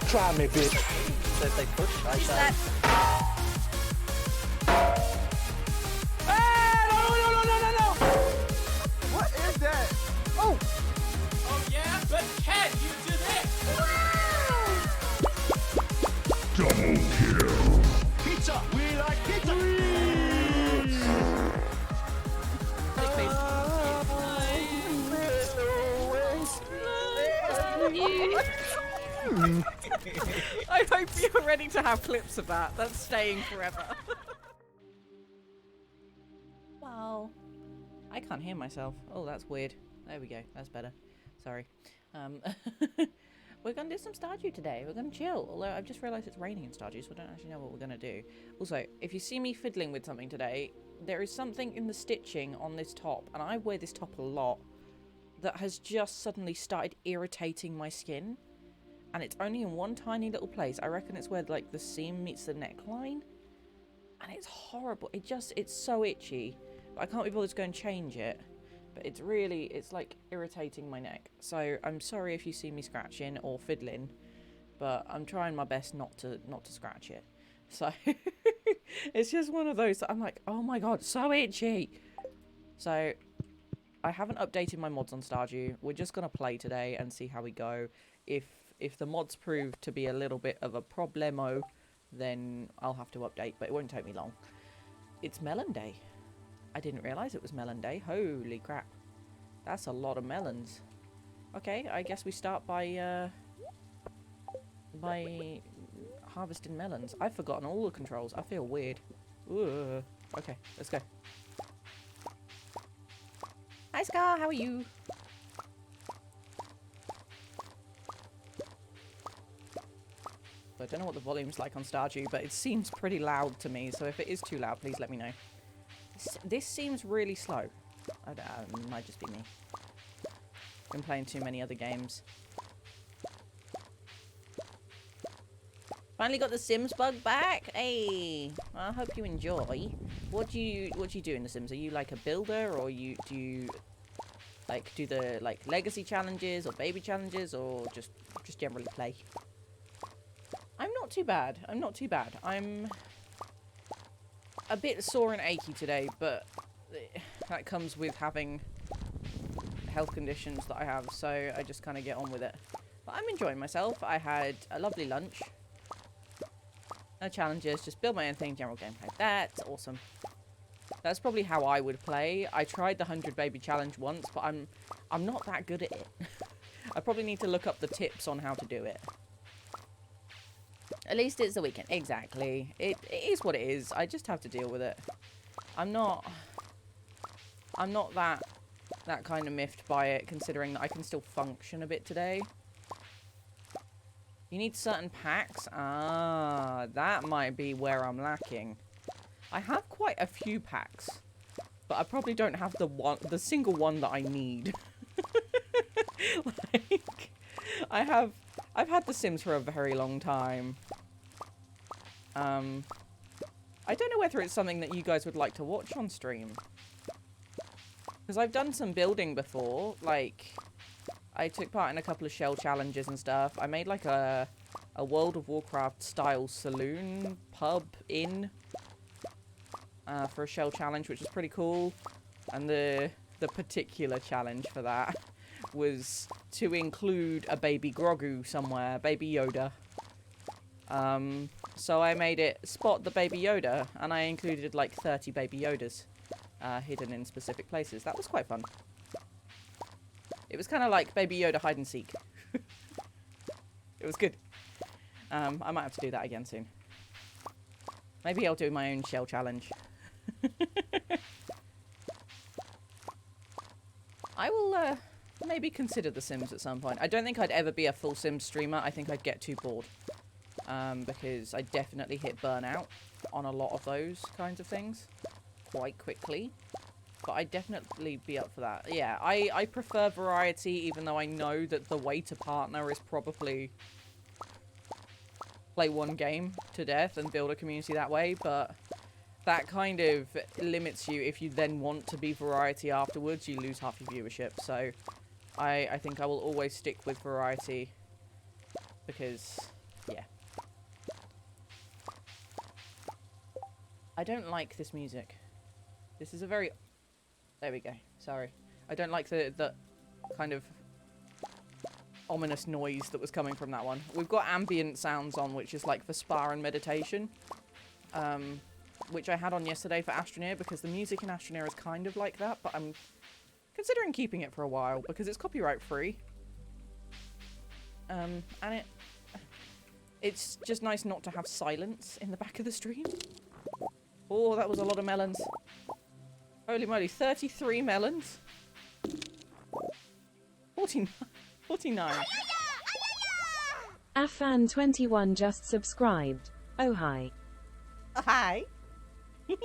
Try me, bitch. So if they push, I shall. No. What is that? Oh yeah, but can you do this? Double kill. Pizza. We like pizza. I hope you're ready to have clips of that. That's staying forever. Well, I can't hear myself. Oh, that's weird. There we go. That's better. Sorry. We're going to do some Stardew today. We're going to chill. Although I've just realised it's raining in Stardew, so I don't actually know what we're going to do. Also, if you see me fiddling with something today, there is something in the stitching on this top, and I wear this top a lot, that has just suddenly started irritating my skin. And it's only in one tiny little place. I reckon it's where like the seam meets the neckline. And it's horrible. It's so itchy. But I can't be bothered to go and change it. But it's like irritating my neck. So I'm sorry if you see me scratching or fiddling. But I'm trying my best not to scratch it. So it's just one of those that I'm like, oh my god, so itchy. So I haven't updated my mods on Stardew. We're just going to play today and see how we go. If the mods prove to be a little bit of a problemo, then I'll have to update, but it won't take me long. It's melon day. I didn't realise it was melon day. Holy crap. That's a lot of melons. Okay, I guess we start by harvesting melons. I've forgotten all the controls. I feel weird. Ooh. Okay, let's go. Hi Scar, how are you? I don't know what the volume's like on Stardew, but it seems pretty loud to me, so if it is too loud, please let me know. This seems really slow. It might just be me. Been playing too many other games. Finally got the Sims bug back. Hey, I hope you enjoy. What do you do in the Sims? Are you like a builder, or do you like do the like legacy challenges or baby challenges, or just generally play? I'm not too bad. I'm not too bad. I'm a bit sore and achy today, but that comes with having health conditions that I have, so I just kind of get on with it. But I'm enjoying myself. I had a lovely lunch. No challenges, just build my own thing, general gameplay. That's awesome. That's probably how I would play. I tried the 100 baby challenge once, but I'm not that good at it. I probably need to look up the tips on how to do it. At least it's the weekend. Exactly. It is what it is. I just have to deal with it. I'm not that kind of miffed by it, considering that I can still function a bit today. You need certain packs. Ah, that might be where I'm lacking. I have quite a few packs, but I probably don't have the single one that I need. Like, I've had The Sims for a very long time. I don't know whether it's something that you guys would like to watch on stream. Because I've done some building before. Like, I took part in a couple of shell challenges and stuff. I made like a World of Warcraft style saloon, pub, inn for a shell challenge, which is pretty cool. And the particular challenge for that was to include a baby Grogu somewhere, baby Yoda. So I made it spot the baby Yoda, and I included like 30 baby Yodas hidden in specific places. That was quite fun. It was kind of like baby Yoda hide and seek. It was good. I might have to do that again soon. Maybe I'll do my own shell challenge. I will maybe consider The Sims at some point. I don't think I'd ever be a full Sims streamer. I think I'd get too bored. Because I definitely hit burnout on a lot of those kinds of things quite quickly. But I'd definitely be up for that. Yeah, I prefer variety, even though I know that the way to partner is probably play one game to death and build a community that way. But that kind of limits you. If you then want to be variety afterwards, you lose half your viewership. So I think I will always stick with variety, because I don't like this music. This is a very... There we go. Sorry. I don't like the kind of ominous noise that was coming from that one. We've got ambient sounds on, which is like for spa and meditation. Which I had on yesterday for Astroneer, because the music in Astroneer is kind of like that, but I'm considering keeping it for a while, because it's copyright free. And it's just nice not to have silence in the back of the stream. Oh, that was a lot of melons. Holy moly, 33 melons. 49. 49. Afan21 just subscribed. Oh, hi. Hi. Thank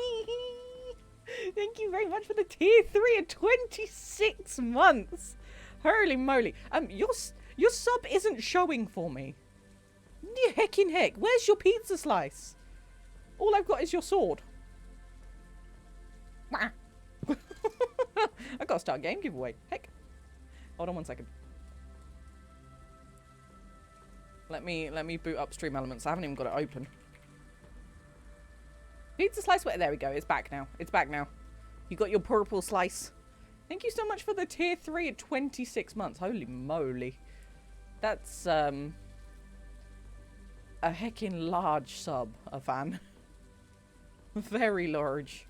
you very much for the tier 3 at 26 months. Holy moly. Your sub isn't showing for me. Heckin' heck. Where's your pizza slice? All I've got is your sword. I gotta start a game giveaway. Heck. Hold on one second. Let me boot up Stream Elements. I haven't even got it open. Pizza slice. There we go. It's back now. It's back now. You got your purple slice. Thank you so much for the tier 3 at 26 months. Holy moly. That's a heckin' large sub, a fan. Very large.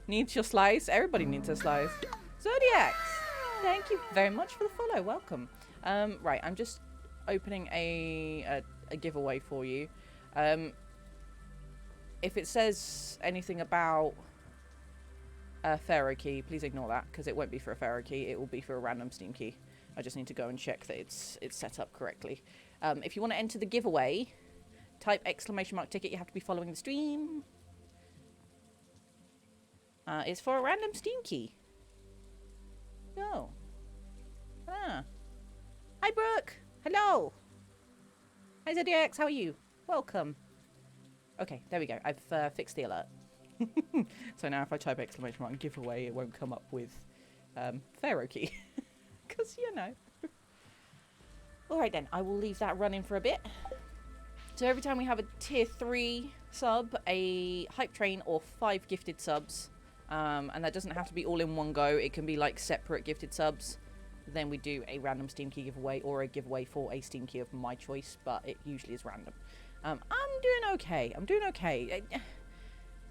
Needs your slice? Everybody needs a slice. Zodiacs! Thank you very much for the follow. Welcome. Right, I'm just opening a giveaway for you. If it says anything about a Pharaoh key, please ignore that, because it won't be for a Pharaoh key. It will be for a random Steam key. I just need to go and check that it's set up correctly. If you want to enter the giveaway, type !ticket. You have to be following the stream. It's for a random Steam key. No. Ah. Hi, Brooke. Hello. Hi, Zodiacs. How are you? Welcome. Okay, there we go. I've fixed the alert. So now if I type !giveaway, it won't come up with Pharaoh key. Because, you know. Alright then, I will leave that running for a bit. So every time we have a tier 3 sub, a hype train, or 5 gifted subs, and that doesn't have to be all in one go, it can be like separate gifted subs, then we do a random Steam key giveaway, or a giveaway for a Steam key of my choice, but it usually is random. I'm doing okay. I'm doing okay.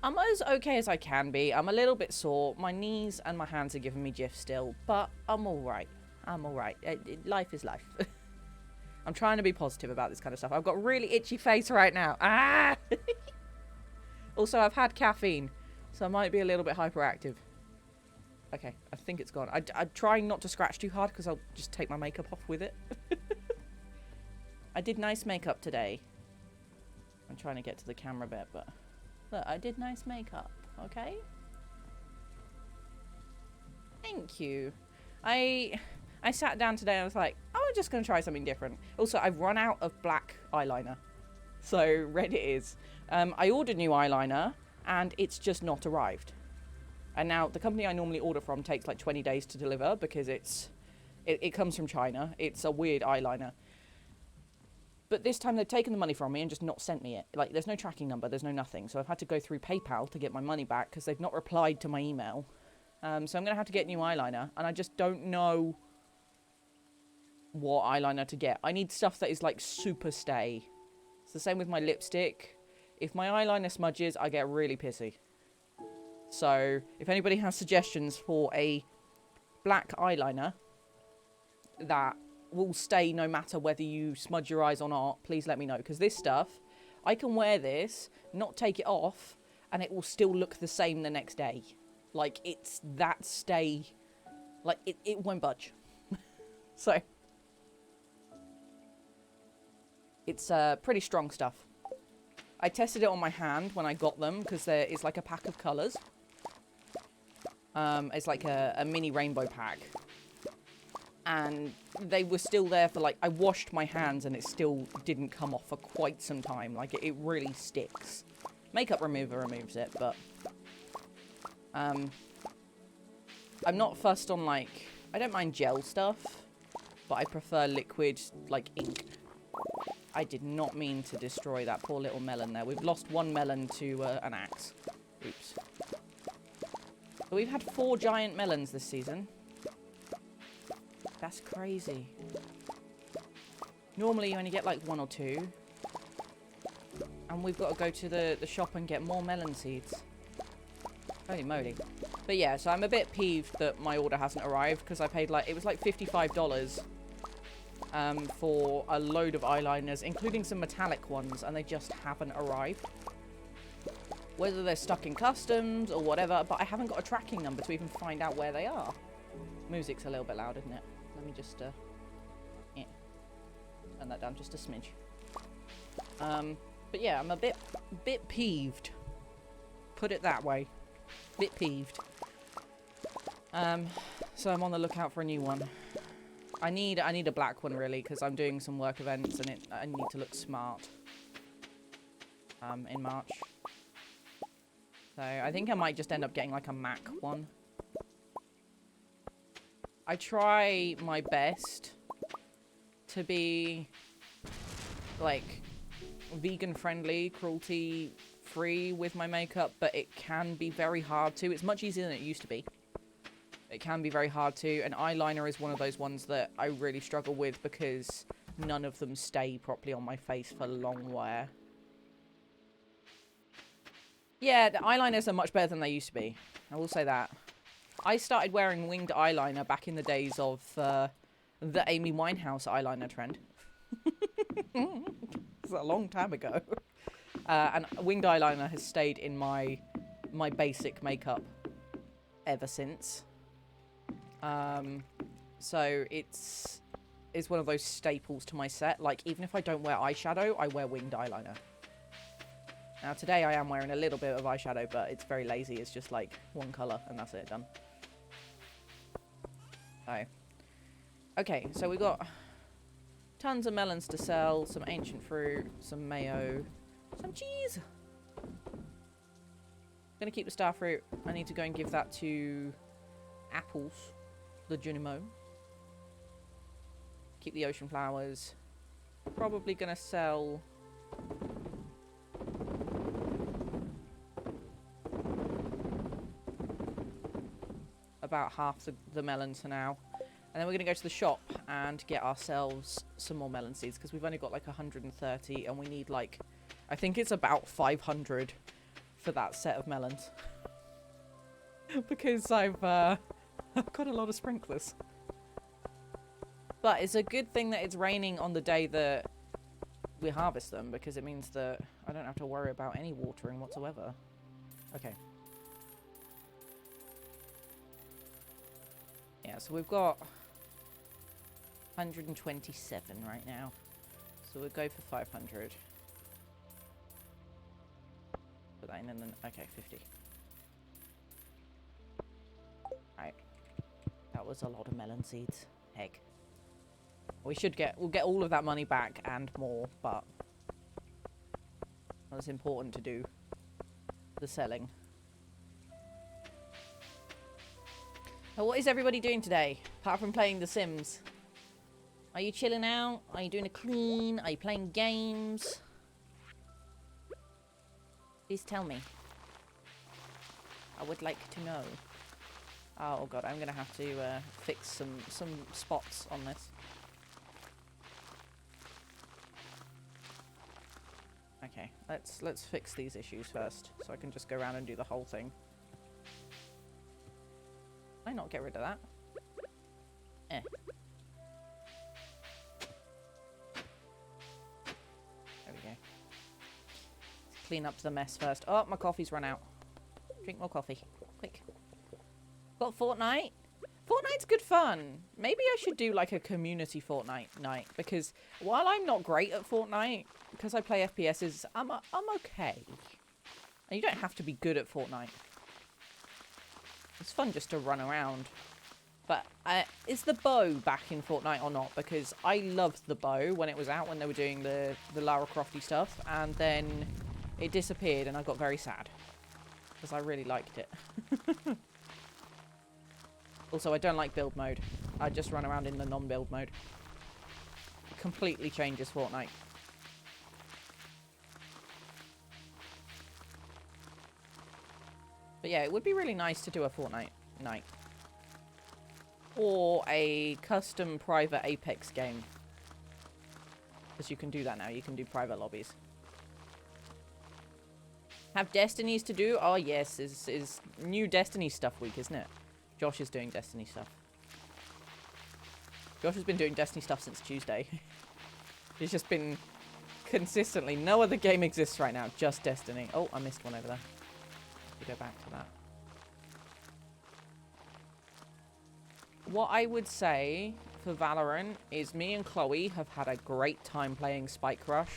I'm as okay as I can be. I'm a little bit sore. My knees and my hands are giving me gifs still, but I'm alright. I'm alright. Life is life. I'm trying to be positive about this kind of stuff. I've got a really itchy face right now. Ah! Also, I've had caffeine, so I might be a little bit hyperactive. Okay, I think it's gone. I'm trying not to scratch too hard because I'll just take my makeup off with it. I did nice makeup today. I'm trying to get to the camera bit, but look, I did nice makeup, okay? Thank you. I sat down today and I was like, oh, I'm just going to try something different. Also, I've run out of black eyeliner. So, red it is. I ordered new eyeliner, and it's just not arrived. And now, the company I normally order from takes like 20 days to deliver because it comes from China. It's a weird eyeliner. But this time they've taken the money from me and just not sent me it. Like, there's no tracking number, there's no nothing. So I've had to go through PayPal to get my money back because they've not replied to my email. So I'm going to have to get new eyeliner. And I just don't know what eyeliner to get. I need stuff that is, like, super stay. It's the same with my lipstick. If my eyeliner smudges, I get really pissy. So, if anybody has suggestions for a black eyeliner that will stay no matter whether you smudge your eyes or not, please let me know. Because this stuff, I can wear this, not take it off, and it will still look the same the next day. Like, it's that stay. Like, it won't budge. So, it's pretty strong stuff. I tested it on my hand when I got them, because it's like a pack of colours. It's like a mini rainbow pack. And they were still there for, like, I washed my hands and it still didn't come off for quite some time. Like, it really sticks. Makeup remover removes it, but I'm not fussed on, like, I don't mind gel stuff, but I prefer liquid, like, ink. I did not mean to destroy that poor little melon there. We've lost one melon to an axe. Oops. But we've had 4 giant melons this season. That's crazy. Normally you only get like 1 or 2. And we've got to go to the shop and get more melon seeds. Holy moly. But yeah, so I'm a bit peeved that my order hasn't arrived because I paid like, it was like $55 for a load of eyeliners, including some metallic ones, and they just haven't arrived. Whether they're stuck in customs or whatever, but I haven't got a tracking number to even find out where they are. Music's a little bit loud, isn't it? Let me just, yeah. Turn that down just a smidge. But yeah, I'm a bit peeved. Put it that way. Bit peeved. So I'm on the lookout for a new one. I need a black one really, because I'm doing some work events and I need to look smart. In March. So I think I might just end up getting like a MAC one. I try my best to be like vegan friendly, cruelty free with my makeup, but it can be very hard to. It's much easier than it used to be. It can be very hard to, and eyeliner is one of those ones that I really struggle with because none of them stay properly on my face for long wear. Yeah, the eyeliners are much better than they used to be. I will say that. I started wearing winged eyeliner back in the days of the Amy Winehouse eyeliner trend. It's a long time ago. And winged eyeliner has stayed in my basic makeup ever since. So it's one of those staples to my set. Like, even if I don't wear eyeshadow, I wear winged eyeliner. Now, today I am wearing a little bit of eyeshadow, but it's very lazy. It's just like one colour, and that's it, done. So, okay, so we got tons of melons to sell, some ancient fruit, some mayo, some cheese. Gonna keep the star fruit. I need to go and give that to apples, the Junimo. Keep the ocean flowers. Probably gonna sell about half the melons for now. And then we're going to go to the shop and get ourselves some more melon seeds because we've only got like 130 and we need like, I think it's about 500 for that set of melons. Because I've got a lot of sprinklers. But it's a good thing that it's raining on the day that we harvest them because it means that I don't have to worry about any watering whatsoever. Okay. Yeah, so we've got 127 right now. So we'll go for 500. Put that in and then, okay, 50. Right. That was a lot of melon seeds. Heck. We'll get all of that money back and more, but it's important to do the selling. Now, what is everybody doing today, apart from playing The Sims? Are you chilling out? Are you doing a clean? Are you playing games? Please tell me. I would like to know. Oh god, I'm gonna have to fix some spots on this. Okay, let's fix these issues first, so I can just go around and do the whole thing. Why not get rid of that? Eh. There we go. Let's clean up the mess first. Oh, my coffee's run out. Drink more coffee. Quick. Got Fortnite? Fortnite's good fun. Maybe I should do like a community Fortnite night, because while I'm not great at Fortnite, because I play FPSs, I'm okay. And you don't have to be good at Fortnite. It's fun just to run around. But is the bow back in Fortnite or not? Because I loved the bow when it was out, when they were doing the Lara Crofty stuff. And then it disappeared and I got very sad. Because I really liked it. Also, I don't like build mode. I just run around in the non-build mode. It completely changes Fortnite. But yeah, it would be really nice to do a Fortnite night. Or a custom private Apex game. Because you can do that now. You can do private lobbies. Have Destinies to do? Oh, yes. Is new Destiny stuff week, isn't it? Josh is doing Destiny stuff. Josh has been doing Destiny stuff since Tuesday. He's just been consistently. No other game exists right now. Just Destiny. Oh, I missed one over there. We go back to that. What I would say for Valorant is me and Chloe have had a great time playing Spike Rush.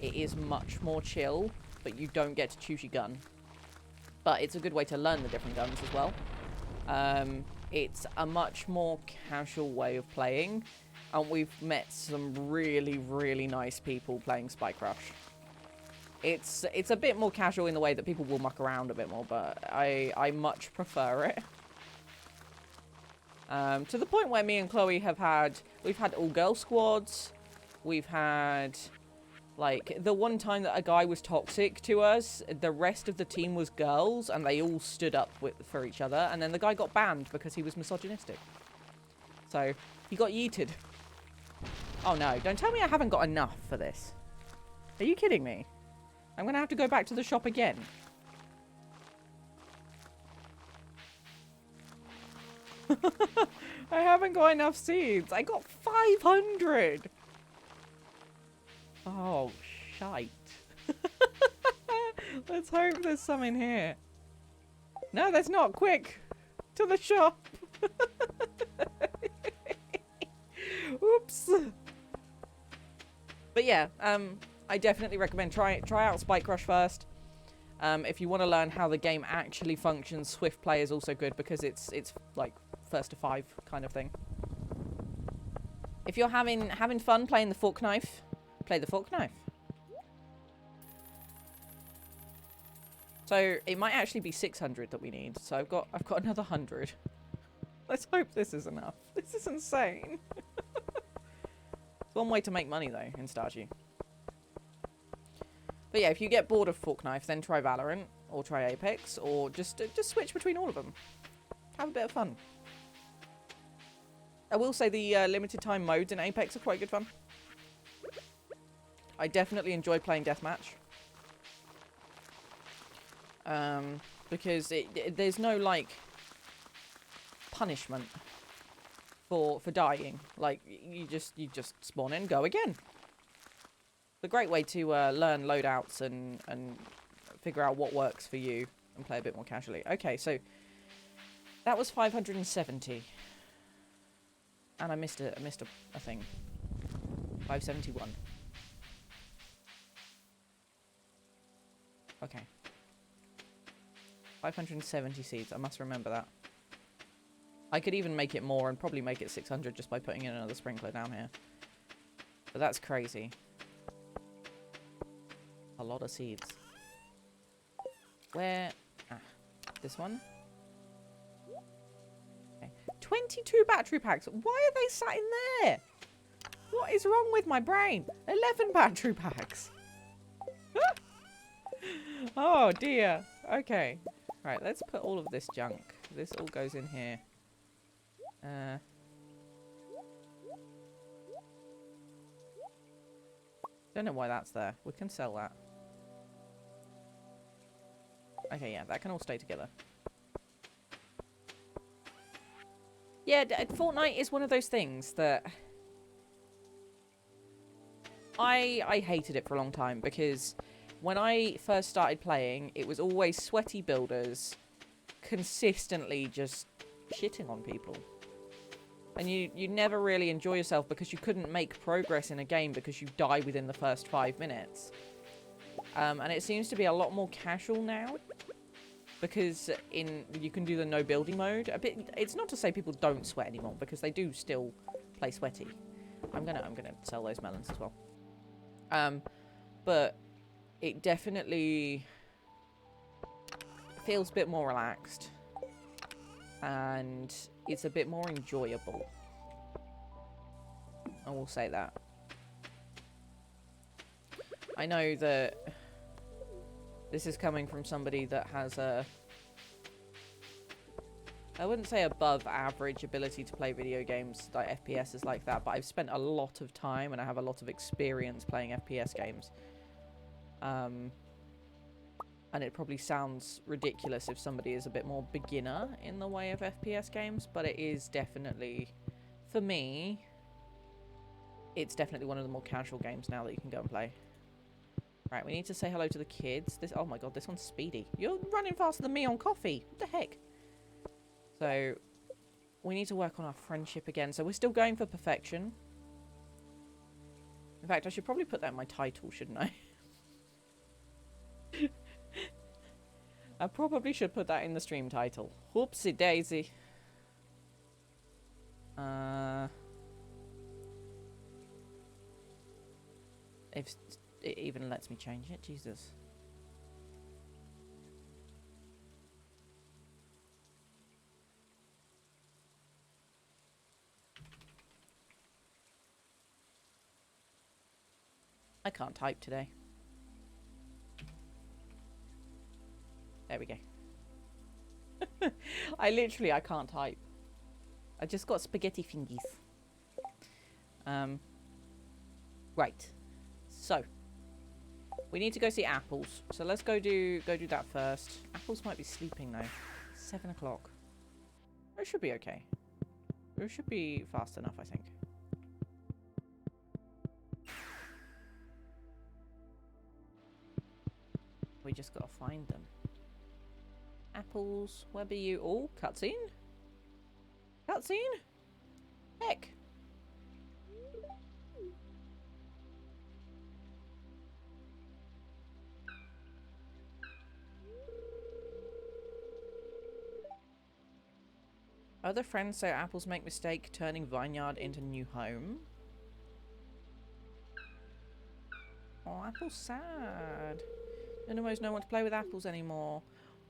It is much more chill, but you don't get to choose your gun. But it's a good way to learn the different guns as well. It's a much more casual way of playing, and we've met some really, really nice people playing Spike Rush. It's a bit more casual in the way that people will muck around a bit more, but I much prefer it. To the point where me and Chloe we've had all-girl squads. We've had, like, the one time that a guy was toxic to us, the rest of the team was girls, and they all stood up for each other, and then the guy got banned because he was misogynistic. So, he got yeeted. Oh no, don't tell me I haven't got enough for this. Are you kidding me? I'm gonna have to go back to the shop again. I haven't got enough seeds. I got 500. Oh, shite. Let's hope there's some in here. No, there's not. Quick. To the shop. Oops. But yeah, I definitely recommend try out Spike Rush first. If you want to learn how the game actually functions, Swift play is also good because it's like first to 5 kind of thing. If you're having fun playing the fork knife, play the fork knife. So it might actually be 600 that we need. So I've got another 100. Let's hope this is enough. This is insane. It's one way to make money though in Stardew. But yeah, if you get bored of fork knife, then try Valorant or try Apex, or just switch between all of them. Have a bit of fun. I will say the limited time modes in Apex are quite good fun. I definitely enjoy playing deathmatch. Because there's no like punishment for dying. Like you just spawn in, go again. It's a great way to learn loadouts and figure out what works for you and play a bit more casually. Okay, so that was 570. And I missed a thing. 571. Okay. 570 seeds. I must remember that. I could even make it more and probably make it 600 just by putting in another sprinkler down here. But that's crazy. A lot of seeds. Where? Ah, this one. Okay. 22 battery packs. Why are they sat in there? What is wrong with my brain? 11 battery packs. Oh dear. Okay. Right, let's put all of this junk. This all goes in here. Don't know why that's there. We can sell that. Okay, yeah, that can all stay together. Yeah, Fortnite is one of those things that I hated it for a long time because when I first started playing, it was always sweaty builders consistently just shitting on people. And you never really enjoy yourself because you couldn't make progress in a game because you die within the first 5 minutes. And it seems to be a lot more casual now because you can do the no building mode. It's not to say people don't sweat anymore because they do still play sweaty. I'm gonna sell those melons as well. But it definitely feels a bit more relaxed and it's a bit more enjoyable. I will say that. I know that this is coming from somebody that has I wouldn't say above average ability to play video games like FPSs like that, but I've spent a lot of time and I have a lot of experience playing FPS games. And it probably sounds ridiculous if somebody is a bit more beginner in the way of FPS games, but it is definitely, for me, it's definitely one of the more casual games now that you can go and play. Right, we need to say hello to the kids. Oh my god, this one's speedy. You're running faster than me on coffee. What the heck? So, we need to work on our friendship again. So, we're still going for perfection. In fact, I should probably put that in my title, shouldn't I? I probably should put that in the stream title. Whoopsie daisy. If it even lets me change it, Jesus. I can't type today. There we go. I can't type. I just got spaghetti fingies. Right. So, we need to go see Apples. So let's go do that first. Apples might be sleeping though. 7 o'clock. It should be okay. It should be fast enough, I think. We just gotta find them. Apples, where be you? Oh, cutscene? Cutscene? Heck. Other friends say apples make mistake turning vineyard into new home. Oh, Apple's sad. Junimo's no one to play with apples anymore.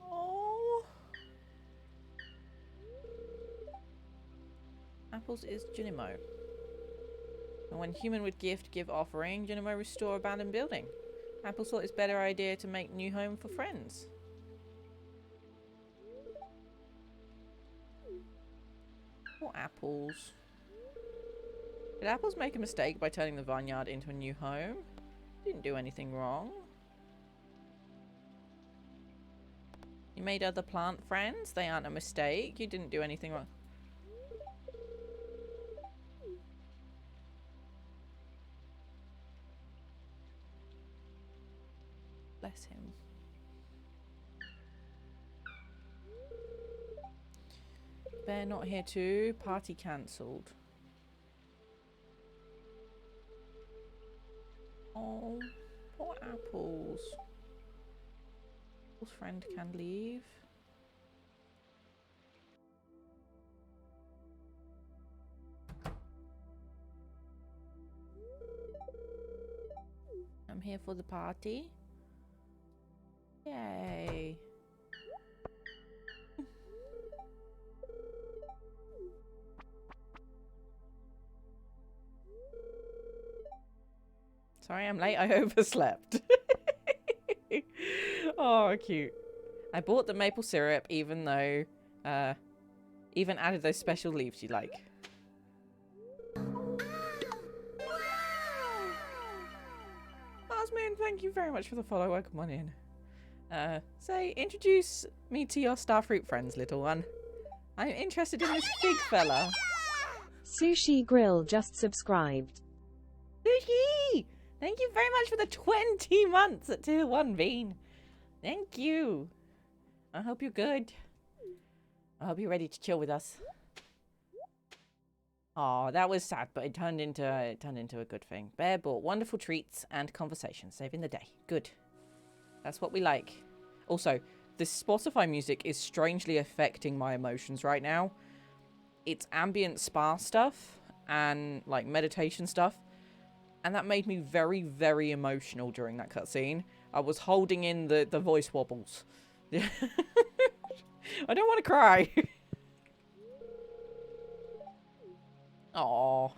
Oh. Apples is Junimo. And when human would gift, give offering, Junimo restore abandoned building. Apples thought it's better idea to make new home for friends. What apples? Did apples make a mistake by turning the vineyard into a new home? Didn't do anything wrong. You made other plant friends? They aren't a mistake. You didn't do anything wrong. Bless him. Bear not here too. Party cancelled. Oh, poor apples. Apple's friend can leave. I'm here for the party. Yay. Sorry I'm late, I overslept. Oh, cute. I bought the maple syrup even though, even added those special leaves you like. Marsman, thank you very much for the follow. Welcome on in. Say, introduce me to your starfruit friends, little one. I'm interested in this big fella. Sushi Grill just subscribed. Sushi! Thank you very much for the 20 months at tier 1, Bean. Thank you. I hope you're good. I hope you're ready to chill with us. Oh, that was sad, but it turned into a good thing. Bear bought wonderful treats and conversation, saving the day. Good. That's what we like. Also, this Spotify music is strangely affecting my emotions right now. It's ambient spa stuff and like meditation stuff. And that made me very, very emotional during that cutscene. I was holding in the voice wobbles. I don't want to cry. Aww.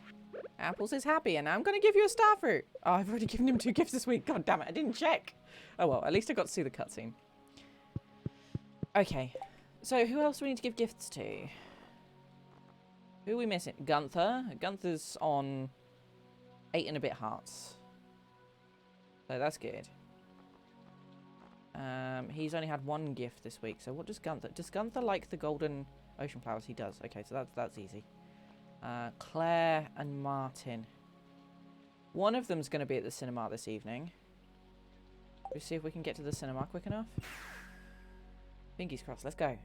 Apples is happy, and I'm going to give you a starfruit. Oh, I've already given him 2 gifts this week. God damn it, I didn't check. Oh well, at least I got to see the cutscene. Okay. So who else do we need to give gifts to? Who are we missing? Gunther. Gunther's on 8 and a bit hearts. So that's good. He's only had 1 gift this week. So what does Gunther... Does Gunther like the golden ocean flowers? He does. Okay, so that's easy. Claire and Martin. One of them's going to be at the cinema this evening. Let's see if we can get to the cinema quick enough. Fingers crossed. Let's go.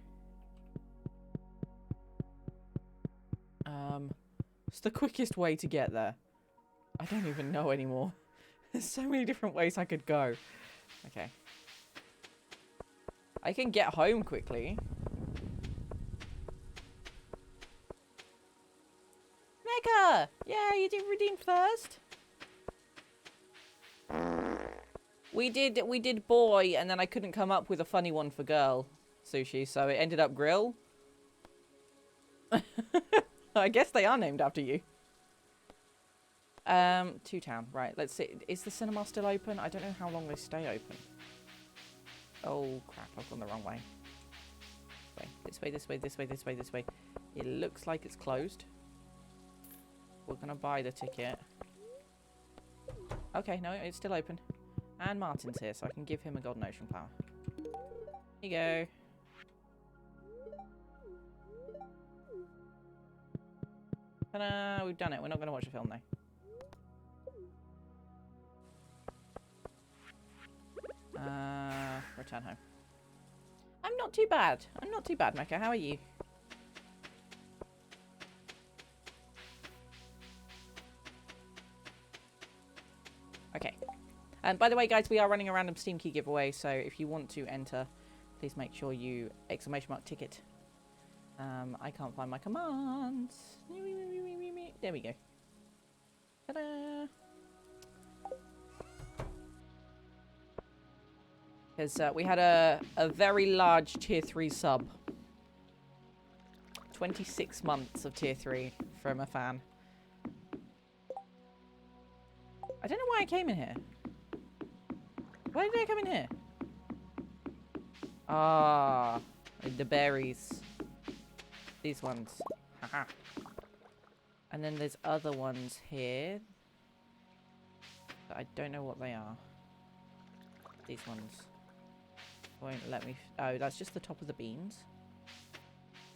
It's the quickest way to get there. I don't even know anymore. There's so many different ways I could go. Okay. I can get home quickly. Mega! Yeah, you did redeem first. We did boy, and then I couldn't come up with a funny one for girl sushi, so it ended up grill. I guess they are named after you. Two Town. Right, let's see. Is the cinema still open? I don't know how long they stay open. Oh, crap. I've gone the wrong way. Wait, this way, this way, this way, this way, this way. It looks like it's closed. We're going to buy the ticket. Okay, no, it's still open. And Martin's here, so I can give him a golden ocean flower. Here you go. Ta-da! We've done it. We're not going to watch a film, though. Return home. I'm not too bad. I'm not too bad, Mecca. How are you? Okay. And by the way, guys, we are running a random Steam key giveaway, so if you want to enter, please make sure you !ticket. I can't find my commands. There we go. Ta-da! Because we had a very large tier 3 sub. 26 months of tier 3 from a fan. I don't know why I came in here. Why did I come in here? Ah, the berries. These ones. Haha. And then there's other ones here. But I don't know what they are. These ones. Won't let me... Oh, that's just the top of the beans.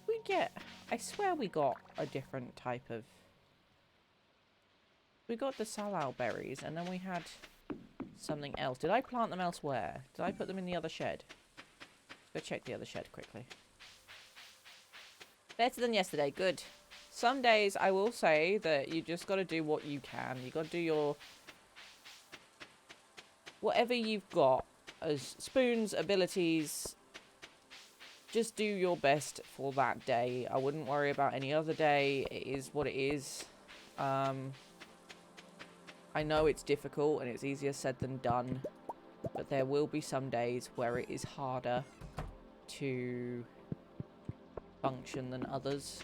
We get... I swear we got a different type of... We got the salal berries, and then we had something else. Did I plant them elsewhere? Did I put them in the other shed? Go check the other shed quickly. Better than yesterday. Good. Some days I will say that you just got to do what you can. You got to do your... Whatever you've got as spoons, abilities, just do your best for that day. I wouldn't worry about any other day. It is what it is. I know it's difficult and it's easier said than done, but there will be some days where it is harder to function than others.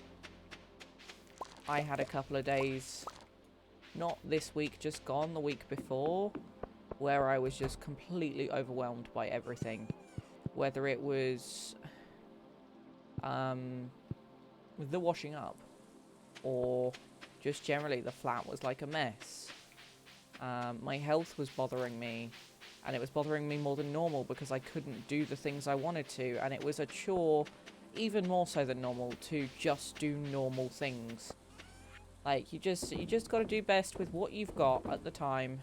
I had a couple of days, not this week, just gone, the week before, where I was just completely overwhelmed by everything. Whether it was the washing up, or just generally the flat was like a mess. My health was bothering me, and it was bothering me more than normal because I couldn't do the things I wanted to, and it was a chore, even more so than normal, to just do normal things. Like, you just got to do best with what you've got at the time.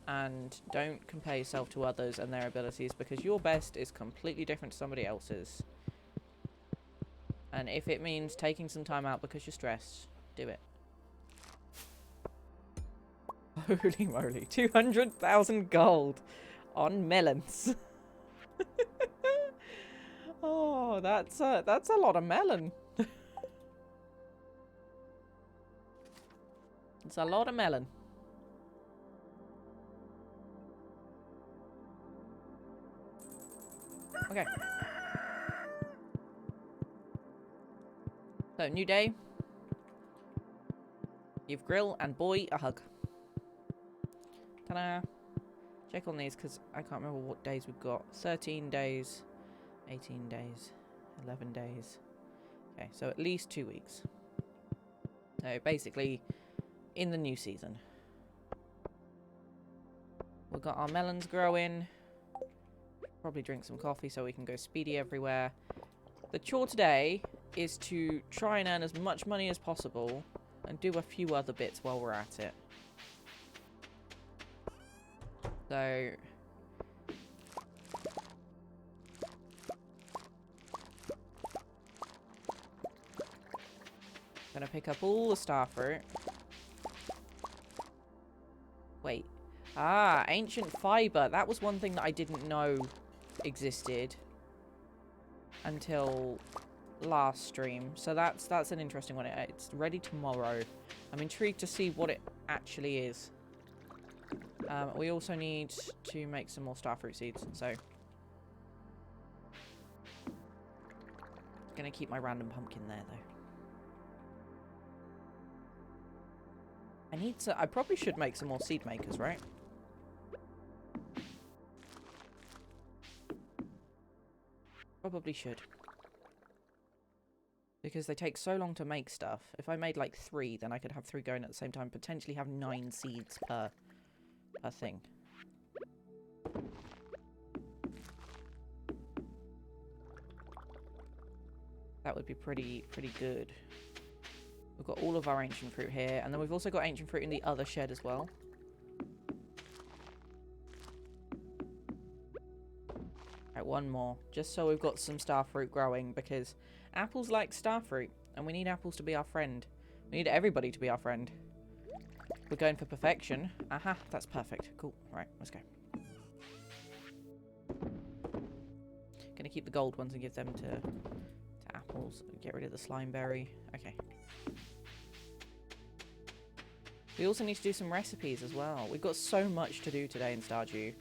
And don't compare yourself to others and their abilities, because your best is completely different to somebody else's. And if it means taking some time out because you're stressed, do it. Holy moly, 200,000 gold on melons. Oh, that's a lot of melon. It's a lot of melon. Okay. So, new day. Give Grill and Boy a hug. Ta-da. Check on these, because I can't remember what days we've got. 13 days. 18 days. 11 days. Okay, so at least 2 weeks. So basically, in the new season. We've got our melons growing. Probably drink some coffee so we can go speedy everywhere. The chore today is to try and earn as much money as possible and do a few other bits while we're at it. So... gonna pick up all the star fruit. Wait. Ah, ancient fiber. That was one thing that I didn't know existed until last stream. So that's an interesting one. It's ready tomorrow. I'm intrigued to see what it actually is. We also need to make some more starfruit seeds. So gonna keep my random pumpkin there though. I probably should make some more seed makers, right? Probably should. Because they take so long to make stuff. If I made like 3, then I could have 3 going at the same time. Potentially have 9 seeds per thing. That would be pretty good. We've got all of our ancient fruit here. And then we've also got ancient fruit in the other shed as well. Right, one more. Just so we've got some starfruit growing. Because apples like starfruit. And we need apples to be our friend. We need everybody to be our friend. We're going for perfection. Aha, that's perfect. Cool. Right, let's go. Gonna keep the gold ones and give them to apples. Get rid of the slime berry. Okay. We also need to do some recipes as well. We've got so much to do today in Stardew.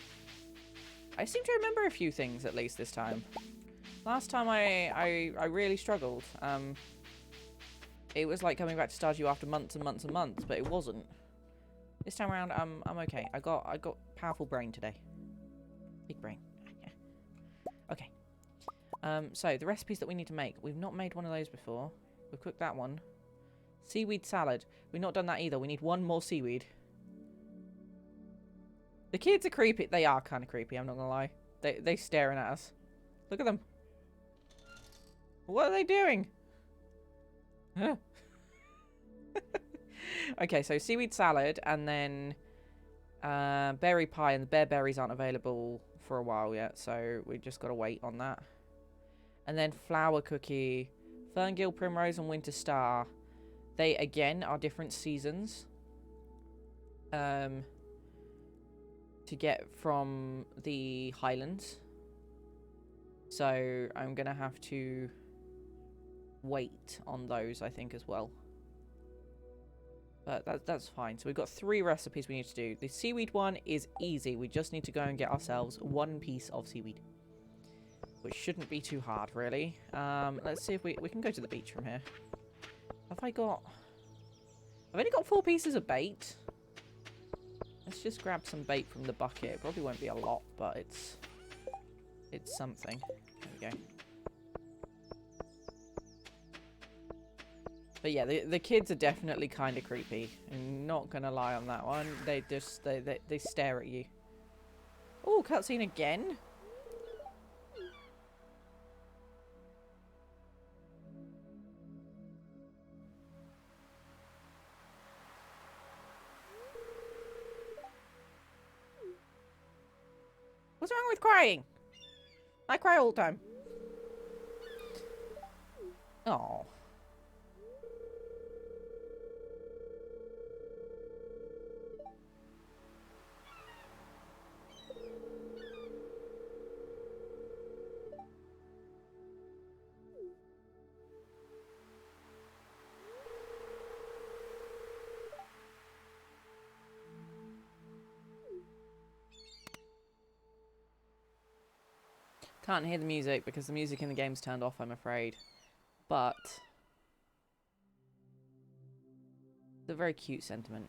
I seem to remember a few things at least this time. Last time I really struggled. It was like coming back to Stardew after months and months and months, but it wasn't. This time around, I'm okay. I got powerful brain today. Big brain. Yeah. Okay. So the recipes that we need to make. We've not made one of those before. We've cooked that one. Seaweed salad. We've not done that either. We need one more seaweed. The kids are creepy. They are kind of creepy, I'm not gonna lie. They're staring at us. Look at them. What are they doing? Huh. Okay, so seaweed salad and then berry pie, and the bear berries aren't available for a while yet, so we just got to wait on that. And then flower cookie, ferngill, primrose, and winter star. They again are different seasons to get from the highlands, so I'm gonna have to wait on those, I think, as well. But that's fine. So we've got 3 recipes we need to do. The seaweed one is easy. We just need to go and get ourselves 1 piece of seaweed, which shouldn't be too hard, really. Let's see if we can go to the beach from here. Have I got... I've only got 4 pieces of bait. Let's just grab some bait from the bucket. It probably won't be a lot, but it's something. There we go. But yeah, the kids are definitely kind of creepy. I'm not gonna lie on that one. They just they stare at you. Oh, cutscene again. What's wrong with crying? I cry all the time. Oh. Can't hear the music because the music in the game's turned off, I'm afraid. But it's a very cute sentiment.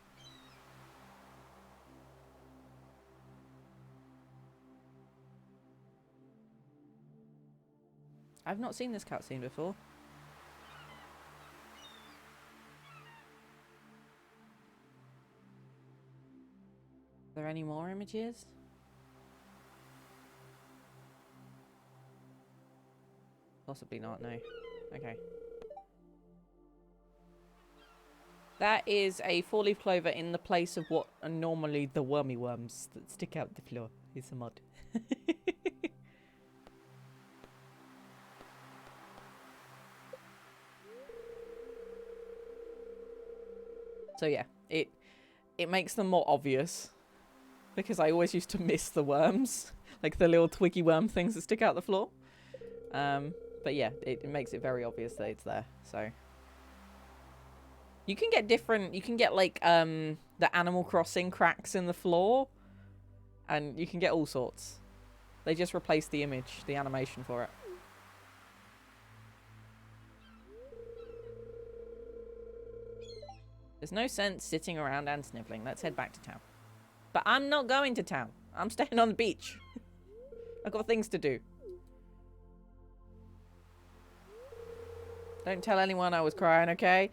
I've not seen this cutscene before. Are there any more images? Possibly not, no. Okay. That is a four-leaf clover in the place of what are normally the wormy worms that stick out the floor. It's a mod. So yeah, it makes them more obvious. Because I always used to miss the worms. Like the little twiggy worm things that stick out the floor. But yeah, it makes it very obvious that it's there. So you can get different, you can get like the Animal Crossing cracks in the floor. And you can get all sorts. They just replace the image, the animation for it. There's no sense sitting around and sniveling. Let's head back to town. But I'm not going to town. I'm staying on the beach. I've got things to do. Don't tell anyone I was crying, okay?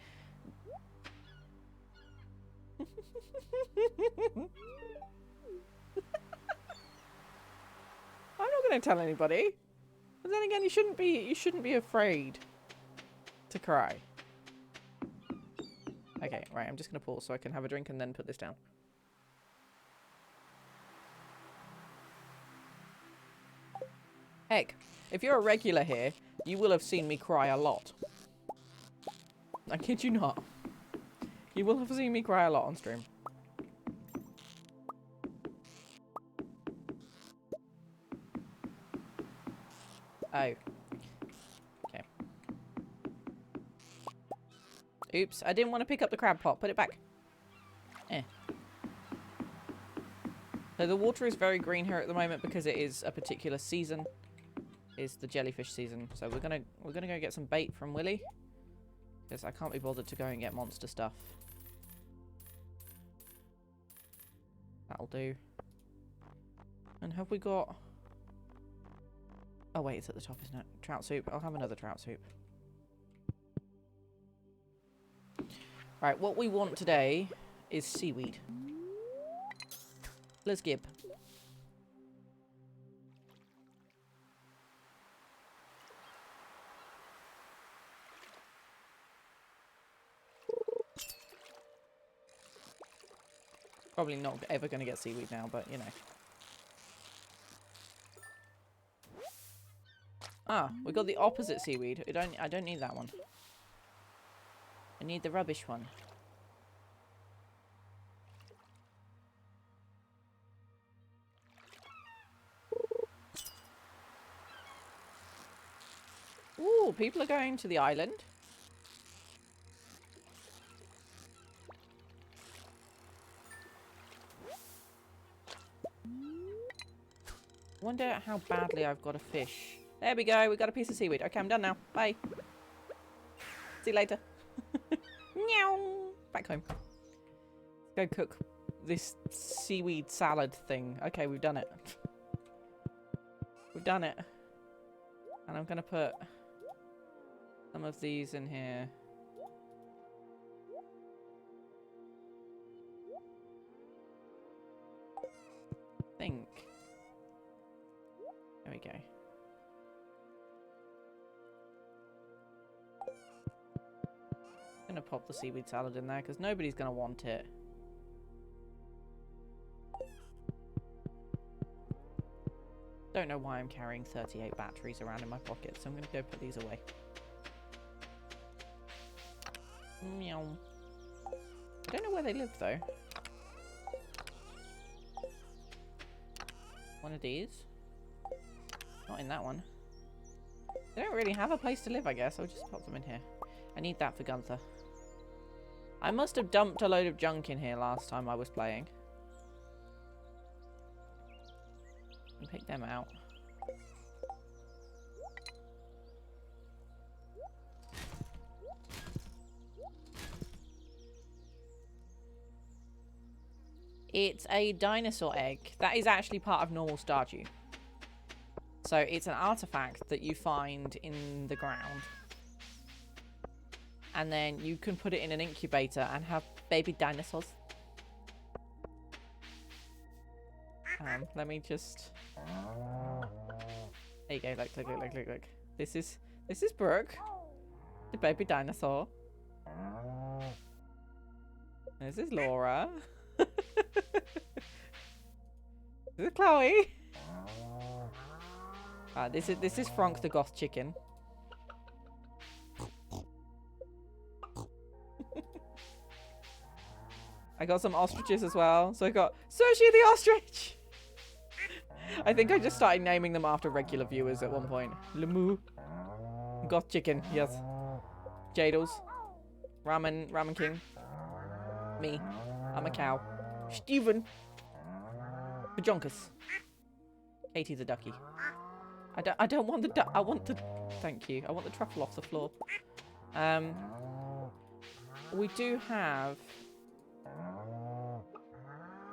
I'm not going to tell anybody. But then again, you shouldn't be afraid to cry. Okay, right, I'm just going to pause so I can have a drink and then put this down. Heck, if you're a regular here, you will have seen me cry a lot. I kid you not. You will have seen me cry a lot on stream. Oh. Okay. Oops, I didn't want to pick up the crab pot. Put it back. Eh. So the water is very green here at the moment because it is a particular season. It's the jellyfish season. So we're gonna go get some bait from Willy. Because I can't be bothered to go and get monster stuff. That'll do. And have we got... Oh wait, it's at the top, isn't it? Trout soup. I'll have another trout soup. Right, what we want today is seaweed. Let's gib. Probably not ever going to get seaweed now, but you know. Ah, we got the opposite seaweed. I don't need that one. I need the rubbish one. Ooh, people are going to the island. Wonder how badly I've got to fish. There we go. We got a piece of seaweed. Okay, I'm done now. Bye. See you later. Meow. Back home. Let's go cook this seaweed salad thing. Okay, we've done it. We've done it. And I'm going to put some of these in here. Think. There we go. I'm gonna pop the seaweed salad in there because nobody's gonna want it. Don't know why I'm carrying 38 batteries around in my pocket, so I'm gonna go put these away. Meow. I don't know where they live though. One of these. Not in that one. They don't really have a place to live, I guess. I'll just pop them in here. I need that for Gunther. I must have dumped a load of junk in here last time I was playing. And pick them out. It's a dinosaur egg. That is actually part of normal Stardew. So it's an artifact that you find in the ground. And then you can put it in an incubator and have baby dinosaurs. Let me just... There you go, look. This is Brooke, the baby dinosaur. This is Laura. This is Chloe. This is Frank the goth chicken. I got some ostriches as well. So I got Sushi the ostrich. I think I just started naming them after regular viewers at one point. Lemu. Goth chicken, yes. Jadles. Ramen King. Me. I'm a cow. Steven. Bajonkus. Katie the ducky. I don't want the duck. I want the... Thank you. I want the truffle off the floor. We do have...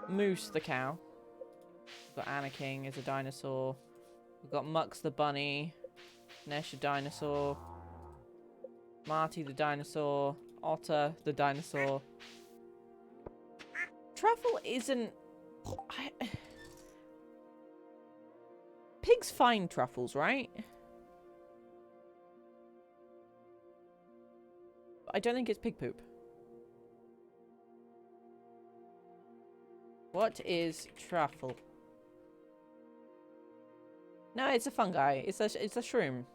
Moose the cow. We've got Anna King as a dinosaur. We've got Mux the bunny. Nesh a dinosaur. Marty the dinosaur. Otter the dinosaur. Truffle isn't... Pigs find truffles, right? I don't think it's pig poop. What is truffle? No, it's a fungi. It's a shroom.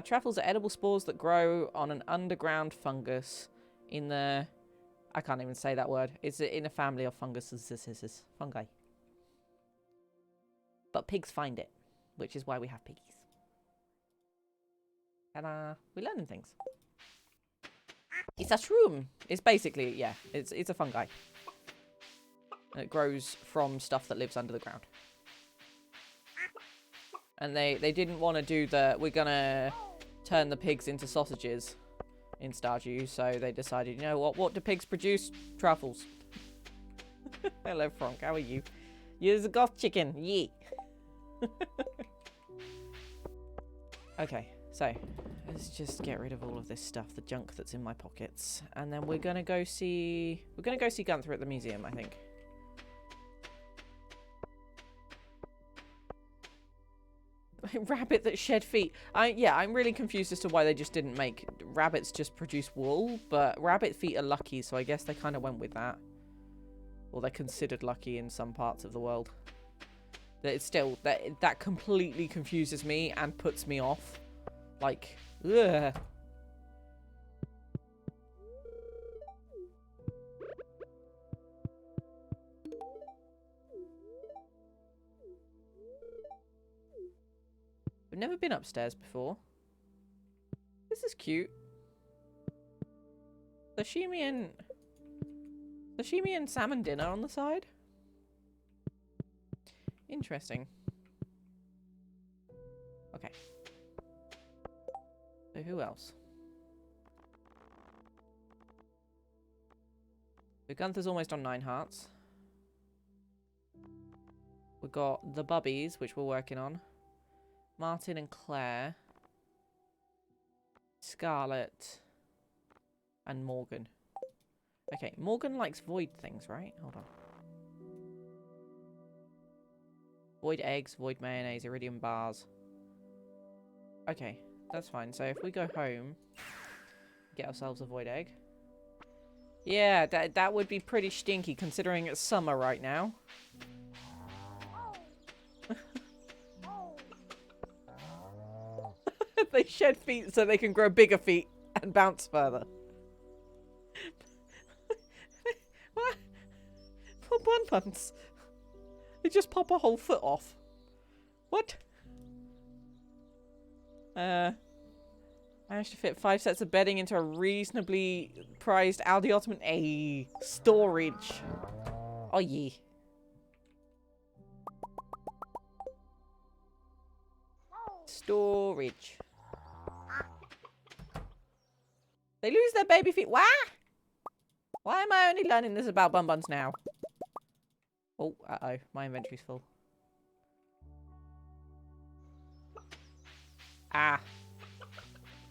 Truffles are edible spores that grow on an underground fungus in the... I can't even say that word. It's in a family of funguses. Fungi. But pigs find it, which is why we have piggies. And we're learning things. It's a shroom. It's basically, yeah, it's a fungi. And it grows from stuff that lives under the ground. And they didn't want to do the, we're going to turn the pigs into sausages in Stardew, so they decided, you know what do pigs produce? Truffles. Hello, Frank, how are you? You're the goth chicken, yeah. Okay, so let's just get rid of all of this stuff, the junk that's in my pockets, and then we're gonna go see Gunther at the museum, I think. Rabbit that shed feet. I'm really confused as to why they just didn't make rabbits just produce wool, but rabbit feet are lucky, so I guess they kind of went with that. Or they're considered lucky in some parts of the world. It's still, that completely confuses me and puts me off. Like, ugh. I've never been upstairs before. This is cute. Sashimi and salmon dinner on the side. Interesting. Okay. So who else? So Gunther's almost on 9 hearts. We've got the Bubbies, which we're working on. Martin and Claire. Scarlett. And Morgan. Okay, Morgan likes void things, right? Hold on. Void eggs, void mayonnaise, iridium bars. Okay, that's fine. So if we go home, get ourselves a void egg. Yeah, that would be pretty stinky considering it's summer right now. They shed feet so they can grow bigger feet and bounce further. What? For bun-buns. They just pop a whole foot off. What? Managed to fit 5 sets of bedding into a reasonably priced Aldi Ottoman. A storage. Oh yeah. Storage. They lose their baby feet. Why? Why am I only learning this about bun-buns now? Oh, uh-oh. My inventory's full. Ah.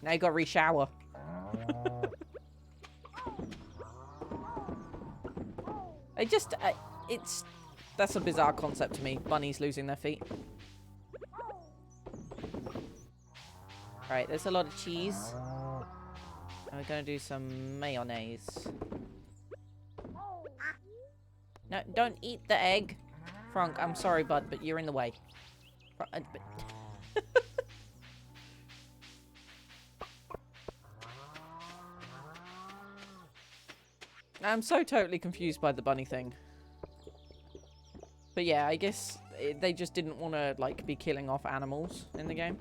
Now you gotta re-shower. That's a bizarre concept to me. Bunnies losing their feet. Right, there's a lot of cheese. And we're gonna do some mayonnaise. No, don't eat the egg. Frank, I'm sorry, bud, but you're in the way. I'm so totally confused by the bunny thing. But yeah, I guess they just didn't want to, like, be killing off animals in the game.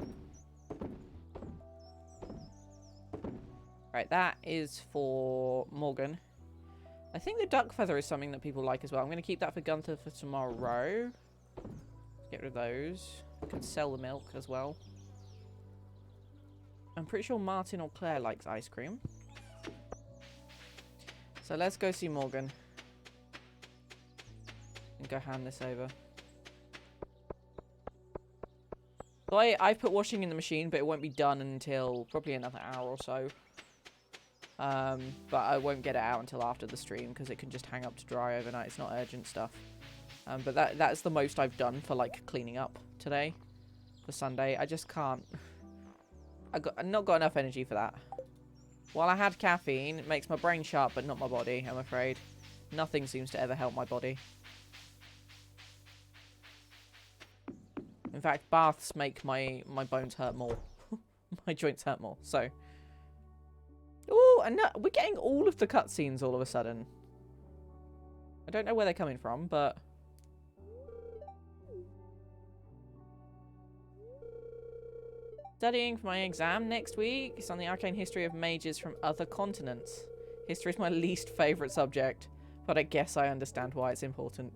Right, that is for Morgan. I think the duck feather is something that people like as well. I'm going to keep that for Gunther for tomorrow. Get rid of those. I can sell the milk as well. I'm pretty sure Martin or Claire likes ice cream. So let's go see Morgan. And go hand this over. So I've put washing in the machine, but it won't be done until probably another hour or so. But I won't get it out until after the stream because it can just hang up to dry overnight. It's not urgent stuff. But that's the most I've done for like cleaning up today for Sunday. I just can't. I've not got enough energy for that. While I had caffeine, it makes my brain sharp, but not my body, I'm afraid. Nothing seems to ever help my body. In fact, baths make my bones hurt more. My joints hurt more, so. Ooh, and we're getting all of the cutscenes all of a sudden. I don't know where they're coming from, but... Studying for my exam next week. It's on the arcane history of mages from other continents. History is my least favourite subject, but I guess I understand why it's important.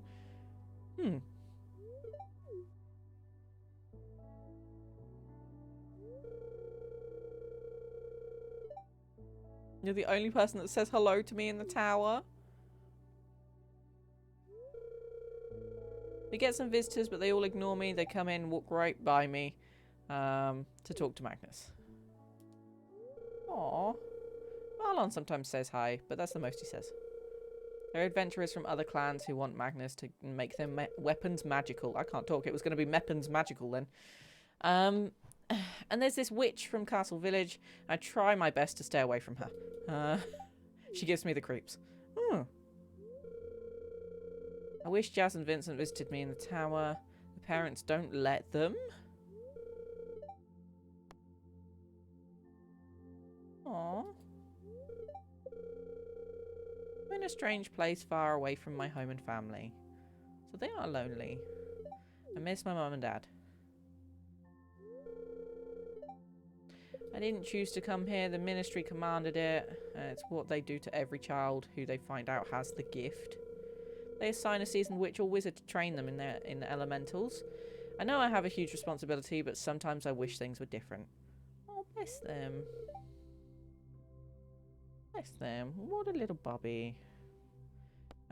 You're the only person that says hello to me in the tower. We get some visitors, but they all ignore me. They come in, walk right by me to talk to Magnus. Aww. Marlon sometimes says hi, but that's the most he says. There are adventurers from other clans who want Magnus to make their weapons magical. I can't talk. It was going to be weapons magical then. And there's this witch from Castle Village. I try my best to stay away from her. She gives me the creeps. I wish Jazz and Vincent visited me in the tower. The parents don't let them. Aww. I'm in a strange place far away from my home and family. So they are lonely. I miss my mum and dad. I didn't choose to come here. The ministry commanded it. It's what they do to every child who they find out has the gift. They assign a seasoned witch or wizard to train them in the elementals. I know I have a huge responsibility, but sometimes I wish things were different. Oh, bless them. Bless them. What a little bubby.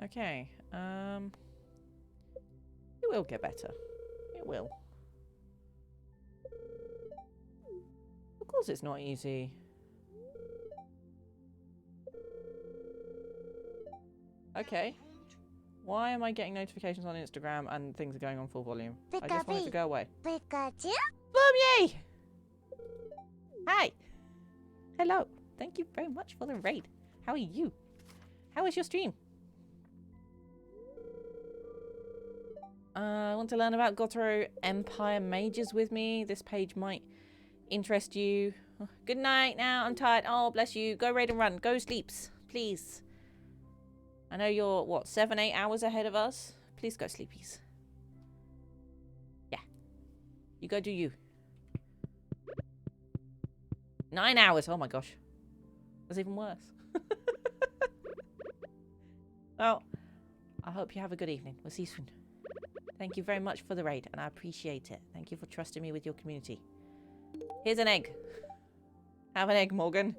Okay. It will get better. It will. Of course it's not easy. Okay. Why am I getting notifications on Instagram and things are going on full volume? I just want it to go away. Pikachu? Boom-yay! Hi! Hello. Thank you very much for the raid. How are you? How was your stream? I want to learn about Gotaro Empire mages with me. This page might interest you. Good night now. I'm tired. Oh, bless you. Go raid and run. Go sleeps. Please. I know you're, what, 7-8 hours ahead of us? Please go sleepies. Yeah. You go do you. 9 hours. Oh my gosh. That's even worse. Well, I hope you have a good evening. We'll see you soon. Thank you very much for the raid, and I appreciate it. Thank you for trusting me with your community. Here's an egg. Have an egg, Morgan.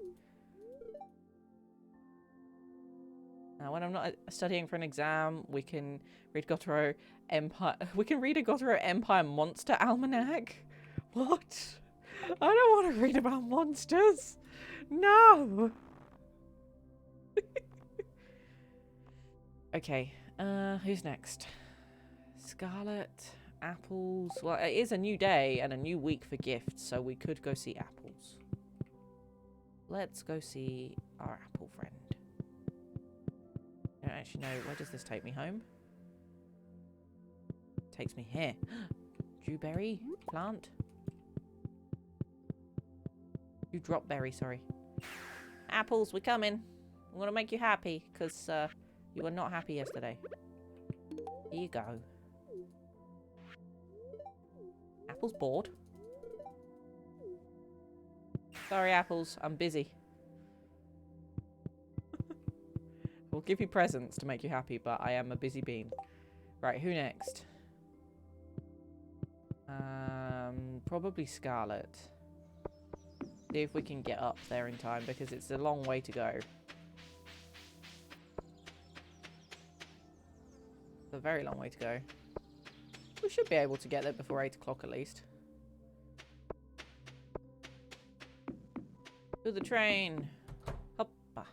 Now, when I'm not studying for an exam, we can read Gotaro Empire. We can read a Gotaro Empire Monster Almanac. What? I don't want to read about monsters. No. Okay. Who's next? Scarlet. Apples. Well, it is a new day and a new week for gifts, so we could go see apples. Let's go see our apple friend. I don't actually know. Where does this take me home? Takes me here. Dewberry plant. Dewdropberry, sorry. Apples, we're coming. I'm gonna make you happy, because you were not happy yesterday. Here you go. Apple's bored. Sorry, Apples, I'm busy. We'll give you presents to make you happy, but I am a busy bean. Right, who next? Probably Scarlet. See if we can get up there in time, because it's a long way to go. It's a very long way to go. We should be able to get there before 8 o'clock at least. To the train. Hoppa.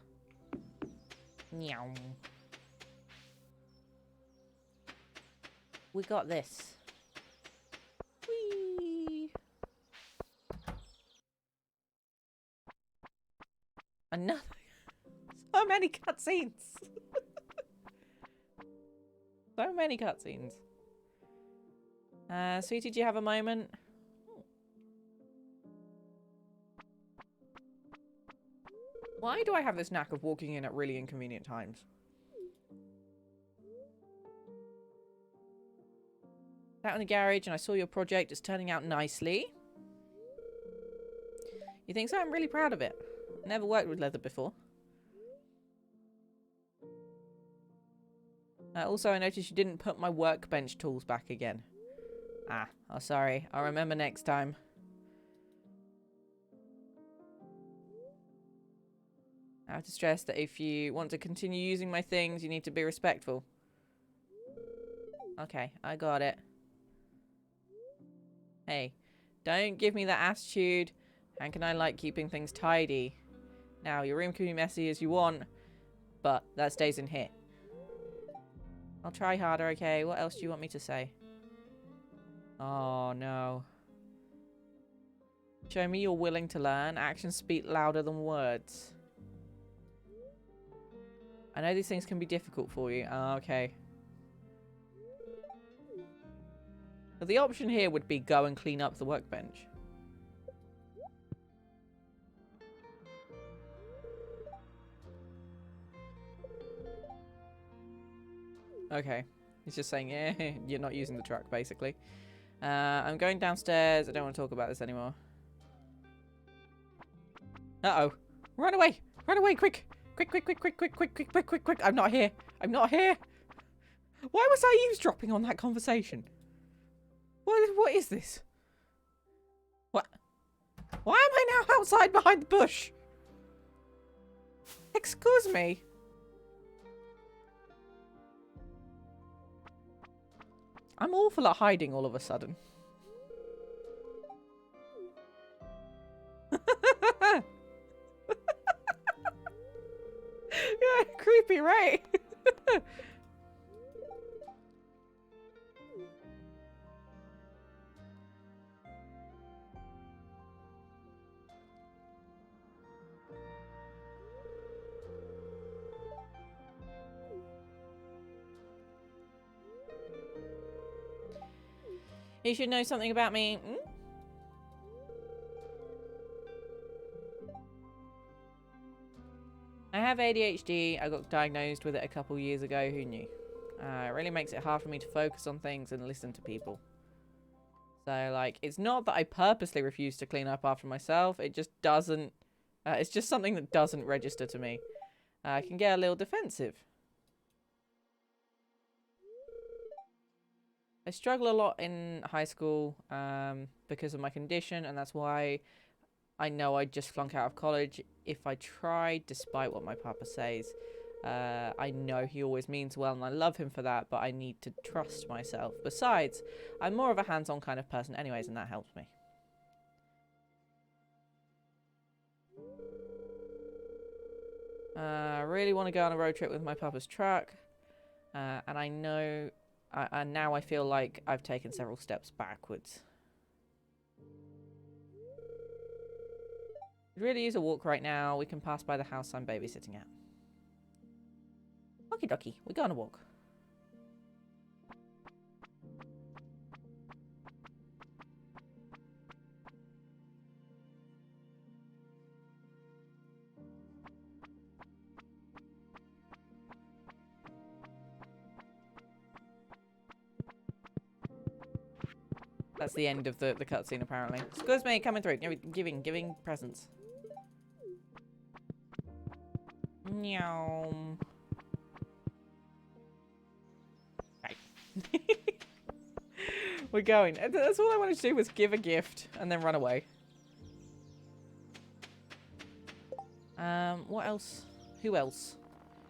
Meow. We got this. Whee! Another. So many cutscenes. So many cutscenes. Sweetie, do you have a moment? Why do I have this knack of walking in at really inconvenient times? Out in the garage and I saw your project. It's turning out nicely. You think so? I'm really proud of it. Never worked with leather before. Also, I noticed you didn't put my workbench tools back again. Ah, oh sorry. I'll remember next time. I have to stress that if you want to continue using my things, you need to be respectful. Okay, I got it. Hey, don't give me that attitude. How can I like keeping things tidy? Now, your room can be messy as you want, but that stays in here. I'll try harder, okay? What else do you want me to say? Oh, no. Show me you're willing to learn. Actions speak louder than words. I know these things can be difficult for you. Oh, okay. But the option here would be go and clean up the workbench. Okay. He's just saying, yeah, you're not using the truck, basically. I'm going downstairs. I don't want to talk about this anymore. Uh-oh. Run away! Run away, quick! Quick, quick, quick, quick, quick, quick, quick, quick, quick, quick. I'm not here. I'm not here. Why was I eavesdropping on that conversation? What is this? What? Why am I now outside behind the bush? Excuse me. I'm awful at hiding all of a sudden. Yeah, creepy, right? You should know something about me. Hmm? I have ADHD. I got diagnosed with it a couple years ago. Who knew? It really makes it hard for me to focus on things and listen to people. So, like, it's not that I purposely refuse to clean up after myself. It just doesn't... it's just something that doesn't register to me. I can get a little defensive. I struggle a lot in high school because of my condition, and that's why I know I'd just flunk out of college if I tried, despite what my papa says. I know he always means well, and I love him for that, but I need to trust myself. Besides, I'm more of a hands-on kind of person anyways, and that helps me. I really want to go on a road trip with my papa's truck. And I know... and now I feel like I've taken several steps backwards. It really is a walk right now. We can pass by the house I'm babysitting at. Okie dokie. We go on a walk. That's the end of the cutscene, apparently. Excuse me, coming through. Giving presents. Meow. Right. We're going. That's all I wanted to do was give a gift and then run away. What else? Who else?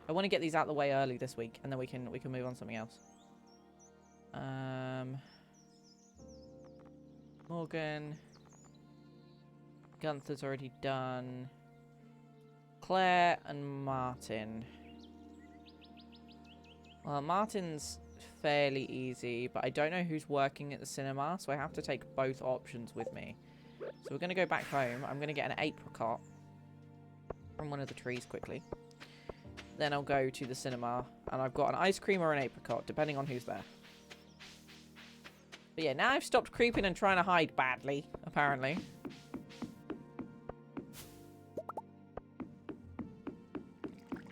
I want to get these out of the way early this week, and then we can move on to something else. Morgan. Gunther's already done. Claire and Martin. Well, Martin's fairly easy, but I don't know who's working at the cinema, so I have to take both options with me. So we're going to go back home. I'm going to get an apricot from one of the trees quickly. Then I'll go to the cinema, and I've got an ice cream or an apricot, depending on who's there. But yeah, now I've stopped creeping and trying to hide badly, apparently.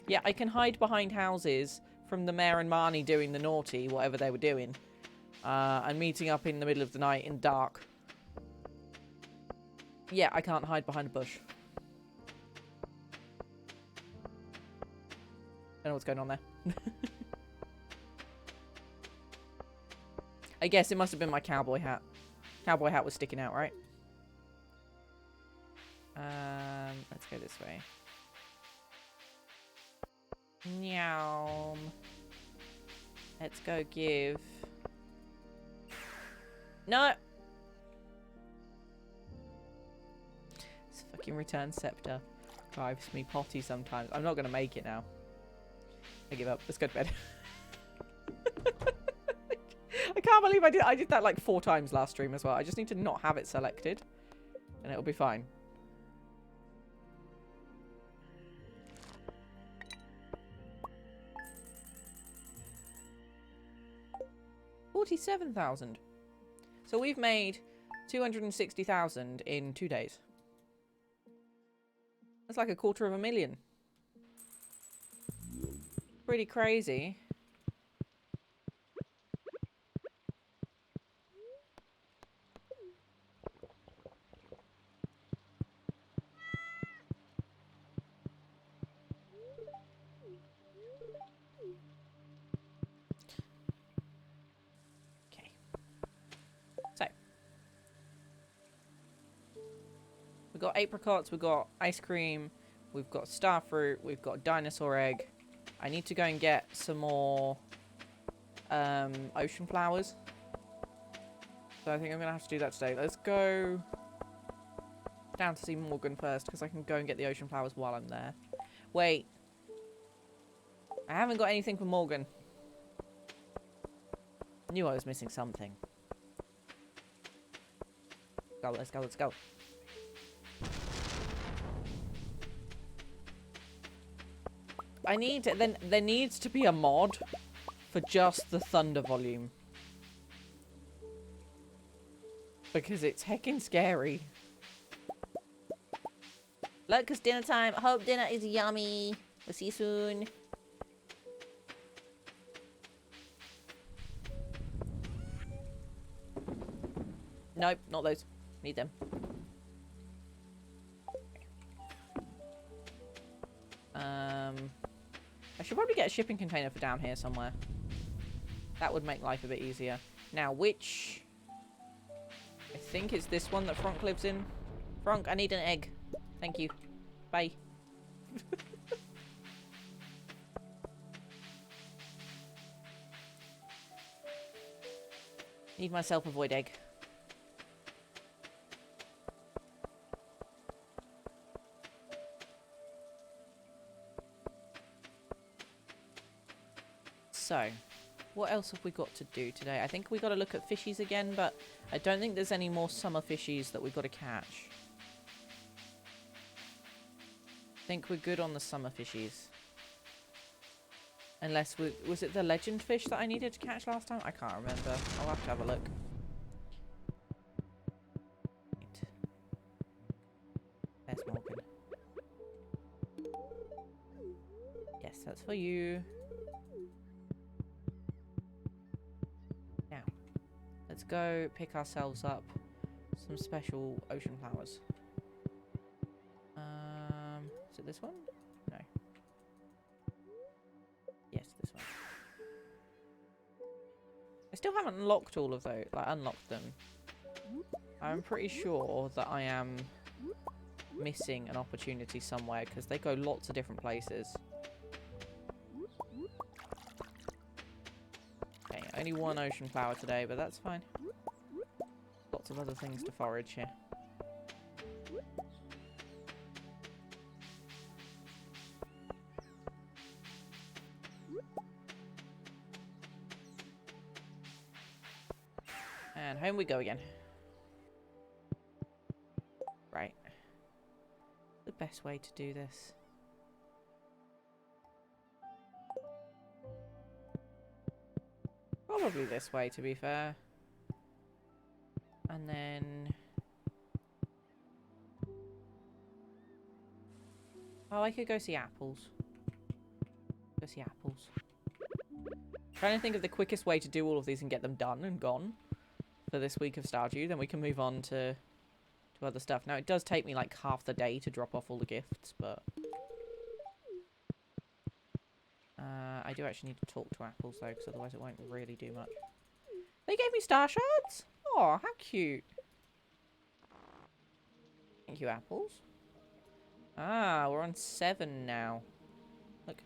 Yeah, I can hide behind houses from the mayor and Marnie doing the naughty, whatever they were doing. And meeting up in the middle of the night in dark. Yeah, I can't hide behind a bush. I don't know what's going on there. I guess it must have been my cowboy hat. Cowboy hat was sticking out, right? Let's go this way. Meow. Let's go give... No! This fucking return scepter drives me potty sometimes. I'm not going to make it now. I give up. Let's go to bed. I can't believe I did that like 4 times last stream as well. I just need to not have it selected. And it'll be fine. $47,000. So we've made 260,000 in 2 days. That's like $250,000. Pretty crazy. We've got apricots, we've got ice cream, we've got starfruit, we've got dinosaur egg. I need to go and get some more ocean flowers. So I think I'm going to have to do that today. Let's go down to see Morgan first, because I can go and get the ocean flowers while I'm there. Wait. I haven't got anything for Morgan. Knew I was missing something. Go, let's go, let's go. I need to, then there needs to be a mod for just the thunder volume. Because it's heckin' scary. Look, it's dinner time. I hope dinner is yummy. We'll see you soon. Nope, not those. Need them. I should probably get a shipping container for down here somewhere. That would make life a bit easier. Now, which... I think it's this one that Frank lives in. Frank, I need an egg. Thank you. Bye. Need myself a void egg. So, what else have we got to do today? I think we got to look at fishies again, but I don't think there's any more summer fishies that we've got to catch. I think we're good on the summer fishies. Unless was it the legend fish that I needed to catch last time? I can't remember. I'll have to have a look. Right. There's Morgan. Yes, that's for you. Now, let's go pick ourselves up some special ocean flowers. Is it this one? No. Yes, this one. I still haven't unlocked all of those, like unlocked them. I'm pretty sure that I am missing an opportunity somewhere because they go lots of different places. Okay, only one ocean flower today, but that's fine. Lots of other things to forage here. And home we go again. Right. The best way to do this. Probably this way, to be fair. And then... oh, I could go see apples. Go see apples. Trying to think of the quickest way to do all of these and get them done and gone for this week of Stardew, then we can move on to other stuff. Now, it does take me like half the day to drop off all the gifts, but... I do actually need to talk to apples, though, because otherwise it won't really do much. They gave me star shards? Oh, how cute. Thank you, apples. Ah, we're on 7 now. Look.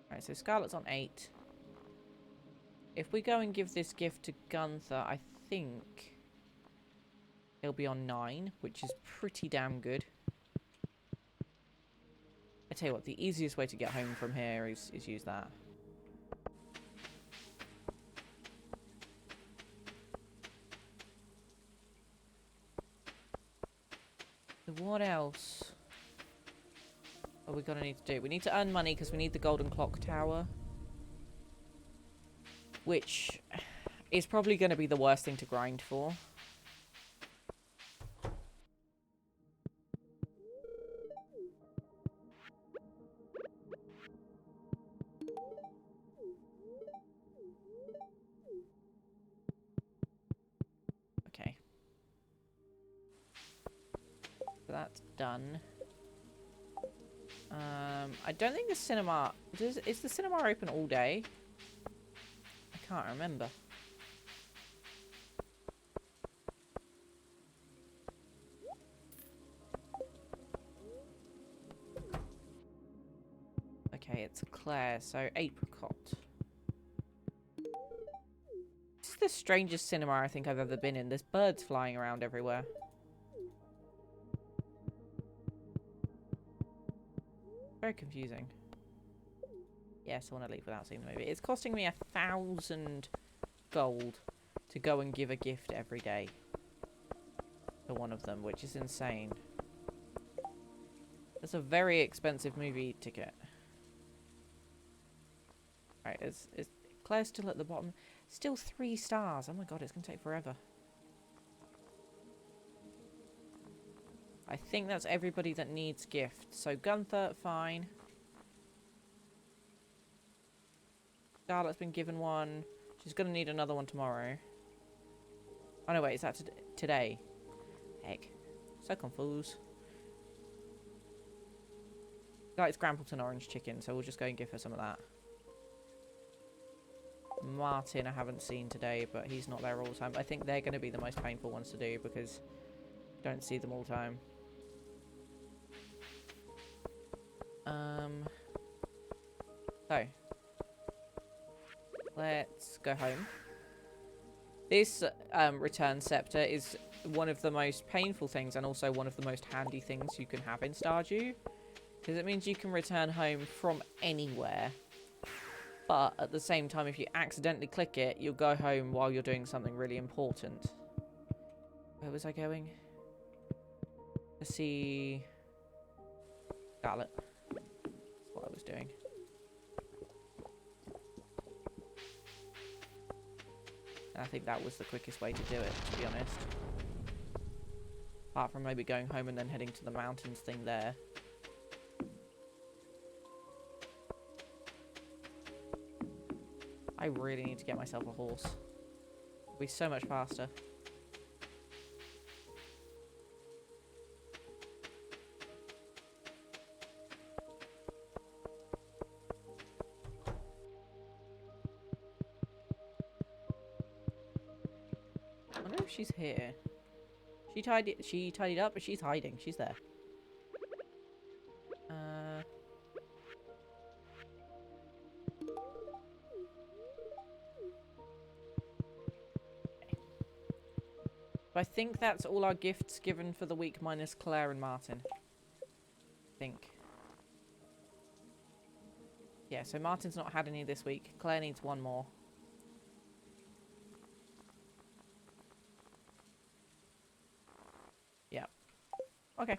Right, so Scarlet's on 8. If we go and give this gift to Gunther, I think he'll be on 9, which is pretty damn good. I tell you what, the easiest way to get home from here is use that. So what else are we gonna need to do? We need to earn money because we need the golden clock tower. Which is probably going to be the worst thing to grind for. Okay. So that's done. I don't think the cinema... is the cinema open all day? I can't remember. Okay, it's Claire, so apricot. This is the strangest cinema I think I've ever been in. There's birds flying around everywhere. Very confusing. Yes, I want to leave without seeing the movie. It's costing me 1,000 gold to go and give a gift every day to one of them, which is insane. It's a very expensive movie ticket. Right, is Claire still at the bottom? Still 3 stars. Oh my god, it's going to take forever. I think that's everybody that needs gifts. So Gunther, fine. Scarlet's been given one. She's going to need another one tomorrow. Oh no, wait, is that today? Heck. So confused. It's Grampleton orange chicken, so we'll just go and give her some of that. Martin I haven't seen today, but he's not there all the time. I think they're going to be the most painful ones to do because you don't see them all the time. So let's go home. This return scepter is one of the most painful things and also one of the most handy things you can have in Stardew. Because it means you can return home from anywhere. But at the same time, if you accidentally click it, you'll go home while you're doing something really important. Where was I going? Let's see... Scarlet. That's what I was doing. And I think that was the quickest way to do it, to be honest. Apart from maybe going home and then heading to the mountains thing there. I really need to get myself a horse. It'll be so much faster. I wonder if she's here. She tidied up, but she's hiding. She's there. I think that's all our gifts given for the week minus Claire and Martin. I think. Yeah, so Martin's not had any this week. Claire needs one more. Yeah. Okay.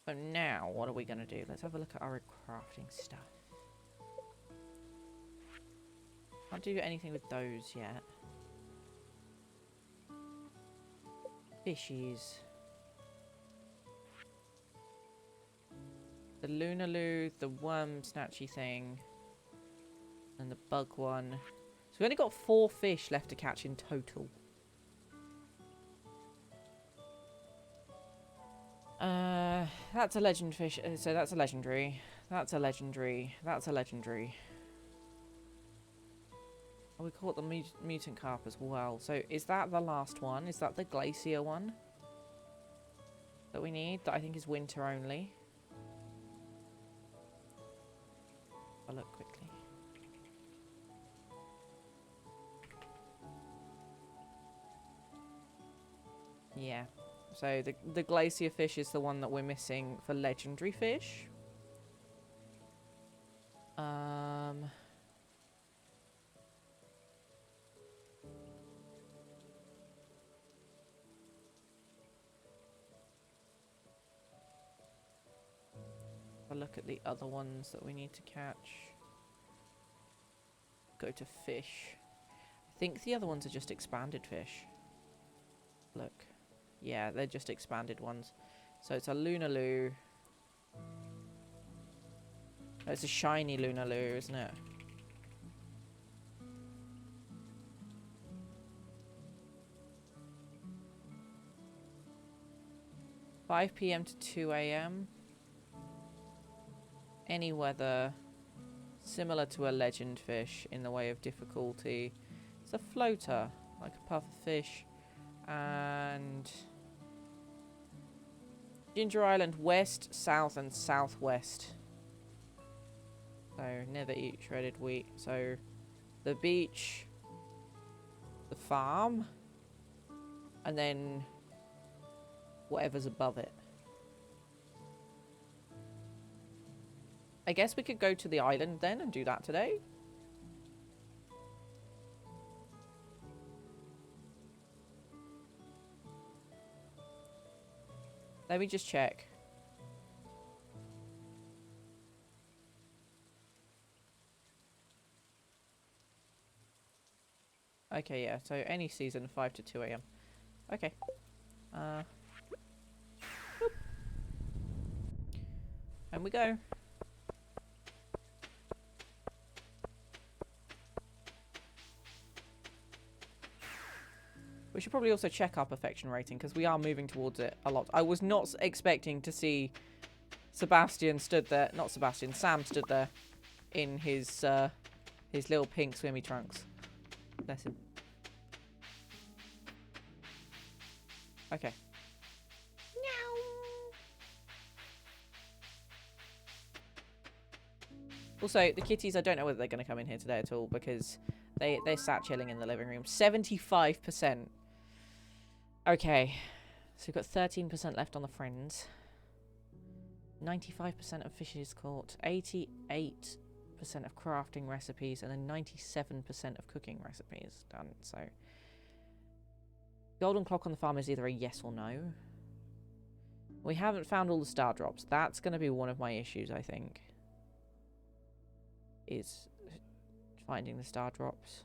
So now, what are we going to do? Let's have a look at our crafting stuff. Can't do anything with those yet. Fishies. The Lunaloo, the worm snatchy thing, and the bug one. So we only got 4 fish left to catch in total. That's a legend fish. So that's a legendary. That's a legendary. That's a legendary. Oh, we caught the mutant carp as well. So is that the last one? Is that the glacier one that we need? That I think is winter only. I'll look quickly. Yeah. So the glacier fish is the one that we're missing for legendary fish. Look at the other ones that we need to catch. Go to fish. I think the other ones are just expanded fish. Look. Yeah, they're just expanded ones. So it's a Lunaloo. Oh, it's a shiny Lunaloo, isn't it? (5 PM to 2 AM). Any weather, similar to a legend fish in the way of difficulty. It's a floater, like a puff of fish. And Ginger Island west, south, and southwest. So never eat shredded wheat. So the beach, the farm, and then whatever's above it. I guess we could go to the island then and do that today. Let me just check. Okay, yeah. So any season, 5 to 2 AM. Okay. Boop. And we go. We should probably also check our perfection rating because we are moving towards it a lot. I was not expecting to see Sebastian stood there. Not Sebastian, Sam stood there in his little pink swimmy trunks. Bless him. Okay. Also, the kitties, I don't know whether they're going to come in here today at all because they sat chilling in the living room. 75%. Okay. So we've got 13% left on the friends. 95% of fishes caught. 88% of crafting recipes. And then 97% of cooking recipes done. So golden clock on the farm is either a yes or no. We haven't found all the star drops. That's going to be one of my issues, I think. Is finding the star drops.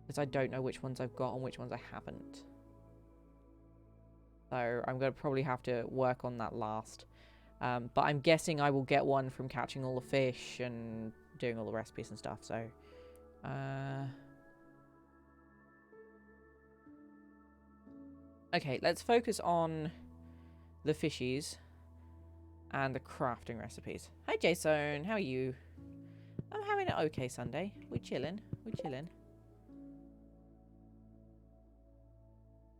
Because I don't know which ones I've got and which ones I haven't. So I'm going to probably have to work on that last. But I'm guessing I will get one from catching all the fish and doing all the recipes and stuff. So, okay, let's focus on the fishies and the crafting recipes. Hi, Jason. How are you? I'm having an okay Sunday. We're chilling. We're chilling.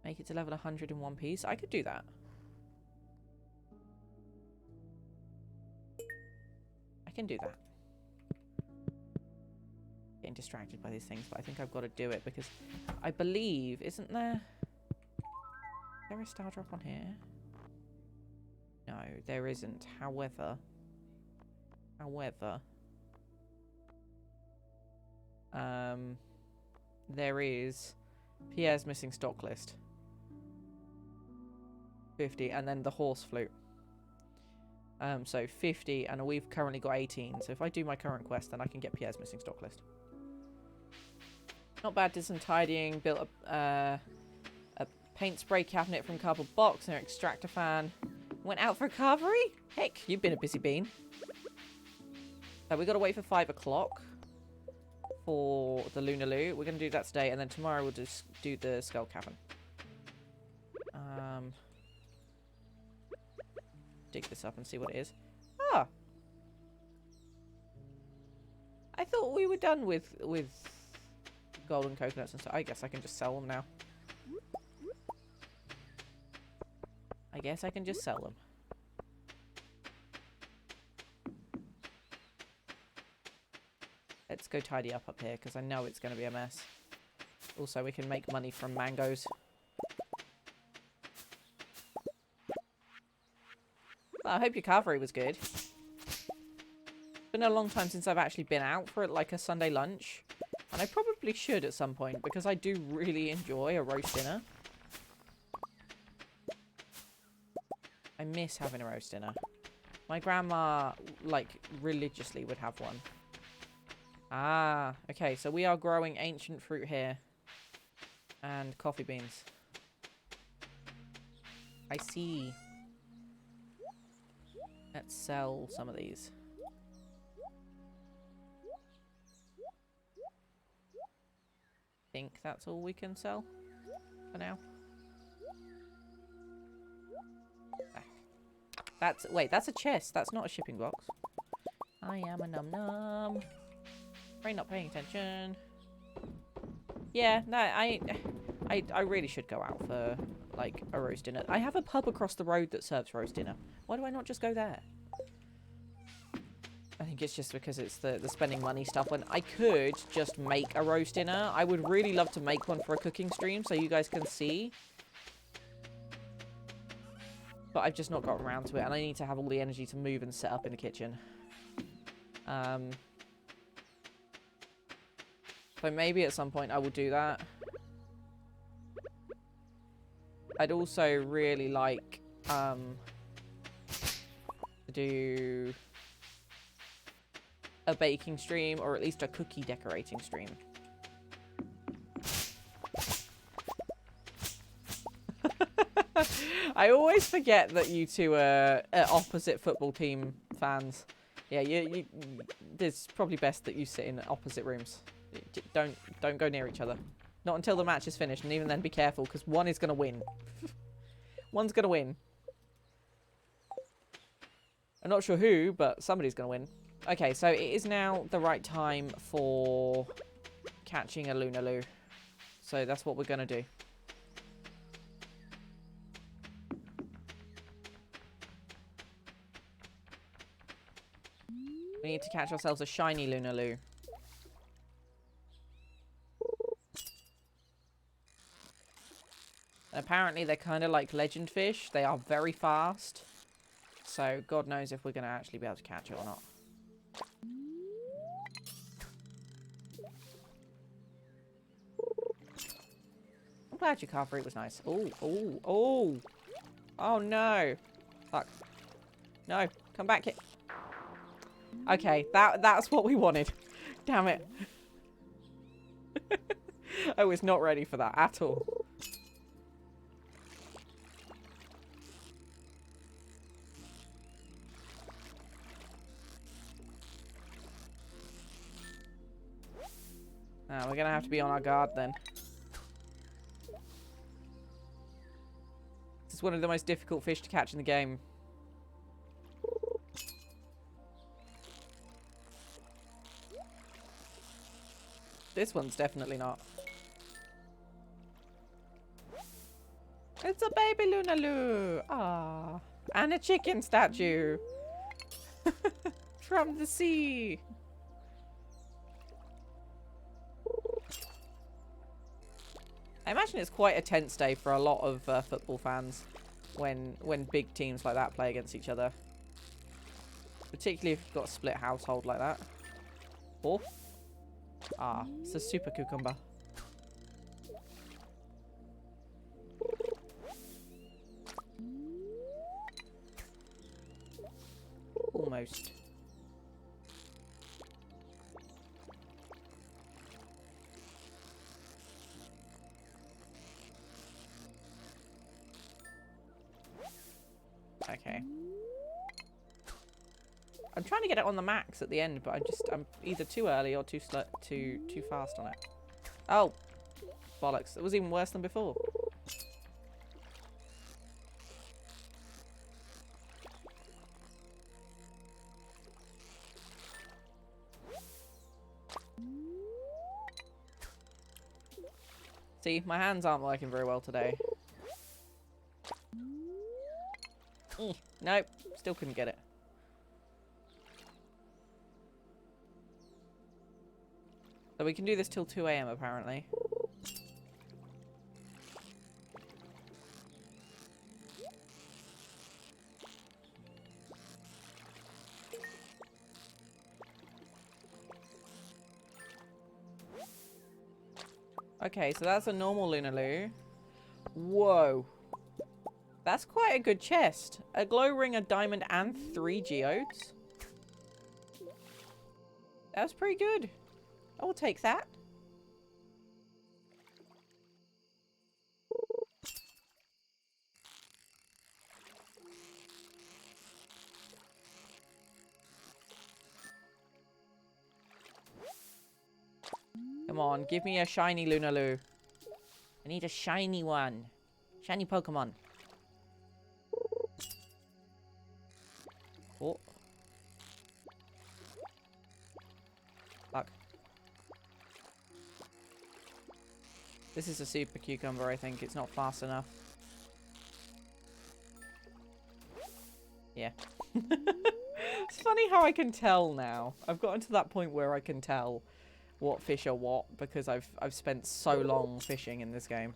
Make it to level 100 in one piece. I could do that. I can do that. Getting distracted by these things, but I think I've got to do it because I believe, isn't there? Is there a star drop on here? No, there isn't. However, there is Pierre's missing stock list. 50, and then the horse flute. So 50, and we've currently got 18. So if I do my current quest, then I can get Pierre's missing stock list. Not bad. Did some tidying. Built a paint spray cabinet from cardboard box and an extractor fan. Went out for a carvery? Heck, you've been a busy bean. So we got to wait for 5 o'clock for the Lunaloo. We're going to do that today, and then tomorrow we'll just do the skull cavern. Dig this up and see what it is. Ah! I thought we were done with golden coconuts and stuff. I guess I can just sell them now. I guess I can just sell them. Let's go tidy up here, because I know it's going to be a mess. Also, we can make money from mangoes. Well, I hope your carvery was good. It's been a long time since I've actually been out for like a Sunday lunch. And I probably should at some point, because I do really enjoy a roast dinner. I miss having a roast dinner. My grandma, like, religiously would have one. Ah, okay, so we are growing ancient fruit here. And coffee beans. I see. Let's sell some of these. Think that's all we can sell for now. Wait, that's a chest. That's not a shipping box. I am a num-num. Brain not paying attention. Yeah, no, I really should go out for, like, a roast dinner. I have a pub across the road that serves roast dinner. Why do I not just go there? I think it's just because it's the spending money stuff. When I could just make a roast dinner. I would really love to make one for a cooking stream so you guys can see. But I've just not gotten around to it. And I need to have all the energy to move and set up in the kitchen. So maybe at some point I will do that. I'd also really like to do a baking stream, or at least a cookie decorating stream. I always forget that you two are opposite football team fans. Yeah, it's probably best that you sit in opposite rooms. Don't go near each other. Not until the match is finished, and even then be careful, because one is going to win. One's going to win. I'm not sure who, but somebody's going to win. Okay, so it is now the right time for catching a Lunaloo. So that's what we're going to do. We need to catch ourselves a shiny Lunaloo. apparently they're kind of like legend fish. They are very fast. So God knows if we're going to actually be able to catch it or not. I'm glad your car fruit was nice. Oh, oh, oh. Oh no. Fuck. No, come back here. Okay, that's what we wanted. Damn it. I was not ready for that at all. We're gonna have to be on our guard then. This is one of the most difficult fish to catch in the game. This one's definitely not. It's a baby Lunaloo. Ah, and a chicken statue from the sea. I imagine it's quite a tense day for a lot of football fans when big teams like that play against each other. Particularly if you've got a split household like that. Oh. Ah, it's a super cucumber. Almost. Okay. I'm trying to get it on the max at the end, but I'm either too early or too fast on it. Oh, bollocks! It was even worse than before. See, my hands aren't working very well today. Nope, still couldn't get it. So we can do this till 2 AM apparently. Okay, so that's a normal Lunaloo. Whoa. That's quite a good chest. A glow ring, a diamond, and 3 geodes. That's pretty good. I will take that. Come on, give me a shiny Lunaloo. I need a shiny one. Shiny Pokemon. Oh. Fuck. This is a super cucumber, I think. It's not fast enough. Yeah. It's funny how I can tell now. I've gotten to that point where I can tell what fish are what because I've spent so long fishing in this game.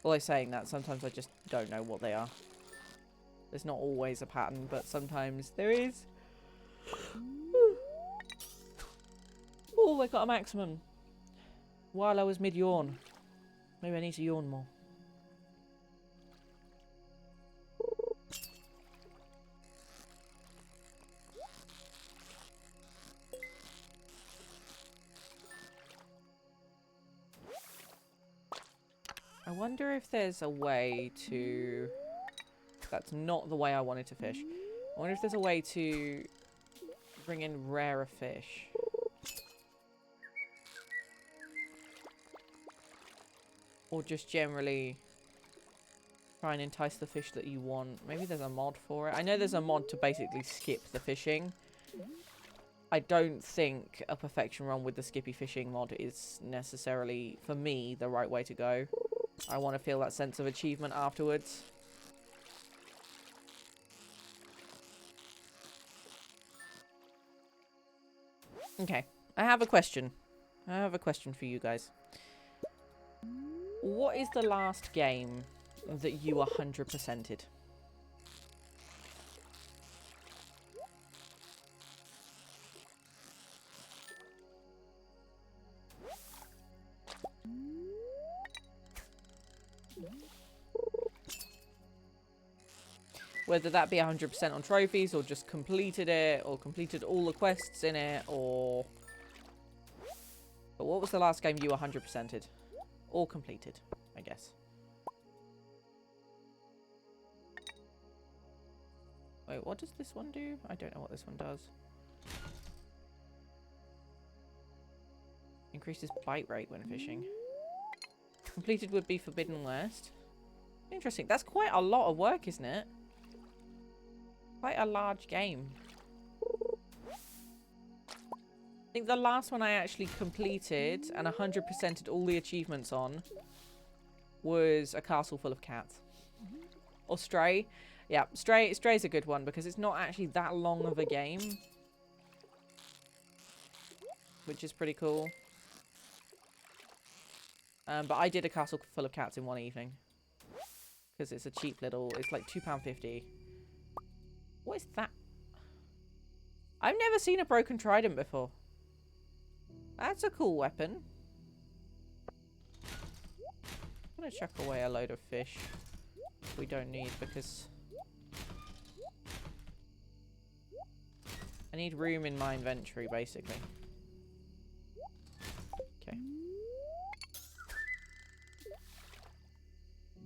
Although saying that, sometimes I just don't know what they are. There's not always a pattern, but sometimes there is. Oh, I got a maximum. While I was mid-yawn. Maybe I need to yawn more. I wonder if there's a way to... That's not the way I wanted to fish. I wonder if there's a way to bring in rarer fish. Or just generally try and entice the fish that you want. Maybe there's a mod for it. I know there's a mod to basically skip the fishing. I don't think a perfection run with the skippy fishing mod is necessarily, for me, the right way to go. I want to feel that sense of achievement afterwards. Okay, I have a question. I have a question for you guys. What is the last game that you 100%ed? Whether that be 100% on trophies, or just completed it, or completed all the quests in it, or... But what was the last game you 100%ed? Or completed, I guess. Wait, what does this one do? I don't know what this one does. Increases bite rate when fishing. Completed would be forbidden list. Interesting. That's quite a lot of work, isn't it? Quite a large game. I think the last one I actually completed and 100%ed all the achievements on was A Castle Full of Cats. Or Stray. Yeah, Stray's a good one because it's not actually that long of a game. Which is pretty cool. But I did A Castle Full of Cats in one evening. Because it's a cheap little... It's like £2.50. What is that? I've never seen a broken trident before. That's a cool weapon. I'm going to chuck away a load of fish we don't need because... I need room in my inventory, basically. Okay.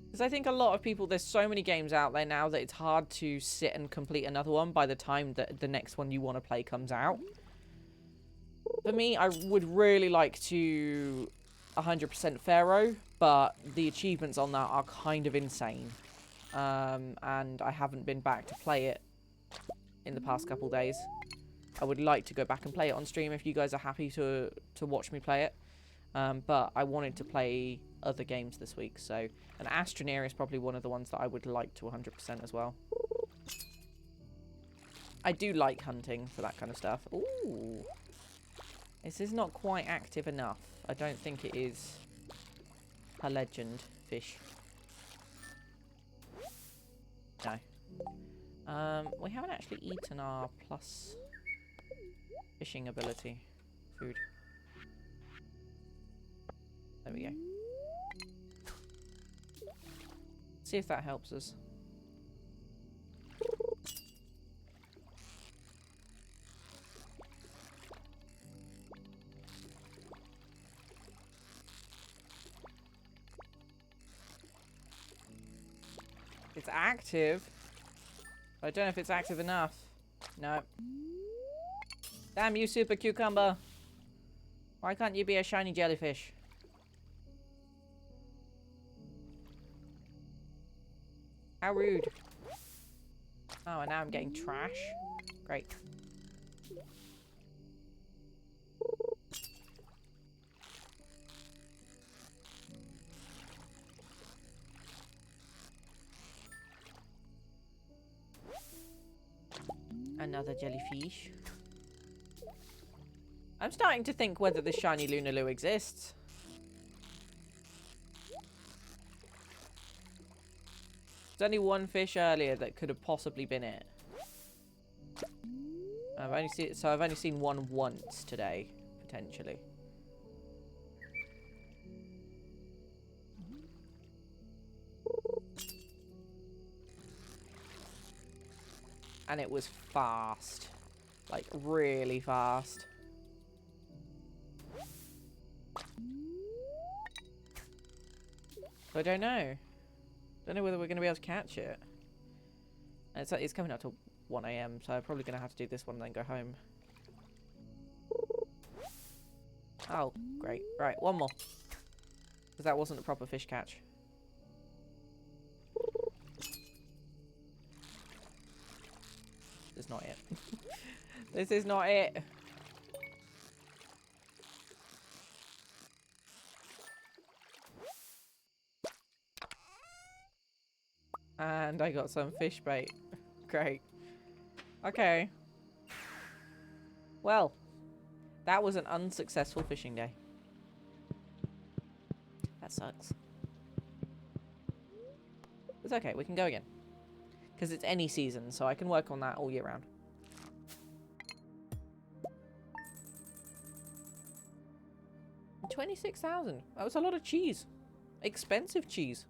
Because I think a lot of people, there's so many games out there now that it's hard to sit and complete another one by the time that the next one you want to play comes out. For me, I would really like to 100% Pharaoh, but the achievements on that are kind of insane. And I haven't been back to play it in the past couple days. I would like to go back and play it on stream if you guys are happy to watch me play it. But I wanted to play other games this week, so... And Astroneer is probably one of the ones that I would like to 100% as well. I do like hunting for that kind of stuff. Ooh. This is not quite active enough. I don't think it is a legend fish. No. We haven't actually eaten our plus fishing ability food. There we go. See if that helps us. It's active. I don't know if it's active enough. No. Damn you, super cucumber. Why can't you be a shiny jellyfish? How rude. Oh, and now I'm getting trash. Great. Another jellyfish. I'm starting to think whether the shiny Lunaloo exists. There's only one fish earlier that could have possibly been it. I've only seen one once today, potentially. And it was fast. Like, really fast. I don't know. Don't know whether we're going to be able to catch it. And it's coming up to 1 AM, so I'm probably going to have to do this one and then go home. Oh, great. Right, one more. Because that wasn't a proper fish catch. This is not it. This is not it. And I got some fish bait. Great. Okay. Well, that was an unsuccessful fishing day. That sucks. It's okay, we can go again. Because it's any season, so I can work on that all year round. $26,000. That was a lot of cheese. Expensive cheese.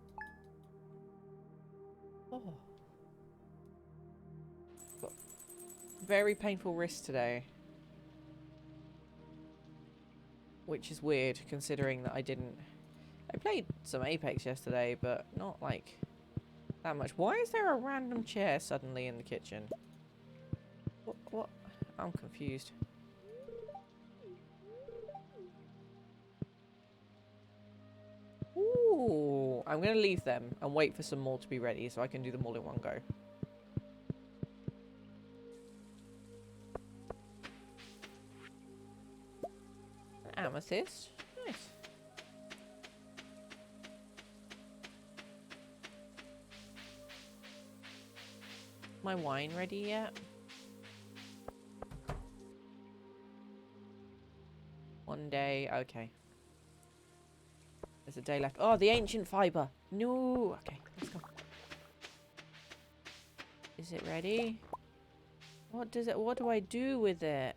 Oh. Got very painful wrist today. Which is weird, considering that I didn't... I played some Apex yesterday, but not, like, that much. Why is there a random chair suddenly in the kitchen? What? I'm confused. Ooh, I'm going to leave them and wait for some more to be ready so I can do them all in one go. Amethyst. Nice. My wine ready yet? One day. Okay. There's a day left. Oh, the ancient fiber. No. Okay, let's go. Is it ready? What do I do with it?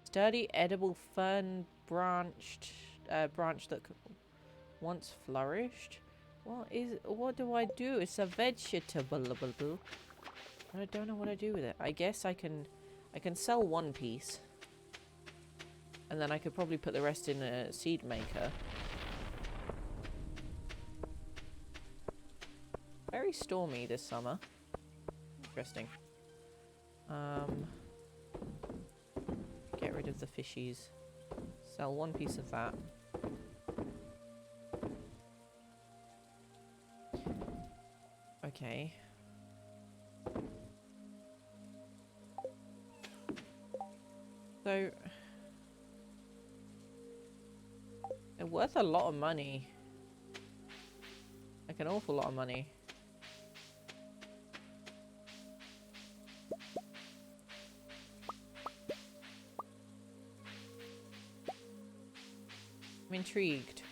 Sturdy, edible, fern branch that once flourished. What do I do? It's a vegetable. I don't know what I do with it. I guess I can sell one piece. And then I could probably put the rest in a seed maker. Very stormy this summer. Interesting. Get rid of the fishies. Sell one piece of that. Okay. So... they're worth a lot of money. Like an awful lot of money. I'm intrigued.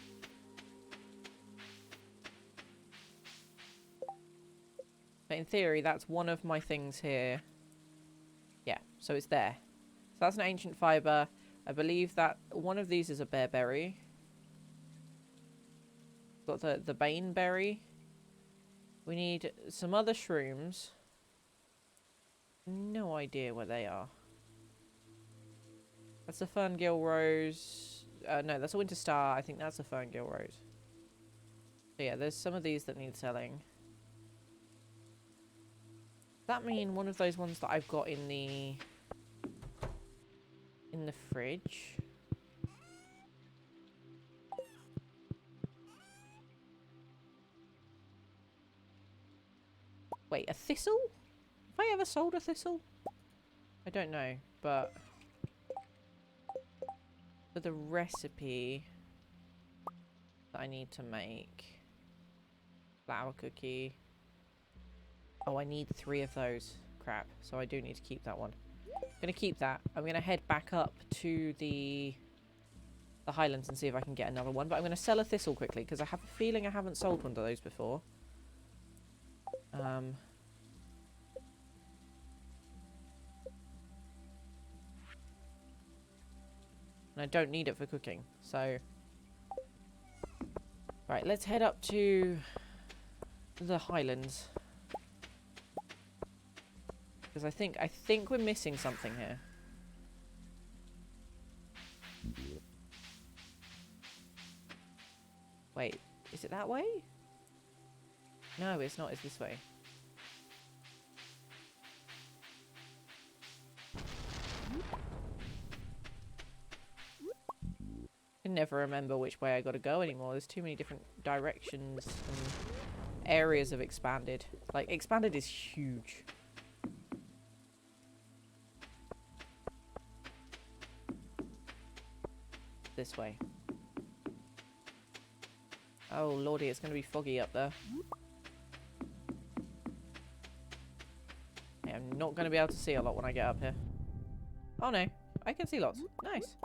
But in theory, that's one of my things here. Yeah, so it's there. So that's an ancient fiber. I believe that one of these is a bearberry. Got the baneberry. We need some other shrooms. No idea where they are. That's a Ferngill Rose. No, that's a Winter Star. I think that's a Ferngill Rose. So yeah, there's some of these that need selling. Does that mean one of those ones that I've got in the fridge? Wait, a thistle? Have I ever sold a thistle? I don't know, but for the recipe that I need to make, flour cookie. Oh, I need 3 of those. Crap. So I do need to keep that one. I'm going to keep that. I'm going to head back up to the Highlands and see if I can get another one. But I'm going to sell a thistle quickly because I have a feeling I haven't sold one of those before. And I don't need it for cooking, so... Right, let's head up to the Highlands. Because I think we're missing something here. Wait, is it that way? No, it's not. It's this way. I can never remember which way I gotta go anymore. There's too many different directions and areas of Expanded. Like, Expanded is huge. This way. Oh lordy, it's gonna be foggy up there. I'm not gonna be able to see a lot when I get up here. Oh no, I can see lots. Nice.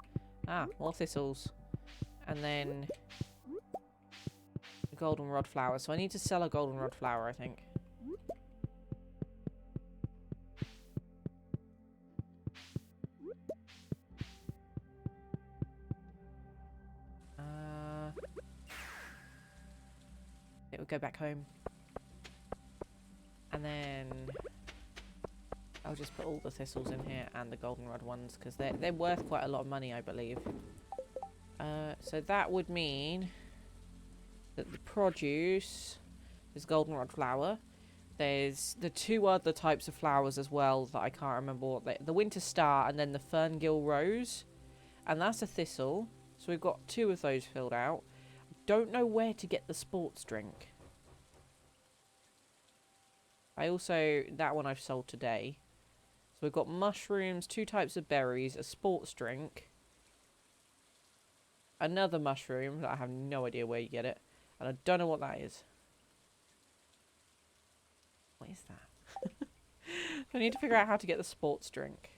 Ah, more thistles. And then we've goldenrod flower. So I need to sell a goldenrod flower, I think. It would go back home. And then I'll just put all the thistles in here and the goldenrod ones because they're worth quite a lot of money, I believe. So that would mean that the produce is goldenrod flower. There's the 2 other types of flowers as well that I can't remember what they... The winter star and then the ferngill rose. And that's a thistle. So we've got 2 of those filled out. Don't know where to get the sports drink. I also... That one I've sold today. So we've got mushrooms, 2 types of berries, a sports drink. Another mushroom that I have no idea where you get it. And I don't know what that is. What is that? I need to figure out how to get the sports drink.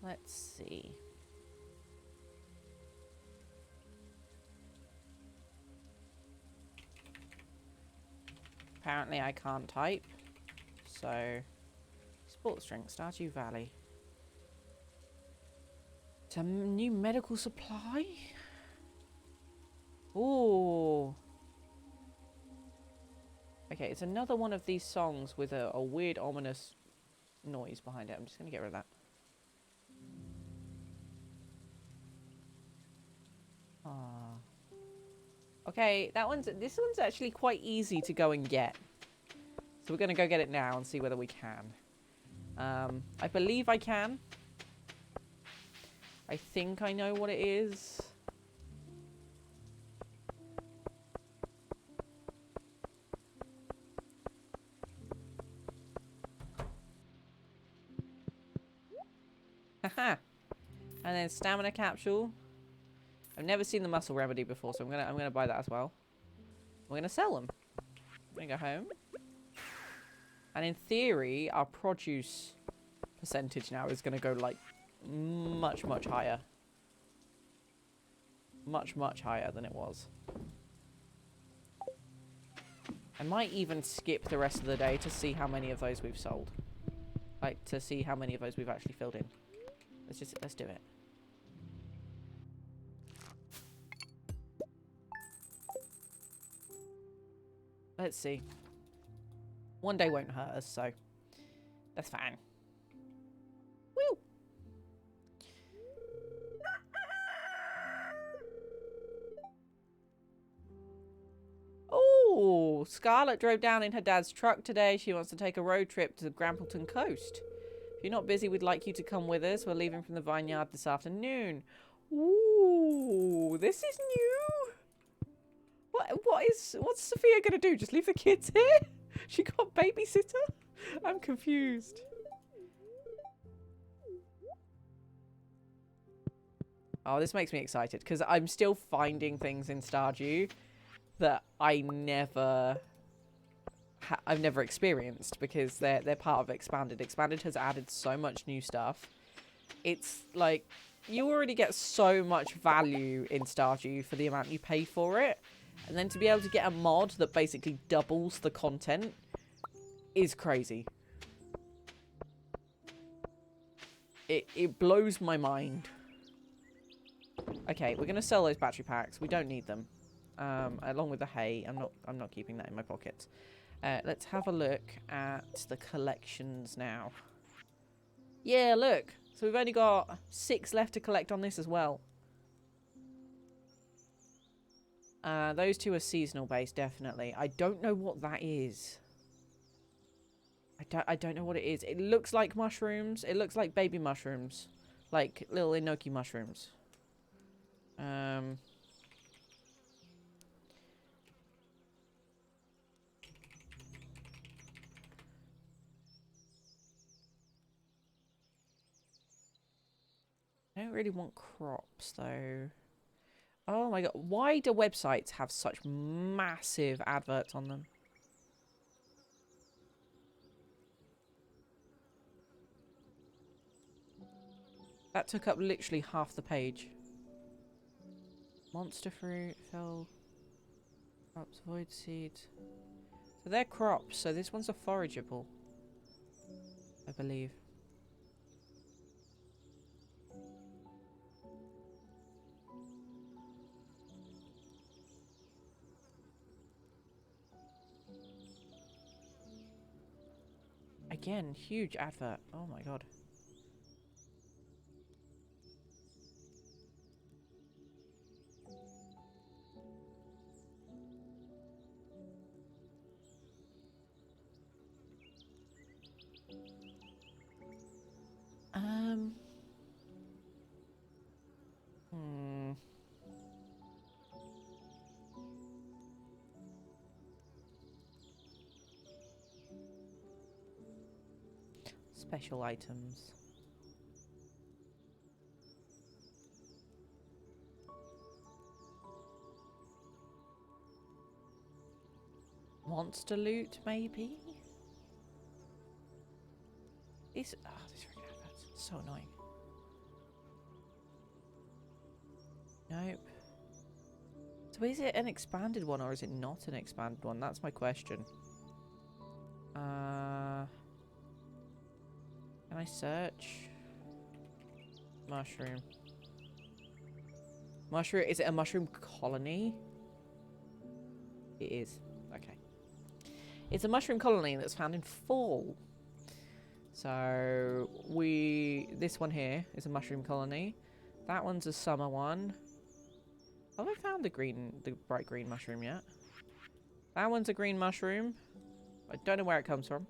Let's see. Apparently I can't type. So, sports drink, Stardew Valley. It's a new medical supply? Ooh. Okay, it's another one of these songs with a weird, ominous noise behind it. I'm just going to get rid of that. Ah. Okay, this one's actually quite easy to go and get. So we're going to go get it now and see whether we can. I believe I can. I think I know what it is. Haha. And then stamina capsule. I've never seen the muscle remedy before, so I'm gonna buy that as well. We're gonna sell them. I'm gonna go home. And in theory, our produce percentage now is gonna go like much higher. Much higher than it was. I might even skip the rest of the day to see how many of those we've sold. Like to see how many of those we've actually filled in. Let's do it. Let's see. One day won't hurt us, so that's fine. Woo! Oh, Scarlett drove down in her dad's truck today. She wants to take a road trip to the Grampleton coast. If you're not busy, we'd like you to come with us. We're leaving from the vineyard this afternoon. Ooh, this is new. What's Sophia gonna do? Just leave the kids here? She got babysitter? I'm confused. Oh, this makes me excited because I'm still finding things in Stardew that I've never experienced because they're part of Expanded. Expanded has added so much new stuff. It's like you already get so much value in Stardew for the amount you pay for it. And then to be able to get a mod that basically doubles the content is crazy. It blows my mind. Okay, we're gonna sell those battery packs. We don't need them. Along with the hay. I'm not keeping that in my pockets. Let's have a look at the collections now. Yeah, look. So we've only got 6 left to collect on this as well. Those 2 are seasonal based, definitely. I don't know what that is. I don't know what it is. It looks like mushrooms. It looks like baby mushrooms. Like little enoki mushrooms. I don't really want crops, though. Oh my god, why do websites have such massive adverts on them? That took up literally half the page. Monster fruit, fell, crops, void seeds. So they're crops, so this one's a forageable, I believe. Again, huge advert. Oh my god. Hmm. Special items. Monster loot, maybe? These freaking adverts. So annoying. Nope. So is it an expanded one or is it not an expanded one? That's my question. Can I search? Mushroom. Mushroom, is it a mushroom colony? It is. Okay. It's a mushroom colony that's found in fall. So this one here is a mushroom colony. That one's a summer one. Have I found the bright green mushroom yet? That one's a green mushroom. I don't know where it comes from.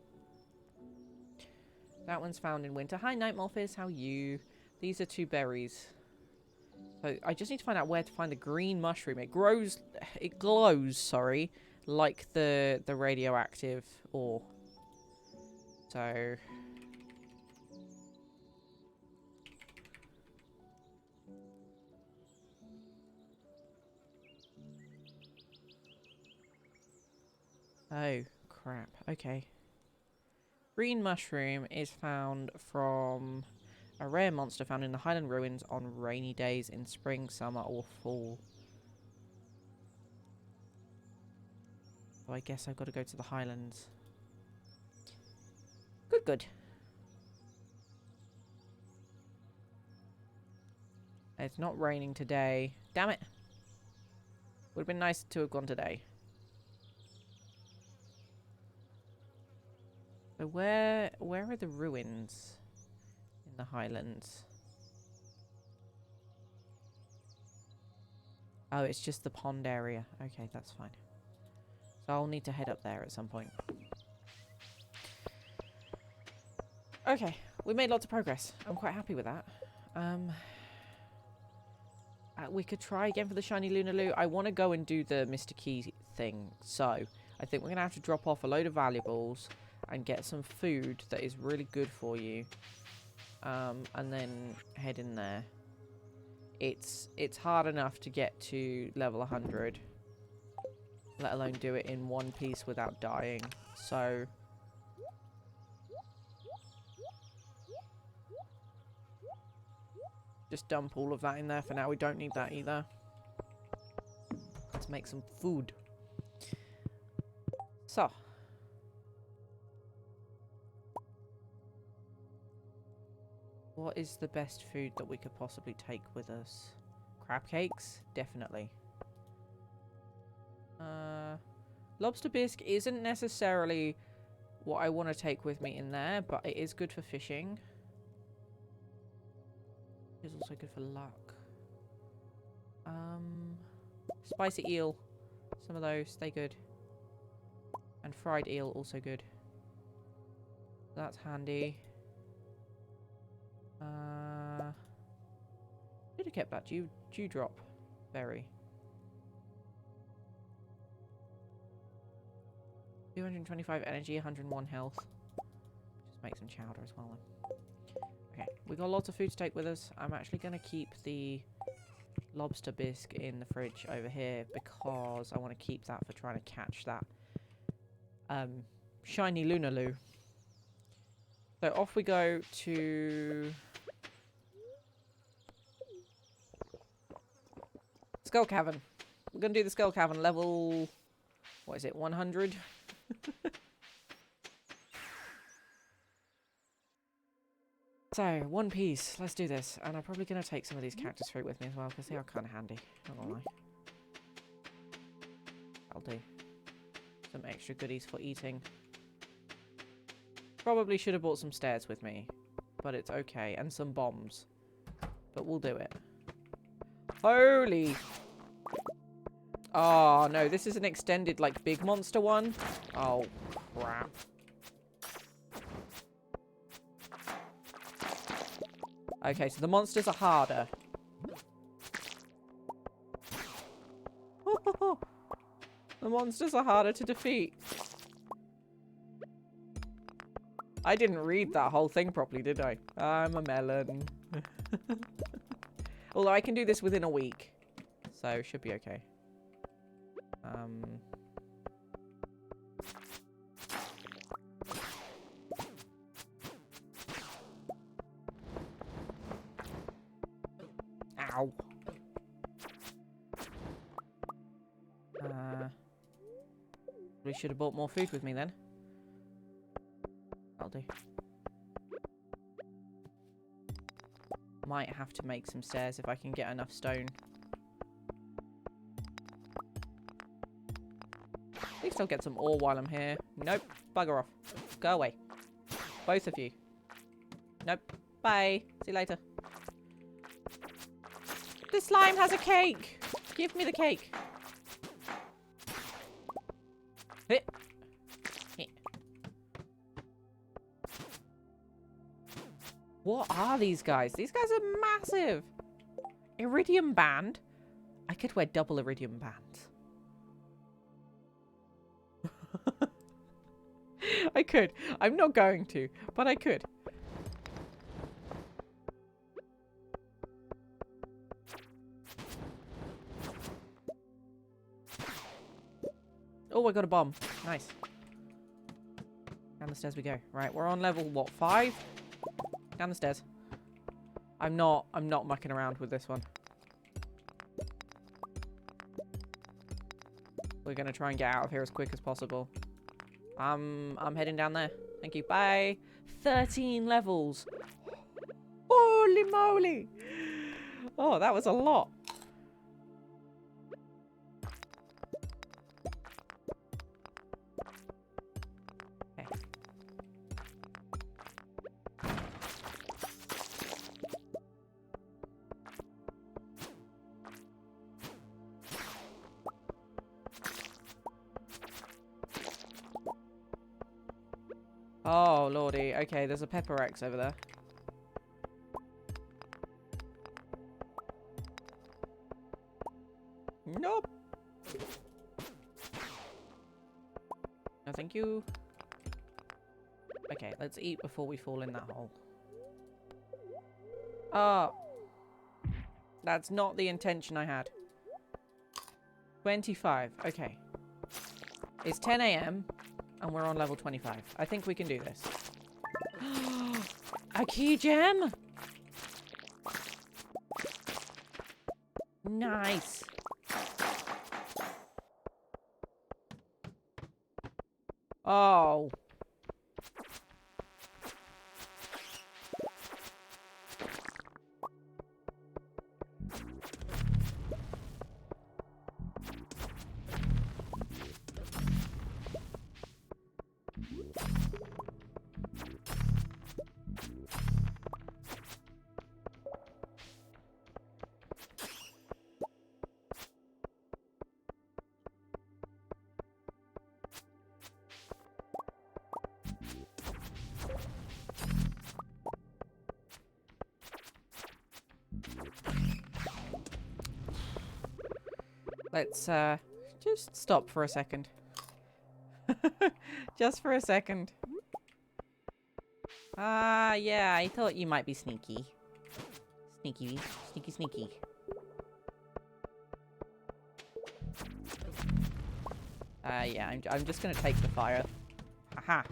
That one's found in winter. Hi, Night Morphis. How are you? These are 2 berries. So I just need to find out where to find the green mushroom. It glows, sorry, like the radioactive ore. So oh crap. Okay. Green mushroom is found from a rare monster found in the Highland Ruins on rainy days in spring, summer, or fall. So I guess I've got to go to the Highlands. Good. It's not raining today. Damn it. Would have been nice to have gone today. So where are the ruins in the Highlands? Oh, it's just the pond area. Okay, that's fine. So I'll need to head up there at some point. Okay, we made lots of progress. I'm quite happy with that. We could try again for the shiny lunar loot. I want to go and do the Mr. Key thing. So I think we're going to have to drop off a load of valuables and get some food that is really good for you. And then head in there. It's hard enough to get to level 100. Let alone do it in one piece without dying. So just dump all of that in there for now. We don't need that either. Let's make some food. So what is the best food that we could possibly take with us? Crab cakes? Definitely. Lobster bisque isn't necessarily what I want to take with me in there, but it is good for fishing. It's also good for luck. Spicy eel. Some of those, they good. And fried eel, also good. That's handy. Should have kept that dewdrop berry. 225 energy, 101 health. Just make some chowder as well then. Okay, we got lots of food to take with us. I'm actually going to keep the lobster bisque in the fridge over here because I want to keep that for trying to catch that shiny Lunaloo. So off we go to Skull Cavern. We're going to do the Skull Cavern level, what is it, 100? So, one piece. Let's do this. And I'm probably going to take some of these cactus fruit with me as well, because they are kind of handy. Not gonna lie. I'll do. Some extra goodies for eating. Probably should have brought some stairs with me. But it's okay. And some bombs. But we'll do it. Holy! Oh, no. This is an extended, like, big monster one. Oh, crap. Okay, so the monsters are harder. The monsters are harder to defeat. I didn't read that whole thing properly, did I? I'm a melon. Although I can do this within a week. So, should be okay. Ow. We should have bought more food with me then. That'll do. Might have to make some stairs if I can get enough stone. At least I'll get some ore while I'm here. Nope. Bugger off. Go away. Both of you. Nope. Bye. See you later. The slime has a cake! Give me the cake. Hit. Hit. What are these guys? These guys are massive. Iridium band? I could wear double iridium bands. I could. I'm not going to, but I could. Oh, I got a bomb. Nice. Down the stairs we go. Right, we're on level, what, 5? Down the stairs. I'm not mucking around with this one. We're going to try and get out of here as quick as possible. I'm heading down there. Thank you. Bye. 13 levels. Holy moly. Oh, that was a lot. Oh, lordy. Okay, there's a pepper X over there. Nope. No, thank you. Okay, let's eat before we fall in that hole. Oh. That's not the intention I had. 25. Okay. It's 10 AM. And we're on level 25. I think we can do this. A key gem! Nice. Oh. Let's just stop for a second. Just for a second. Yeah, I thought you might be sneaky. Sneaky, sneaky, sneaky. Yeah, I'm just gonna take the fire. Haha.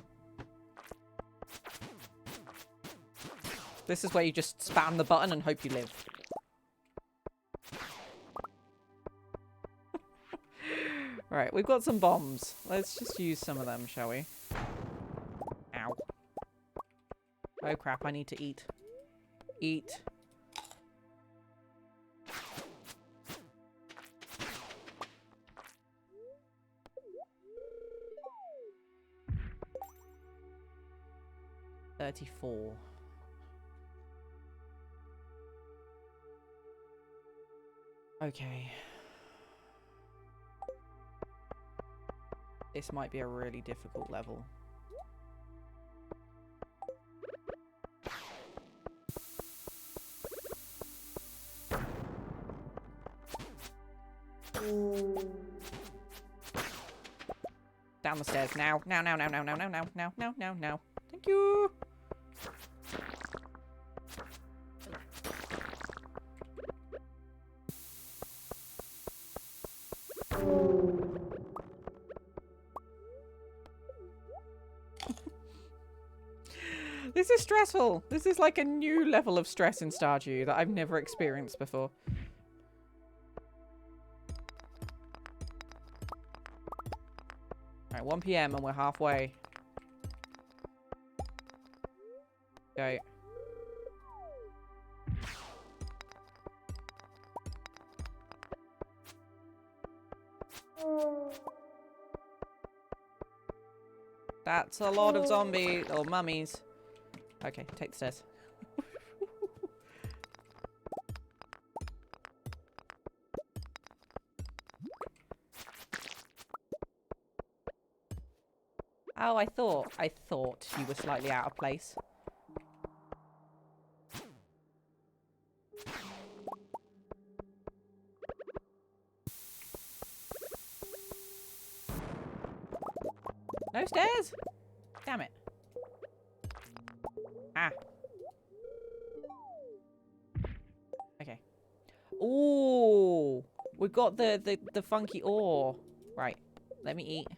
This is where you just spam the button and hope you live. Right, we've got some bombs. Let's just use some of them, shall we? Ow. Oh crap, I need to eat. Eat. $34. Okay. This might be a really difficult level. Down the stairs now. Now. Thank you. This is stressful. This is like a new level of stress in Stardew that I've never experienced before. Alright, 1 PM and we're halfway. Go. That's a lot of zombies or mummies. Okay, take the stairs. Oh, I thought you were slightly out of place. No stairs? Damn it. Ah. Okay. Ooh, we got the funky ore. Right. Let me eat.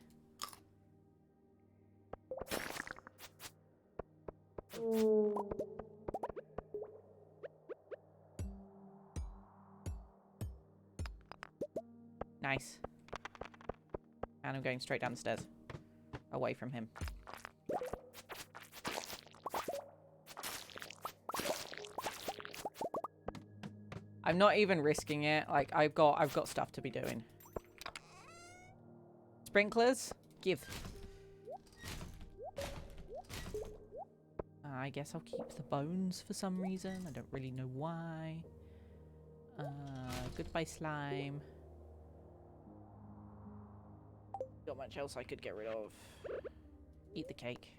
Nice. And I'm going straight down the stairs. Away from him. I'm not even risking it. Like I've got stuff to be doing. Sprinklers? Give. I guess I'll keep the bones for some reason. I don't really know why. Goodbye slime. Not much else I could get rid of. Eat the cake.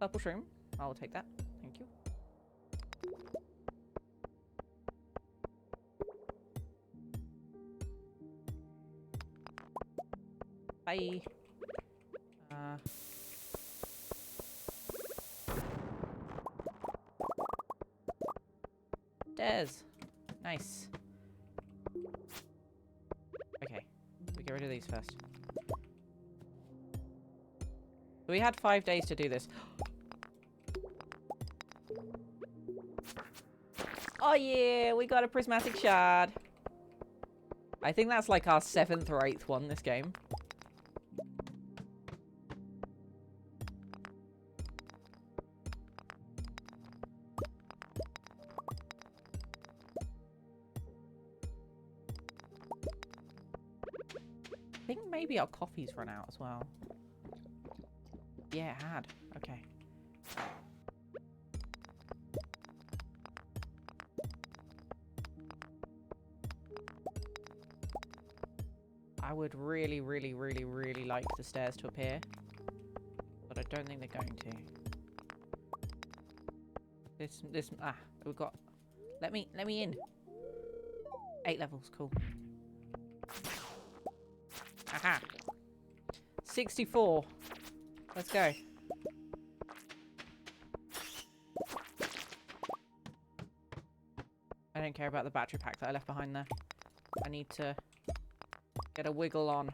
Purple shroom. I'll take that. Thank you. Bye. Des. Nice. Okay. We get rid of these first. We had 5 days to do this. Oh yeah, we got a prismatic shard. I think that's like our 7th or 8th one this game. I think maybe our coffee's run out as well. Yeah, it had. Okay. I would really, really, really, really like the stairs to appear. But I don't think they're going to. We've got... Let me in. 8 levels, cool. Aha. 64. Let's go. don't care about the battery pack that I left behind there. I need to get a wiggle on.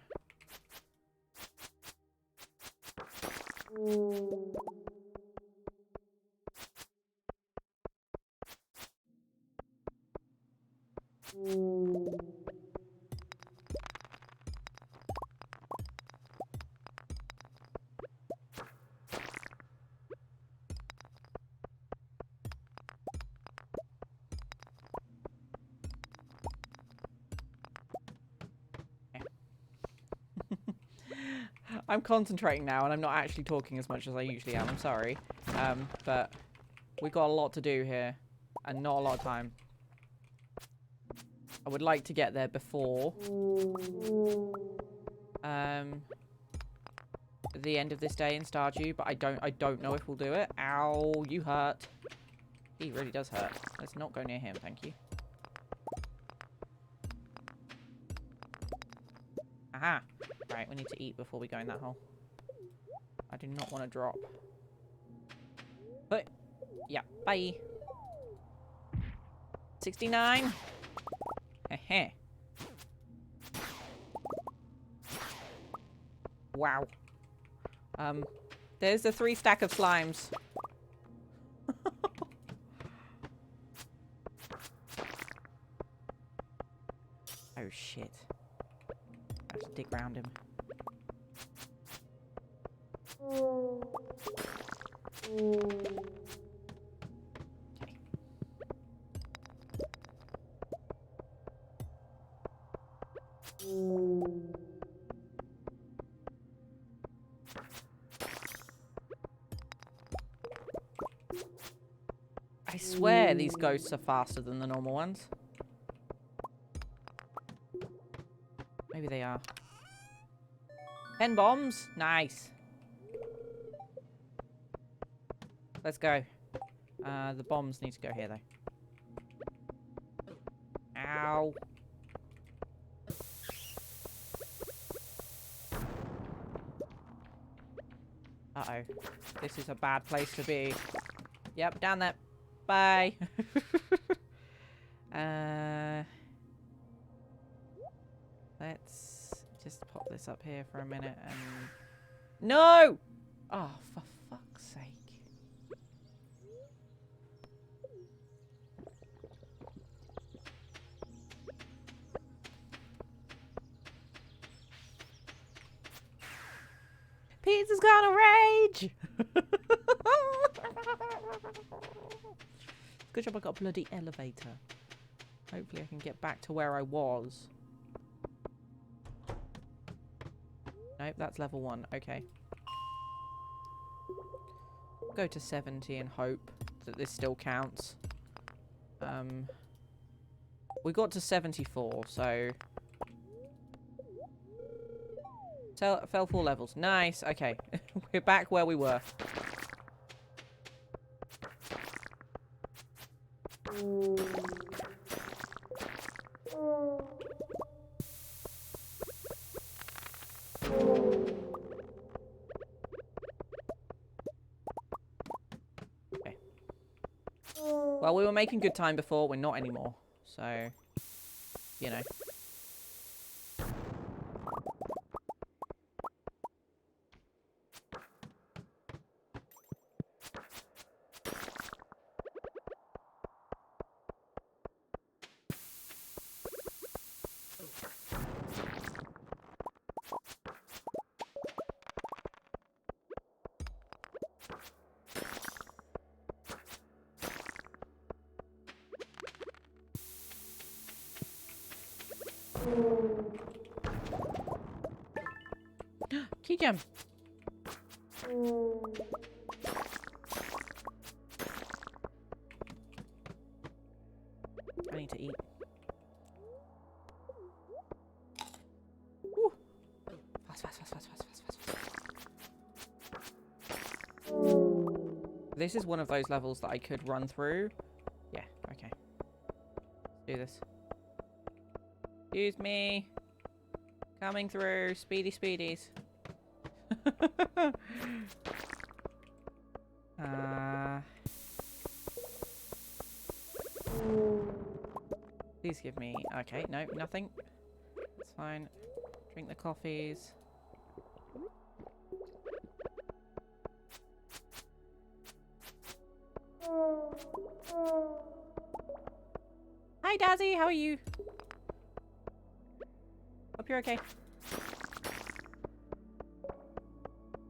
I'm concentrating now, and I'm not actually talking as much as I usually am. I'm sorry. But we've got a lot to do here, and not a lot of time. I would like to get there before the end of this day in Stardew, but I don't know if we'll do it. Ow, you hurt. He really does hurt. Let's not go near him, thank you. Aha! Right, we need to eat before we go in that hole. I do not want to drop. But, yeah, bye. 69. Heh. Wow. There's the 3 stack of slimes. Oh shit. I have to dig around him. Okay. I swear these ghosts are faster than the normal ones. Maybe they are. 10 bombs? Nice. Let's go. The bombs need to go here, though. Ow. Uh-oh. This is a bad place to be. Yep, down there. Bye. Let's just pop this up here for a minute and... No! Oh, for fuck's sake. Pizza's gonna rage! Good job I got a bloody elevator. Hopefully I can get back to where I was. Nope, that's level 1. Okay. Go to 70 and hope that this still counts. We got to 74, so... Fell 4 levels. Nice. Okay. We're back where we were. Okay. Well, we were making good time before. We're not anymore. So, you know. Key gem. I need to eat. Woo. Fast. This is one of those levels that I could run through. Yeah, okay. Let's do this. Excuse me. Coming through. Speedies. Please give me... Okay, no, nothing. That's fine. Drink the coffees. Hi, Dazzy. How are you? Hope you're okay.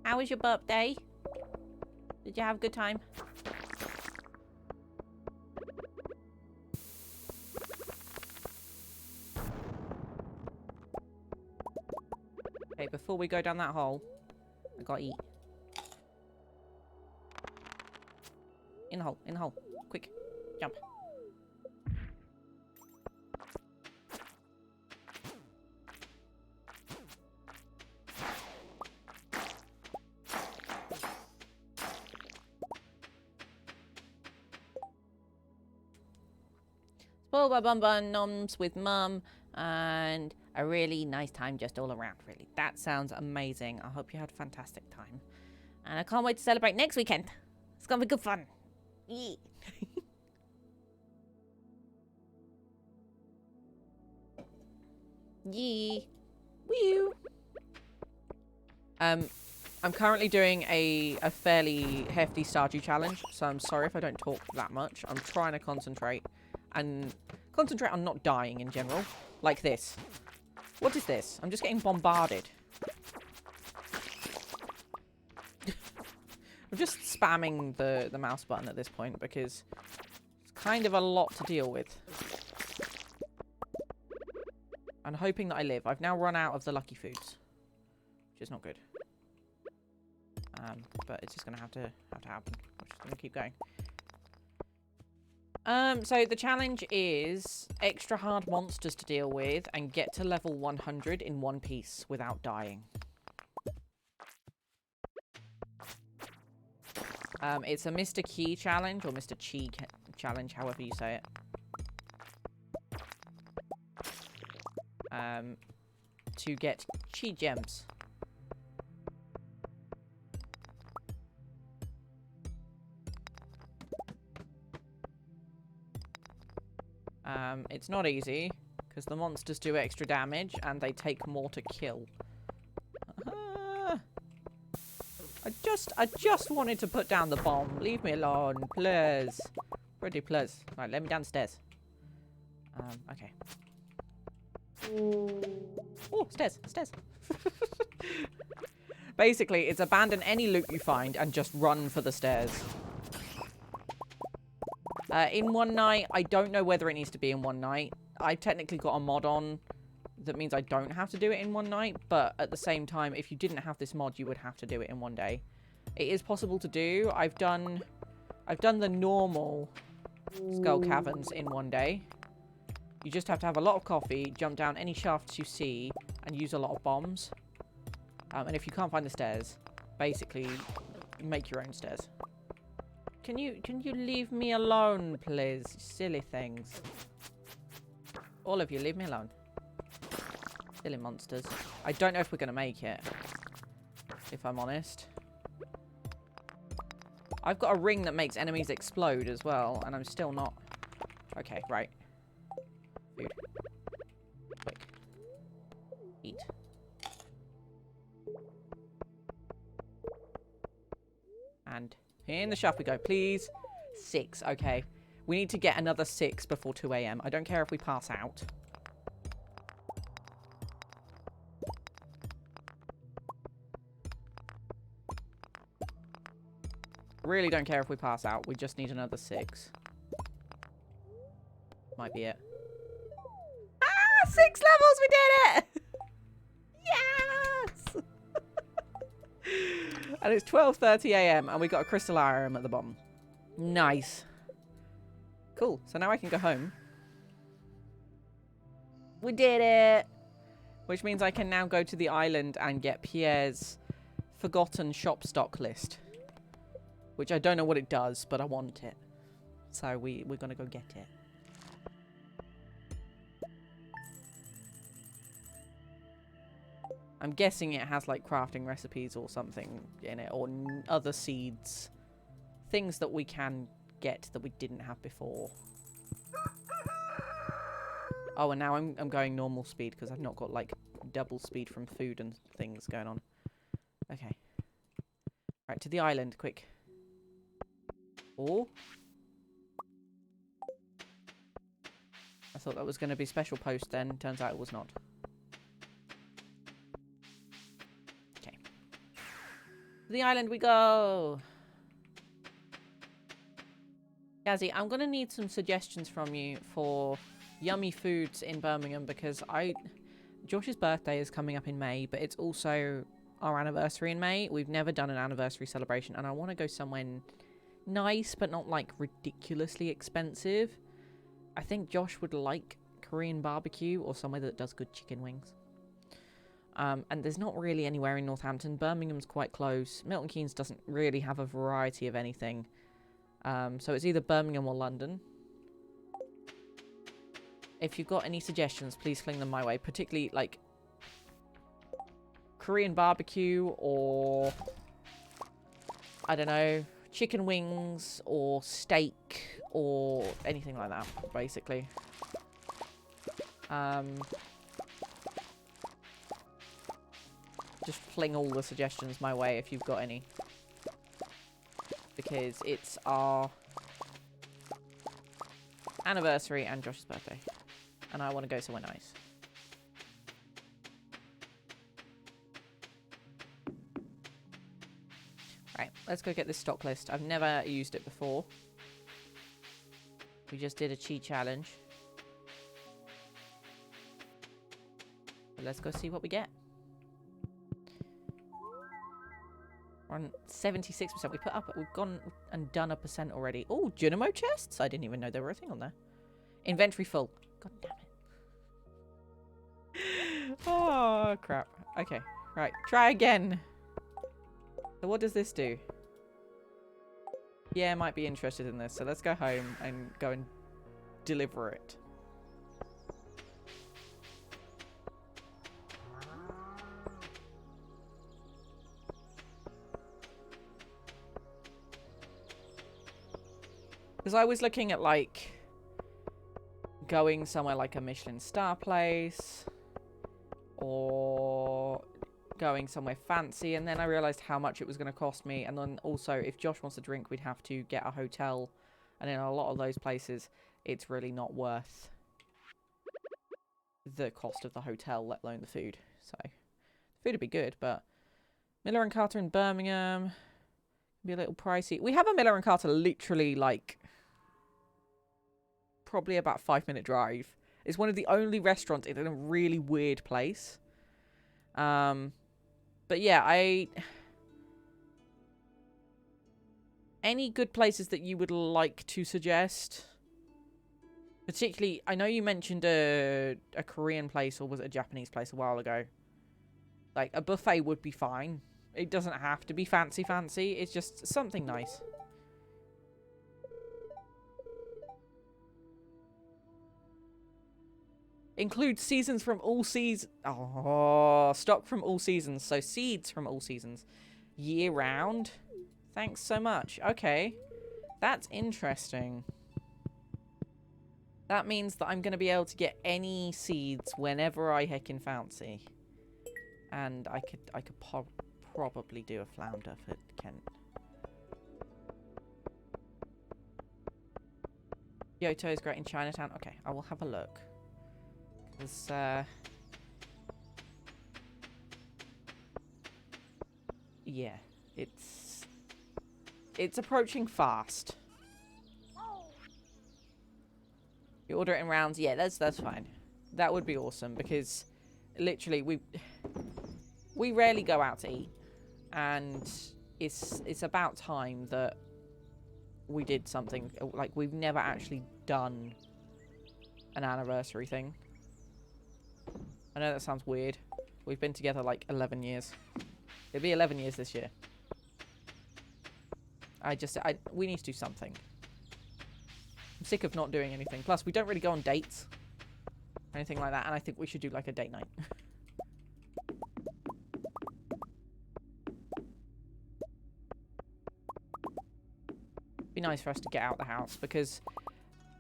How was your birthday? Did you have a good time? Okay, before we go down that hole, I gotta eat. In the hole, in the hole. Quick, jump. Spoiled by Bun Bun, noms with Mum, and a really nice time just all around, really. That sounds amazing. I hope you had a fantastic time. And I can't wait to celebrate next weekend. It's gonna be good fun. Yeah. Yeah. Woo. I'm currently doing a fairly hefty Stardew challenge, so I'm sorry if I don't talk that much. I'm trying to concentrate and concentrate on not dying in general. Like this. What is this? I'm just getting bombarded. I'm just spamming the mouse button at this point because it's kind of a lot to deal with. I'm hoping that I live. I've now run out of the lucky foods, which is not good. But it's just gonna have to happen. I'm just gonna keep going. So the challenge is extra hard monsters to deal with and get to level 100 in one piece without dying. It's a Mr. Key challenge, or Mr. Chi challenge, however you say it. To get Chi gems. It's not easy, because the monsters do extra damage, and they take more to kill. I just wanted to put down the bomb. Leave me alone, please. Pretty please. Right, let me downstairs. Okay. Oh, stairs, stairs. Basically, it's abandon any loot you find and just run for the stairs. In one night, I don't know whether it needs to be in one night. I've technically got a mod on that means I don't have to do it in one night, but at the same time, if you didn't have this mod, you would have to do it in one day. It is possible to do. I've done the normal skull caverns in one day. You just have to have a lot of coffee, jump down any shafts you see, and use a lot of bombs. And if you can't find the stairs, basically make your own stairs. Can you leave me alone, please? Silly things. All of you, leave me alone. Silly monsters. I don't know if we're going to make it, if I'm honest. I've got a ring that makes enemies explode as well, and I'm still not... Okay, right. Food. Quick. Eat. And in the shelf we go, please. 6, okay. We need to get another 6 before 2 AM. I don't care if we pass out. Really don't care if we pass out. We just need another 6. Might be it. Ah! 6 levels! We did it! Yes! And it's 12:30 AM and we got a crystal arm at the bottom. Nice. Cool. So now I can go home. We did it! Which means I can now go to the island and get Pierre's forgotten shop stock list. Which I don't know what it does, but I want it. So we're going to go get it. I'm guessing it has like crafting recipes or something in it, or other seeds. Things that we can get that we didn't have before. Oh, and now I'm going normal speed because I've not got like double speed from food and things going on. Okay. Right, to the island, quick. Oh. I thought that was going to be special post then. Turns out it was not. Okay. To the island we go. Gazzy, I'm going to need some suggestions from you for yummy foods in Birmingham because Josh's birthday is coming up in May, but it's also our anniversary in May. We've never done an anniversary celebration, and I want to go somewhere nice, but not like ridiculously expensive. I think Josh would like Korean barbecue or somewhere that does good chicken wings. And there's not really anywhere in Northampton. Birmingham's quite close. Milton Keynes doesn't really have a variety of anything. So it's either Birmingham or London. If you've got any suggestions, please fling them my way. Particularly, like, Korean barbecue or, I don't know, chicken wings or steak or anything like that, basically. Just fling all the suggestions my way if you've got any. Because it's our anniversary and Josh's birthday. And I want to go somewhere nice. Right, let's go get this stock list. I've never used it before. We just did a cheat challenge. But let's go see what we get. We're on 76%. We've gone and done a percent already. Oh, Dynamo chests? I didn't even know there were a thing on there. Inventory full. God damn it. Oh, crap. Okay, right. Try again. So what does this do? Yeah, I might be interested in this. So let's go home and go and deliver it. Because I was looking at, like, going somewhere like a Michelin star place or going somewhere fancy, and then I realised how much it was going to cost me, and then also if Josh wants a drink we'd have to get a hotel, and in a lot of those places it's really not worth the cost of the hotel, let alone the food. So the food would be good, but Miller and Carter in Birmingham be a little pricey. We have a Miller and Carter literally like probably about 5-minute drive. It's one of the only restaurants in a really weird place. But yeah, any good places that you would like to suggest? Particularly, I know you mentioned a Korean place, or was it a Japanese place a while ago? Like, a buffet would be fine. It doesn't have to be fancy. It's just something nice. Include seasons from all seasons. Oh, stock from all seasons. So seeds from all seasons. Year round. Thanks so much. Okay. That's interesting. That means that I'm going to be able to get any seeds whenever I heckin' fancy. And I could probably do a flounder for Kent. Kyoto is great in Chinatown. Okay, I will have a look. Because, yeah, it's approaching fast. You order it in rounds? Yeah, that's fine. That would be awesome, because literally we rarely go out to eat, and it's about time that we did something. Like, we've never actually done an anniversary thing. I know that sounds weird. We've been together like 11 years. It'll be 11 years this year. We need to do something. I'm sick of not doing anything. Plus, we don't really go on dates or anything like that, and I think we should do like a date night. Be nice for us to get out the house, because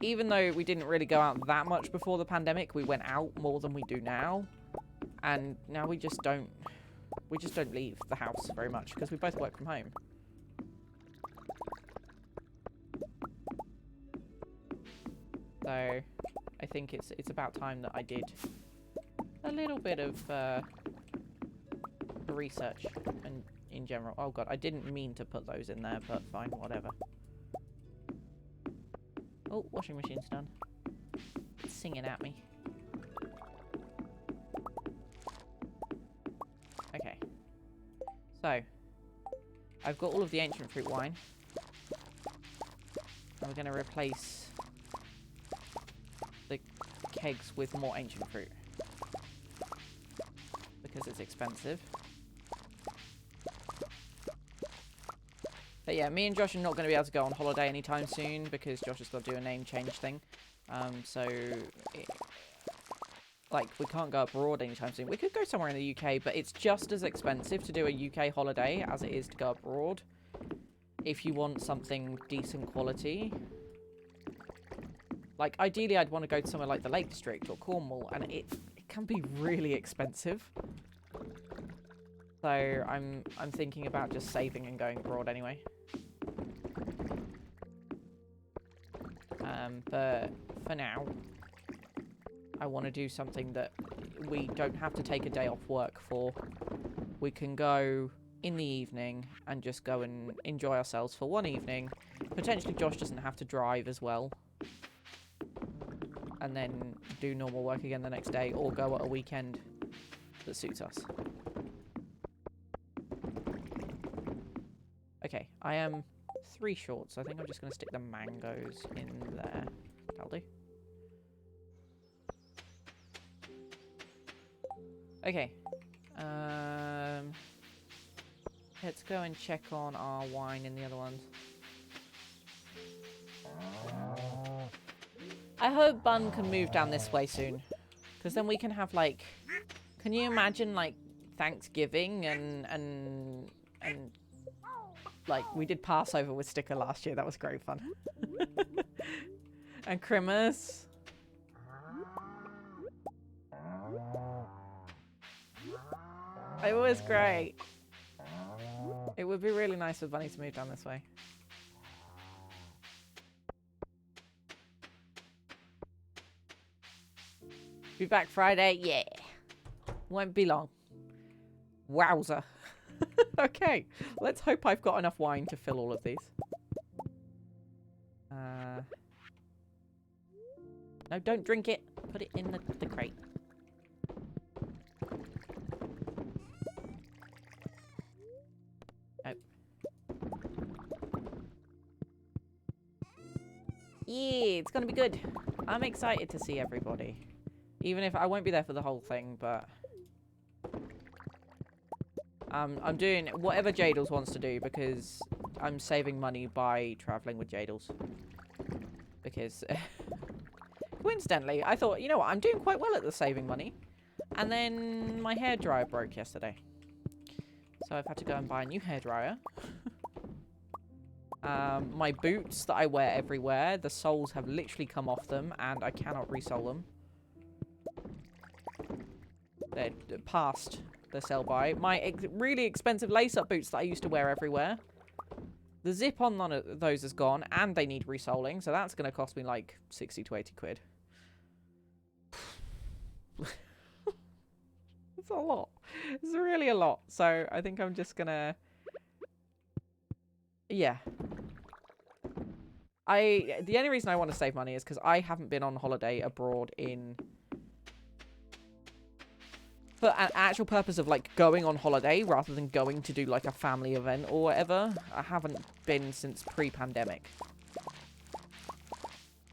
even though we didn't really go out that much before the pandemic, we went out more than we do now. And now we just don't leave the house very much because we both work from home. So I think it's about time that I did a little bit of research and in general. Oh god, I didn't mean to put those in there, but fine, whatever. Oh, washing machine's done. It's singing at me. Okay. So, I've got all of the ancient fruit wine. And we're going to replace the kegs with more ancient fruit. Because it's expensive. But yeah, me and Josh are not going to be able to go on holiday anytime soon because Josh has got to do a name change thing. Like, we can't go abroad anytime soon. We could go somewhere in the UK, but it's just as expensive to do a UK holiday as it is to go abroad. If you want something decent quality. Like, ideally, I'd want to go to somewhere like the Lake District or Cornwall, and it can be really expensive. So I'm thinking about just saving and going abroad anyway. But for now, I want to do something that we don't have to take a day off work for. We can go in the evening and just go and enjoy ourselves for one evening. Potentially Josh doesn't have to drive as well. And then do normal work again the next day, or go at a weekend that suits us. Okay, I am 3 short, so I think I'm just going to stick the mangoes in there. That'll do. Okay. Let's go and check on our wine in the other ones. I hope Bun can move down this way soon. Because then we can have, like... Can you imagine, like, Thanksgiving and like, we did Passover with Sticker last year. That was great fun. And Christmas. It was great. It would be really nice for Bunny to move down this way. Be back Friday? Yeah. Won't be long. Wowza. Okay, let's hope I've got enough wine to fill all of these. No, don't drink it. Put it in the crate. Oh. Yeah, it's gonna be good. I'm excited to see everybody. Even if I won't be there for the whole thing, but... I'm doing whatever Jadles wants to do because I'm saving money by traveling with Jadles. Because, coincidentally, I thought, you know what, I'm doing quite well at the saving money. And then my hairdryer broke yesterday. So I've had to go and buy a new hairdryer. My boots that I wear everywhere, the soles have literally come off them and I cannot resole them. They're past the sell-by. My really expensive lace-up boots that I used to wear everywhere. The zip on none of those is gone, and they need resoling, so that's going to cost me like 60 to 80 quid. It's a lot. It's really a lot. So I think I'm just going to... Yeah. The only reason I want to save money is because I haven't been on holiday abroad in... For an actual purpose of, like, going on holiday rather than going to do, like, a family event or whatever. I haven't been since pre-pandemic.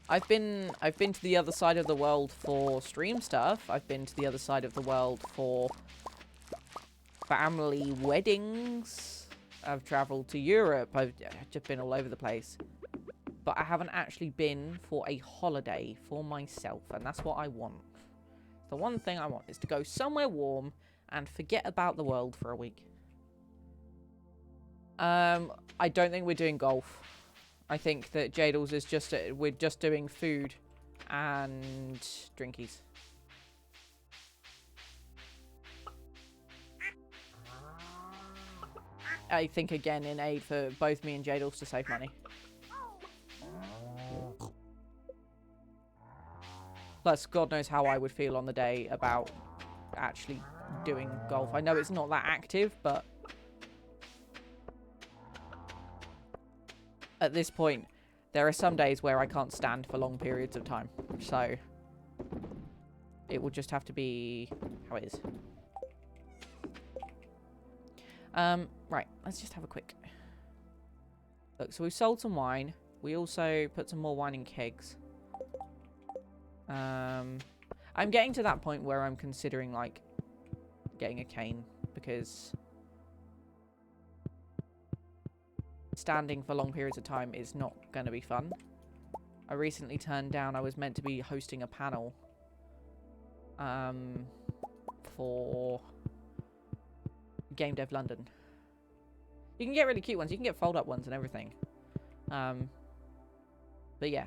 I've been to the other side of the world for stream stuff. I've been to the other side of the world for family weddings. I've traveled to Europe. I've just been all over the place. But I haven't actually been for a holiday for myself, and that's what I want. The one thing I want is to go somewhere warm and forget about the world for a week. I don't think we're doing golf. I think that Jadal's is just, we're just doing food and drinkies. I think, again, in aid for both me and Jadal's to save money. Plus, God knows how I would feel on the day about actually doing golf. I know it's not that active, but at this point, there are some days where I can't stand for long periods of time. So, it will just have to be how it is. Right, let's just have a quick look. So we've sold some wine. We also put some more wine in kegs. I'm getting to that point where I'm considering, like, getting a cane, because standing for long periods of time is not going to be fun. I recently turned down, I was meant to be hosting a panel for Game Dev London. You can get really cute ones. You can get fold-up ones and everything. But yeah.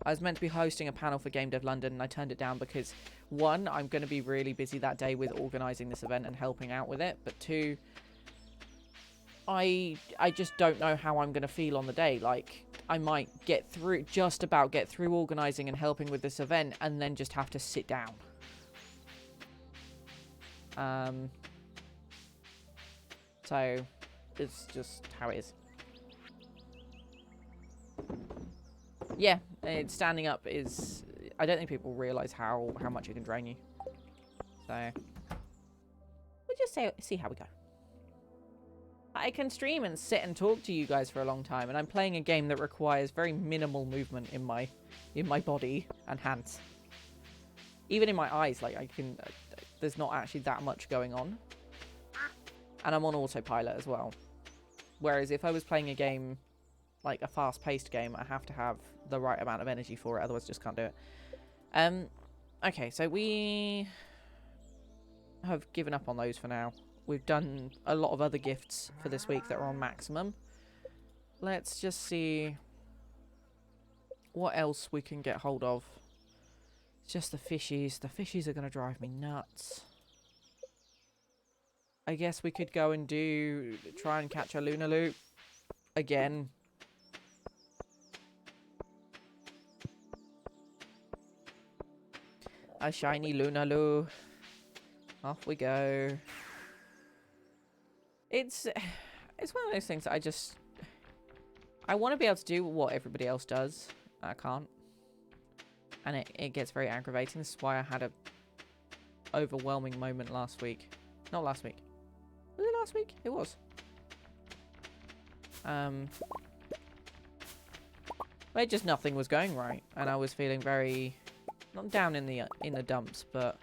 I was meant to be hosting a panel for Game Dev London, and I turned it down because, one, I'm going to be really busy that day with organising this event and helping out with it. But two, I just don't know how I'm going to feel on the day. Like, I might just about get through organising and helping with this event, and then just have to sit down. So, it's just how it is. Yeah, standing up is... I don't think people realise how much it can drain you. So, we'll just see how we go. I can stream and sit and talk to you guys for a long time, and I'm playing a game that requires very minimal movement in my body and hands. Even in my eyes, like, I can... there's not actually that much going on. And I'm on autopilot as well. Whereas if I was playing a game, like a fast-paced game, I have to have the right amount of energy for it, otherwise I just can't do it. Okay, so we have given up on those for now. We've done a lot of other gifts for this week that are on maximum. Let's just see what else we can get hold of. It's just the fishies. The fishies are going to drive me nuts. I guess we could go and try and catch a Lunaloop again. A shiny Lunaloo. Off we go. It's one of those things that I want to be able to do what everybody else does. I can't. And it gets very aggravating. This is why I had a overwhelming moment last week. Not last week. Was it last week? It was. Where just nothing was going right, and I was feeling very, not down in the dumps, but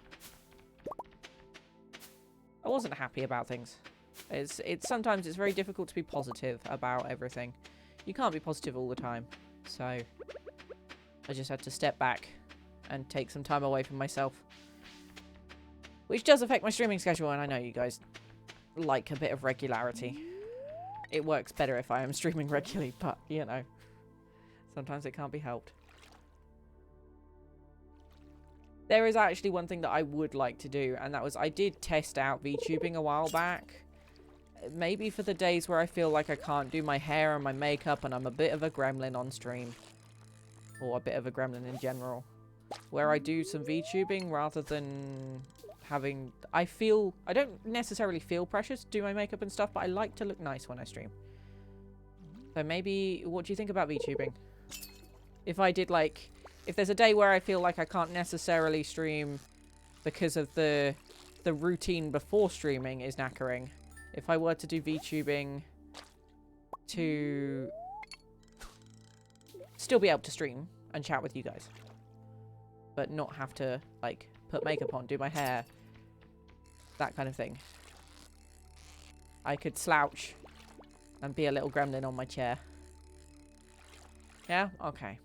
I wasn't happy about things. Sometimes it's very difficult to be positive about everything. You can't be positive all the time, so I just had to step back and take some time away from myself, which does affect my streaming schedule, and I know you guys like a bit of regularity. It works better if I am streaming regularly, but, you know, sometimes it can't be helped. There is actually one thing that I would like to do, and that was I did test out VTubing a while back. Maybe for the days where I feel like I can't do my hair and my makeup and I'm a bit of a gremlin on stream. Or a bit of a gremlin in general. Where I do some VTubing rather than having... I don't necessarily feel pressure to do my makeup and stuff, but I like to look nice when I stream. So maybe, what do you think about VTubing? If I did, like... If there's a day where I feel like I can't necessarily stream because of the routine before streaming is knackering. If I were to do VTubing to still be able to stream and chat with you guys, but not have to, like, put makeup on, do my hair, that kind of thing. I could slouch and be a little gremlin on my chair. Yeah? Okay.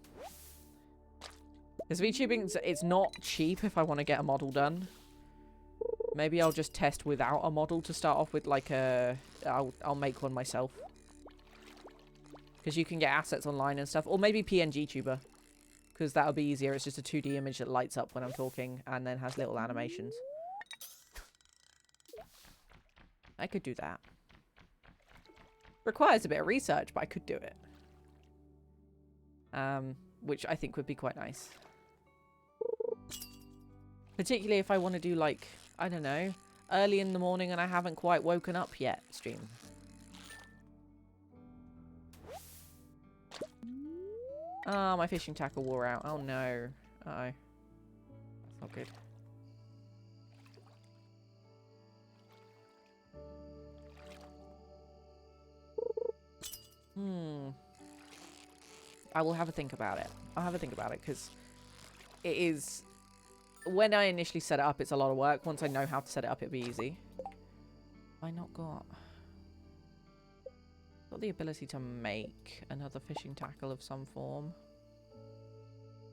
Because VTubing, it's not cheap if I want to get a model done. Maybe I'll just test without a model to start off with, like a... I'll make one myself. Because you can get assets online and stuff. Or maybe PNG Tuber. Because that'll be easier. It's just a 2D image that lights up when I'm talking and then has little animations. I could do that. Requires a bit of research, but I could do it. Which I think would be quite nice. Particularly if I want to do, like, I don't know, early in the morning and I haven't quite woken up yet stream. Oh, my fishing tackle wore out. Oh no. Uh-oh. That's not good. I will have a think about it. I'll have a think about it because it is... When I initially set it up, it's a lot of work. Once I know how to set it up, it'll be easy. Have I not got the ability to make another fishing tackle of some form?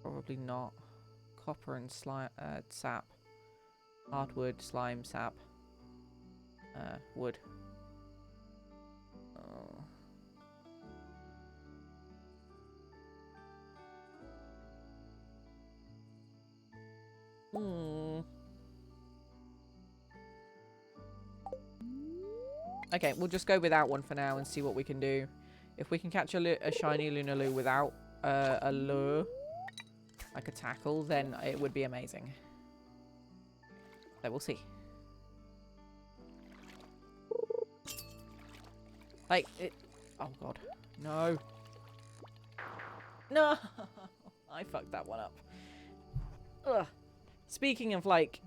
Probably not. Copper and slime, sap. Hardwood, slime, sap. Wood. Oh. Okay, we'll just go without one for now and see what we can do. If we can catch a shiny Lunaloo without a lure, like a tackle, then it would be amazing. So we'll see. Like, it... Oh, God. No. No! I fucked that one up. Ugh. Speaking of, like,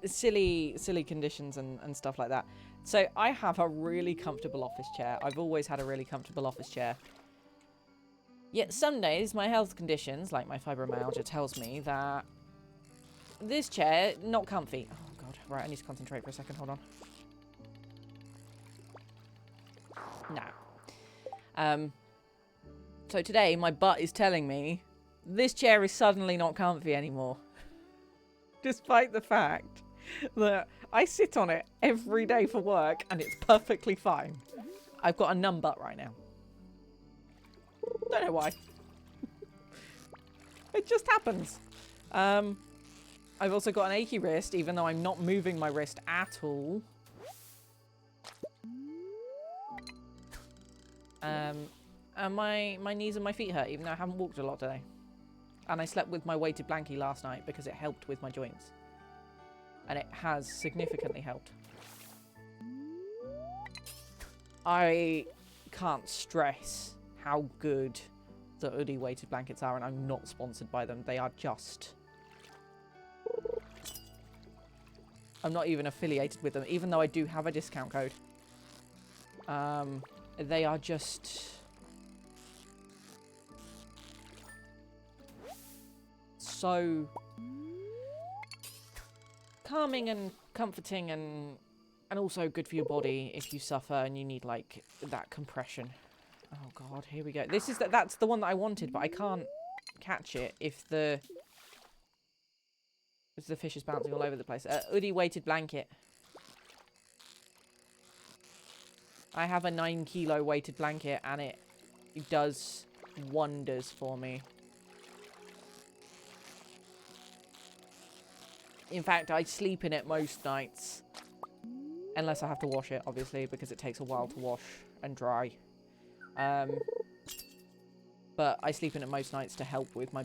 silly conditions and stuff like that. So, I have a really comfortable office chair. I've always had a really comfortable office chair. Yet some days, my health conditions, like my fibromyalgia, tells me that this chair, not comfy. Oh, God. Right, I need to concentrate for a second. Hold on. No. So today, my butt is telling me this chair is suddenly not comfy anymore. Despite the fact that I sit on it every day for work and it's perfectly fine. I've got a numb butt right now. Don't know why. It just happens. I've also got an achy wrist, even though I'm not moving my wrist at all. And my knees and my feet hurt, even though I haven't walked a lot today. And I slept with my weighted blankie last night because it helped with my joints. And it has significantly helped. I can't stress how good the Udi weighted blankets are, and I'm not sponsored by them. They are just... I'm not even affiliated with them, even though I do have a discount code. They are just... so calming and comforting and also good for your body if you suffer and you need like that compression. Oh God, here we go. This is that's the one that I wanted, but I can't catch it if the fish is bouncing all over the place. Udi weighted blanket. I have a 9 kilo weighted blanket and it does wonders for me. In fact, I sleep in it most nights. Unless I have to wash it, obviously, because it takes a while to wash and dry. But I sleep in it most nights to help with my,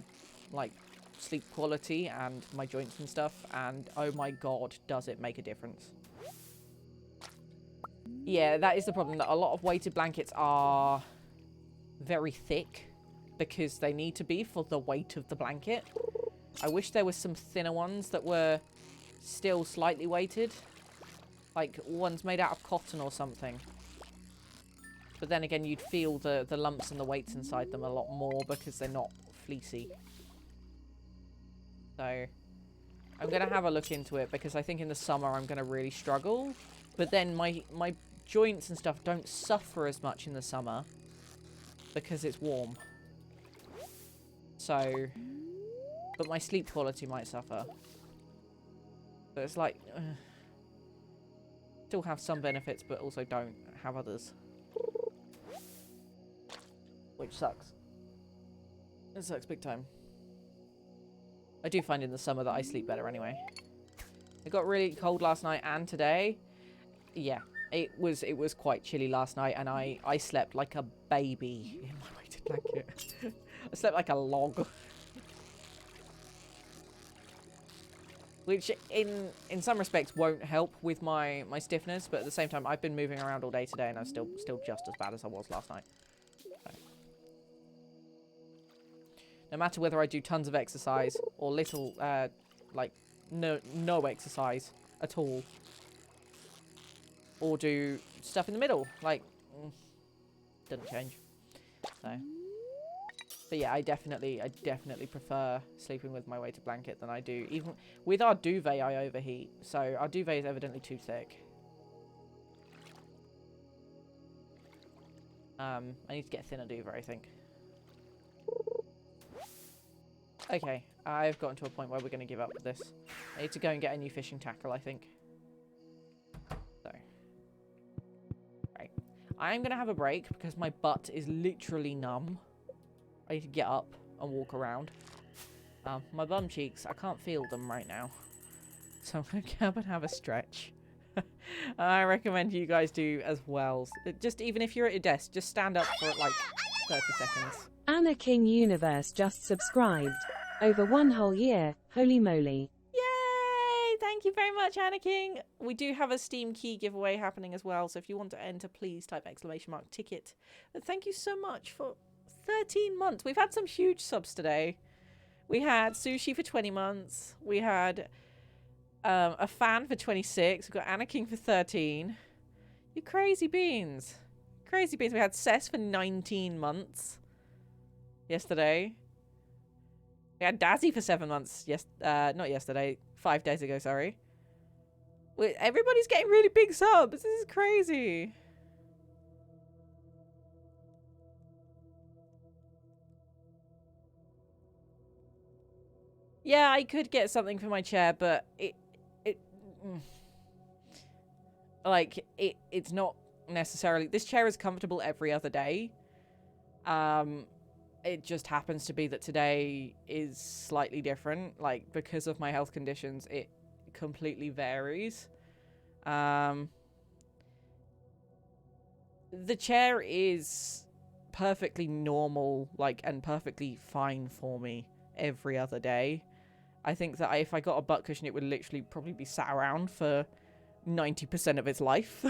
like, sleep quality and my joints and stuff. And, oh my God, does it make a difference. Yeah, that is the problem. That a lot of weighted blankets are very thick because they need to be for the weight of the blanket. I wish there was some thinner ones that were still slightly weighted. Like ones made out of cotton or something. But then again, you'd feel the lumps and the weights inside them a lot more because they're not fleecy. So I'm going to have a look into it because I think in the summer I'm going to really struggle. But then my joints and stuff don't suffer as much in the summer because it's warm. So... but my sleep quality might suffer. But it's like... still have some benefits, but also don't have others. which sucks. It sucks big time. I do find in the summer that I sleep better anyway. It got really cold last night and today. Yeah, it was quite chilly last night, and I slept like a baby in my weighted blanket. I slept like a log. Which in some respects won't help with my stiffness, but at the same time I've been moving around all day today and I'm still just as bad as I was last night. So. No matter whether I do tons of exercise or little, like no exercise at all, or do stuff in the middle, like doesn't change. So. But yeah, I definitely prefer sleeping with my weighted blanket than I do. Even with our duvet, I overheat. So our duvet is evidently too thick. I need to get a thinner duvet, I think. Okay, I've gotten to a point where we're going to give up with this. I need to go and get a new fishing tackle, I think. So. Right. I am going to have a break because my butt is literally numb. I need to get up and walk around. My bum cheeks, I can't feel them right now. So I'm going to get up and have a stretch. I recommend you guys do as well. Just even if you're at your desk, just stand up for like 30 seconds. Anna King Universe just subscribed. Over 1 whole year. Holy moly. Yay! Thank you very much, Anna King. We do have a Steam key giveaway happening as well. So if you want to enter, please type !ticket. But thank you so much for 13 months. We've had some huge subs today. We had Sushi for 20 months. We had a fan for 26. We've got Anna King for 13. You crazy beans. Crazy beans. We had Cess for 19 months yesterday. We had Dazzy for 7 months. Yes, not yesterday. 5 days ago, sorry. Everybody's getting really big subs. This is crazy. Yeah, I could get something for my chair, but it's not necessarily. This chair is comfortable every other day. It just happens to be that today is slightly different. Like, because of my health conditions, it completely varies. The chair is perfectly normal, like, and perfectly fine for me every other day. I think that if I got a butt cushion, it would literally probably be sat around for 90% of its life.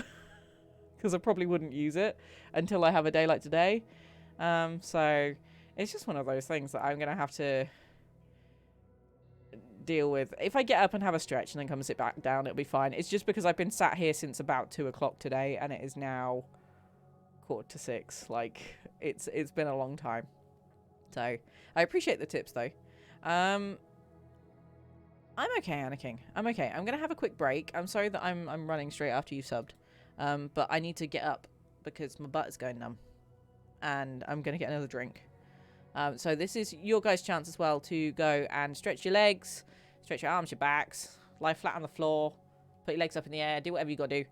Because I probably wouldn't use it until I have a day like today. So it's just one of those things that I'm going to have to deal with. If I get up and have a stretch and then come and sit back down, it'll be fine. It's just because I've been sat here since about 2 o'clock today, and it is now 5:45. Like, it's been a long time. So I appreciate the tips, though. I'm okay, Anna King. I'm okay. I'm going to have a quick break. I'm sorry that I'm running straight after you subbed. But I need to get up because my butt is going numb. And I'm going to get another drink. So this is your guys' chance as well to go and stretch your legs, stretch your arms, your backs, lie flat on the floor, put your legs up in the air, do whatever you got to do.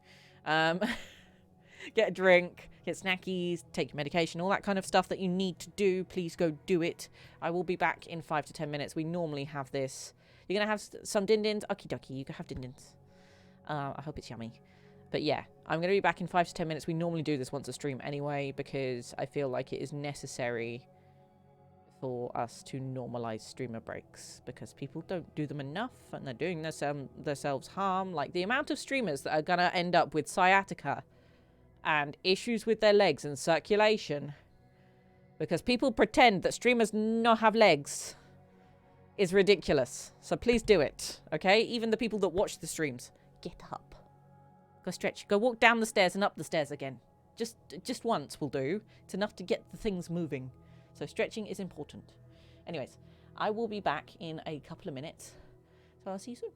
Get a drink, get snackies, take your medication, all that kind of stuff that you need to do. Please go do it. I will be back in 5 to 10 minutes. We normally have this. You're going to have some din-dins. Okie dokie, you can have din-dins. I hope it's yummy. But yeah, I'm going to be back in 5 to 10 minutes. We normally do this once a stream anyway, because I feel like it is necessary for us to normalize streamer breaks, because people don't do them enough and they're doing themselves harm. Like, the amount of streamers that are going to end up with sciatica and issues with their legs and circulation because people pretend that streamers not have legs is ridiculous. So please do it, okay? Even the people that watch the streams, get up. Go stretch. Go walk down the stairs and up the stairs again. Just once will do. It's enough to get the things moving. So stretching is important. Anyways, I will be back in a couple of minutes. So I'll see you soon.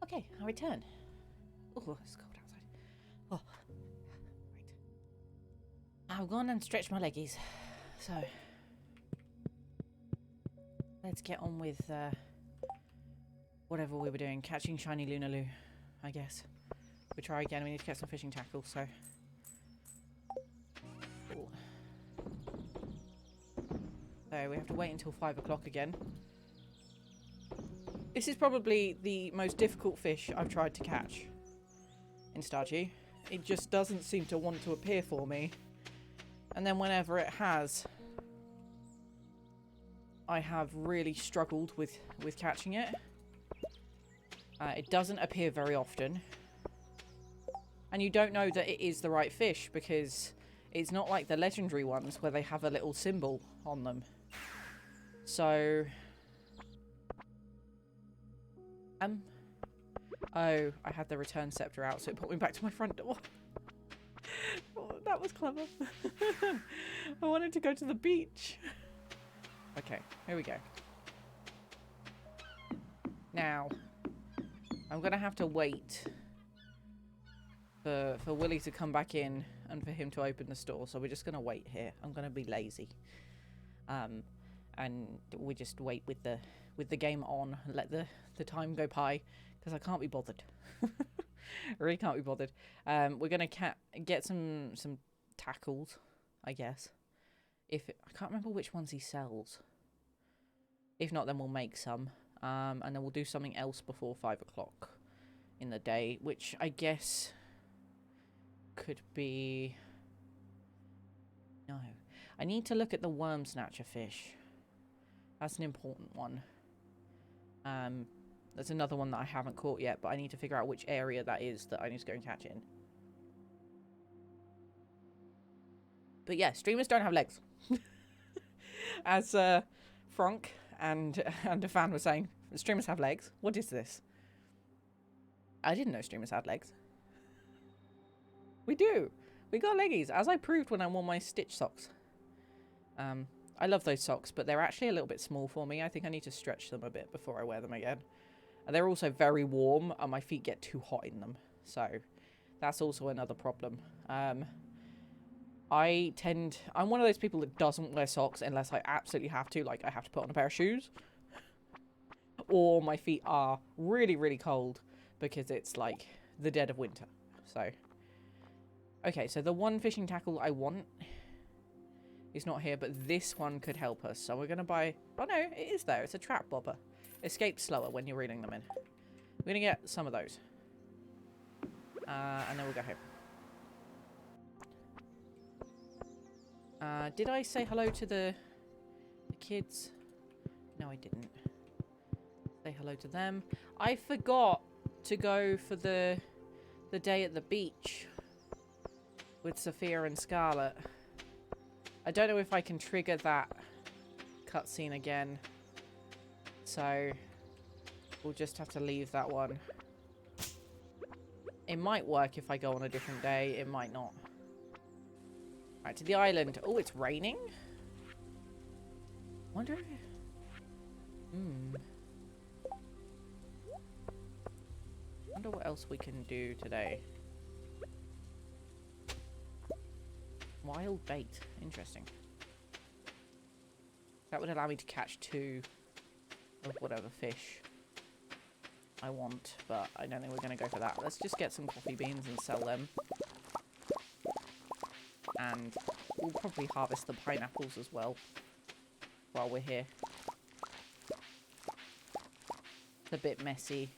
Okay, I return. Oh, it's cold outside. Oh, right. I've gone and stretched my leggies. So, let's get on with whatever we were doing. Catching shiny Lunaloo, I guess. We try again. We need to get some fishing tackle, so. Cool. So, we have to wait until 5 o'clock again. This is probably the most difficult fish I've tried to catch in Stardew. It just doesn't seem to want to appear for me. And then whenever it has, I have really struggled with catching it. It doesn't appear very often. And you don't know that it is the right fish because it's not like the legendary ones where they have a little symbol on them. So... Oh, I had the return scepter out, so it put me back to my front door. Oh, that was clever. I wanted to go to the beach. Okay, here we go. Now, I'm going to have to wait for Willie to come back in and for him to open the store. So we're just going to wait here. I'm going to be lazy. And we just wait with the game on and let the time go by. Because I can't be bothered. I really can't be bothered. We're going to get some tackles, I guess. I can't remember which ones he sells. If not, then we'll make some. And then we'll do something else before 5 o'clock in the day. Which I guess could be... No. I need to look at the worm snatcher fish. That's an important one. There's another one that I haven't caught yet, but I need to figure out which area that is that I need to go and catch in. But yeah, streamers don't have legs. As Frank and a fan were saying, streamers have legs. What is this? I didn't know streamers had legs. We do. We got leggies, as I proved when I wore my Stitch socks. I love those socks, but they're actually a little bit small for me. I think I need to stretch them a bit before I wear them again. And they're also very warm, and my feet get too hot in them. So, that's also another problem. I'm one of those people that doesn't wear socks unless I absolutely have to. Like, I have to put on a pair of shoes. Or my feet are really, really cold because it's, like, the dead of winter. So, okay, so the one fishing tackle I want is not here, but this one could help us. So we're going to buy... Oh, no, it is there. It's a trap bobber. Escape slower when you're reeling them in. We're going to get some of those. And then we'll go home. Did I say hello to the kids? No, I didn't. Say hello to them. I forgot to go for the day at the beach with Sophia and Scarlett. I don't know if I can trigger that cutscene again. So, we'll just have to leave that one. It might work if I go on a different day. It might not. Right, to the island. Oh, it's raining? Wonder if... Wonder what else we can do today. Wild bait. Interesting. That would allow me to catch 2 of whatever fish I want, but I don't think we're going to go for that. Let's just get some coffee beans and sell them. And we'll probably harvest the pineapples as well while we're here. It's a bit messy,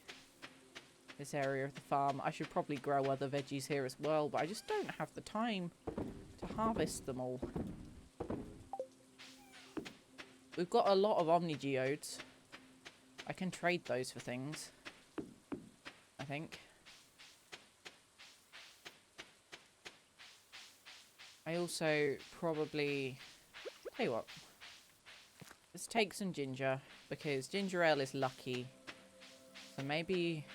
this area of the farm. I should probably grow other veggies here as well, but I just don't have the time to harvest them all. We've got a lot of omni-geodes. I can trade those for things, I think. I also probably... Tell you what. Let's take some ginger, because ginger ale is lucky. So maybe...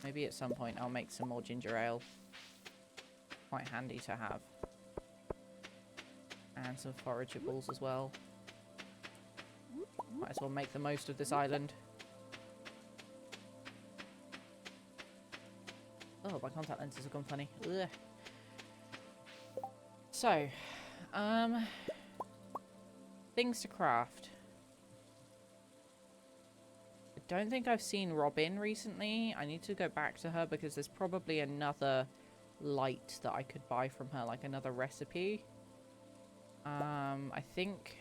Maybe at some point I'll make some more ginger ale. Quite handy to have. And some forageables as well. Might as well make the most of this island. Oh, my contact lenses have gone funny. Ugh. So, things to craft. I don't think I've seen Robin recently. I need to go back to her because there's probably another light that I could buy from her, like another recipe. I think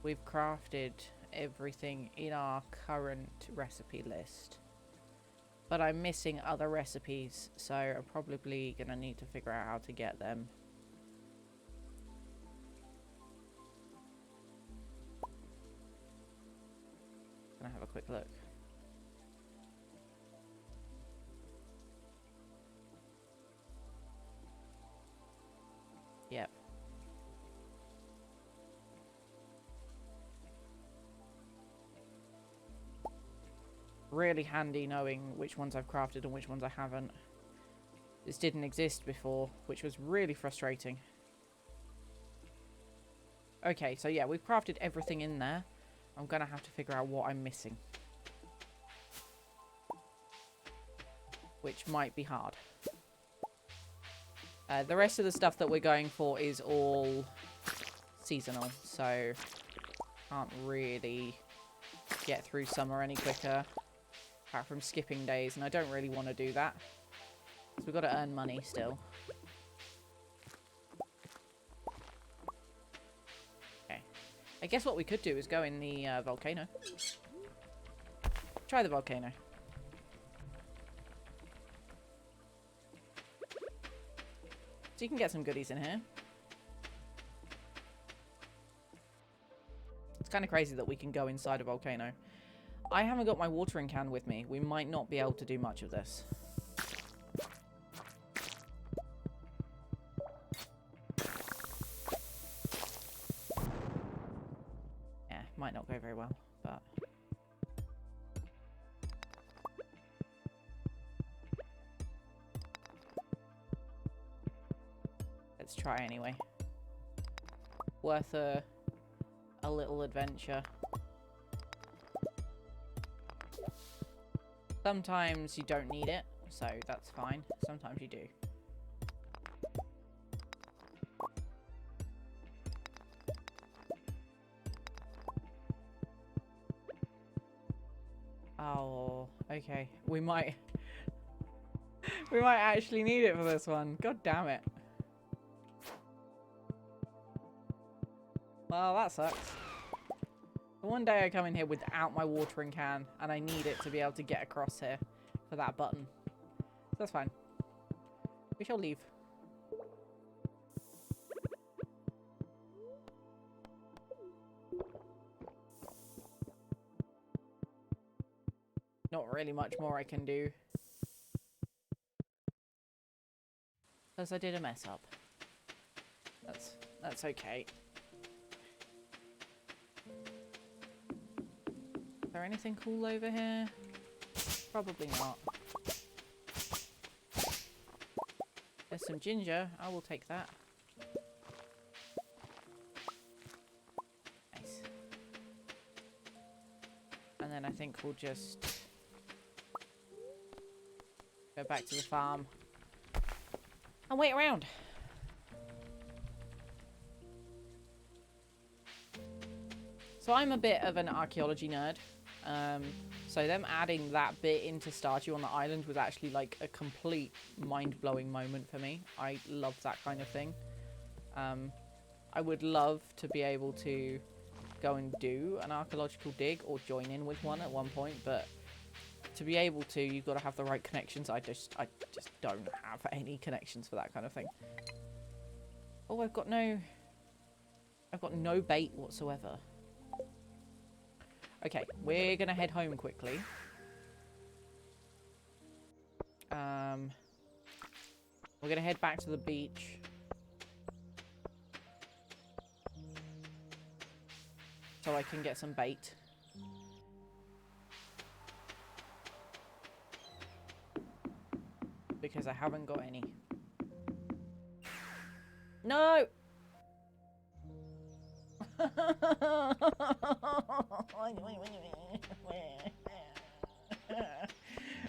we've crafted everything in our current recipe list. But I'm missing other recipes, so I'm probably going to need to figure out how to get them. Gonna have a quick look. Yep. Really handy knowing which ones I've crafted and which ones I haven't. This didn't exist before, which was really frustrating. Okay, so yeah, we've crafted everything in there. I'm gonna have to figure out what I'm missing. Which might be hard. The rest of the stuff that we're going for is all seasonal, so can't really get through summer any quicker. Apart from skipping days, and I don't really want to do that. So we've got to earn money still. Okay. I guess what we could do is go in the volcano. Try the volcano. So you can get some goodies in here. It's kind of crazy that we can go inside a volcano. I haven't got my watering can with me. We might not be able to do much of this. Yeah, might not go very well, but... Let's try anyway. Worth a little adventure. Sometimes you don't need it, so that's fine. Sometimes you do. Oh, okay. We might... we might actually need it for this one. God damn it. Well, that sucks. One day I come in here without my watering can, and I need it to be able to get across here for that button. So that's fine. We shall leave. Not really much more I can do. Because I did a mess up. That's okay. Is there anything cool over here? Probably not. There's some ginger. I will take that. Nice. And then I think we'll just go back to the farm and wait around. So I'm a bit of an archaeology nerd. So them adding that bit into Stardew on the island was actually like a complete mind-blowing moment for me. I love that kind of thing. I would love to be able to go and do an archaeological dig or join in with one at one point, but to be able to, you've got to have the right connections. I just don't have any connections for that kind of thing. Oh, I've got no bait whatsoever. Okay, we're gonna head home quickly. We're gonna head back to the beach. So I can get some bait. Because I haven't got any. No!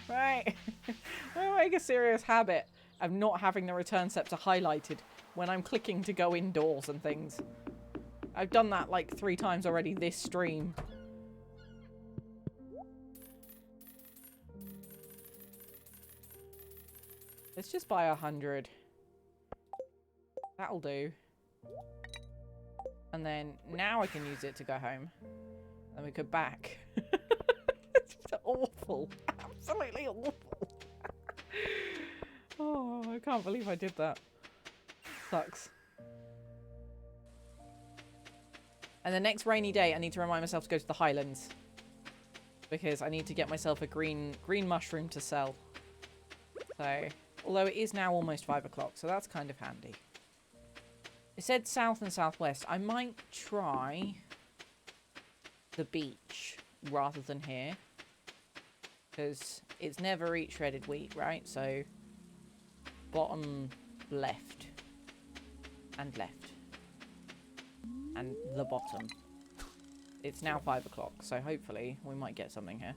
Right. I make a serious habit of not having the return scepter highlighted when I'm clicking to go indoors and things. I've done that like 3 times already this stream. Let's just buy 100. That'll do. And then now I can use it to go home. And we could back. It's awful. Absolutely awful. Oh, I can't believe I did that. Sucks. And the next rainy day, I need to remind myself to go to the Highlands. Because I need to get myself a green mushroom to sell. So, although it is now almost 5 o'clock, so that's kind of handy. It said south and southwest. I might try the beach rather than here. Because it's never eat shredded wheat, right? So, bottom left. And left. And the bottom. It's now 5 o'clock, so hopefully we might get something here.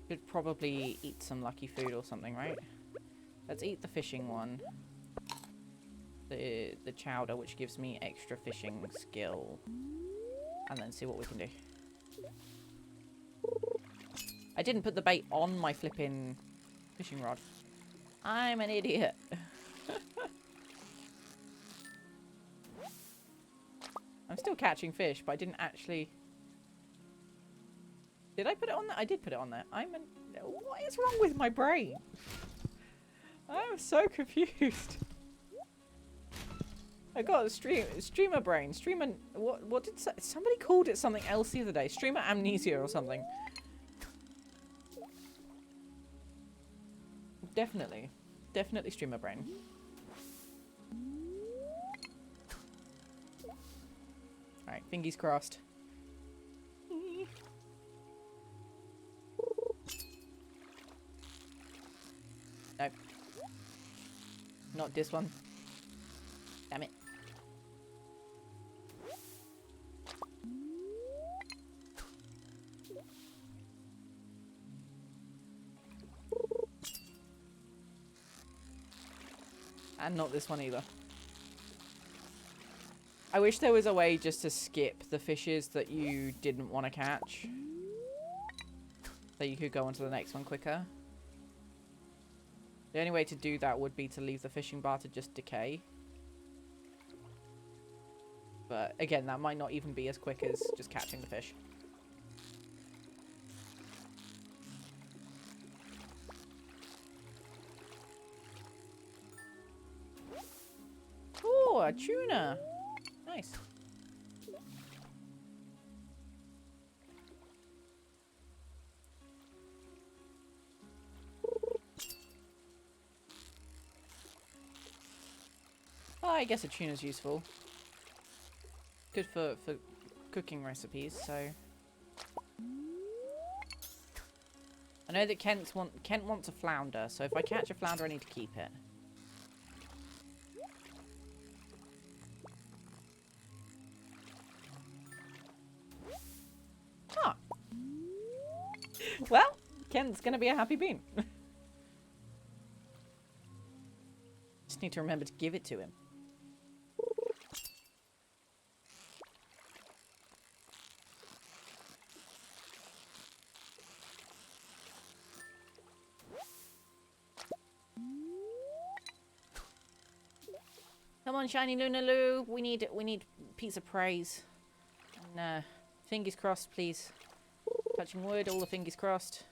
Should probably eat some lucky food or something, right? Let's eat the fishing one. The chowder, which gives me extra fishing skill. And then see what we can do. I didn't put the bait on my flipping fishing rod. I'm an idiot. I'm still catching fish, but I didn't actually... Did I put it on there? I did put it on there. What is wrong with my brain? I'm so confused. I got a streamer brain. What did somebody called it something else the other day? Streamer amnesia or something. Definitely streamer brain. Alright, fingers crossed. Nope. Not this one. Damn it. And not this one either. I wish there was a way just to skip the fishes that you didn't want to catch. So you could go on to the next one quicker. The only way to do that would be to leave the fishing bar to just decay. But again, that might not even be as quick as just catching the fish. Oh, a tuna. Nice. I guess a tuna's useful. Good for cooking recipes, so... I know that Kent wants a flounder, so if I catch a flounder, I need to keep it. Huh. Well, Kent's gonna be a happy bean. Just need to remember to give it to him. Come on, shiny Lunaloo. We need piece of praise. And fingers crossed, please. Touching wood, all the fingers crossed.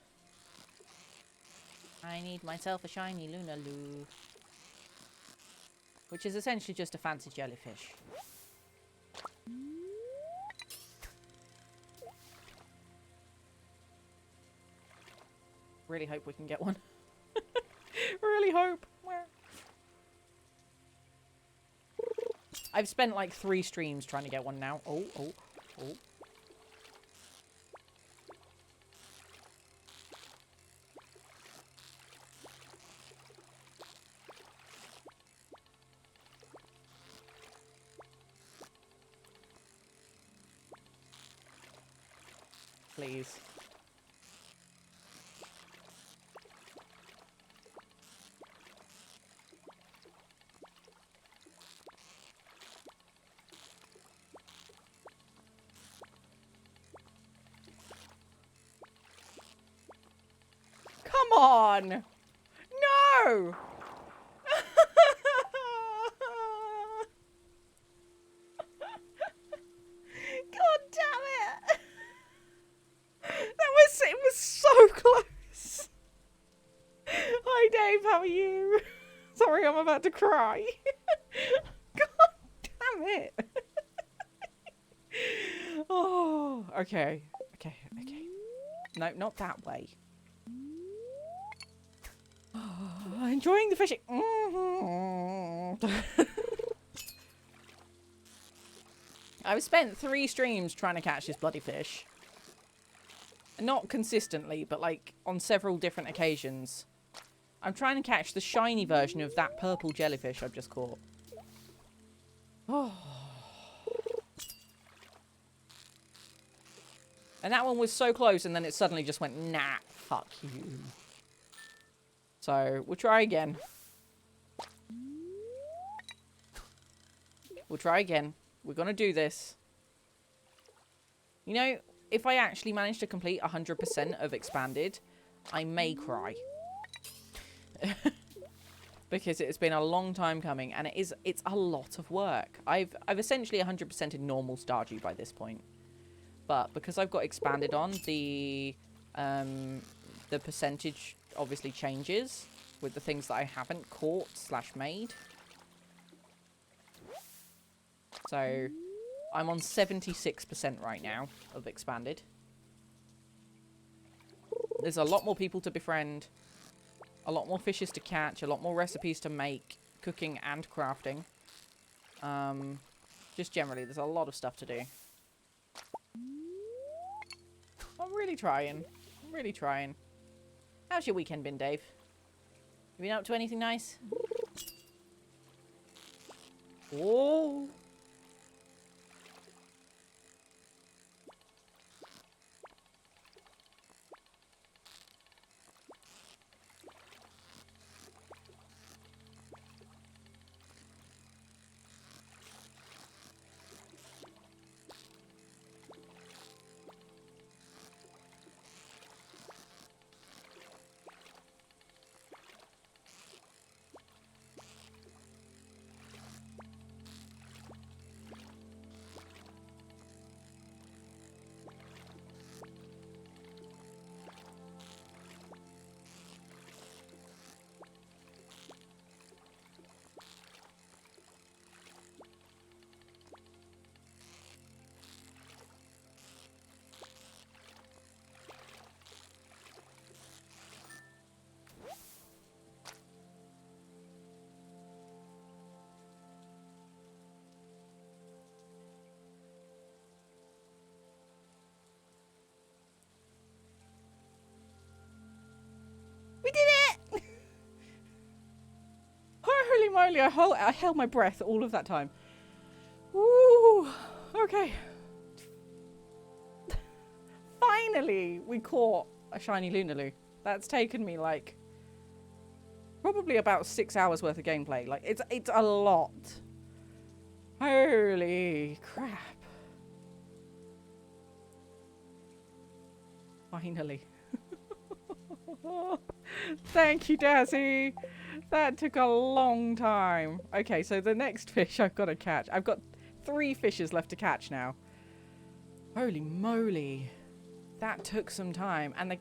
I need myself a shiny Lunaloo. Which is essentially just a fancy jellyfish. Really hope we can get one. Really hope. I've spent like 3 streams trying to get one now. Oh. Please. Come on! No! God damn it! It was so close. Hi Dave, how are you? Sorry, I'm about to cry. God damn it. Oh, okay. No, not that way. Enjoying the fishing. I've spent 3 streams trying to catch this bloody fish. Not consistently, but like on several different occasions. I'm trying to catch the shiny version of that purple jellyfish I've just caught. Oh. And that one was so close, and then it suddenly just went, nah, fuck you. So, we'll try again. We'll try again. We're gonna do this. You know, if I actually manage to complete 100% of Expanded, I may cry. Because it's been a long time coming, and it's a lot of work. I've essentially 100%ed normal Stardew by this point. But because I've got Expanded on, the percentage obviously changes with the things that I haven't caught / made. So I'm on 76% right now of Expanded. There's a lot more people to befriend, a lot more fishes to catch, a lot more recipes to make, cooking and crafting. Just generally, there's a lot of stuff to do. I'm really trying. How's your weekend been, Dave? You been up to anything nice? Whoa. moly, I held my breath all of that time. Woo! Okay. Finally, we caught a shiny Lunaloo. That's taken me, like, probably about 6 hours worth of gameplay. Like, it's a lot. Holy crap. Finally. Thank you, Dazzy. That took a long time. Okay, so the next fish I've got to catch. I've got 3 fishes left to catch now. Holy moly. That took some time. And I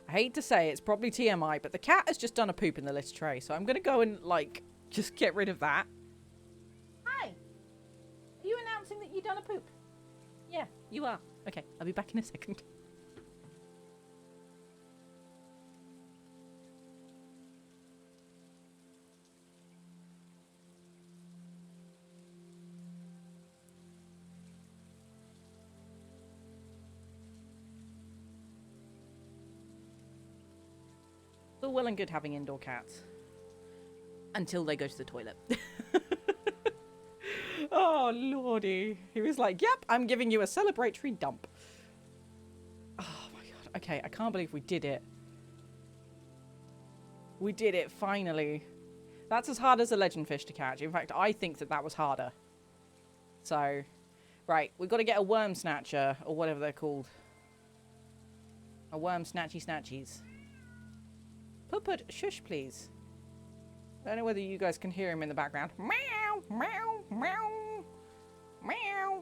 hate to say it's probably TMI, but the cat has just done a poop in the litter tray. So I'm going to go and, like, just get rid of that. Hi. Are you announcing that you've done a poop? Yeah, you are. Okay, I'll be back in a second. All well and good having indoor cats. Until they go to the toilet. Oh, lordy. He was like, yep, I'm giving you a celebratory dump. Oh, my God. Okay, I can't believe we did it. We did it, finally. That's as hard as a legend fish to catch. In fact, I think that was harder. So, right. We've got to get a worm snatcher, or whatever they're called. A worm snatchies. Put, shush, please. I don't know whether you guys can hear him in the background. Meow, meow, meow, meow.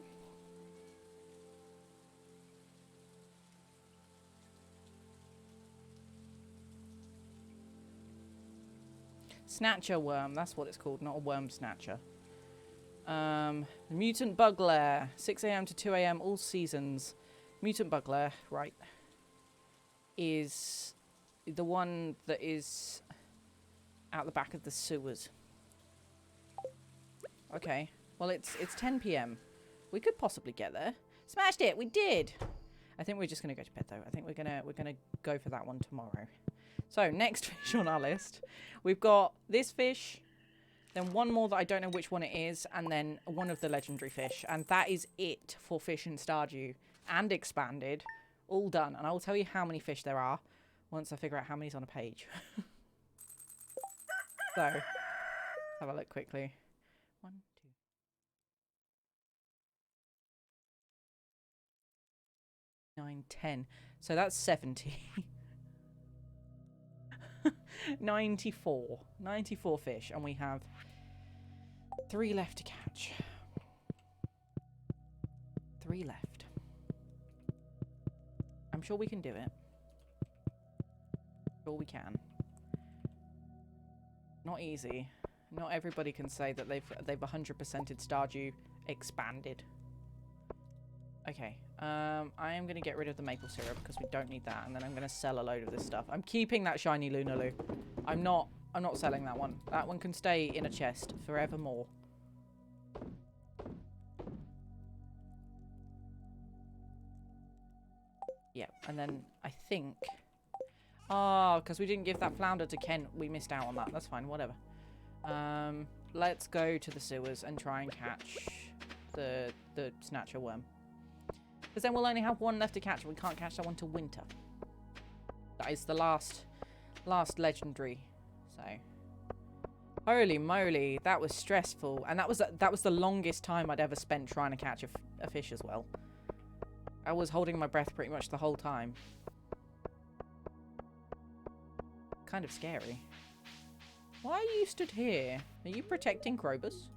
Snatcher worm, that's what it's called, not a worm snatcher. Mutant bug lair, 6 AM to 2 AM, all seasons. Mutant bug lair, right, is the one that is out the back of the sewers. Okay, well it's 10 PM. We could possibly get there. Smashed it, we did. I think we're just gonna go to bed though. I think we're gonna go for that one tomorrow. So next fish on our list, we've got this fish, then one more that I don't know which one it is, and then one of the legendary fish, and that is it for fish in Stardew and expanded, all done. And I will tell you how many fish there are once I figure out how many's on a page. So, let's have a look quickly. 1, 2. 9, 10. So that's 70. 94. 94 fish. And we have 3 left to catch. 3 left. I'm sure we can do it. Sure we can. Not easy. Not everybody can say that they've 100%ed Stardew expanded. Okay. I am going to get rid of the maple syrup because we don't need that, and then I'm going to sell a load of this stuff. I'm keeping that shiny Lunaloo. I'm not selling that one. That one can stay in a chest forevermore. Yeah, and then I think... Oh, because we didn't give that flounder to Kent. We missed out on that. That's fine, whatever. Let's go to the sewers and try and catch the snatcher worm. Because then we'll only have 1 left to catch. We can't catch that one till winter. That is the last legendary. So, holy moly, that was stressful, and that was the longest time I'd ever spent trying to catch a fish as well. I was holding my breath pretty much the whole time. Kind of scary. Why are you stood here? Are you protecting Krobus?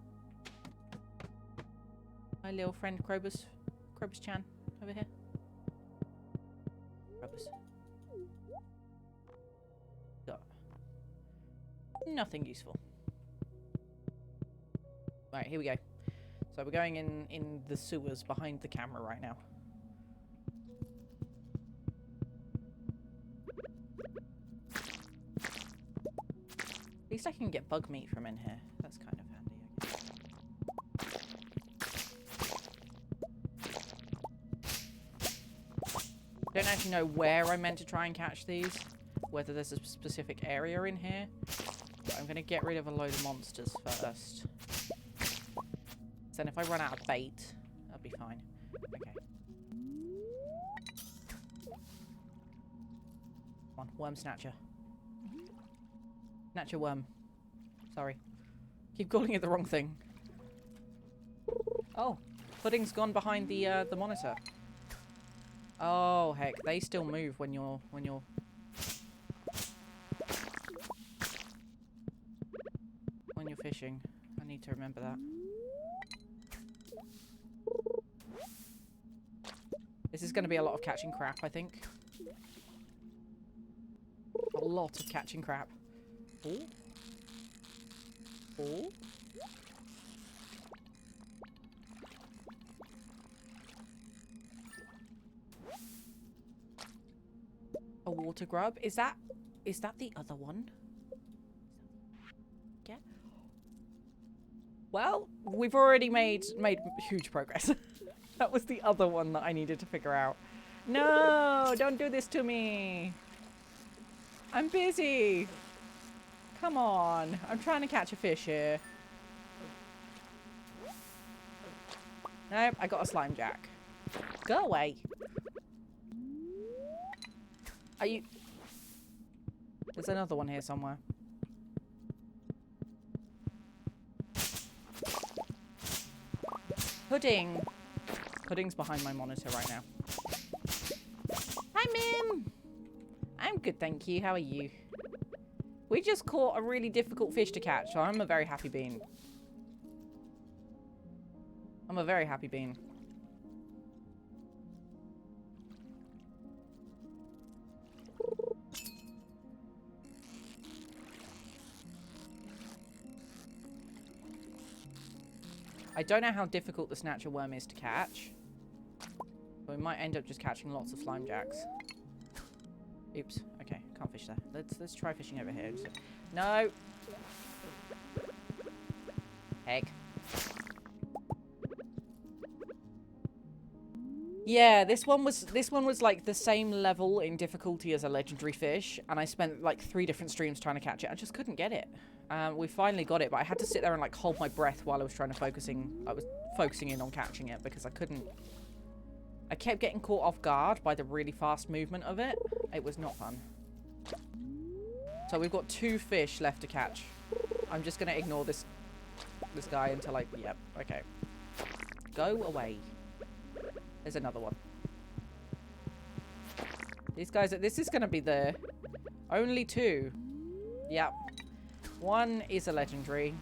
My little friend Krobus-chan over here. Krobus. Got nothing useful. Right, here we go. So we're going in the sewers behind the camera right now. At least I can get bug meat from in here. That's kind of handy, I guess. I don't actually know where I meant to try and catch these. Whether there's a specific area in here. I'm going to get rid of a load of monsters first. Then if I run out of bait, that'll be fine. Okay. Come on, worm snatcher. Snatcher worm. Sorry. Keep calling it the wrong thing. Oh, pudding's gone behind the monitor. Oh heck, they still move when you're fishing. I need to remember that. This is going to be a lot of catching crap, I think. A lot of catching crap. Oh. Oh. A water grub? Is that the other one? Yeah. Well, we've already made huge progress. That was the other one that I needed to figure out. No, don't do this to me. I'm busy. Come on. I'm trying to catch a fish here. Nope, I got a slime jack. Go away. Are you... There's another one here somewhere. Pudding. Pudding's behind my monitor right now. Hi, Mim. I'm good, thank you. How are you? We just caught a really difficult fish to catch, so I'm a very happy bean. I'm a very happy bean. I don't know how difficult the snatcher worm is to catch. But we might end up just catching lots of slime jacks. Oops. Okay, can't fish there. Let's try fishing over here. No. Heck. Yeah, this one was like the same level in difficulty as a legendary fish, and I spent like 3 different streams trying to catch it. I just couldn't get it. We finally got it, but I had to sit there and like hold my breath while I was focusing in on catching it because I couldn't. I kept getting caught off guard by the really fast movement of it. It was not fun. So we've got 2 fish left to catch. I'm just gonna ignore this guy until I... Yep, okay. Go away. There's another one. These guys... This is gonna be the... Only 2. Yep. 1 is a legendary.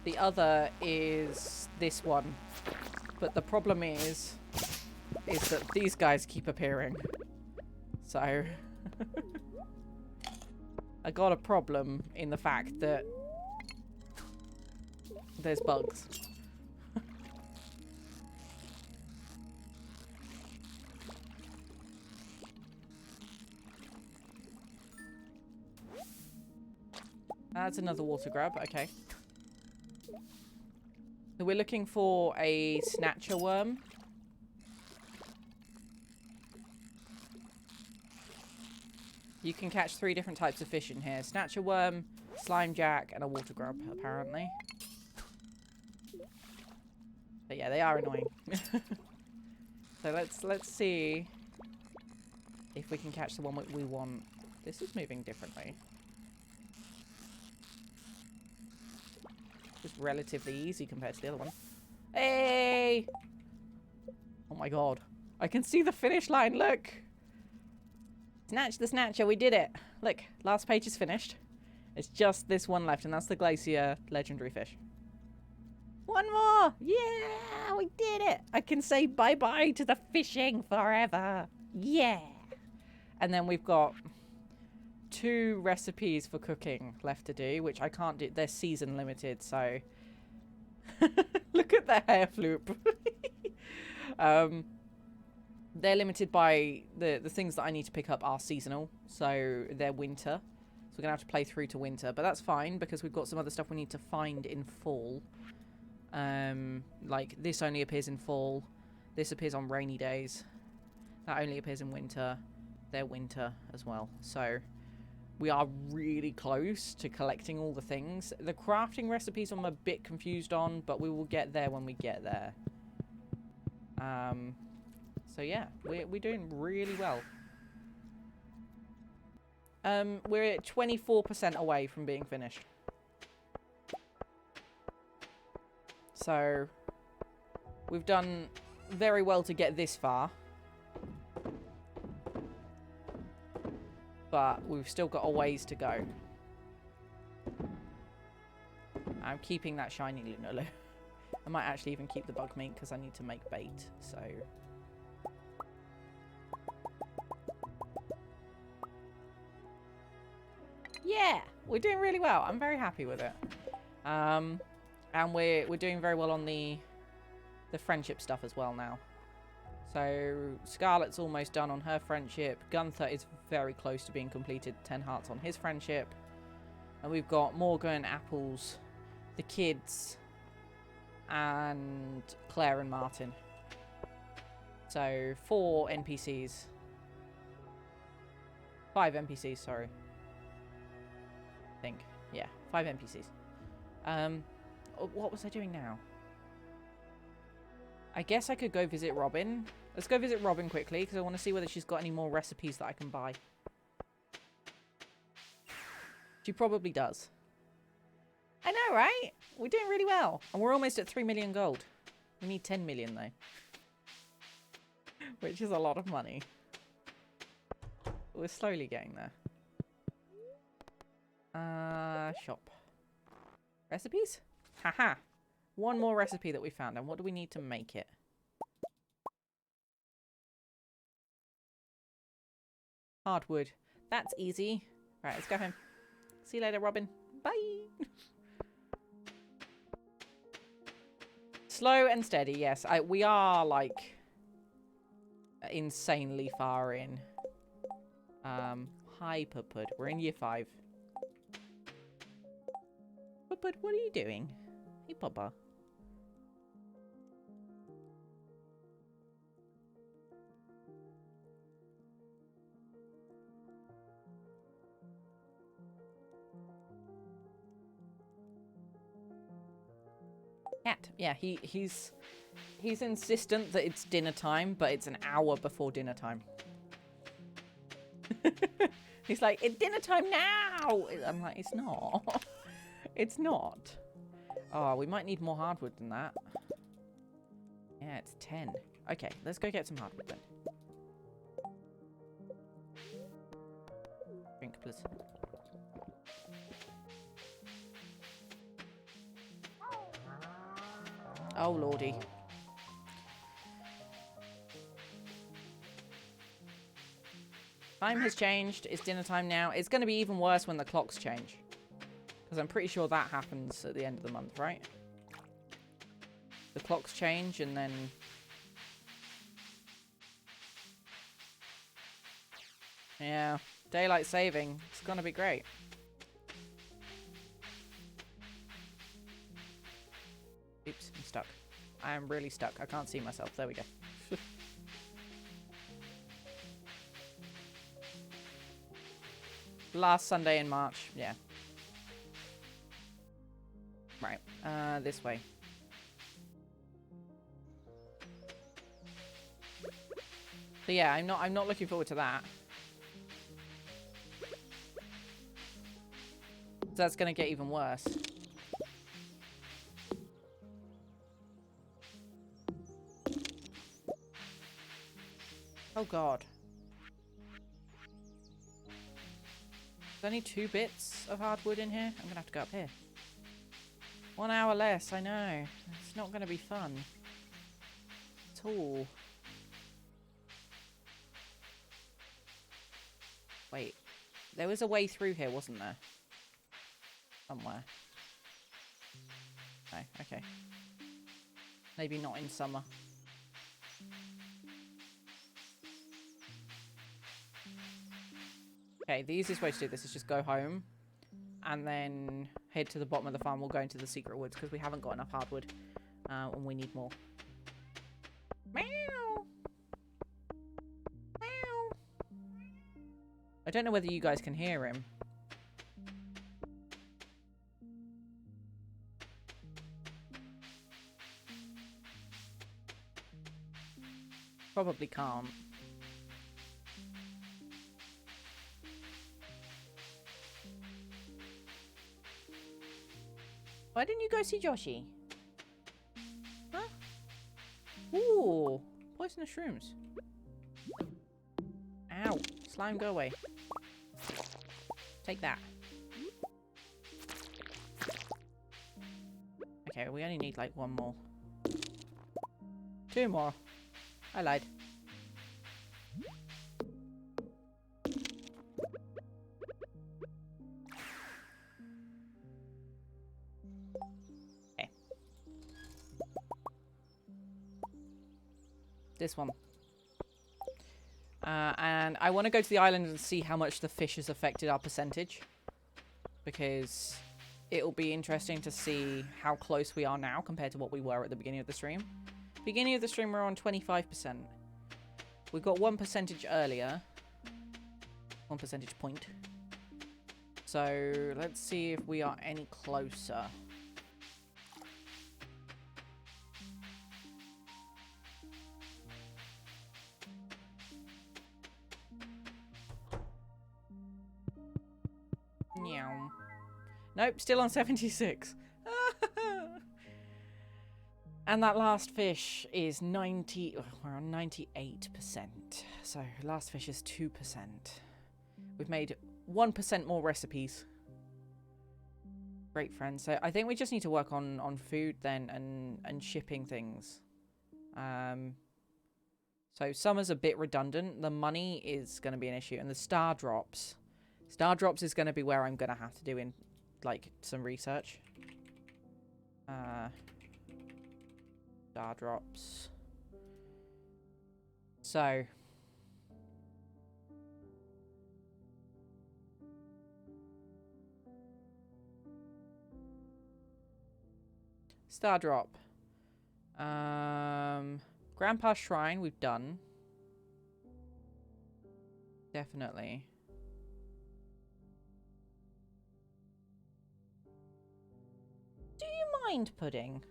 The other is this one. But the problem is that these guys keep appearing. So... I got a problem in the fact that there's bugs. That's another water grab, okay. So we're looking for a snatcher worm. You can catch 3 different types of fish in here. Snatcher worm, slime jack, and a water grub, apparently. But yeah, they are annoying. So let's see if we can catch the one we want. This is moving differently. Just relatively easy compared to the other one. Hey! Oh my god. I can see the finish line, look! Snatch the snatcher, we did it. Look, last page is finished. It's just this one left, and that's the glacier legendary fish. One more! Yeah, we did it! I can say bye-bye to the fishing forever. Yeah! And then we've got 2 recipes for cooking left to do, which I can't do. They're season limited, so... Look at the hair floop. They're limited by the things that I need to pick up are seasonal, so they're winter. So we're going to have to play through to winter, but that's fine because we've got some other stuff we need to find in fall. Like this only appears in fall. This appears on rainy days. That only appears in winter. their winter as well. So we are really close to collecting all the things. The crafting recipes I'm a bit confused on, but we will get there when we get there. So yeah, we're doing really well. We're at 24% away from being finished. So we've done very well to get this far. But we've still got a ways to go. I'm keeping that shiny Lunulu. I might actually even keep the bug meat because I need to make bait, so... Yeah! We're doing really well. I'm very happy with it. And we're doing very well on the friendship stuff as well now. So, Scarlett's almost done on her friendship. Gunther is very close to being completed. 10 hearts on his friendship. And we've got Morgan, Apples, the kids, and Claire and Martin. So, 4 NPCs. 5 NPCs, sorry. I think. Yeah, 5 NPCs. What was I doing now? I guess I could go visit Robin. Let's go visit Robin quickly, because I want to see whether she's got any more recipes that I can buy. She probably does. I know, right? We're doing really well. And we're almost at 3 million gold. We need 10 million, though. Which is a lot of money. We're slowly getting there. Shop. Recipes? Haha. One more recipe that we found. And what do we need to make it? Hardwood. That's easy. Right, let's go home. See you later, Robin. Bye. Slow and steady, yes. We are, like, insanely far in. Hi, Pupud. We're in year 5. Pupud, what are you doing? Hey, Papa. Cat. Yeah, he's insistent that it's dinner time, but it's an hour before dinner time. He's like, it's dinner time now! I'm like, it's not. It's not. Oh, we might need more hardwood than that. Yeah, it's 10. Okay, let's go get some hardwood then. Drink, please. Oh, lordy. Time has changed. It's dinner time now. It's going to be even worse when the clocks change. Because I'm pretty sure that happens at the end of the month, right? The clocks change and then... Yeah. Daylight saving. It's going to be great. Oops, I'm stuck. I am really stuck. I can't see myself. There we go. Last Sunday in March. Yeah. Right. This way. So yeah, I'm not looking forward to that. That's gonna get even worse. Oh god. There's only 2 bits of hardwood in here. I'm gonna have to go up here. 1 hour less, I know. It's not gonna be fun. At all. Wait. There was a way through here, wasn't there? Somewhere. No, okay. Maybe not in summer. Okay, the easiest way to do this is just go home and then head to the bottom of the farm. We'll go into the secret woods because we haven't got enough hardwood and we need more. Meow! Meow! don't know whether you guys can hear him. Probably can't. Why didn't you go see Joshi? Huh? Ooh, poisonous shrooms. Ow, slime, go away. Take that. Okay, we only need like one more. 2 more. I lied. Okay. This one. And I want to go to the island and see how much the fish has affected our percentage. Because it'll be interesting to see how close we are now compared to what we were at the beginning of the stream. Beginning of the stream, we're on 25%. We got 1 percentage earlier. 1 percentage point. So, let's see if we are any closer. Meow. Nope, still on 76. And that last fish is 90... Oh, we're on 98%. So, last fish is 2%. We've made 1% more recipes. Great, friends. So, I think we just need to work on food then and shipping things. So, summer's a bit redundant. The money is going to be an issue. And the star drops. Star drops is going to be where I'm going to have to do in, like, some research. Star drops. So. Star drop. Grandpa's Shrine we've done. Definitely. Do you mind, Pudding?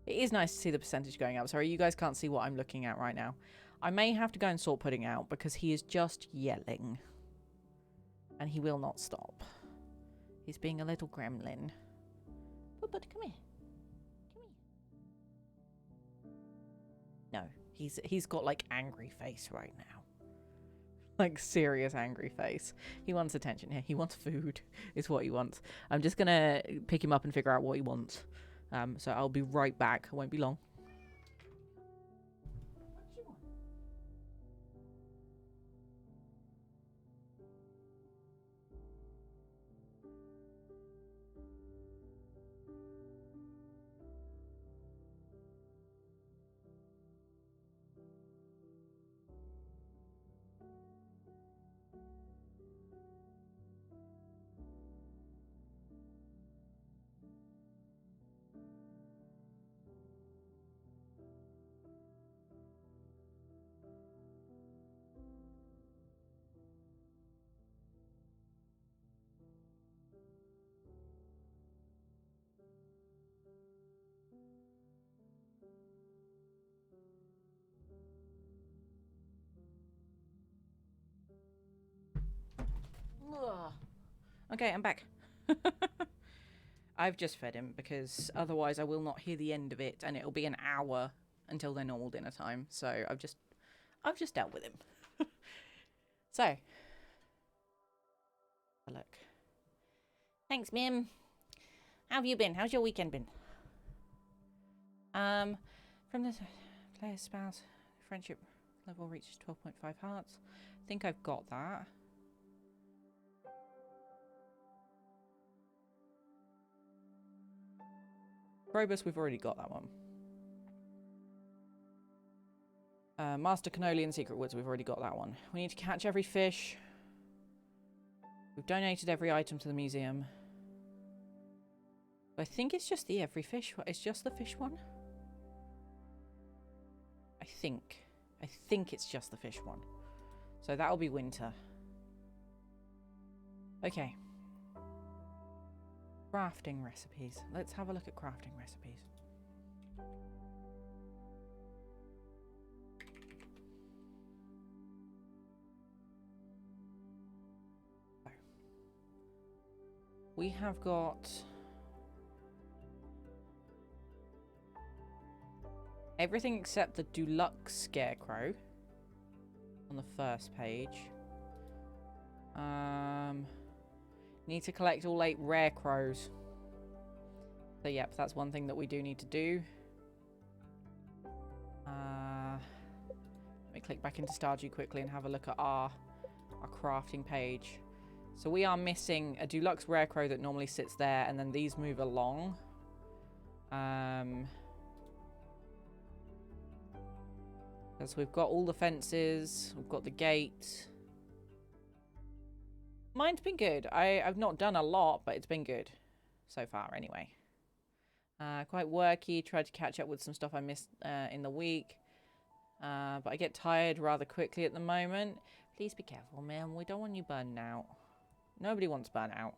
It is nice to see the percentage going up. Sorry, you guys can't see what I'm looking at right now. I may have to go and sort Pudding out because he is just yelling. And he will not stop. He's being a little gremlin. But come here. Come here. No, he's got like angry face right now. Like serious angry face. He wants attention here. He wants food is what he wants. I'm just going to pick him up and figure out what he wants. So I'll be right back. I won't be long. Okay, I'm back. I've just fed him because otherwise I will not hear the end of it and it'll be an hour until their normal dinner time. So I've just dealt with him. So, look. Thanks, Mim. How have you been? How's your weekend been? From the player's spouse, friendship level reaches 12.5 hearts. I think I've got that. Probus, we've already got that one. Master Cannoli and Secret Woods, we've already got that one. We need to catch every fish. We've donated every item to the museum. I think it's just the every fish. It's just the fish one. I think it's just the fish one. So that'll be winter. Okay. Crafting recipes. Let's have a look at crafting recipes. So, we have got everything except the deluxe scarecrow on the first page. Need to collect all 8 rare crows. So yep, that's one thing that we do need to do. Let me click back into Stardew quickly and have a look at our crafting page. So we are missing a deluxe rare crow that normally sits there, and then these move along. So we've got all the fences, we've got the gate. Mine's been good. I've not done a lot, but it's been good so far anyway. Quite worky. Tried to catch up with some stuff I missed in the week. But I get tired rather quickly at the moment. Please be careful, man. We don't want you burning out. Nobody wants burnout.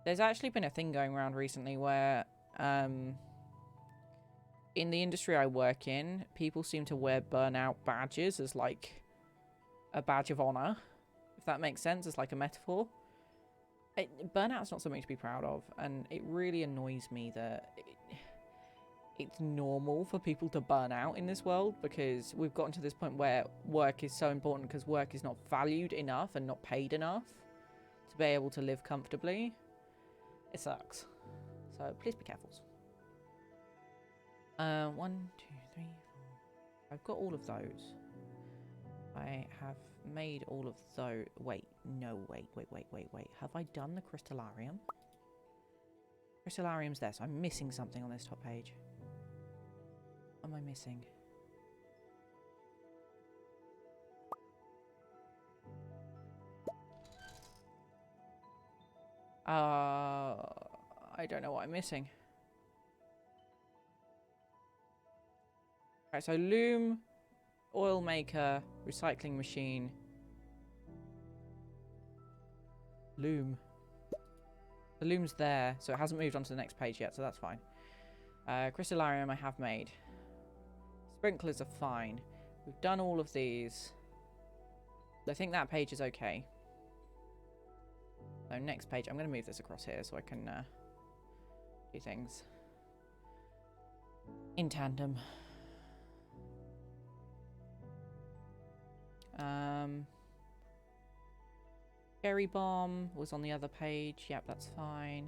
There's actually been a thing going around recently where in the industry I work in, people seem to wear burnout badges as like a badge of honor. If that makes sense, as like a metaphor. Burnout's not something to be proud of, and it really annoys me that it's normal for people to burn out in this world, because we've gotten to this point where work is so important because work is not valued enough and not paid enough to be able to live comfortably. It sucks. So please be careful. 1, 2, 3, 4. I've got all of those. I have made all of those. Wait, no, wait. Have I done the crystallarium? Crystallarium's there, so I'm missing something on this top page. What am I missing? I don't know what I'm missing. Alright, so loom, oil maker, recycling machine. Loom. The loom's there, so it hasn't moved on to the next page yet, so that's fine. Crystallarium I have made. Sprinklers are fine. We've done all of these. I think that page is okay. So next page, I'm going to move this across here so I can do things in tandem. Cherry bomb was on the other page. Yep, that's fine.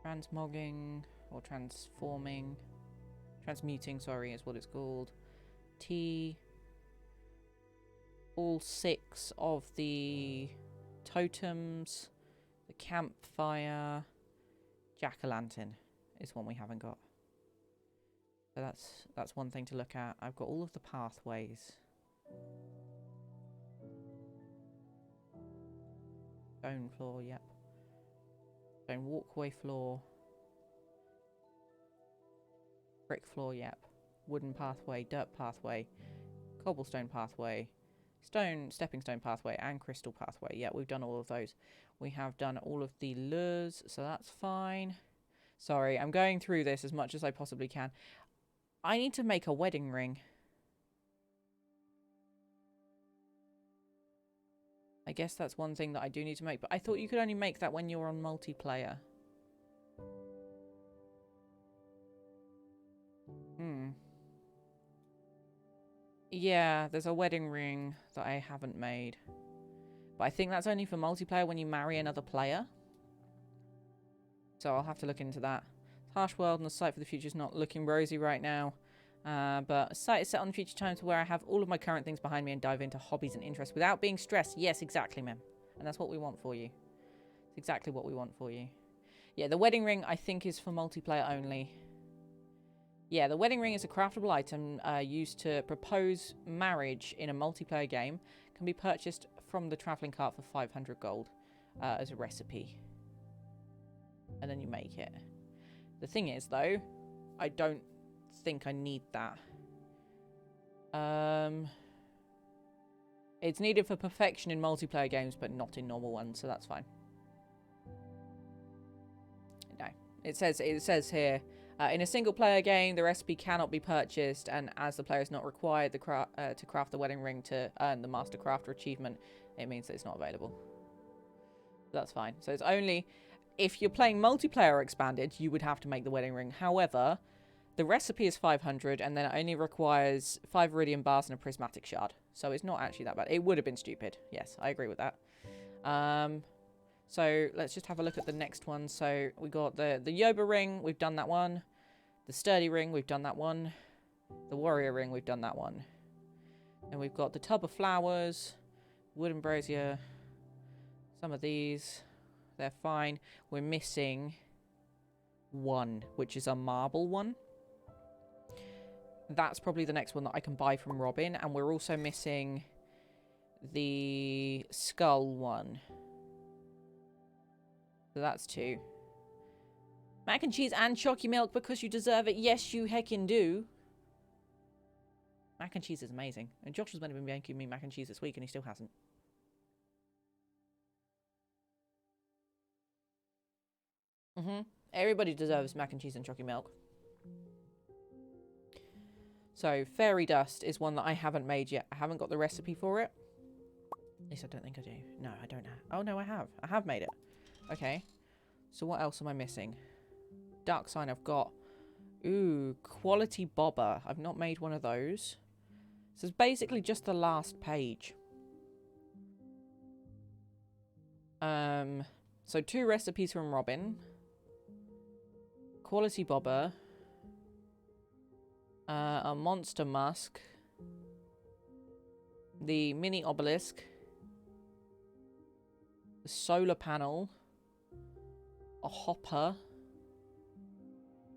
Transmogging or transforming. Transmuting, sorry, is what it's called. Tea. All 6 of the totems. The campfire. Jack-o'-lantern is one we haven't got. So that's one thing to look at. I've got all of the pathways. Stone floor, yep. Stone walkway floor. Brick floor, yep. Wooden pathway, dirt pathway, cobblestone pathway, stepping stone pathway, and crystal pathway. Yeah, we've done all of those. We have done all of the lures, so that's fine. Sorry, I'm going through this as much as I possibly can. I need to make a wedding ring. I guess that's one thing that I do need to make, but I thought you could only make that when you're on multiplayer. Yeah, there's a wedding ring that I haven't made. But I think that's only for multiplayer when you marry another player. So I'll have to look into that. Harsh world and the sight for the future is not looking rosy right now. But a sight is set on the future time to where I have all of my current things behind me and dive into hobbies and interests without being stressed. Yes, exactly, ma'am. And that's what we want for you. It's exactly what we want for you. Yeah, the wedding ring I think is for multiplayer only. Yeah, the wedding ring is a craftable item used to propose marriage in a multiplayer game. Can be purchased from the traveling cart for 500 gold as a recipe. And then you make it. The thing is, though, I don't think I need that. It's needed for perfection in multiplayer games, but not in normal ones, so that's fine. No. It says here, in a single-player game, the recipe cannot be purchased, and as the player is not required to craft the wedding ring to earn the Master Crafter achievement, it means that it's not available. That's fine. So it's only... If you're playing multiplayer expanded, you would have to make the wedding ring. However, the recipe is 500, and then it only requires 5 iridium bars and a prismatic shard. So it's not actually that bad. It would have been stupid. Yes, I agree with that. So let's just have a look at the next one. So we got the Yoba ring. We've done that one. The sturdy ring. We've done that one. The warrior ring. We've done that one. And we've got the tub of flowers. Wooden brazier. Some of these. They're fine. We're missing one, which is a marble one. That's probably the next one that I can buy from Robin. And we're also missing the skull one. So that's 2. Mac and cheese and chalky milk because you deserve it. Yes, you heckin' do. Mac and cheese is amazing. And Josh has been making me mac and cheese this week and he still hasn't. Everybody deserves mac and cheese and chalky milk. So, fairy dust is one that I haven't made yet. I haven't got the recipe for it. At least I don't think I do. No, I don't have. Oh, no, I have. I have made it. Okay. So, what else am I missing? Dark sign I've got. Ooh, quality bobber. I've not made one of those. So, it's basically just the last page. So, 2 recipes from Robin. Quality bobber. A monster musk. The mini obelisk. The solar panel. A hopper.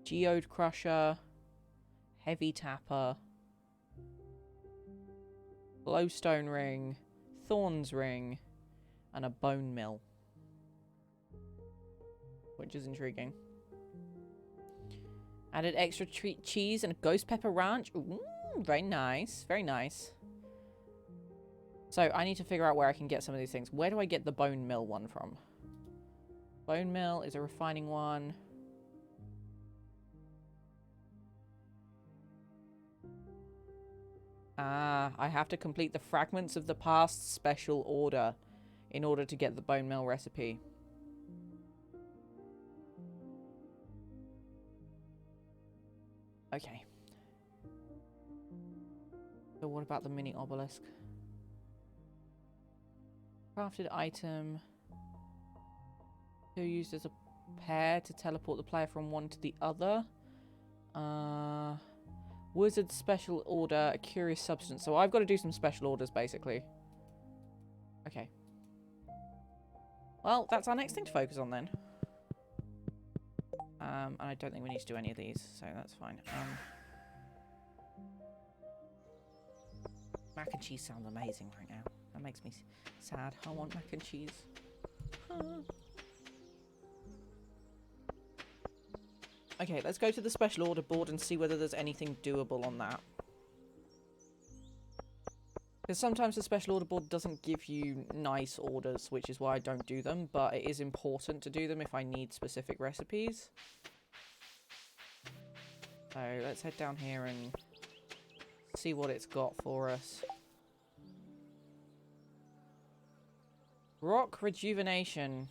Geode crusher. Heavy tapper. Glowstone ring. Thorns ring. And a bone mill. Which is intriguing. Added extra cheese and a ghost pepper ranch. Ooh, very nice. Very nice. So I need to figure out where I can get some of these things. Where do I get the bone mill one from? Bone mill is a refining one. Ah, I have to complete the fragments of the past special order in order to get the bone mill recipe. Okay. So what about the mini obelisk? Crafted item. Used as a pair to teleport the player from one to the other. Wizard special order, a curious substance. So I've got to do some special orders, basically. Okay. Well, that's our next thing to focus on, then. And I don't think we need to do any of these, so that's fine. Mac and cheese sounds amazing right now. That makes me sad. I want mac and cheese. Okay, let's go to the special order board and see whether there's anything doable on that. Because sometimes the special order board doesn't give you nice orders, which is why I don't do them, but it is important to do them if I need specific recipes. So let's head down here and see what it's got for us. Rock rejuvenation.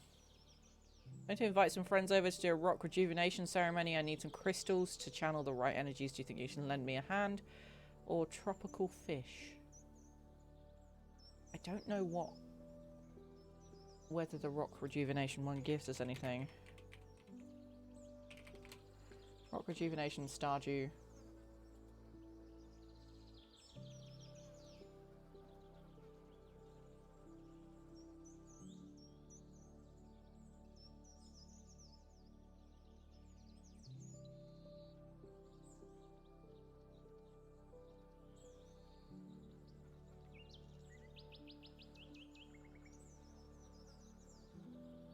I'm going to invite some friends over to do a rock rejuvenation ceremony. I need some crystals to channel the right energies. Do you think you can lend me a hand? Or tropical fish? I don't know whether the rock rejuvenation one gives us anything. Rock rejuvenation, Stardew.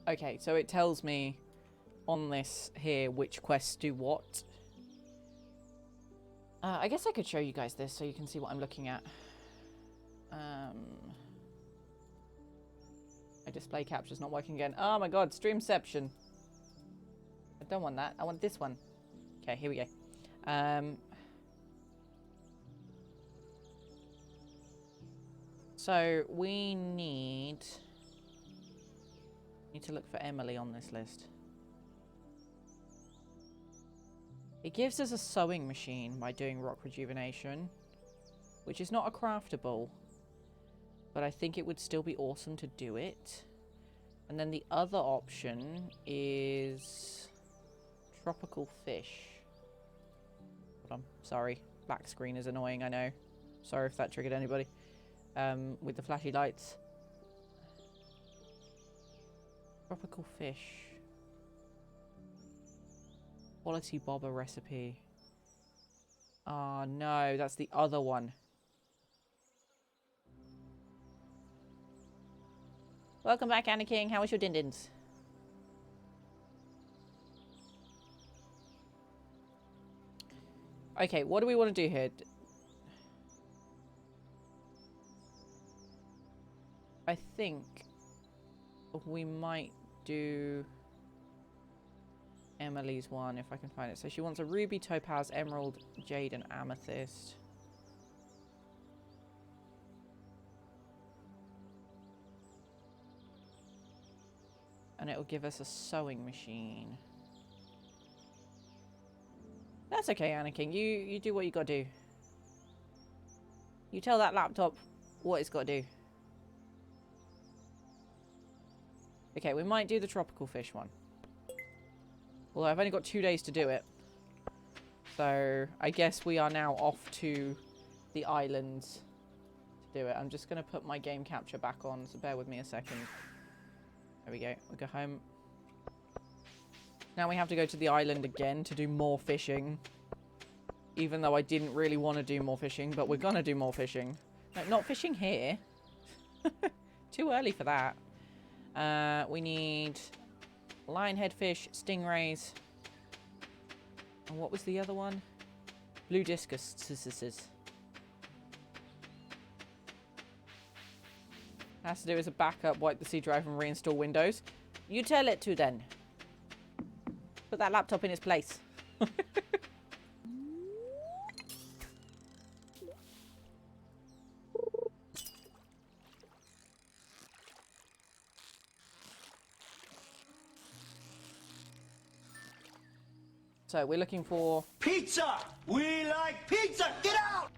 Okay, so it tells me on this here which quests do what. I guess I could show you guys this so you can see what I'm looking at. My display capture's not working again. Oh my god, Streamception. I don't want that. I want this one. Okay, here we go. So we need to look for Emily on this list. It gives us a sewing machine by doing rock rejuvenation, which is not a craftable, but I think it would still be awesome to do it. And then the other option is tropical fish. Hold on, sorry. Black screen is annoying, I know. Sorry if that triggered anybody. With the flashy lights. Tropical fish. Quality bobber recipe. Oh no, that's the other one. Welcome back, Anna King. How was your din-dins? Okay, what do we want to do here? I think we might do Emily's one if I can find it. So she wants a ruby, topaz, emerald, jade, and amethyst. And it'll give us a sewing machine. That's okay, Anakin. You do what you gotta do. You tell that laptop what it's gotta do. Okay, we might do the tropical fish one. Although I've only got 2 days to do it. So I guess we are now off to the islands to do it. I'm just going to put my game capture back on, so bear with me a second. There we go. We'll go home. Now we have to go to the island again to do more fishing. Even though I didn't really want to do more fishing, but we're going to do more fishing. No, not fishing here. Too early for that. We need lionhead fish, stingrays. And what was the other one? Blue discus. Has to do as a backup, wipe the C drive and reinstall Windows. You tell it to then. Put that laptop in its place. So we're looking for Pizza! We like pizza! Get out!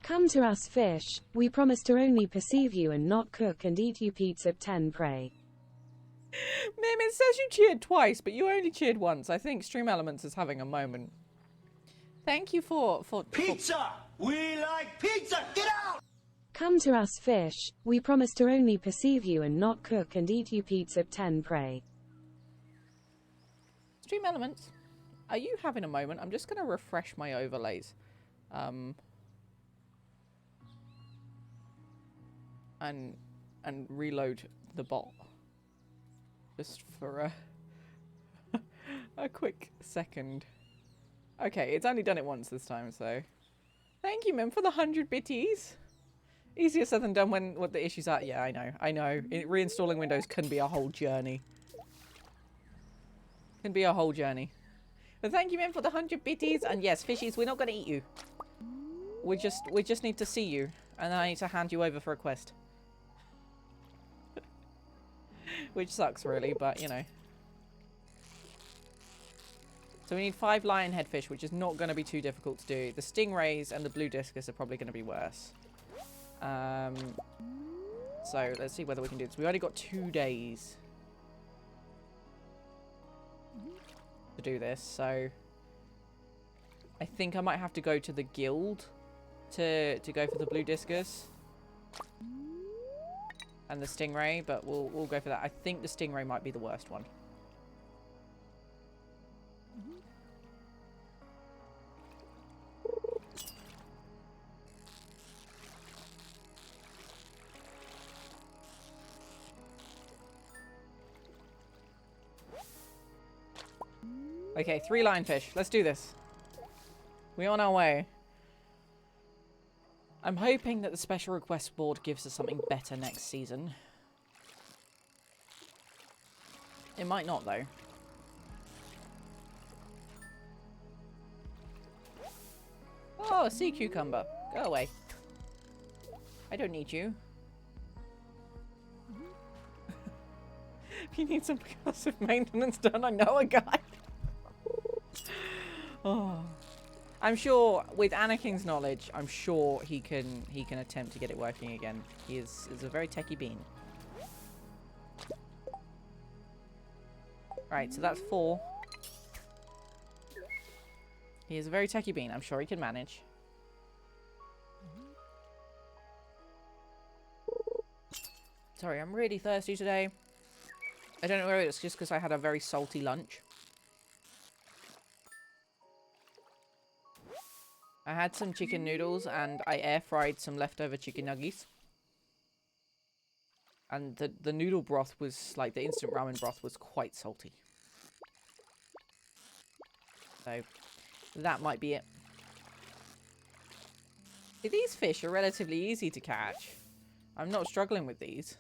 Come to us, fish. We promise to only perceive you and not cook and eat you pizza 10 pray. Mim, it says you cheered twice, but you only cheered once. I think Stream Elements is having a moment. Thank you for Pizza! We like pizza! Get out! Come to us, fish. We promise to only perceive you and not cook and eat you pizza 10 pray. Stream Elements. Are you having a moment? I'm just going to refresh my overlays. And reload the bot. Just for a quick second. Okay, it's only done it once this time, so... Thank you, Mim, for the 100 bitties. Easier said than done when what the issues are. Yeah, I know. Reinstalling Windows can be a whole journey. Can be a whole journey. But thank you, Mim, for the 100 bitties. And yes, fishies, we're not going to eat you. We just need to see you. And then I need to hand you over for a quest. Which sucks, really, but, you know. So we need 5 lionhead fish, which is not going to be too difficult to do. The stingrays and the blue discus are probably going to be worse. So let's see whether we can do this. We've only got 2 days to do this, so I think I might have to go to the guild to go for the blue discus and the stingray, but we'll go for that. I think the stingray might be the worst one. Okay, 3 lionfish. Let's do this. We're on our way. I'm hoping that the special request board gives us something better next season. It might not, though. Oh, a sea cucumber. Go away. I don't need you. If you need some passive maintenance done, I know a guy. Oh. I'm sure, with Anakin's knowledge, I'm sure he can attempt to get it working again. He is a very techie bean. Right, so that's 4. He is a very techie bean. I'm sure he can manage. Sorry, I'm really thirsty today. I don't know whether it's just because I had a very salty lunch. I had some chicken noodles and I air fried some leftover chicken nuggets. And the noodle broth was, like, the instant ramen broth was quite salty. So, that might be it. These fish are relatively easy to catch. I'm not struggling with these.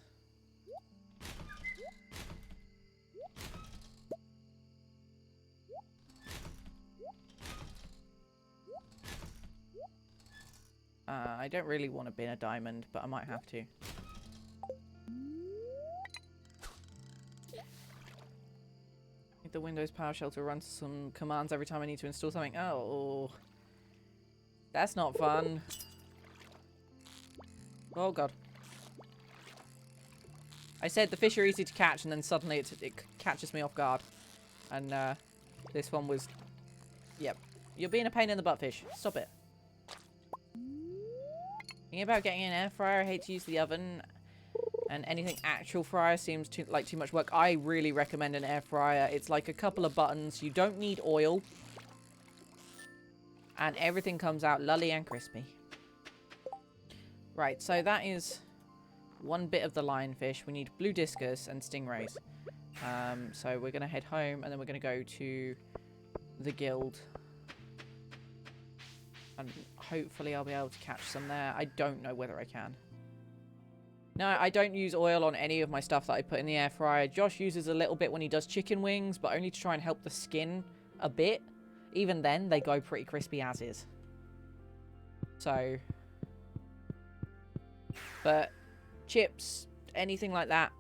I don't really want to bin a diamond, but I might have to. The Windows PowerShell to run some commands every time I need to install something. Oh, that's not fun. Oh god. I said the fish are easy to catch, and then suddenly it catches me off guard. And this one was... Yep. You're being a pain in the butt, fish. Stop it. Thinking about getting an air fryer. I hate to use the oven. And anything actual fryer seems like too much work. I really recommend an air fryer. It's like a couple of buttons. You don't need oil. And everything comes out lolly and crispy. Right, so that is one bit of the lionfish. We need blue discus and stingrays. So we're going to head home and then we're going to go to the guild. And hopefully I'll be able to catch some there. I don't know whether I can. No, I don't use oil on any of my stuff that I put in the air fryer. Josh uses a little bit when he does chicken wings, but only to try and help the skin a bit. Even then, they go pretty crispy as is. So. But chips, anything like that.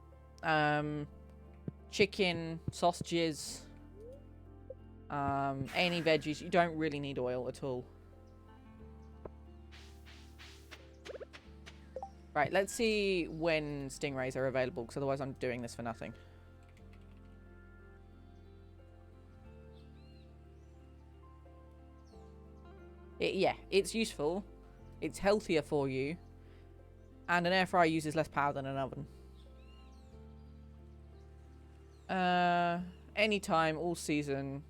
Chicken, sausages, any veggies. You don't really need oil at all. Right, let's see when stingrays are available, because otherwise I'm doing this for nothing. Yeah, it's useful. It's healthier for you. And an air fryer uses less power than an oven. Anytime, all season.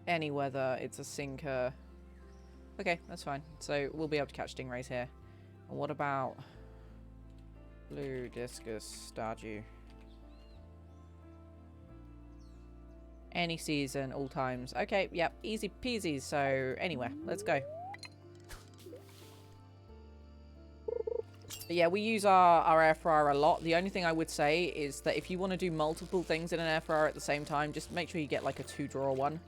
Any weather, it's a sinker. Okay, that's fine. So we'll be able to catch stingrays here. And what about blue discus Stardew? Any season, all times. Okay, yep, easy peasy. So anywhere, let's go. But yeah, we use our air fryer a lot. The only thing I would say is that if you want to do multiple things in an air fryer at the same time, just make sure you get like a 2-drawer one.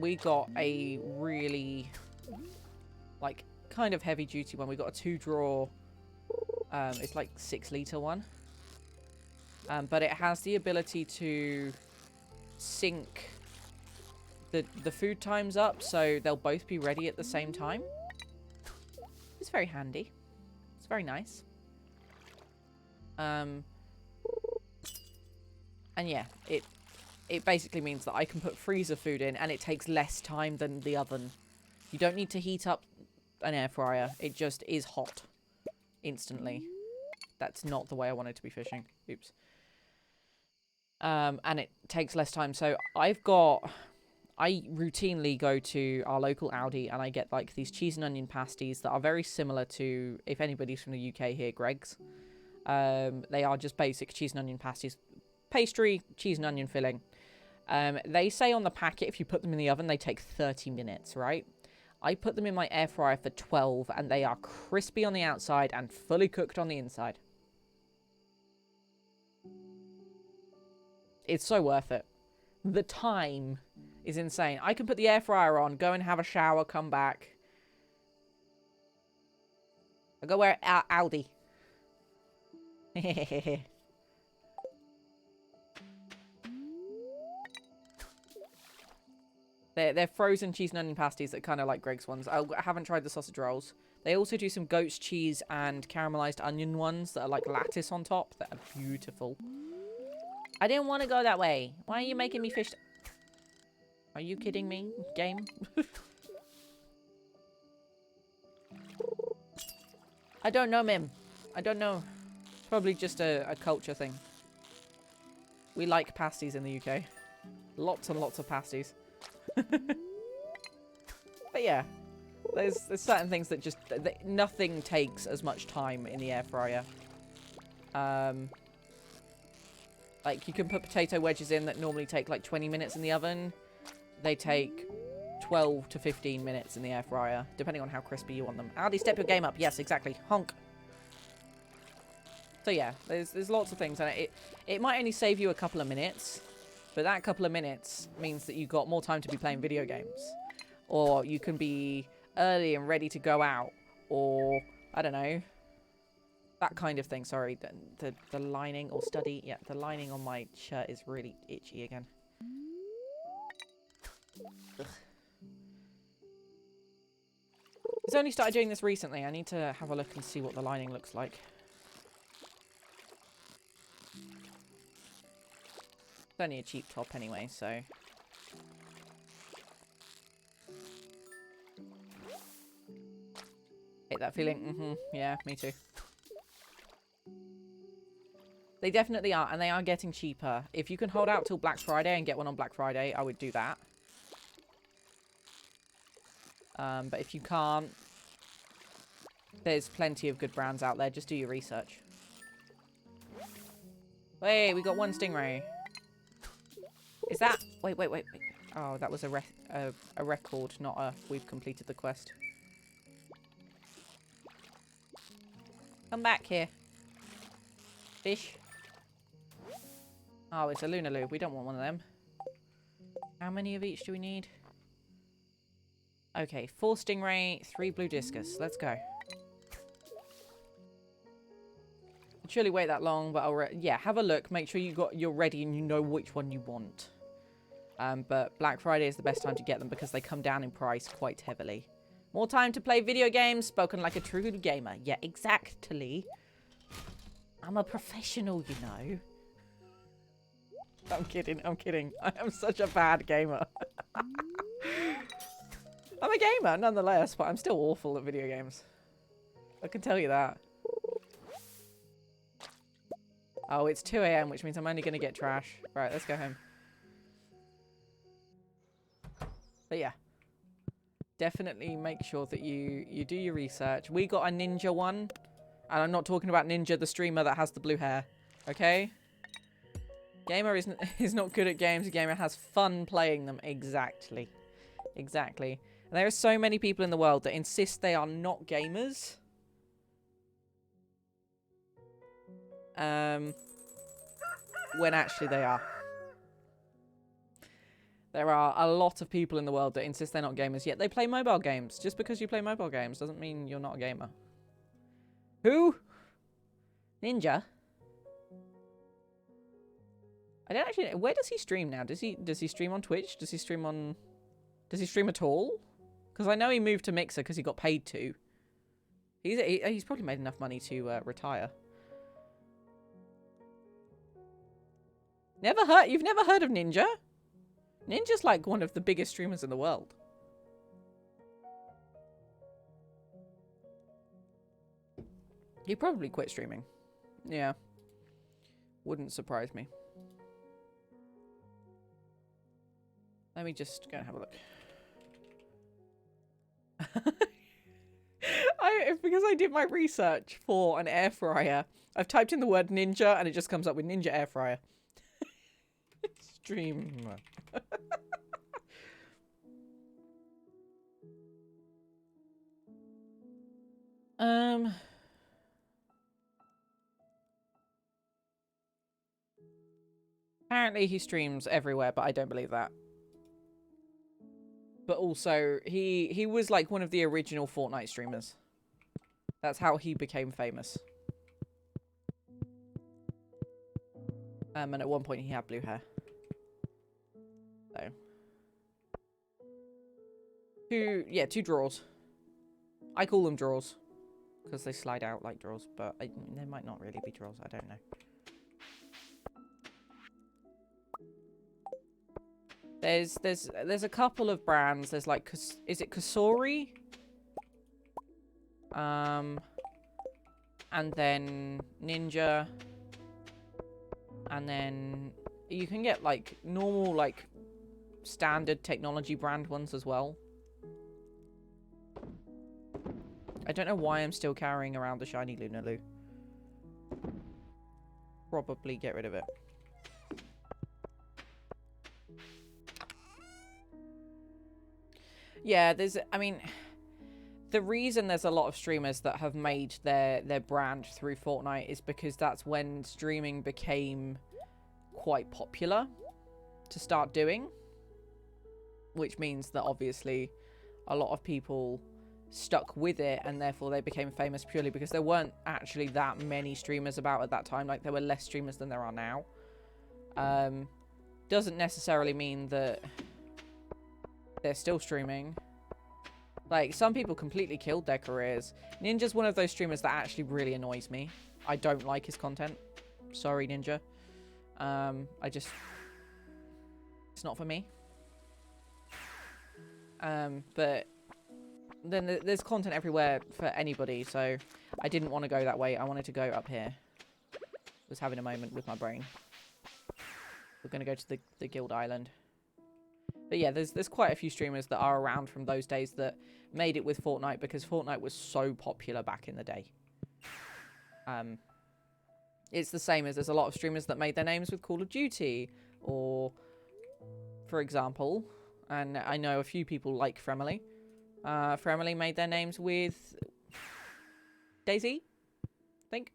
We got a really, like, kind of heavy duty one. We got a 2-drawer, it's like 6-litre one. But it has the ability to sync the food times up, so they'll both be ready at the same time. It's very handy. It's very nice. And yeah, it basically means that I can put freezer food in and it takes less time than the oven. You don't need to heat up an air fryer. It just is hot instantly. That's not the way I wanted to be fishing. Oops. And it takes less time. So I routinely go to our local Aldi and I get like these cheese and onion pasties that are very similar to, if anybody's from the UK here, Greg's. They are just basic cheese and onion pasties. Pastry, cheese and onion filling. They say on the packet if you put them in the oven, they take 30 minutes, right? I put them in my air fryer for 12, and they are crispy on the outside and fully cooked on the inside. It's so worth it. The time is insane. I can put the air fryer on, go and have a shower, come back. I go where Aldi. They're frozen cheese and onion pasties that kind of like Greg's ones. I haven't tried the sausage rolls. They also do some goat's cheese and caramelized onion ones that are like lattice on top. That are beautiful. I didn't want to go that way. Why are you making me fish? Are you kidding me, game? I don't know, Mim. I don't know. It's probably just a culture thing. We like pasties in the UK. Lots and lots of pasties. But yeah, there's certain things that just nothing takes as much time in the air fryer. Like you can put potato wedges in that normally take like 20 minutes in the oven. They take 12 to 15 minutes in the air fryer, depending on how crispy you want them. Aldi, step your game up. Yes, exactly. Honk. So yeah, there's lots of things, and it might only save you a couple of minutes. But that couple of minutes means that you've got more time to be playing video games. Or you can be early and ready to go out. Or, I don't know. That kind of thing. Sorry, the lining or study. Yeah, the lining on my shirt is really itchy again. Ugh. I've only started doing this recently. I need to have a look and see what the lining looks like. It's only a cheap top anyway, so... Hate that feeling. Yeah, me too. They definitely are, and they are getting cheaper. If you can hold out till Black Friday and get one on Black Friday, I would do that. But if you can't, there's plenty of good brands out there. Just do your research. Wait, we got one stingray. Is that... Wait. Oh, that was a record, not a... We've completed the quest. Come back here. Fish. Oh, it's a Lunaloo. We don't want one of them. How many of each do we need? Okay, 4 stingray, 3 blue discus. Let's go. I'd surely wait that long, but I'll... yeah, have a look. Make sure you're ready and you know which one you want. But Black Friday is the best time to get them because they come down in price quite heavily. More time to play video games, spoken like a true gamer. Yeah, exactly. I'm a professional, you know. I'm kidding. I am such a bad gamer. I'm a gamer, nonetheless, but I'm still awful at video games. I can tell you that. Oh, it's 2 AM, which means I'm only going to get trash. Right, let's go home. But yeah. Definitely make sure that you do your research. We got a ninja one. And I'm not talking about Ninja, the streamer that has the blue hair. Okay? Gamer is not good at games. Gamer has fun playing them. Exactly. Exactly. And there are so many people in the world that insist they are not gamers. When actually they are. There are a lot of people in the world that insist they're not gamers, yet they play mobile games. Just because you play mobile games doesn't mean you're not a gamer. Who? Ninja? I don't actually know. Where does he stream now? Does he stream on Twitch? Does he stream at all? Because I know he moved to Mixer because he got paid to. He's probably made enough money to retire. You've never heard of Ninja? Ninja's like one of the biggest streamers in the world. He probably quit streaming. Yeah. Wouldn't surprise me. Let me just go and have a look. Because I did my research for an air fryer, I've typed in the word ninja and it just comes up with ninja air fryer. It's stream. Apparently he streams everywhere, but I don't believe that. But also, he was like one of the original Fortnite streamers. That's how he became famous. And at one point he had blue hair. So. Two drawers. I call them drawers. Because they slide out like drawers, but they might not really be drawers, I don't know. There's a couple of brands. There's like, is it Kasori? And then Ninja. And then you can get like normal, like standard technology brand ones as well. I don't know why I'm still carrying around the shiny Lunaloo. Probably get rid of it. Yeah, I mean, the reason there's a lot of streamers that have made their brand through Fortnite is because that's when streaming became quite popular to start doing. Which means that obviously a lot of people stuck with it and therefore they became famous purely because there weren't actually that many streamers about at that time. Like, there were less streamers than there are now. Doesn't necessarily mean that they're still streaming. Like, some people completely killed their careers. Ninja's one of those streamers that actually really annoys me. I don't like his content. Sorry, Ninja. It's not for me. But then there's content everywhere for anybody, so I didn't want to go that way. I wanted to go up here. Was having a moment with my brain. We're going to go to the Guild Island. But yeah, there's quite a few streamers that are around from those days that made it with Fortnite because Fortnite was so popular back in the day. It's the same as there's a lot of streamers that made their names with Call of Duty, or, for example, and I know a few people like Fremily. Fremily made their names with Daisy, I think.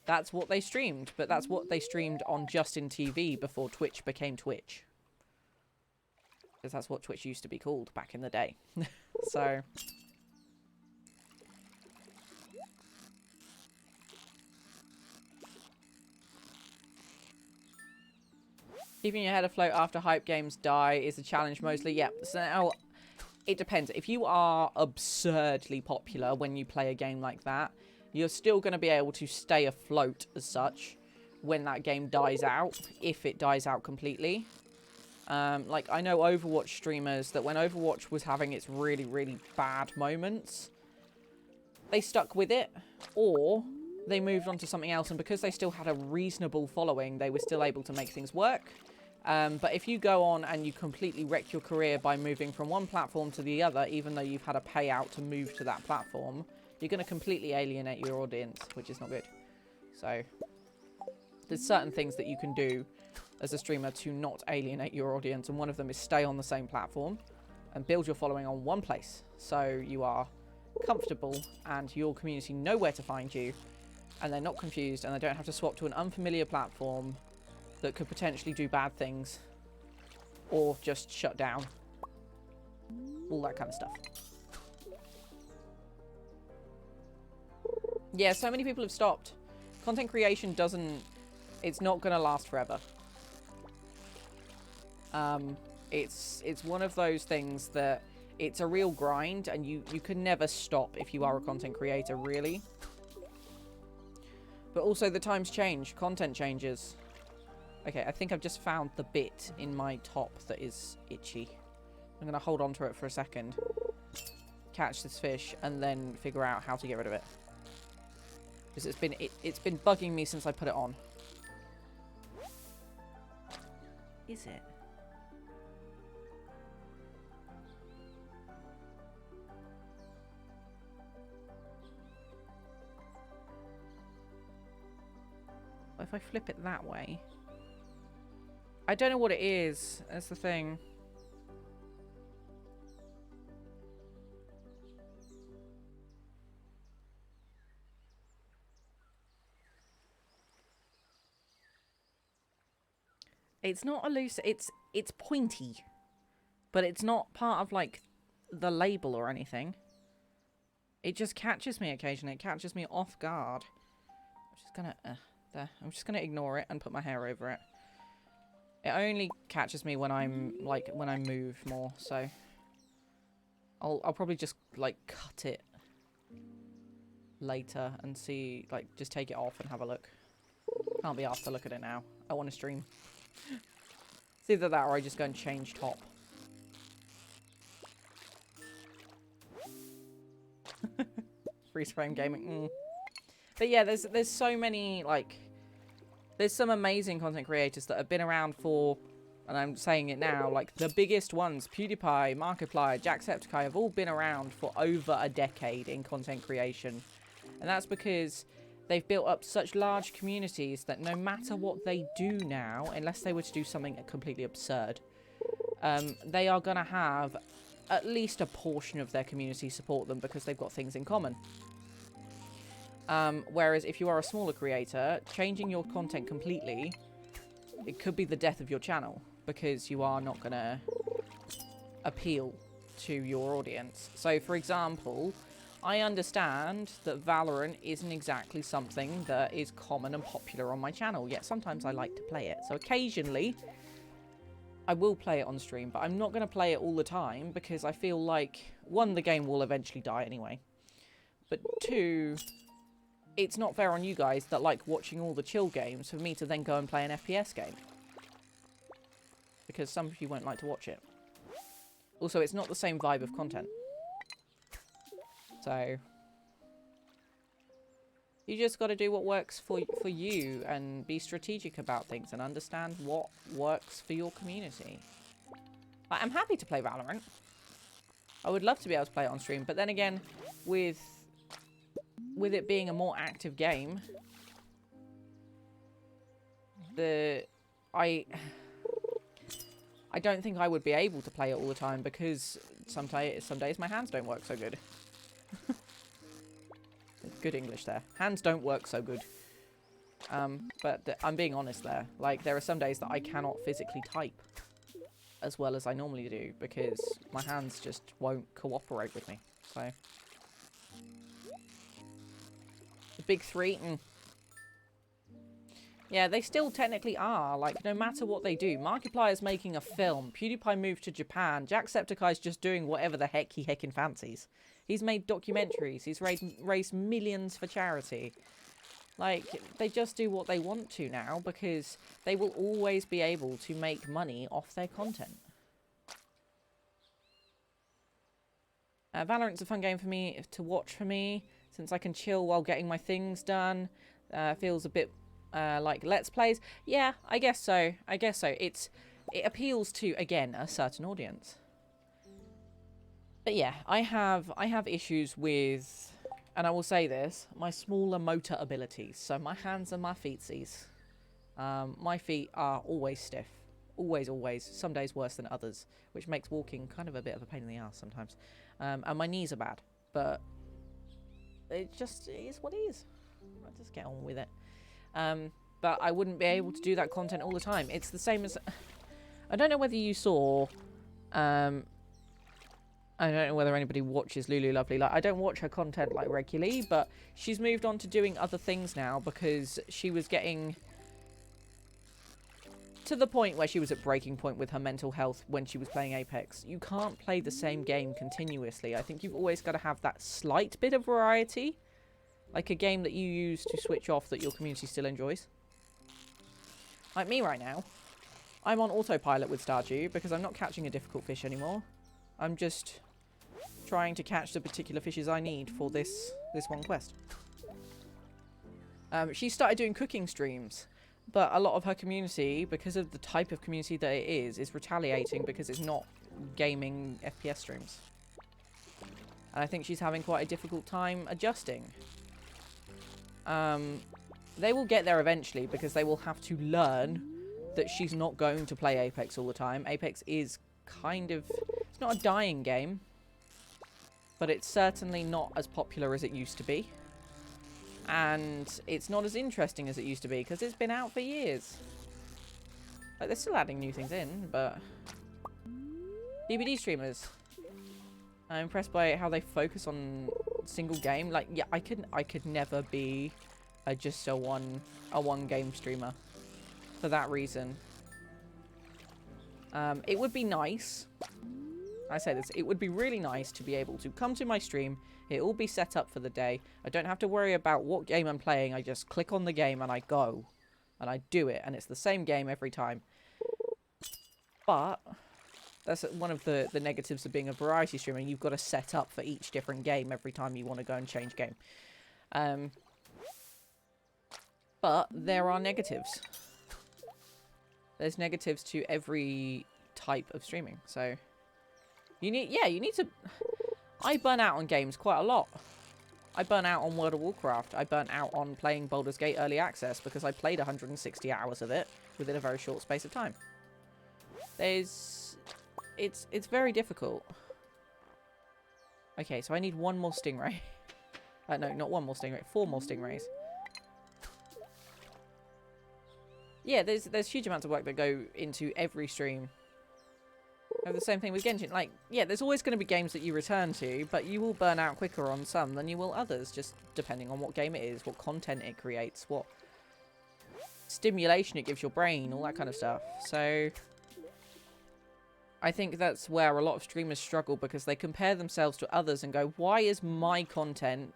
That's what they streamed, but that's what they streamed on Justin TV before Twitch became Twitch. Because that's what Twitch used to be called back in the day. So... keeping your head afloat after hype games die is a challenge mostly. Yeah, so now it depends. If you are absurdly popular when you play a game like that, you're still going to be able to stay afloat as such when that game dies out, if it dies out completely. Like, I know Overwatch streamers that when Overwatch was having its really, really bad moments, they stuck with it, or they moved on to something else, and because they still had a reasonable following, they were still able to make things work. But if you go on and you completely wreck your career by moving from one platform to the other, even though you've had a payout to move to that platform, you're going to completely alienate your audience, which is not good. So, there's certain things that you can do as a streamer to not alienate your audience, and one of them is stay on the same platform and build your following on one place, so you are comfortable and your community know where to find you, and they're not confused, and they don't have to swap to an unfamiliar platform that could potentially do bad things or just shut down. All that kind of stuff. Yeah, so many people have stopped. Content creation it's not going to last forever. It's one of those things that it's a real grind, and you can never stop if you are a content creator, really. But also the times change, content changes. Okay, I think I've just found the bit in my top that is itchy. I'm going to hold on to it for a second, catch this fish, and then figure out how to get rid of it. Because it's been bugging me since I put it on. Is it? I if I flip it that way... I don't know what it is. That's the thing. It's not a loose... It's pointy. But it's not part of, like, the label or anything. It just catches me occasionally. It catches me off guard. I'm just gonna... there. I'm just gonna ignore it and put my hair over it. It only catches me when I'm, like, when I move more, so... I'll probably just, like, cut it later and see, like, just take it off and have a look. Can't be asked to look at it now. I want to stream. It's either that or I just go and change top. Freeze frame gaming. But yeah, there's so many, like... There's some amazing content creators that have been around for, and I'm saying it now, like the biggest ones, PewDiePie, Markiplier, Jacksepticeye, have all been around for over a decade in content creation. And that's because they've built up such large communities that no matter what they do now, unless they were to do something completely absurd, they are going to have at least a portion of their community support them because they've got things in common. Whereas if you are a smaller creator, changing your content completely, it could be the death of your channel because you are not going to appeal to your audience. So, for example, I understand that Valorant isn't exactly something that is common and popular on my channel, yet sometimes I like to play it. So occasionally, I will play it on stream, but I'm not going to play it all the time because I feel like, one, the game will eventually die anyway, but two... It's not fair on you guys that like watching all the chill games for me to then go and play an FPS game. Because some of you won't like to watch it. Also, it's not the same vibe of content. So... You just got to do what works for you and be strategic about things and understand what works for your community. Like, I'm happy to play Valorant. I would love to be able to play it on stream, but then again, with it being a more active game, I don't think I would be able to play it all the time because some days my hands don't work so good. Good English there. Hands don't work so good. But I'm being honest there. Like, there are some days that I cannot physically type as well as I normally do because my hands just won't cooperate with me. So... The big three, Yeah, they still technically are. Like, no matter what they do. Markiplier's making a film. PewDiePie moved to Japan. Jacksepticeye's just doing whatever the heck he heckin' fancies. He's made documentaries. He's raised millions for charity. Like, they just do what they want to now because they will always be able to make money off their content. Valorant's a fun game for me to watch for me. Since I can chill while getting my things done. Feels a bit like Let's Plays. Yeah, I guess so. I guess so. It appeals to, again, a certain audience. But yeah, I have issues with, and I will say this, my smaller motor abilities. So my hands and my feetsies. My feet are always stiff. Always, always. Some days worse than others. Which makes walking kind of a bit of a pain in the ass sometimes. And my knees are bad. But... it just is what it is. I'll just get on with it. But I wouldn't be able to do that content all the time. It's the same as... I don't know whether you saw... I don't know whether anybody watches Lulu Lovely. Like, I don't watch her content, like, regularly, but she's moved on to doing other things now because she was getting... to the point where she was at breaking point with her mental health when she was playing Apex. You can't play the same game continuously. I think you've always got to have that slight bit of variety. Like a game that you use to switch off that your community still enjoys. Like me right now. I'm on autopilot with Stardew because I'm not catching a difficult fish anymore. I'm just trying to catch the particular fishes I need for this one quest. She started doing cooking streams. But a lot of her community, because of the type of community that it is retaliating because it's not gaming FPS streams. And I think she's having quite a difficult time adjusting. They will get there eventually because they will have to learn that she's not going to play Apex all the time. Apex is kind of... It's not a dying game, but it's certainly not as popular as it used to be. And it's not as interesting as it used to be because it's been out for years. Like, they're still adding new things in, but... DVD streamers. I'm impressed by how they focus on single game. Like, yeah, I could never be just a one game streamer for that reason. It would be nice. I say this, it would be really nice to be able to come to my stream. It will be set up for the day. I don't have to worry about what game I'm playing. I just click on the game and I go. And I do it. And it's the same game every time. But that's one of the negatives of being a variety streamer. You've got to set up for each different game every time you want to go and change game. But there are negatives. There's negatives to every type of streaming. So you need to... I burn out on games quite a lot. I burn out on World of Warcraft. I burnt out on playing Baldur's Gate Early Access because I played 160 hours of it within a very short space of time. It's very difficult. Okay, so I need one more stingray. No, not one more stingray. 4 more stingrays. Yeah, there's huge amounts of work that go into every stream. I have the same thing with Genshin. Like, yeah, there's always going to be games that you return to, but you will burn out quicker on some than you will others, just depending on what game it is, what content it creates, what stimulation it gives your brain, all that kind of stuff. So I think that's where a lot of streamers struggle because they compare themselves to others and go, why is my content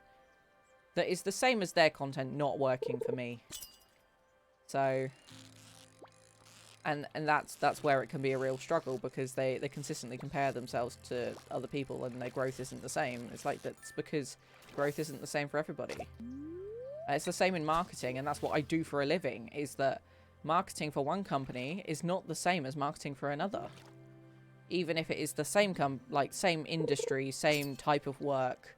that is the same as their content not working for me? So... And that's where it can be a real struggle because they consistently compare themselves to other people and their growth isn't the same. It's like that's because growth isn't the same for everybody. It's the same in marketing, and that's what I do for a living, is that marketing for one company is not the same as marketing for another. Even if it is the same same industry, same type of work,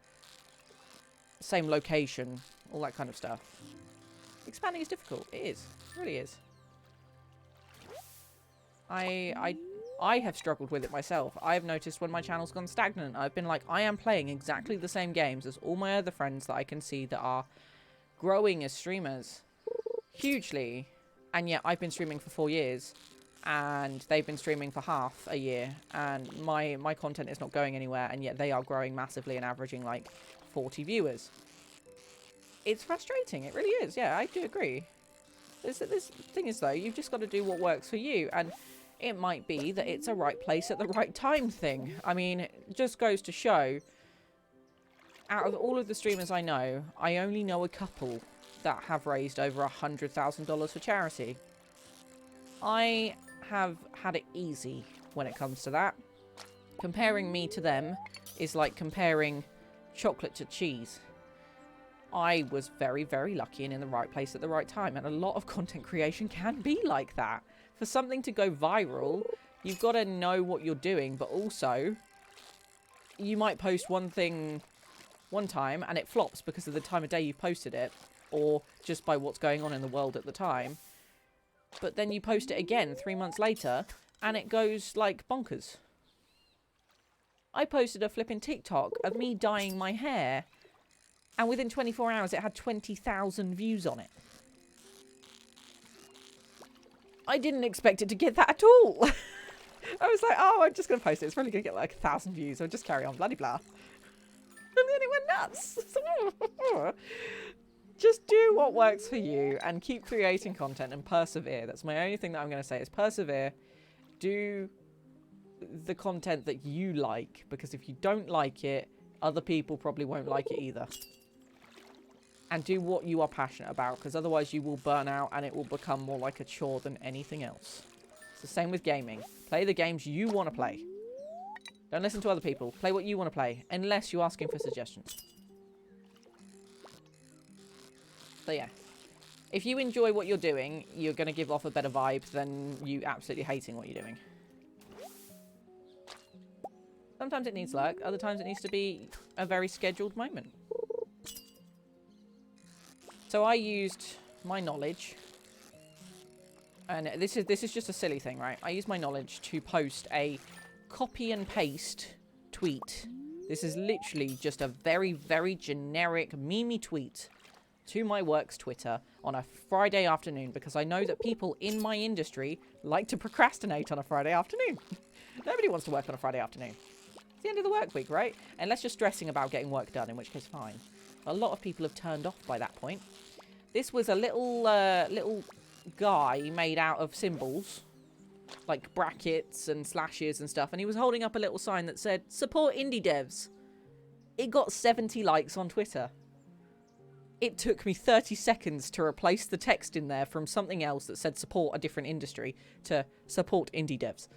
same location, all that kind of stuff. Expanding is difficult. It is. It really is. I have struggled with it myself. I've noticed when my channel's gone stagnant, I've been like, I am playing exactly the same games as all my other friends that I can see that are growing as streamers hugely. And yet I've been streaming for 4 years and they've been streaming for half a year and my content is not going anywhere, and yet they are growing massively and averaging like 40 viewers. It's frustrating. It really is. Yeah, I do agree. This thing is, though, you've just got to do what works for you, and it might be that it's a right place at the right time thing. I mean, it just goes to show, out of all of the streamers I know, I only know a couple that have raised over $100,000 for charity. I have had it easy when it comes to that. Comparing me to them is like comparing chocolate to cheese. I was very, very lucky and in the right place at the right time. And a lot of content creation can be like that. For something to go viral, you've got to know what you're doing. But also, you might post one thing one time and it flops because of the time of day you posted it. Or just by what's going on in the world at the time. But then you post it again 3 months later and it goes like bonkers. I posted a flipping TikTok of me dyeing my hair. And within 24 hours, it had 20,000 views on it. I didn't expect it to get that at all. I was like, oh, I'm just going to post it. It's probably going to get like 1,000 views. I'll just carry on, bloody blah. And then it went nuts. Just do what works for you and keep creating content and persevere. That's my only thing that I'm going to say is persevere. Do the content that you like. Because if you don't like it, other people probably won't like it either. And do what you are passionate about, because otherwise you will burn out and it will become more like a chore than anything else. It's the same with gaming. Play the games you want to play. Don't listen to other people. Play what you want to play, unless you're asking for suggestions. So yeah. If you enjoy what you're doing, you're going to give off a better vibe than you absolutely hating what you're doing. Sometimes it needs luck, other times it needs to be a very scheduled moment. So I used my knowledge, and this is just a silly thing, right? I use my knowledge to post a copy and paste tweet. This is literally just a very, very generic memey tweet to my work's Twitter on a Friday afternoon, because I know that people in my industry like to procrastinate on a Friday afternoon. Nobody wants to work on a Friday afternoon. It's the end of the work week, right? Unless you're stressing about getting work done, in which case fine. A lot of people have turned off by that point. This was a little guy made out of symbols, like brackets and slashes and stuff, and he was holding up a little sign that said, "Support indie devs." It got 70 likes on Twitter. It took me 30 seconds to replace the text in there from something else that said support a different industry to support indie devs.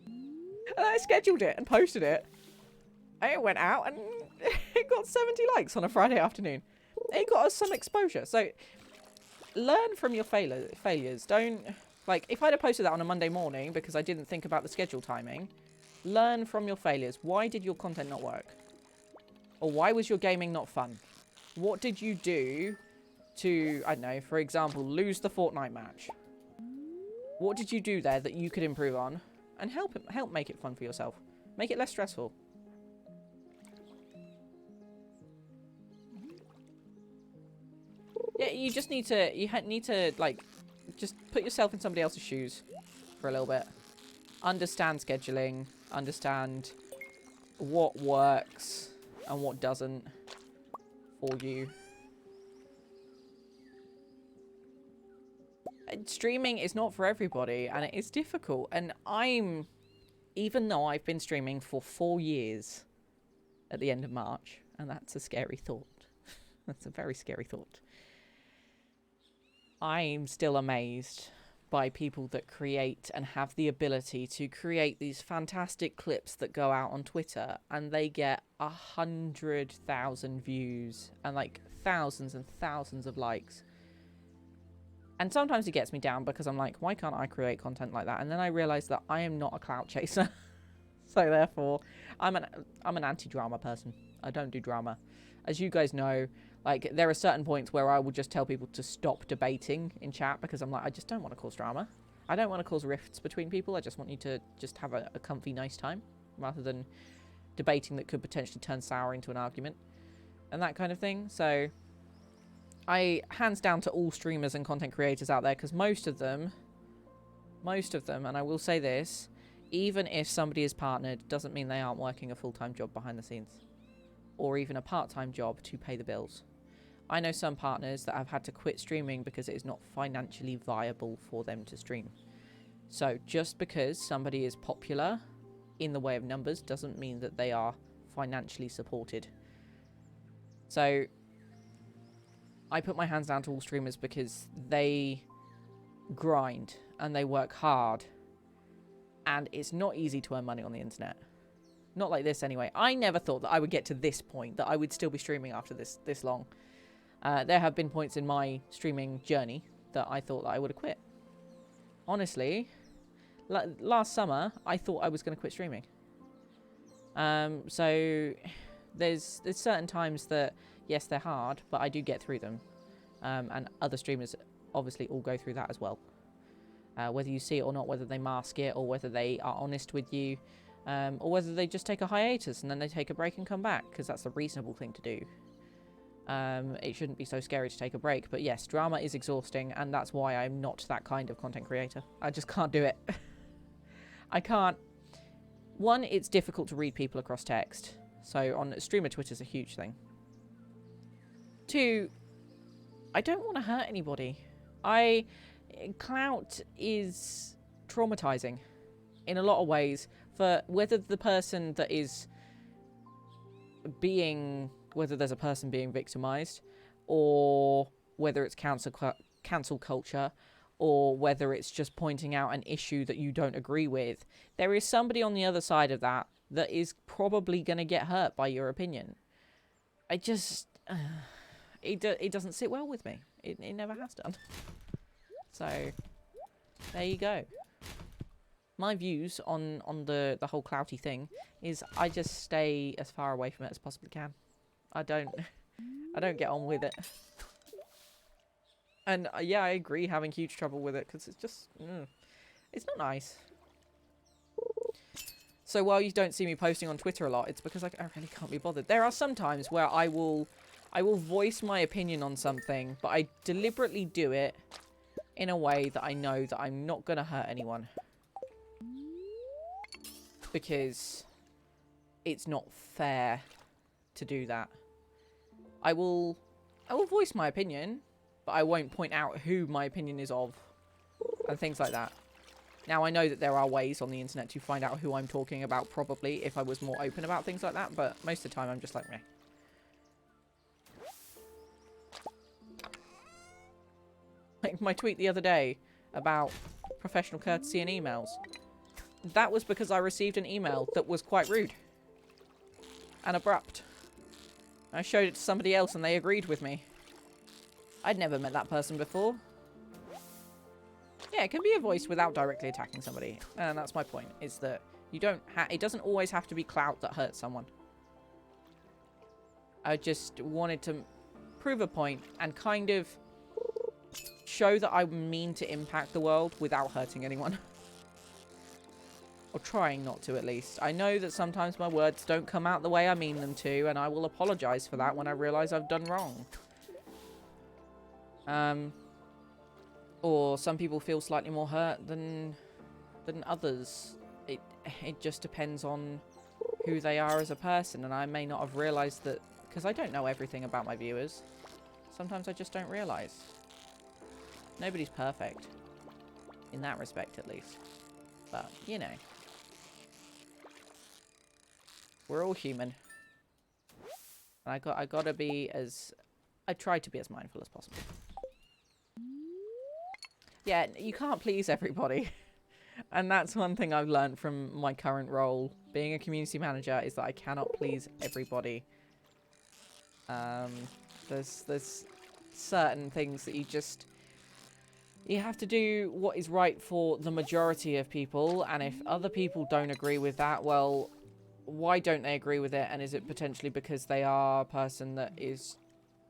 And I scheduled it and posted it. And it went out and it got 70 likes on a Friday afternoon. It got us some exposure. So learn from your failures. Don't, like, if I'd have posted that on a Monday morning because I didn't think about the schedule timing, learn from your failures. Why did your content not work? Or why was your gaming not fun? What did you do to, I don't know, for example, lose the Fortnite match? What did you do there that you could improve on? And help make it fun for yourself. Make it less stressful. Yeah, you just need to, like, just put yourself in somebody else's shoes for a little bit. Understand scheduling. Understand what works and what doesn't for you. Streaming is not for everybody, and it is difficult. And even though I've been streaming for 4 years at the end of March, and that's a scary thought. That's a very scary thought. I'm still amazed by people that create and have the ability to create these fantastic clips that go out on Twitter, and they get 100,000 views and like thousands and thousands of likes. And sometimes it gets me down because I'm like, why can't I create content like that? And then I realize that I am not a clout chaser. So therefore, I'm an anti-drama person. I don't do drama. As you guys know, like, there are certain points where I will just tell people to stop debating in chat because I'm like, I just don't want to cause drama. I don't want to cause rifts between people. I just want you to just have a comfy, nice time rather than debating that could potentially turn sour into an argument and that kind of thing. So I hands down to all streamers and content creators out there, because most of them, and I will say this, even if somebody is partnered, doesn't mean they aren't working a full-time job behind the scenes, or even a part-time job to pay the bills. I know some partners that have had to quit streaming because it is not financially viable for them to stream. So just because somebody is popular in the way of numbers doesn't mean that they are financially supported. So I put my hands down to all streamers because they grind and they work hard, and it's not easy to earn money on the internet. Not like this anyway. I never thought that I would get to this point, that I would still be streaming after this long. There have been points in my streaming journey that I thought that I would have quit. Honestly, last summer I thought I was going to quit streaming. So there's certain times that, yes, they're hard, but I do get through them. And other streamers obviously all go through that as well. Whether you see it or not, whether they mask it or whether they are honest with you, or whether they just take a hiatus and then they take a break and come back, because that's a reasonable thing to do. It shouldn't be so scary to take a break. But yes, drama is exhausting, and that's why I'm not that kind of content creator. I just can't do it. I can't. One, it's difficult to read people across text. So on streamer Twitter is a huge thing. Two, I don't want to hurt anybody. Clout is traumatizing in a lot of ways, for whether the person that is being, whether there's a person being victimized, or whether it's cancel culture, or whether it's just pointing out an issue that you don't agree with. There is somebody on the other side of that that is probably going to get hurt by your opinion. I just, it doesn't sit well with me. It never has done. So there you go. My views on the whole clouty thing is I just stay as far away from it as possibly can. I don't get on with it. And yeah, I agree having huge trouble with it because it's just, it's not nice. So while you don't see me posting on Twitter a lot, it's because I really can't be bothered. There are some times where I will voice my opinion on something, but I deliberately do it in a way that I know that I'm not going to hurt anyone. Because it's not fair to do that. I will voice my opinion, but I won't point out who my opinion is of and things like that. Now, I know that there are ways on the internet to find out who I'm talking about, probably, if I was more open about things like that, but most of the time I'm just like, meh. Like my tweet the other day about professional courtesy in emails. That was because I received an email that was quite rude and abrupt. I showed it to somebody else and they agreed with me. I'd never met that person before. Yeah, it can be a voice without directly attacking somebody. And that's my point, is that you don't it doesn't always have to be clout that hurts someone. I just wanted to prove a point and kind of show that I mean to impact the world without hurting anyone. Or trying not to, at least. I know that sometimes my words don't come out the way I mean them to, and I will apologise for that when I realise I've done wrong. Or some people feel slightly more hurt than others. It just depends on who they are as a person, and I may not have realised that, because I don't know everything about my viewers. Sometimes I just don't realise. Nobody's perfect. In that respect, at least. But, you know. We're all human. And I gotta be as... I try to be as mindful as possible. Yeah, you can't please everybody. And that's one thing I've learned from my current role, being a community manager, is that I cannot please everybody. There's certain things that you have to do what is right for the majority of people, and if other people don't agree with that, well, why don't they agree with it? And is it potentially because they are a person that is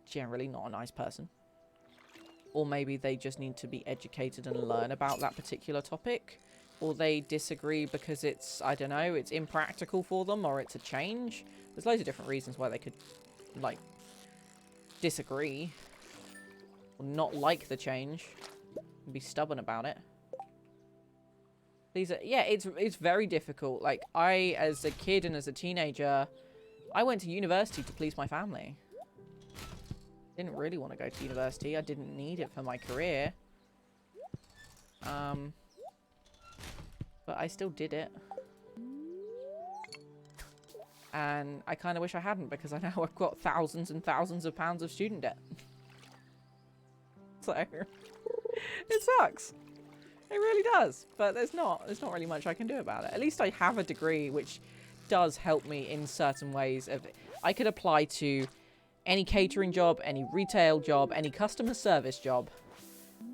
generally not a nice person? Or maybe they just need to be educated and learn about that particular topic? Or they disagree because it's, I don't know, it's impractical for them, or it's a change? There's loads of different reasons why they could, like, disagree. Or not like the change. And be stubborn about it. These are, yeah, it's very difficult. Like, I, as a kid and as a teenager, I went to university to please my family. Didn't really want to go to university. I didn't need it for my career. But I still did it. And I kind of wish I hadn't, because I know I've got thousands and thousands of pounds of student debt. So, it sucks. It really does. But there's not really much I can do about it. At least I have a degree which does help me in certain ways. I could apply to any catering job, any retail job, any customer service job.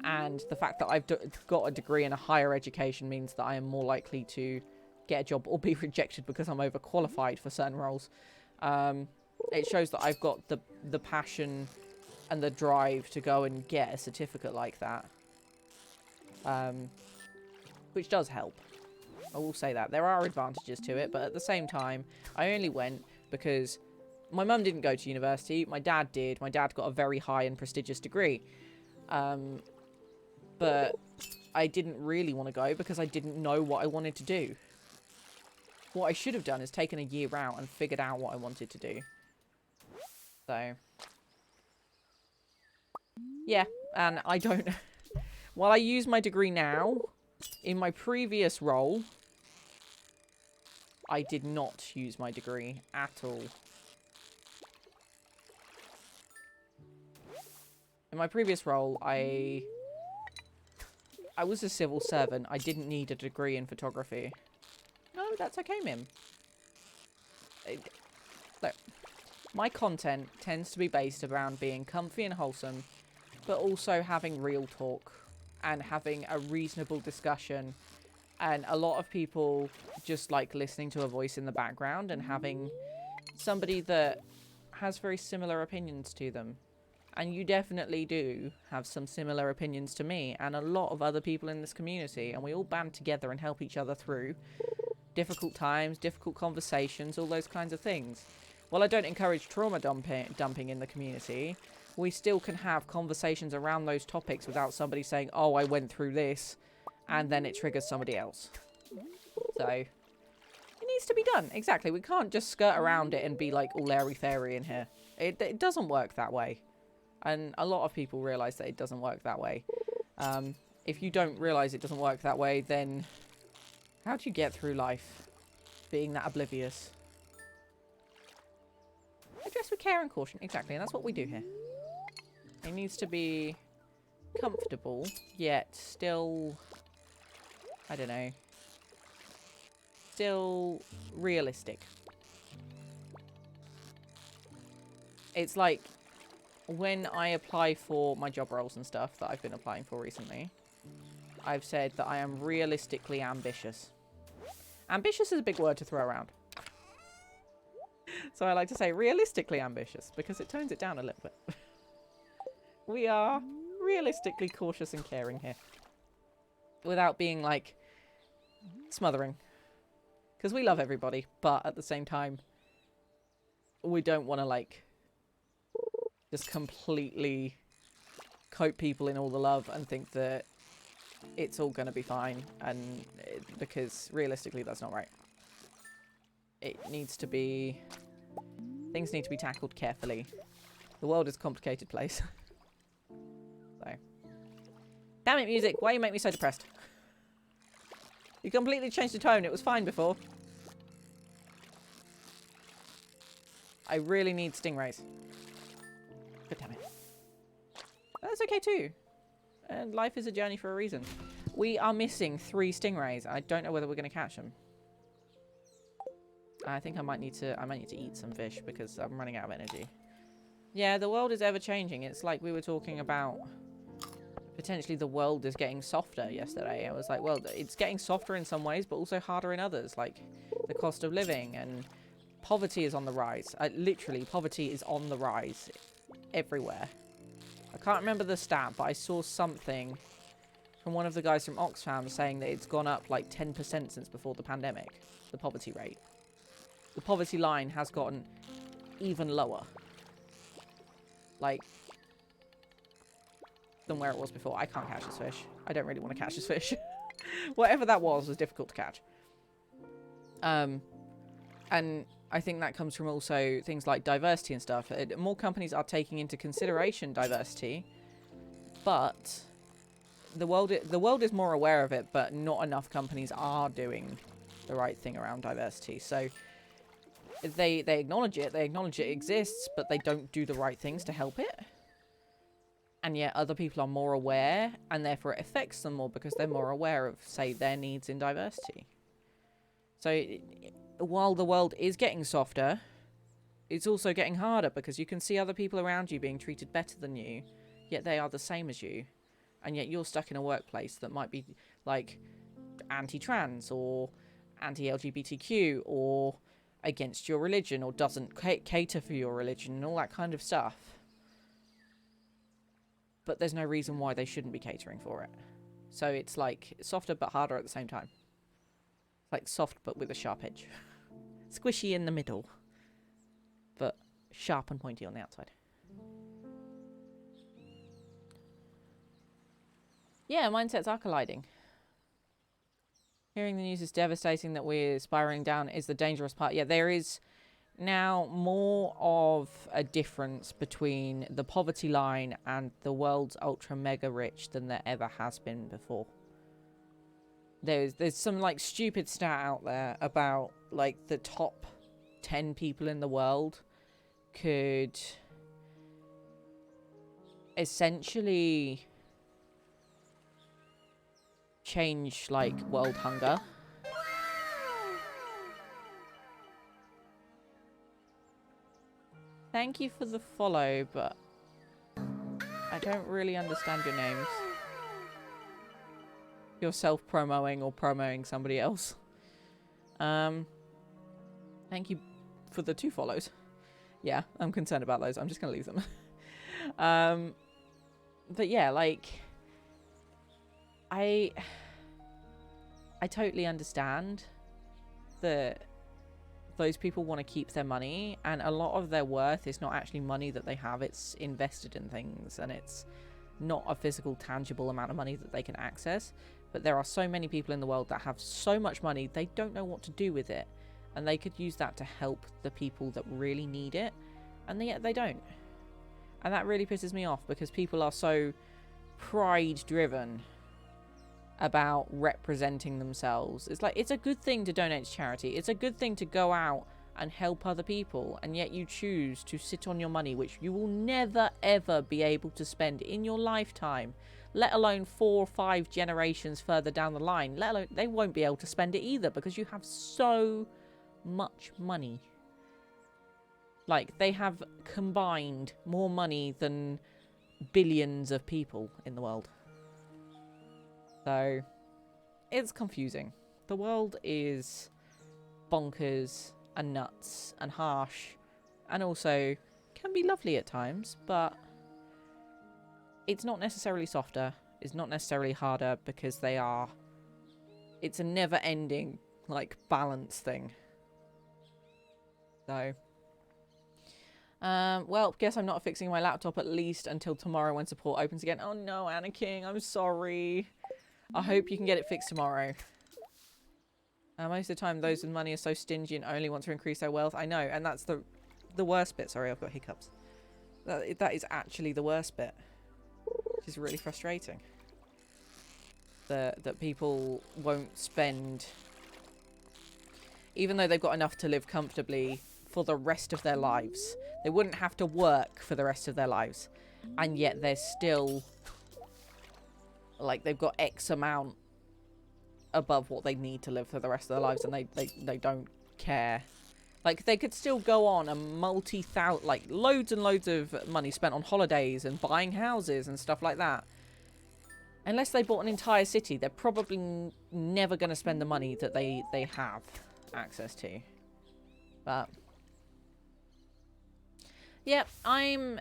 And the fact that I've got a degree in a higher education means that I am more likely to get a job or be rejected because I'm overqualified for certain roles. It shows that I've got the passion and the drive to go and get a certificate like that. Which does help. I will say that. There are advantages to it, but at the same time, I only went because my mum didn't go to university. My dad did. My dad got a very high and prestigious degree. But I didn't really want to go because I didn't know what I wanted to do. What I should have done is taken a year out and figured out what I wanted to do. So, yeah, and I don't... While I use my degree now, in my previous role, I did not use my degree at all. In my previous role, I was a civil servant. I didn't need a degree in photography. No, that's okay, Mim. Look, my content tends to be based around being comfy and wholesome, but also having real talk and having a reasonable discussion. And a lot of people just like listening to a voice in the background and having somebody that has very similar opinions to them. And you definitely do have some similar opinions to me and a lot of other people in this community. And we all band together and help each other through difficult times, difficult conversations, all those kinds of things. While I don't encourage trauma dumping in the community, we still can have conversations around those topics without somebody saying, oh, I went through this, and then it triggers somebody else. So, it needs to be done. Exactly. We can't just skirt around it and be like all airy-fairy in here. It doesn't work that way. And a lot of people realise that it doesn't work that way. If you don't realise it doesn't work that way, then how do you get through life being that oblivious? Address with care and caution. Exactly, and that's what we do here. It needs to be comfortable, yet still, I don't know, still realistic. It's like when I apply for my job roles and stuff that I've been applying for recently, I've said that I am realistically ambitious. Ambitious is a big word to throw around. So I like to say realistically ambitious because it tones it down a little bit. We are realistically cautious and caring here. Without being like smothering. Because we love everybody, but at the same time, we don't want to like just completely coat people in all the love and think that it's all going to be fine. And because realistically, that's not right. It needs to be... Things need to be tackled carefully. The world is a complicated place. So. Damn it, music. Why you make me so depressed? You completely changed the tone. It was fine before. I really need stingrays. God damn it. That's okay too. And life is a journey for a reason. We are missing 3 stingrays. I don't know whether we're going to catch them. I think I might need to eat some fish because I'm running out of energy. Yeah, the world is ever changing. It's like we were talking about potentially the world is getting softer yesterday. I was like, well, it's getting softer in some ways, but also harder in others. Like the cost of living and poverty is on the rise. Literally, poverty is on the rise everywhere. I can't remember the stat, but I saw something from one of the guys from Oxfam saying that it's gone up like 10% since before the pandemic, the poverty rate. The poverty line has gotten even lower. Like, than where it was before. I can't catch this fish. I don't really want to catch this fish. Whatever that was difficult to catch. And I think that comes from also things like diversity and stuff. More companies are taking into consideration diversity, but the world is more aware of it, but not enough companies are doing the right thing around diversity. So they acknowledge it. They acknowledge it exists, but they don't do the right things to help it. And yet other people are more aware, and therefore it affects them more because they're more aware of, say, their needs in diversity. So while the world is getting softer, it's also getting harder because you can see other people around you being treated better than you, yet they are the same as you. And yet you're stuck in a workplace that might be like anti-trans or anti-LGBTQ or against your religion or doesn't cater for your religion and all that kind of stuff. But there's no reason why they shouldn't be catering for it. So it's like softer but harder at the same time. Like soft but with a sharp edge. Squishy in the middle, but sharp and pointy on the outside. Yeah, mindsets are colliding. Hearing the news is devastating that we're spiraling down is the dangerous part. Yeah, there is now more of a difference between the poverty line and the world's ultra mega rich than there ever has been before. There's some like stupid stat out there about like the top 10 people in the world could essentially change like world hunger. Thank you for the follow, but I don't really understand your names. You're self-promoting or promoting somebody else. Thank you for the 2 follows. Yeah, I'm concerned about those. I'm just going to leave them. But yeah, like, I totally understand that those people want to keep their money, and a lot of their worth is not actually money that they have, it's invested in things, and it's not a physical, tangible amount of money that they can access. But there are so many people in the world that have so much money, they don't know what to do with it, and they could use that to help the people that really need it, and yet they don't. And that really pisses me off, because people are so pride driven about representing themselves. It's like, it's a good thing to donate to charity, it's a good thing to go out and help other people, and yet you choose to sit on your money, which you will never ever be able to spend in your lifetime, let alone 4 or 5 generations further down the line. Let alone, they won't be able to spend it either, because you have so much money. Like, they have combined more money than billions of people in the world. So, it's confusing. The world is bonkers and nuts and harsh, and also can be lovely at times, but it's not necessarily softer, it's not necessarily harder, because it's a never-ending, like, balance thing. So, well, guess I'm not fixing my laptop at least until tomorrow when support opens again. Oh no, Anna King, I'm sorry. I hope you can get it fixed tomorrow. Most of the time, those with money are so stingy and only want to increase their wealth. I know, and that's the worst bit. Sorry, I've got hiccups. That is actually the worst bit, which is really frustrating. That people won't spend, even though they've got enough to live comfortably for the rest of their lives. They wouldn't have to work for the rest of their lives, and yet they're still, like, they've got X amount above what they need to live for the rest of their lives, and they don't care. Like, they could still go on a like, loads and loads of money spent on holidays and buying houses and stuff like that. Unless they bought an entire city, they're probably never going to spend the money that they have access to. But yeah, I'm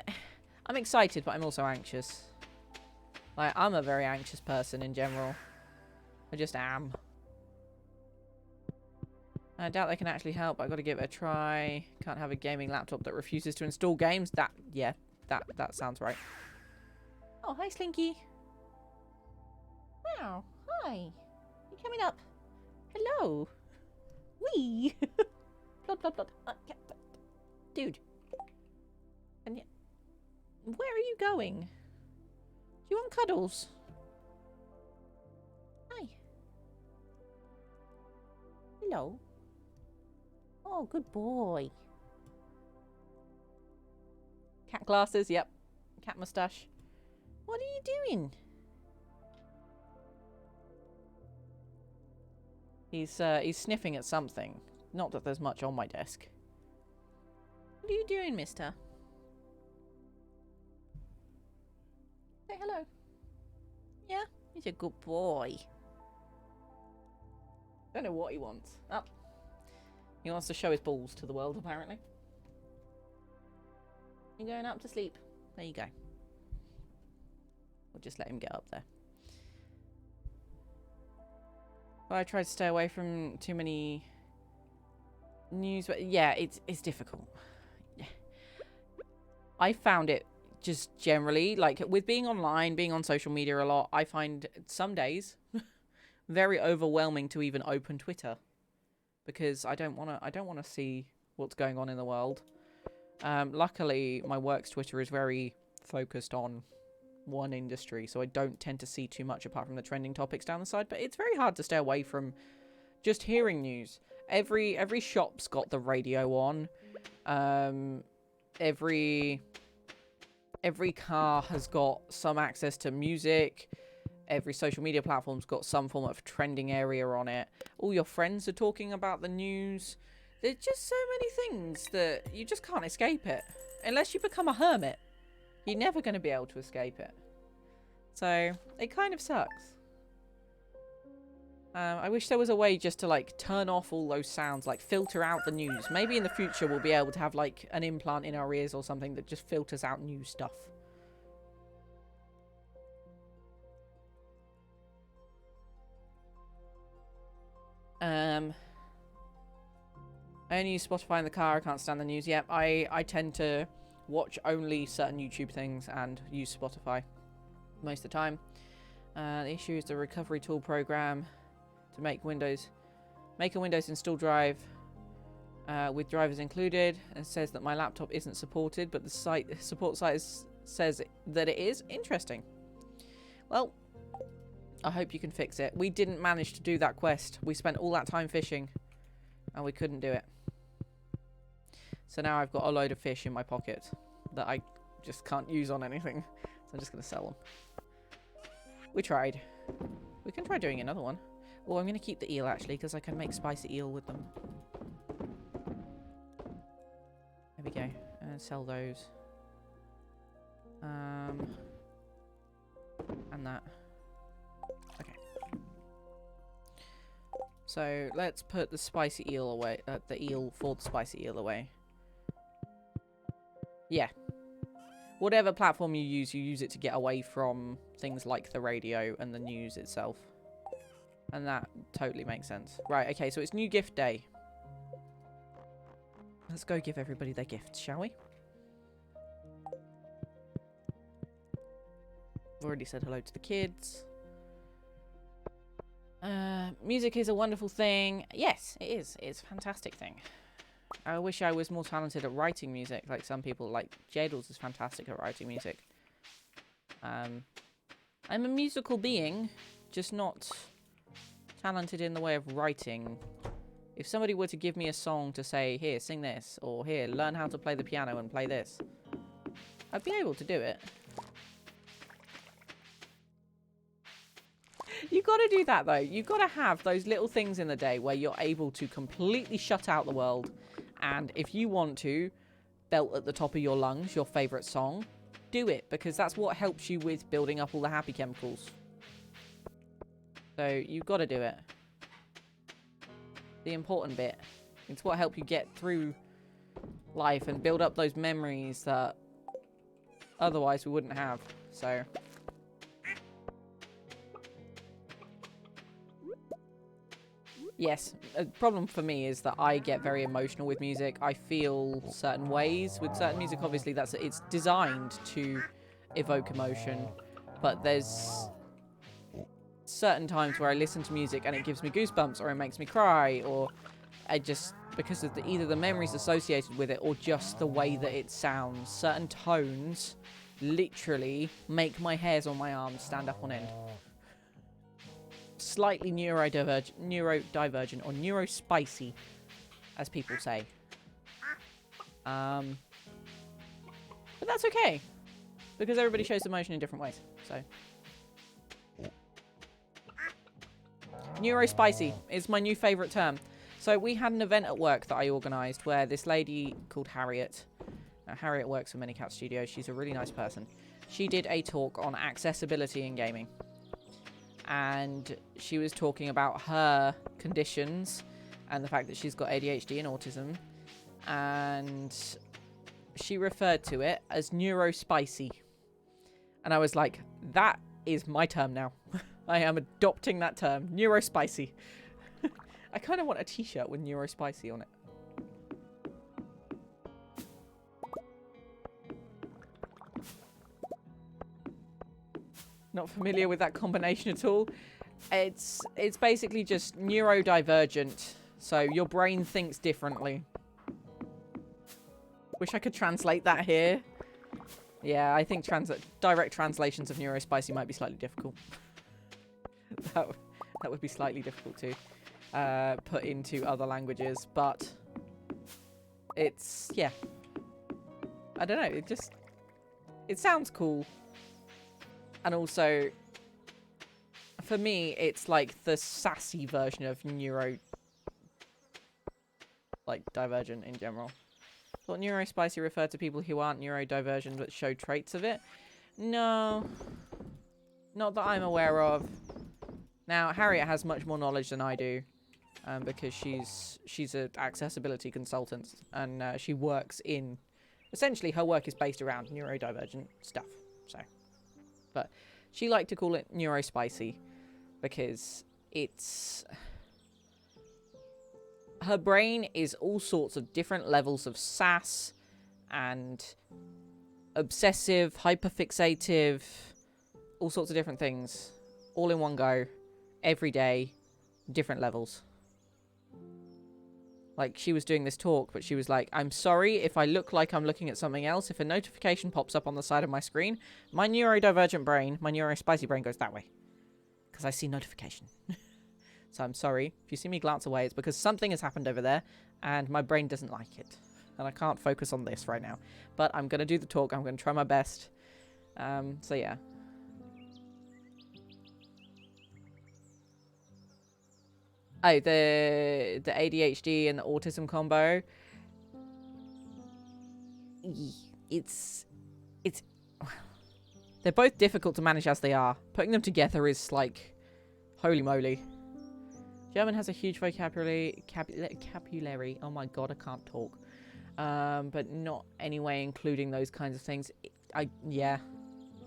excited, but I'm also anxious. Like, I'm a very anxious person in general. I just am. I doubt they can actually help. I've got to give it a try. Can't have a gaming laptop that refuses to install games. Yeah, that sounds right. Oh, hi, Slinky. Wow, hi. You coming up? Hello. Wee. Plod, plod, plod. Dude. And yet, where are you going? Do you want cuddles? Hi. Hello. Oh, good boy. Cat glasses, yep. Cat moustache. What are you doing? He's sniffing at something. Not that there's much on my desk. What are you doing, mister? Say hello. Yeah, he's a good boy. Don't know what he wants. Oh. He wants to show his balls to the world, apparently. You going up to sleep? There you go. We'll just let him get up there. Well, I try to stay away from too many news, but yeah, it's difficult. I found it just generally, like, with being online, being on social media a lot, I find some days very overwhelming to even open Twitter, because I don't want to see what's going on in the world. Luckily, my work's Twitter is very focused on one industry, so I don't tend to see too much apart from the trending topics down the side, but it's very hard to stay away from just hearing news. Every shop's got the radio on. Every car has got some access to music. Every social media platform's got some form of trending area on it. All your friends are talking about the news. There's just so many things that you just can't escape it. Unless you become a hermit, you're never going to be able to escape it. So, it kind of sucks. I wish there was a way just to, like, turn off all those sounds, like, filter out the news. Maybe in the future we'll be able to have, like, an implant in our ears or something that just filters out news stuff. I only use Spotify in the car. I can't stand the news. Yep, I tend to watch only certain YouTube things and use Spotify most of the time. The issue is the recovery tool program to make a Windows install drive with drivers included. It says that my laptop isn't supported, but the support site says that it is. Interesting. Well, I hope you can fix it. We didn't manage to do that quest. We spent all that time fishing and we couldn't do it. So now I've got a load of fish in my pocket that I just can't use on anything. So I'm just going to sell them. We tried. We can try doing another one. Oh, I'm going to keep the eel actually because I can make spicy eel with them. There we go. And sell those. And that. Okay. So let's put the spicy eel away. The eel for the spicy eel away. Yeah. Whatever platform you use it to get away from things like the radio and the news itself. And that totally makes sense. Right, okay, so it's New Gift Day. Let's go give everybody their gifts, shall we? Already said hello to the kids. Music is a wonderful thing. Yes, it is. It's a fantastic thing. I wish I was more talented at writing music, like some people. Like Jadles is fantastic at writing music. I'm a musical being, just not talented in the way of writing. If somebody were to give me a song to say, here, sing this, or here, learn how to play the piano and play this, I'd be able to do it. You've got to do that, though. You've got to have those little things in the day where you're able to completely shut out the world. And if you want to belt at the top of your lungs your favourite song, do it. Because that's what helps you with building up all the happy chemicals. So you've got to do it. The important bit. It's what helps you get through life and build up those memories that otherwise we wouldn't have. So... yes, a problem for me is that I get very emotional with music. I feel certain ways with certain music. Obviously, it's designed to evoke emotion, but there's certain times where I listen to music and it gives me goosebumps, or it makes me cry, or I just, because of either the memories associated with it or just the way that it sounds. Certain tones literally make my hairs on my arms stand up on end. Slightly neurodivergent or neurospicy, as people say. But that's okay, because everybody shows emotion in different ways. So, neurospicy is my new favourite term. So we had an event at work that I organised where this lady called Harriet. Now, Harriet works for Minicat Studios. She's a really nice person. She did a talk on accessibility in gaming. And she was talking about her conditions and the fact that she's got ADHD and autism. And she referred to it as neurospicy. And I was like, that is my term now. I am adopting that term, neurospicy. I kind of want a t-shirt with neurospicy on it. Not familiar with that combination at all. It's basically just neurodivergent. So your brain thinks differently. Wish I could translate that here. Yeah, I think direct translations of neurospicy might be slightly difficult. that would be slightly difficult to put into other languages, but it's, yeah. I don't know, it sounds cool. And also, for me, it's like the sassy version of divergent in general. Thought neurospicy referred to people who aren't neurodivergent but show traits of it. No. Not that I'm aware of. Now, Harriet has much more knowledge than I do. Because she's an accessibility consultant. And she works in... essentially, her work is based around neurodivergent stuff. So... but she liked to call it neurospicy because it's her brain is all sorts of different levels of sass and obsessive, hyperfixative, all sorts of different things, all in one go, every day, different levels. Like, she was doing this talk, but she was like, I'm sorry if I look like I'm looking at something else. If a notification pops up on the side of my screen, my neurodivergent brain, my neurospicy brain goes that way. Because I see notification. So I'm sorry. If you see me glance away, it's because something has happened over there, and my brain doesn't like it. And I can't focus on this right now. But I'm going to do the talk. I'm going to try my best. So yeah. Oh, the ADHD and the autism combo. It's they're both difficult to manage as they are. Putting them together is like, holy moly. German has a huge vocabulary. Oh my god, I can't talk. But not anyway, including those kinds of things. Yeah,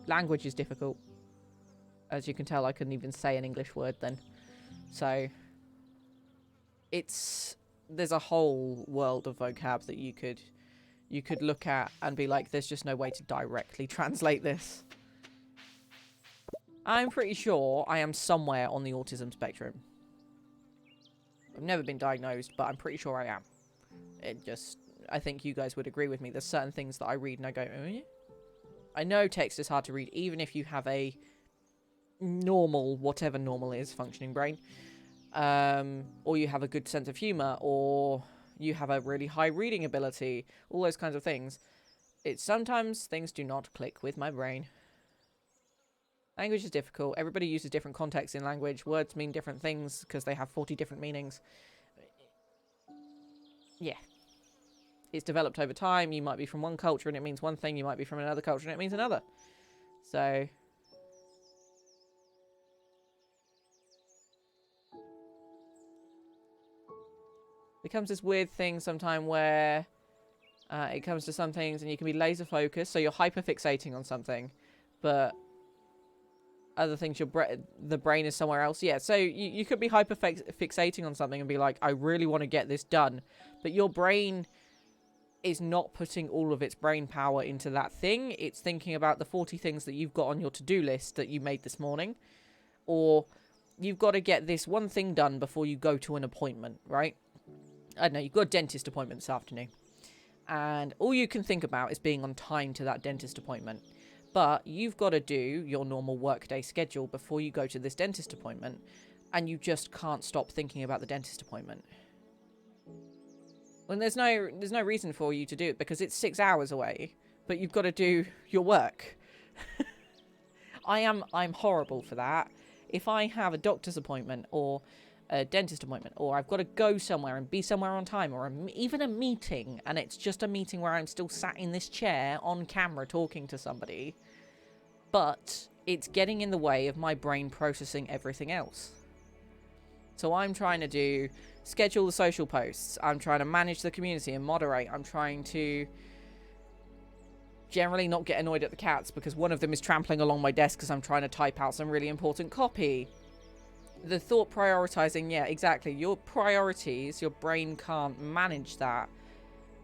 language is difficult. As you can tell, I couldn't even say an English word then. So there's a whole world of vocab that you could look at and be like, there's just no way to directly translate this. I'm pretty sure I am somewhere on the autism spectrum. I've never been diagnosed, but I'm pretty sure I am. I think you guys would agree with me. There's certain things that I read and I go, oh yeah? I know text is hard to read, even if you have a normal, whatever normal is, functioning brain. Or you have a good sense of humor, or you have a really high reading ability, all those kinds of things. Sometimes things do not click with my brain. Language is difficult. Everybody uses different contexts in language. Words mean different things because they have 40 different meanings. Yeah. It's developed over time. You might be from one culture and it means one thing. You might be from another culture and it means another. So becomes this weird thing sometime where it comes to some things and you can be laser focused, so you're hyper fixating on something, but other things the brain is somewhere else. Yeah, so you could be hyper fixating on something and be like, I really want to get this done, but your brain is not putting all of its brain power into that thing. It's thinking about the 40 things that you've got on your to-do list that you made this morning, or you've got to get this one thing done before you go to an appointment, right? I don't know, you've got a dentist appointment this afternoon. And all you can think about is being on time to that dentist appointment. But you've got to do your normal workday schedule before you go to this dentist appointment. And you just can't stop thinking about the dentist appointment. When there's no reason for you to do it because it's 6 hours away. But you've got to do your work. I'm horrible for that. If I have a doctor's appointment or a dentist appointment, or I've got to go somewhere and be somewhere on time, or even a meeting, and it's just a meeting where I'm still sat in this chair on camera talking to somebody, but it's getting in the way of my brain processing everything else. So I'm trying to schedule the social posts, I'm trying to manage the community and moderate, I'm trying to generally not get annoyed at the cats because one of them is trampling along my desk because I'm trying to type out some really important copy. The thought prioritizing, yeah, exactly. Your priorities, your brain can't manage that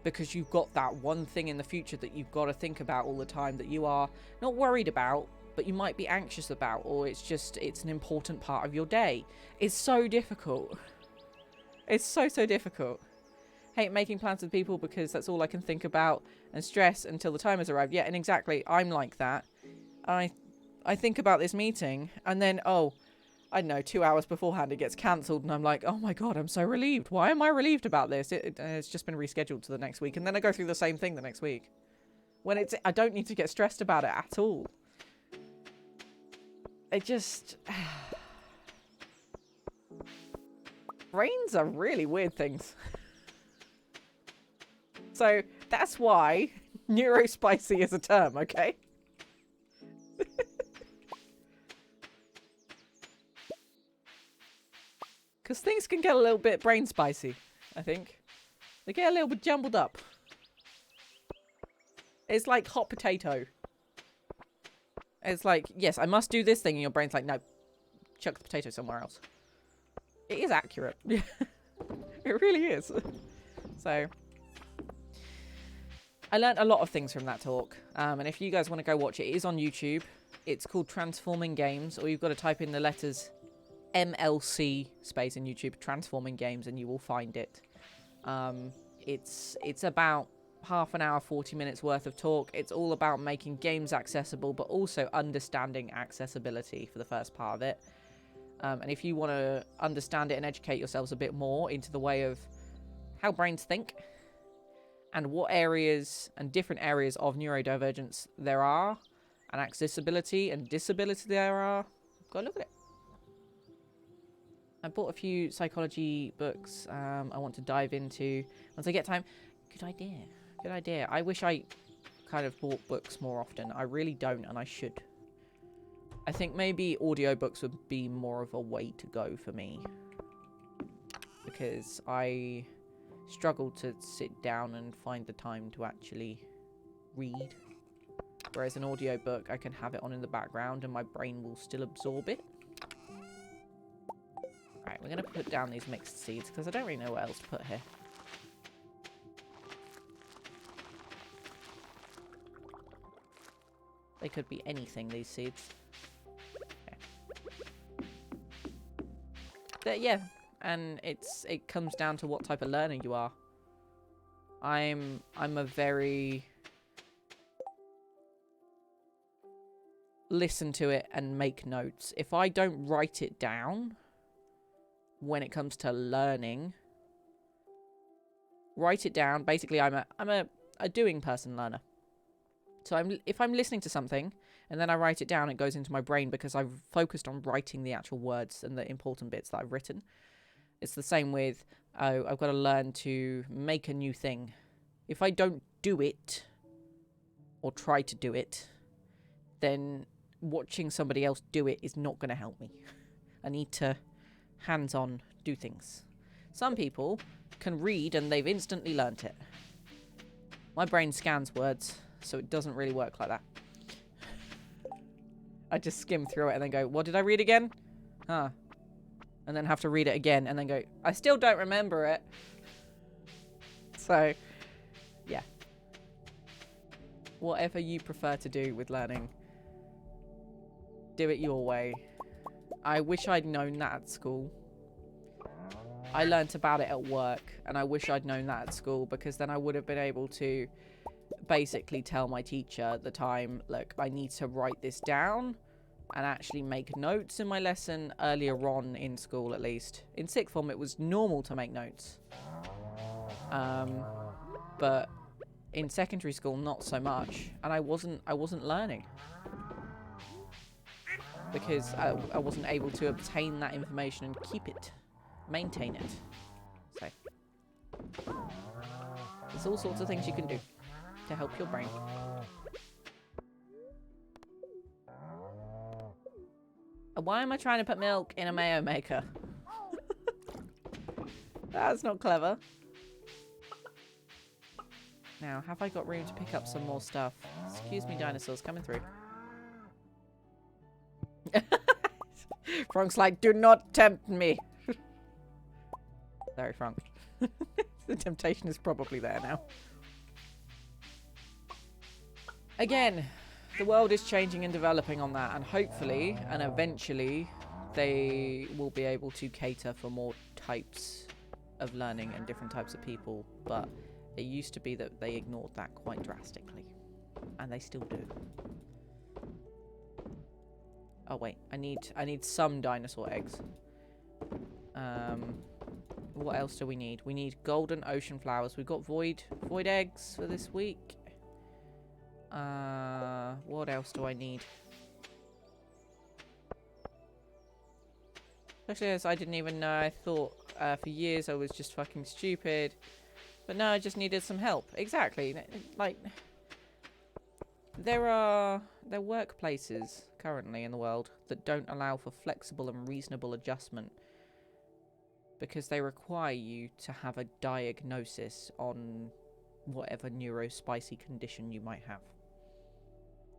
because you've got that one thing in the future that you've got to think about all the time that you are not worried about, but you might be anxious about, or it's an important part of your day. It's so difficult. It's so difficult. Hate making plans with people because that's all I can think about and stress until the time has arrived. Yeah, and exactly, I'm like that. I think about this meeting and then, I don't know, 2 hours beforehand it gets cancelled and I'm like, oh my god, I'm so relieved. Why am I relieved about this? It's just been rescheduled to the next week. And then I go through the same thing the next week. When I don't need to get stressed about it at all. It just... Brains are really weird things. So that's why neurospicy is a term, okay? Because things can get a little bit brain spicy, I think. They get a little bit jumbled up. It's like hot potato. It's like, yes, I must do this thing, and your brain's like, no, chuck the potato somewhere else. It is accurate. It really is. So, I learned a lot of things from that talk. And if you guys want to go watch it, it is on YouTube. It's called Transforming Games, or you've got to type in the letters MLC space in YouTube, Transforming Games, and you will find it. It's about half an hour, 40 minutes worth of talk. It's all about making games accessible, but also understanding accessibility for the first part of it. And if you want to understand it and educate yourselves a bit more into the way of how brains think and what areas and different areas of neurodivergence there are, and accessibility and disability there are, go look at it. I bought a few psychology books I want to dive into once I get time. Good idea. Good idea. I wish I kind of bought books more often. I really don't, and I should. I think maybe audiobooks would be more of a way to go for me. Because I struggle to sit down and find the time to actually read. Whereas an audiobook, I can have it on in the background and my brain will still absorb it. Right, we're going to put down these mixed seeds because I don't really know what else to put here. They could be anything, these seeds. Okay. Yeah, and it comes down to what type of learner you are. I'm a very listen to it and make notes. If I don't write it down when it comes to learning, write it down. Basically, I'm a doing person learner. So if I'm listening to something and then I write it down, it goes into my brain because I've focused on writing the actual words and the important bits that I've written. It's the same with, oh, I've got to learn to make a new thing. If I don't do it or try to do it, then watching somebody else do it is not going to help me. I need to hands-on do things. Some people can read and they've instantly learnt it. My brain scans words, so it doesn't really work like that. I just skim through it and then go, what did I read again? Huh. And then have to read it again and then go, I still don't remember it. So, yeah. Whatever you prefer to do with learning, do it your way. I wish I'd known that at school. I learnt about it at work, and I wish I'd known that at school, because then I would have been able to basically tell my teacher at the time, look, I need to write this down and actually make notes in my lesson earlier on in school, at least. In sixth form, it was normal to make notes. But in secondary school, not so much. And I wasn't learning. Because I wasn't able to obtain that information and keep it. Maintain it. So, there's all sorts of things you can do to help your brain. Why am I trying to put milk in a mayo maker? That's not clever. Now, have I got room to pick up some more stuff? Excuse me, dinosaurs coming through. Frank's like, do not tempt me. Sorry, Frank. The temptation is probably there now. Again, the world is changing and developing on that, and hopefully and eventually they will be able to cater for more types of learning and different types of people, but it used to be that they ignored that quite drastically, and they still do. Oh wait, I need some dinosaur eggs. What else do we need? We need golden ocean flowers. We've got void eggs for this week. What else do I need? Actually, yes, I didn't even know. I thought for years I was just fucking stupid. But no, I just needed some help. Exactly. Like, there are workplaces currently in the world that don't allow for flexible and reasonable adjustment because they require you to have a diagnosis on whatever neurospicy condition you might have.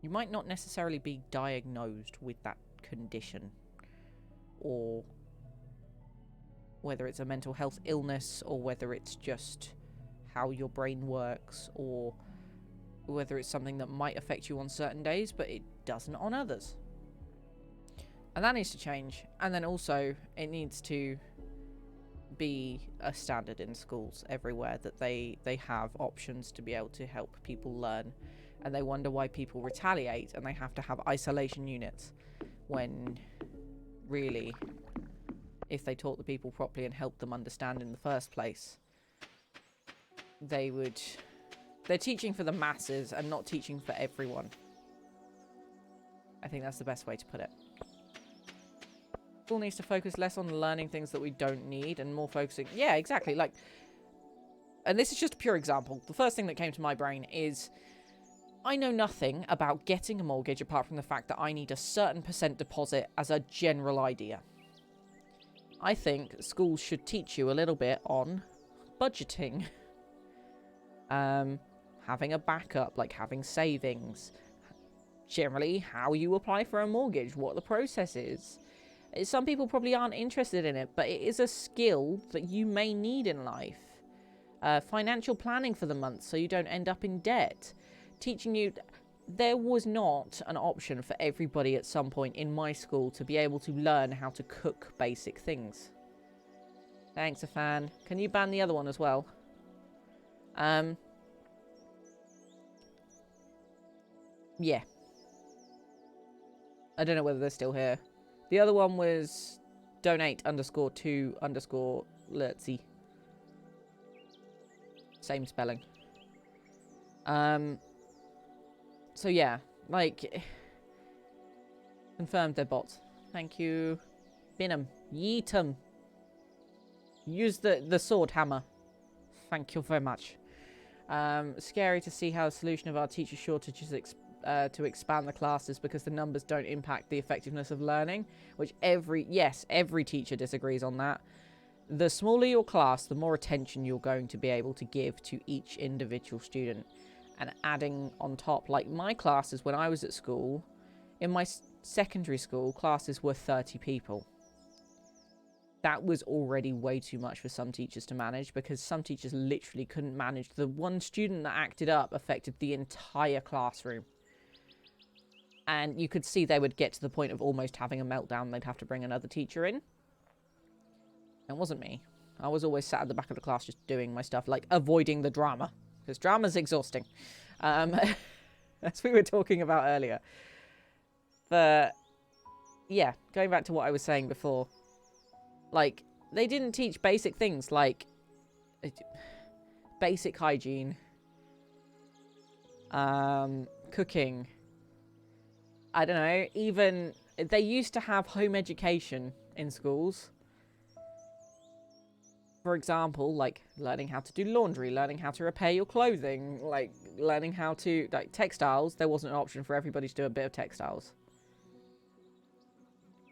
You might not necessarily be diagnosed with that condition, or whether it's a mental health illness or whether it's just how your brain works, or whether it's something that might affect you on certain days but it doesn't on others. And that needs to change. And then also it needs to be a standard in schools everywhere that they have options to be able to help people learn, and they wonder why people retaliate and they have to have isolation units, when really if they taught the people properly and helped them understand in the first place, they're teaching for the masses and not teaching for everyone. I think that's the best way to put it. School needs to focus less on learning things that we don't need and more focusing... Yeah, exactly. Like, and this is just a pure example. The first thing that came to my brain is I know nothing about getting a mortgage apart from the fact that I need a certain % deposit as a general idea. I think schools should teach you a little bit on budgeting. Having a backup, like having savings. Generally, how you apply for a mortgage, what the process is. Some people probably aren't interested in it, but it is a skill that you may need in life. Financial planning for the month so you don't end up in debt. Teaching you... There was not an option for everybody at some point in my school to be able to learn how to cook basic things. Thanks, a fan. Can you ban the other one as well? Yeah. I don't know whether they're still here. The other one was donate_to_let's same spelling. So yeah, like, confirmed they're bots. Thank you. Bin 'em. Yeet 'em. Use the sword hammer. Thank you very much. Scary to see how the solution of our teacher shortage is to expand the classes because the numbers don't impact the effectiveness of learning, which every teacher disagrees on that. The smaller your class, the more attention you're going to be able to give to each individual student. And adding on top, like my classes when I was at school, in my secondary school, classes were 30 people. That was already way too much for some teachers to manage, because some teachers literally couldn't manage. The one student that acted up affected the entire classroom. And you could see they would get to the point of almost having a meltdown. They'd have to bring another teacher in. It wasn't me. I was always sat at the back of the class just doing my stuff, like avoiding the drama. Because drama's exhausting. As we were talking about earlier. But, yeah, going back to what I was saying before. Like, they didn't teach basic things like basic hygiene, cooking. I don't know, even they used to have home education in schools. For example, like learning how to do laundry, learning how to repair your clothing, like learning how to, like textiles. There wasn't an option for everybody to do a bit of textiles.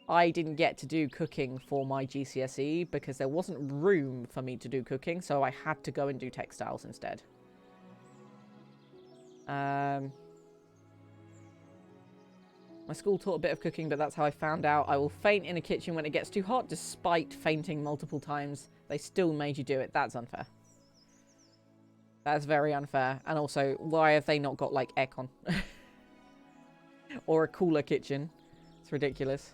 I didn't get to do cooking for my GCSE because there wasn't room for me to do cooking, so I had to go and do textiles instead. My school taught a bit of cooking, but that's how I found out. I will faint in a kitchen when it gets too hot, despite fainting multiple times. They still made you do it. That's unfair. That's very unfair. And also, why have they not got, like, aircon? Or a cooler kitchen? It's ridiculous.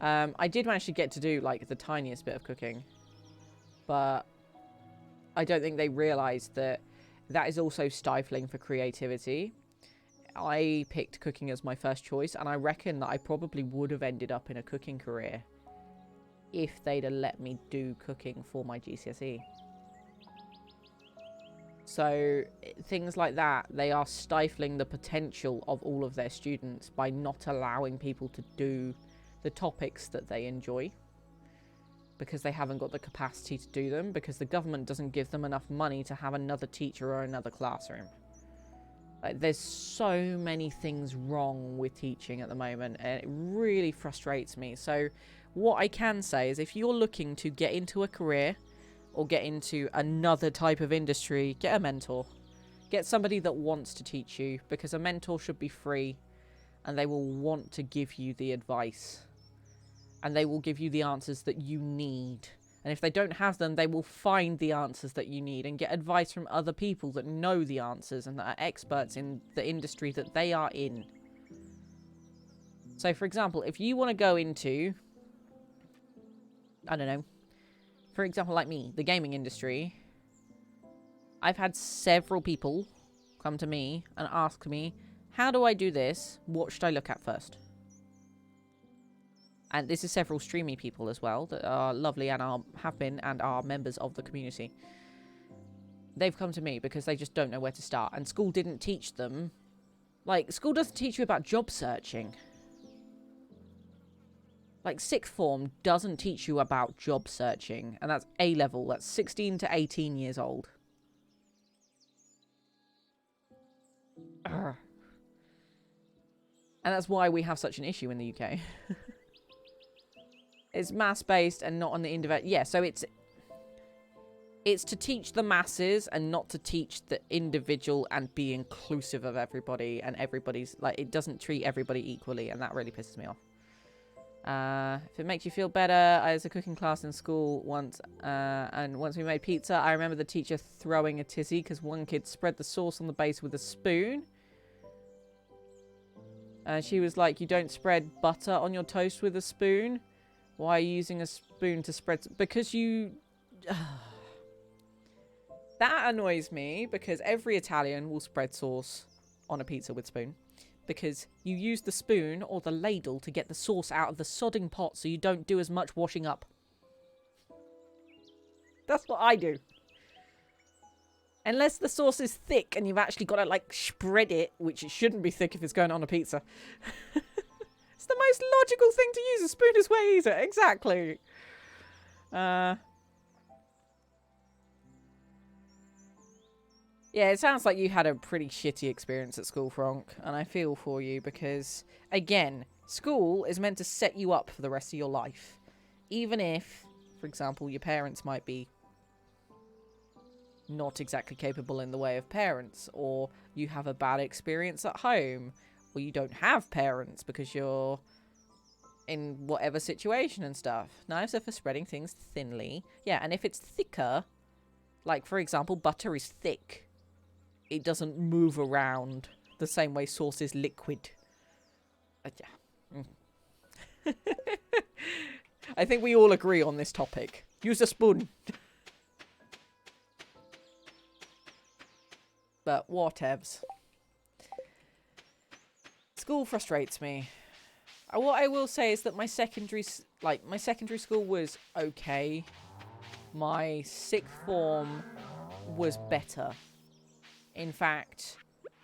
I did manage to get to do, like, the tiniest bit of cooking. But I don't think they realised that that is also stifling for creativity. I picked cooking as my first choice, and I reckon that I probably would have ended up in a cooking career if they'd have let me do cooking for my GCSE. So things like that, they are stifling the potential of all of their students by not allowing people to do the topics that they enjoy, because they haven't got the capacity to do them, because the government doesn't give them enough money to have another teacher or another classroom. Like, there's so many things wrong with teaching at the moment, and it really frustrates me. So what I can say is, if you're looking to get into a career or get into another type of industry, get a mentor. Get somebody that wants to teach you, because a mentor should be free and they will want to give you the advice. And they will give you the answers that you need And if they don't have them, they will find the answers that you need and get advice from other people that know the answers and that are experts in the industry that they are in. So, for example, if you want to go into, I don't know, for example, like me, the gaming industry, I've had several people come to me and ask me, how do I do this? What should I look at first? And this is several streamy people as well that are lovely and have been and are members of the community. They've come to me because they just don't know where to start. And school didn't teach them. Like, school doesn't teach you about job searching. Like, sixth form doesn't teach you about job searching. And that's A level. That's 16 to 18 years old. Urgh. And that's why we have such an issue in the UK. It's mass-based and not on the individual. Yeah, so it's to teach the masses and not to teach the individual and be inclusive of everybody. And everybody's, like, it doesn't treat everybody equally. And that really pisses me off. If it makes you feel better, I was a cooking class in school once. And once we made pizza, I remember the teacher throwing a tizzy because one kid spread the sauce on the base with a spoon. And she was like, you don't spread butter on your toast with a spoon. Why are you using a spoon to spread? Because you... That annoys me because every Italian will spread sauce on a pizza with spoon. Because you use the spoon or the ladle to get the sauce out of the sodding pot so you don't do as much washing up. That's what I do. Unless the sauce is thick and you've actually got to, like, spread it, which it shouldn't be thick if it's going on a pizza. It's the most logical thing to use. A spoon is way easier. Exactly. Yeah, it sounds like you had a pretty shitty experience at school, Frank. And I feel for you because, again, school is meant to set you up for the rest of your life. Even if, for example, your parents might be not exactly capable in the way of parents, or you have a bad experience at home, or you don't have parents because you're in whatever situation and stuff. Knives are for spreading things thinly. Yeah, and if it's thicker, like, for example, butter is thick, it doesn't move around the same way sauce is liquid. Yeah. I think we all agree on this topic. Use a spoon. But whatevs. School frustrates me. What I will say is that my secondary school was okay. My sixth form was better. In fact,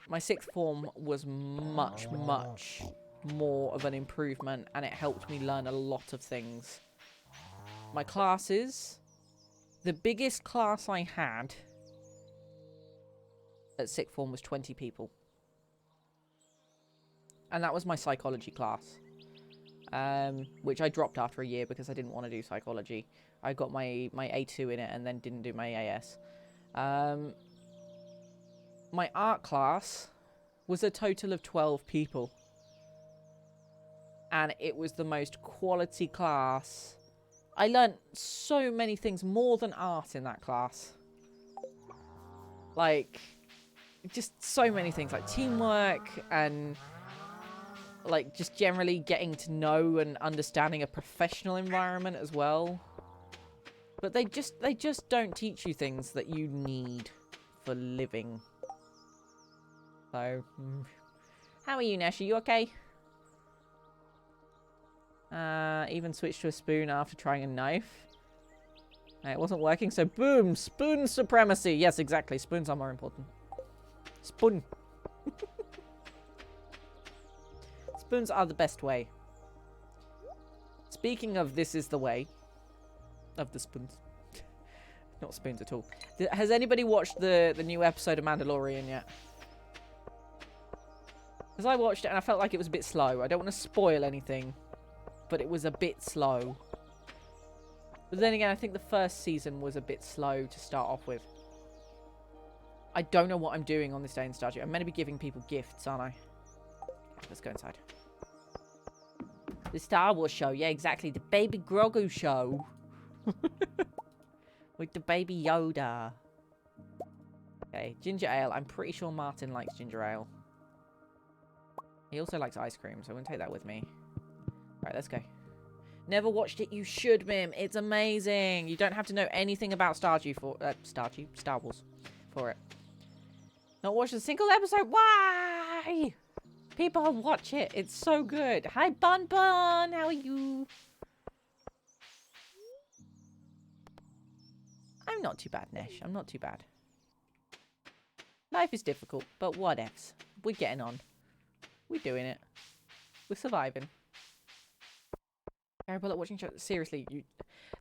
my sixth form was much, much more of an improvement, and it helped me learn a lot of things. My classes, the biggest class I had at sixth form was 20 people. And that was my psychology class. Which I dropped after a year because I didn't want to do psychology. I got my A2 in it and then didn't do my AS. My art class was a total of 12 people. And it was the most quality class. I learned so many things more than art in that class. Like, just so many things, like teamwork and like just generally getting to know and understanding a professional environment as well. But they just don't teach you things that you need for living. So, how are you, Nash? Are you okay? Even switched to a spoon after trying a knife. It wasn't working, so boom! Spoon supremacy! Yes, exactly. Spoons are more important. Spoon. Spoons are the best way. Speaking of this is the way of the spoons. Not spoons at all. Has anybody watched the new episode of Mandalorian yet? Because I watched it and I felt like it was a bit slow. I don't want to spoil anything, but it was a bit slow. But then again, I think the first season was a bit slow to start off with. I don't know what I'm doing on this day in Stardew. I'm meant to be giving people gifts, aren't I? Let's go inside. The Star Wars show. Yeah, exactly. The Baby Grogu show. With the baby Yoda. Okay, ginger ale. I'm pretty sure Martin likes ginger ale. He also likes ice cream, so I'm going to take that with me. Alright, let's go. Never watched it. You should, Mim. It's amazing. You don't have to know anything about Star Wars for it. Not watched a single episode? Why? People watch it. It's so good. Hi, Bun Bun. How are you? I'm not too bad, Nesh. I'm not too bad. Life is difficult, but whatevs. We're getting on. We're doing it. We're surviving. Terrible at watching shows. Seriously,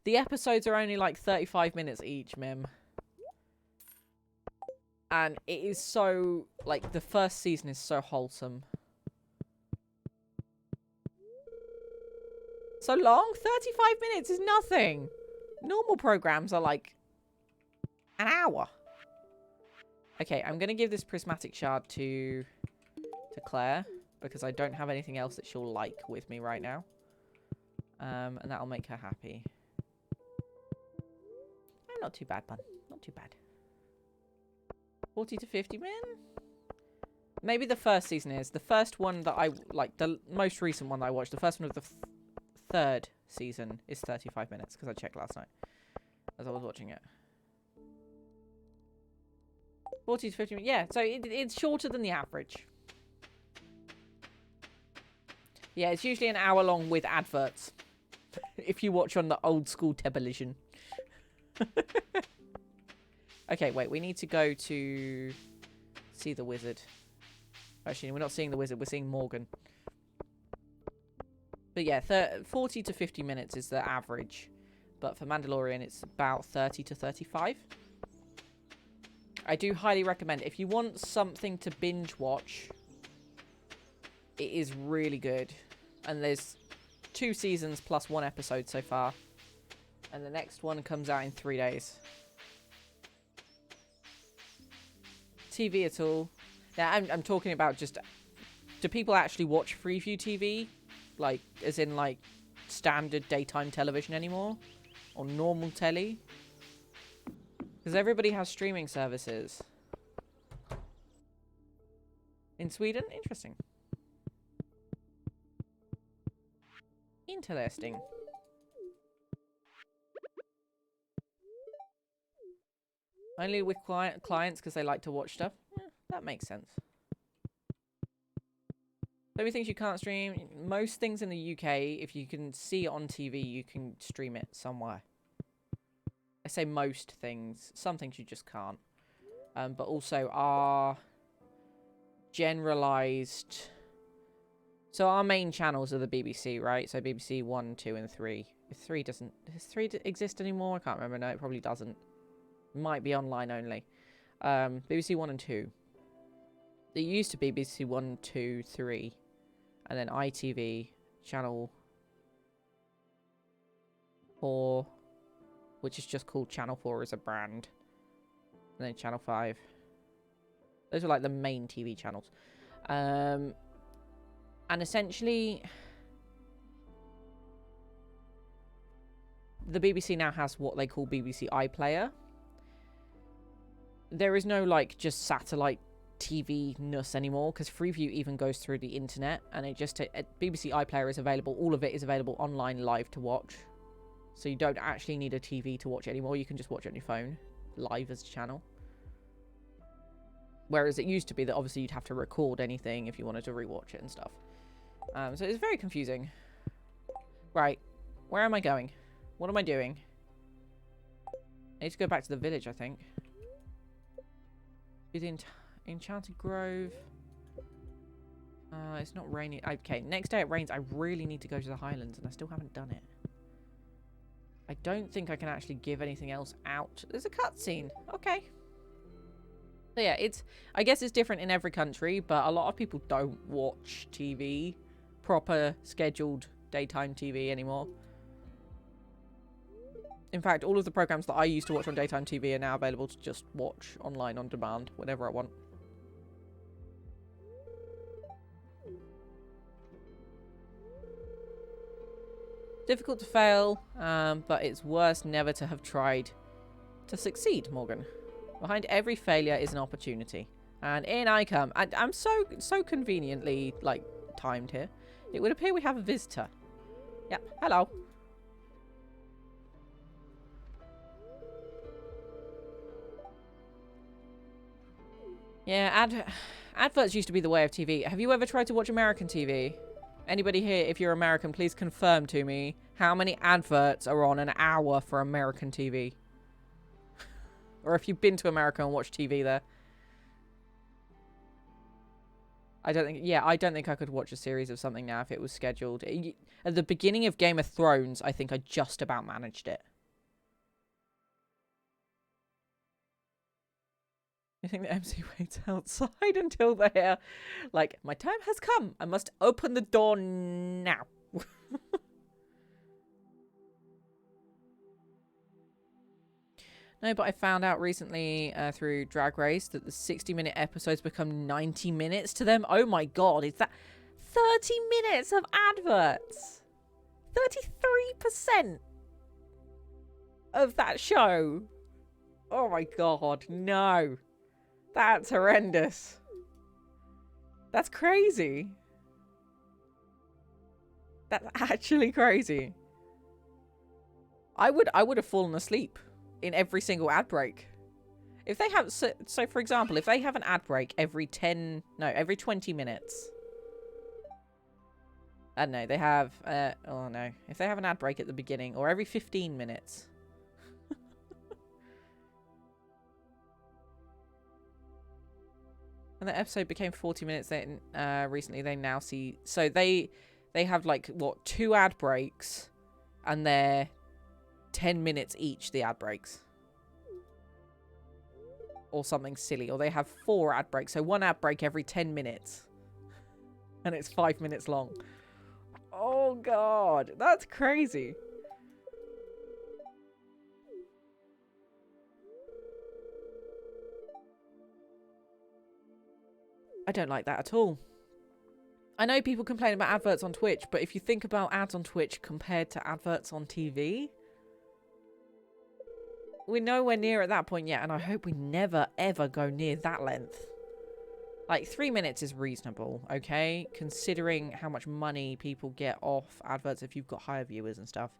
the episodes are only like 35 minutes each, Mim. And it is so, like, the first season is so wholesome. So long? 35 minutes is nothing. Normal programs are like an hour. Okay, I'm going to give this prismatic shard to Claire, because I don't have anything else that she'll like with me right now. And that'll make her happy. I'm not too bad, bud. Not too bad. 40 to 50 min? Maybe the first season is. The first one that I, like, the most recent one that I watched, the first one of the third season is 35 minutes, because I checked last night as I was watching it. 40 to 50 minutes. Yeah, so it's shorter than the average. Yeah, it's usually an hour long with adverts. If you watch on the old school television. Okay, wait, we need to go to see the wizard. Actually, we're not seeing the wizard, we're seeing Morgan. But yeah, 40 to 50 minutes is the average. But for Mandalorian, it's about 30 to 35. I do highly recommend, if you want something to binge watch, it is really good. And there's 2 seasons plus 1 episode so far. And the next one comes out in 3 days. TV at all? Now, I'm talking about just... Do people actually watch Freeview TV? Like, as in, like, standard daytime television anymore? Or normal telly? Because everybody has streaming services. In Sweden? Interesting. Interesting. Only with clients because they like to watch stuff. That makes sense. So many things you can't stream. Most things in the UK, if you can see it on TV, you can stream it somewhere. I say most things. Some things you just can't. But also our generalised... So our main channels are the BBC, right? So BBC 1, 2 and 3. If 3 doesn't... Does 3 exist anymore? I can't remember. No, it probably doesn't. Might be online only. BBC 1 and 2. It used to be BBC 1, 2, 3. And then ITV, Channel 4, which is just called Channel 4 as a brand. And then Channel 5. Those are like the main TV channels. And essentially, the BBC now has what they call BBC iPlayer. There is no, like, just satellite TV-ness anymore, because Freeview even goes through the internet, and it just... BBC iPlayer is available. All of it is available online live to watch. So you don't actually need a TV to watch it anymore. You can just watch it on your phone, live as a channel. Whereas it used to be that obviously you'd have to record anything if you wanted to rewatch it and stuff. So it's very confusing. Right. Where am I going? What am I doing? I need to go back to the village, I think. Do the Enchanted Grove. It's not raining. Okay, next day it rains. I really need to go to the Highlands, and I still haven't done it. I don't think I can actually give anything else out. There's a cutscene. Okay. So yeah, I guess it's different in every country, but a lot of people don't watch TV, proper scheduled daytime TV anymore. In fact, all of the programs that I used to watch on daytime TV are now available to just watch online on demand whenever I want. Difficult to fail, but it's worse never to have tried to succeed, Morgan. Behind every failure is an opportunity. And in I come. I'm so conveniently, like, timed here. It would appear we have a visitor. Yep, hello. Yeah, adverts used to be the way of TV. Have you ever tried to watch American TV? Anybody here, if you're American, please confirm to me how many adverts are on an hour for American TV. Or if you've been to America and watched TV there. I don't think I could watch a series of something now if it was scheduled. At the beginning of Game of Thrones, I think I just about managed it. You think the MC waits outside until they're like, my time has come. I must open the door now. No, but I found out recently through Drag Race that the 60-minute episodes become 90 minutes to them. Oh my god, is that 30 minutes of adverts? 33% of that show. Oh my god, no. That's horrendous. That's crazy. That's actually crazy. I would have fallen asleep in every single ad break. If they have so for example, if they have an ad break every 20 minutes. I don't know, they have oh no. If they have an ad break at the beginning or every 15 minutes. And the episode became 40 minutes then recently they now see so they have like what 2 ad breaks and they're 10 minutes each, the ad breaks. Or something silly. Or they have 4 ad breaks. So 1 ad break every 10 minutes. And it's 5 minutes long. Oh god, that's crazy. I don't like that at all. I know people complain about adverts on Twitch, but if you think about ads on Twitch compared to adverts on TV, we're nowhere near at that point yet, and I hope we never, ever go near that length. Like, 3 minutes is reasonable, okay? Considering how much money people get off adverts if you've got higher viewers and stuff.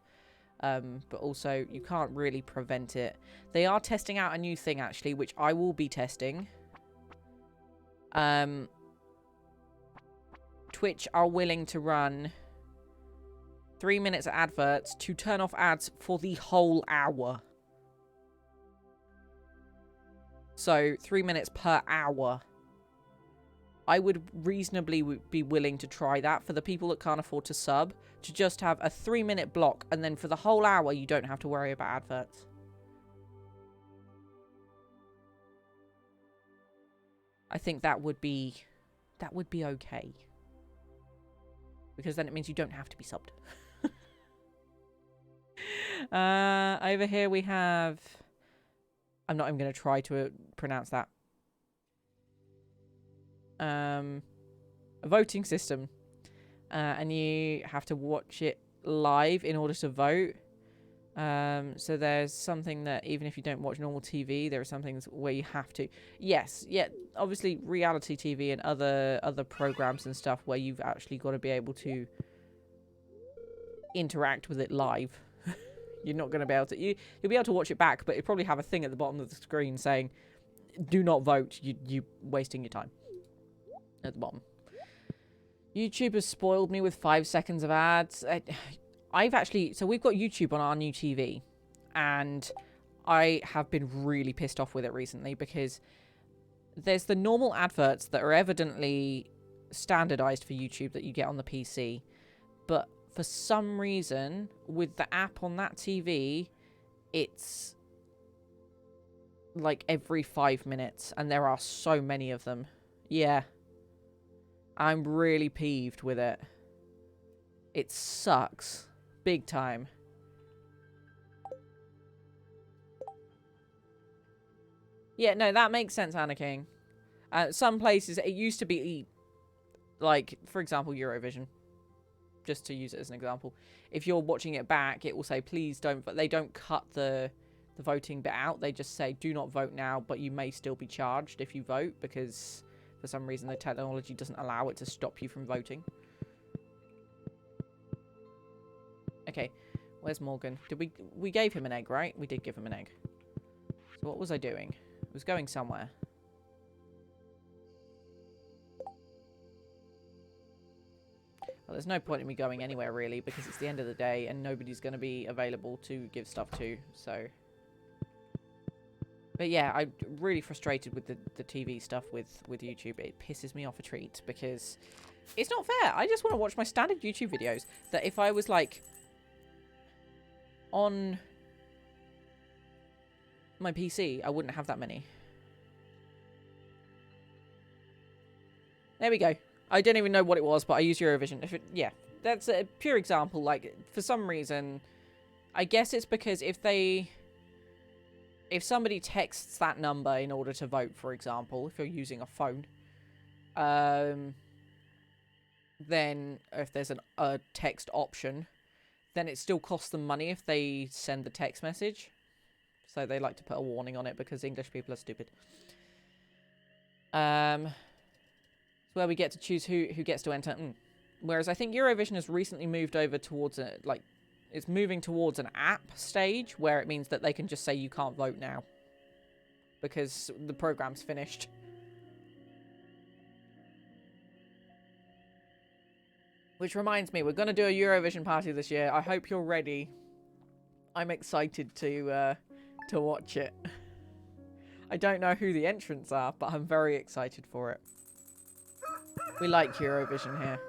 But also, you can't really prevent it. They are testing out a new thing, actually, which I will be testing. Twitch are willing to run 3 minutes of adverts to turn off ads for the whole hour. So 3 minutes per hour. I would reasonably be willing to try that for the people that can't afford to sub, to just have a 3-minute block, and then for the whole hour you don't have to worry about adverts. I think that would be okay. Because then it means you don't have to be subbed. Over here we have... I'm not even going to try to pronounce that. A voting system. And you have to watch it live in order to vote. So there's something that even if you don't watch normal TV, there are some things where you have to. Yes, yeah, obviously reality TV and other programs and stuff where you've actually got to be able to interact with it live. You're not going to be able to... You'll be able to watch it back, but it'll probably have a thing at the bottom of the screen saying, do not vote, you're wasting your time. At the bottom. YouTube has spoiled me with 5 seconds of ads. I've actually... So we've got YouTube on our new TV. And I have been really pissed off with it recently because there's the normal adverts that are evidently standardized for YouTube that you get on the PC. But for some reason, with the app on that TV, it's like every 5 minutes. And there are so many of them. Yeah. I'm really peeved with it. It sucks. Big time. Yeah, no, that makes sense, Anna King. Some places, it used to be, like, for example, Eurovision. just to use it as an example. If you're watching it back, it will say, please don't, they don't cut the voting bit out. They just say, do not vote now, but you may still be charged if you vote, because for some reason the technology doesn't allow it to stop you from voting. Okay, where's Morgan? Did we gave him an egg, right? We did give him an egg. So what was I doing? I was going somewhere. Well, there's no point in me going anywhere, really, because it's the end of the day and nobody's going to be available to give stuff to, so... But yeah, I'm really frustrated with the TV stuff with YouTube. It pisses me off a treat, because it's not fair. I just want to watch my standard YouTube videos. That if I was, like, on my PC, I wouldn't have that many. There we go. I don't even know what it was, but I use Eurovision. Yeah, that's a pure example. Like, for some reason, I guess it's because if somebody texts that number in order to vote, for example, if you're using a phone, then if there's a text option, then it still costs them money if they send the text message. So they like to put a warning on it because English people are stupid. Where we get to choose who gets to enter. Whereas I think Eurovision has recently moved over towards it's moving towards an app stage where it means that they can just say you can't vote now because the program's finished. Which reminds me, we're going to do a Eurovision party this year. I hope you're ready. I'm excited to watch it. I don't know who the entrants are, but I'm very excited for it. We like Eurovision here.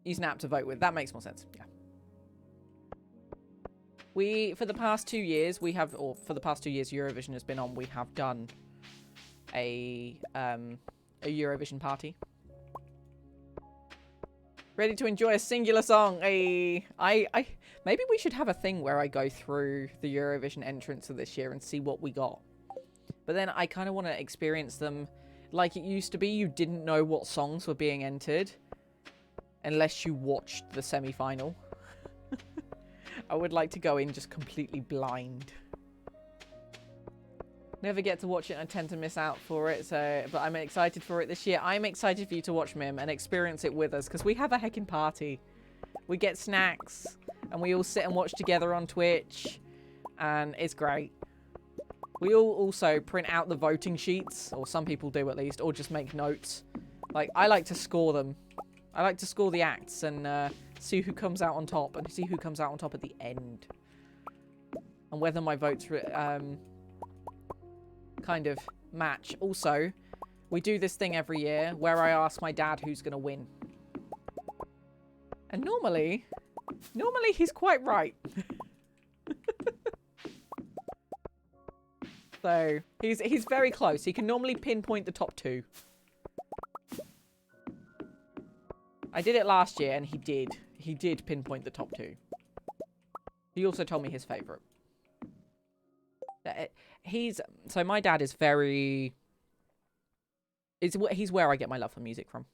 Use an app to vote with. That makes more sense. Yeah. For the past 2 years, Eurovision has been on, we have done a Eurovision party. Ready to enjoy a singular song. Maybe we should have a thing where I go through the Eurovision entrants of this year and see what we got. But then I kind of want to experience them like it used to be. You didn't know what songs were being entered unless you watched the semi-final. I would like to go in just completely blind. Never get to watch it and I tend to miss out for it. But I'm excited for it this year. I'm excited for you to watch Mim and experience it with us because we have a heckin' party. We get snacks and we all sit and watch together on Twitch and it's great. We all also print out the voting sheets, or some people do at least, or just make notes. Like, I like to score them. I like to score the acts and see who comes out on top and see who comes out on top at the end. And whether my votes kind of match. Also, we do this thing every year where I ask my dad who's going to win. And normally he's quite right. So, he's very close. He can normally pinpoint the top 2. I did it last year, and he did pinpoint the top 2. He also told me his favourite. So my dad is very... He's where I get my love for music from.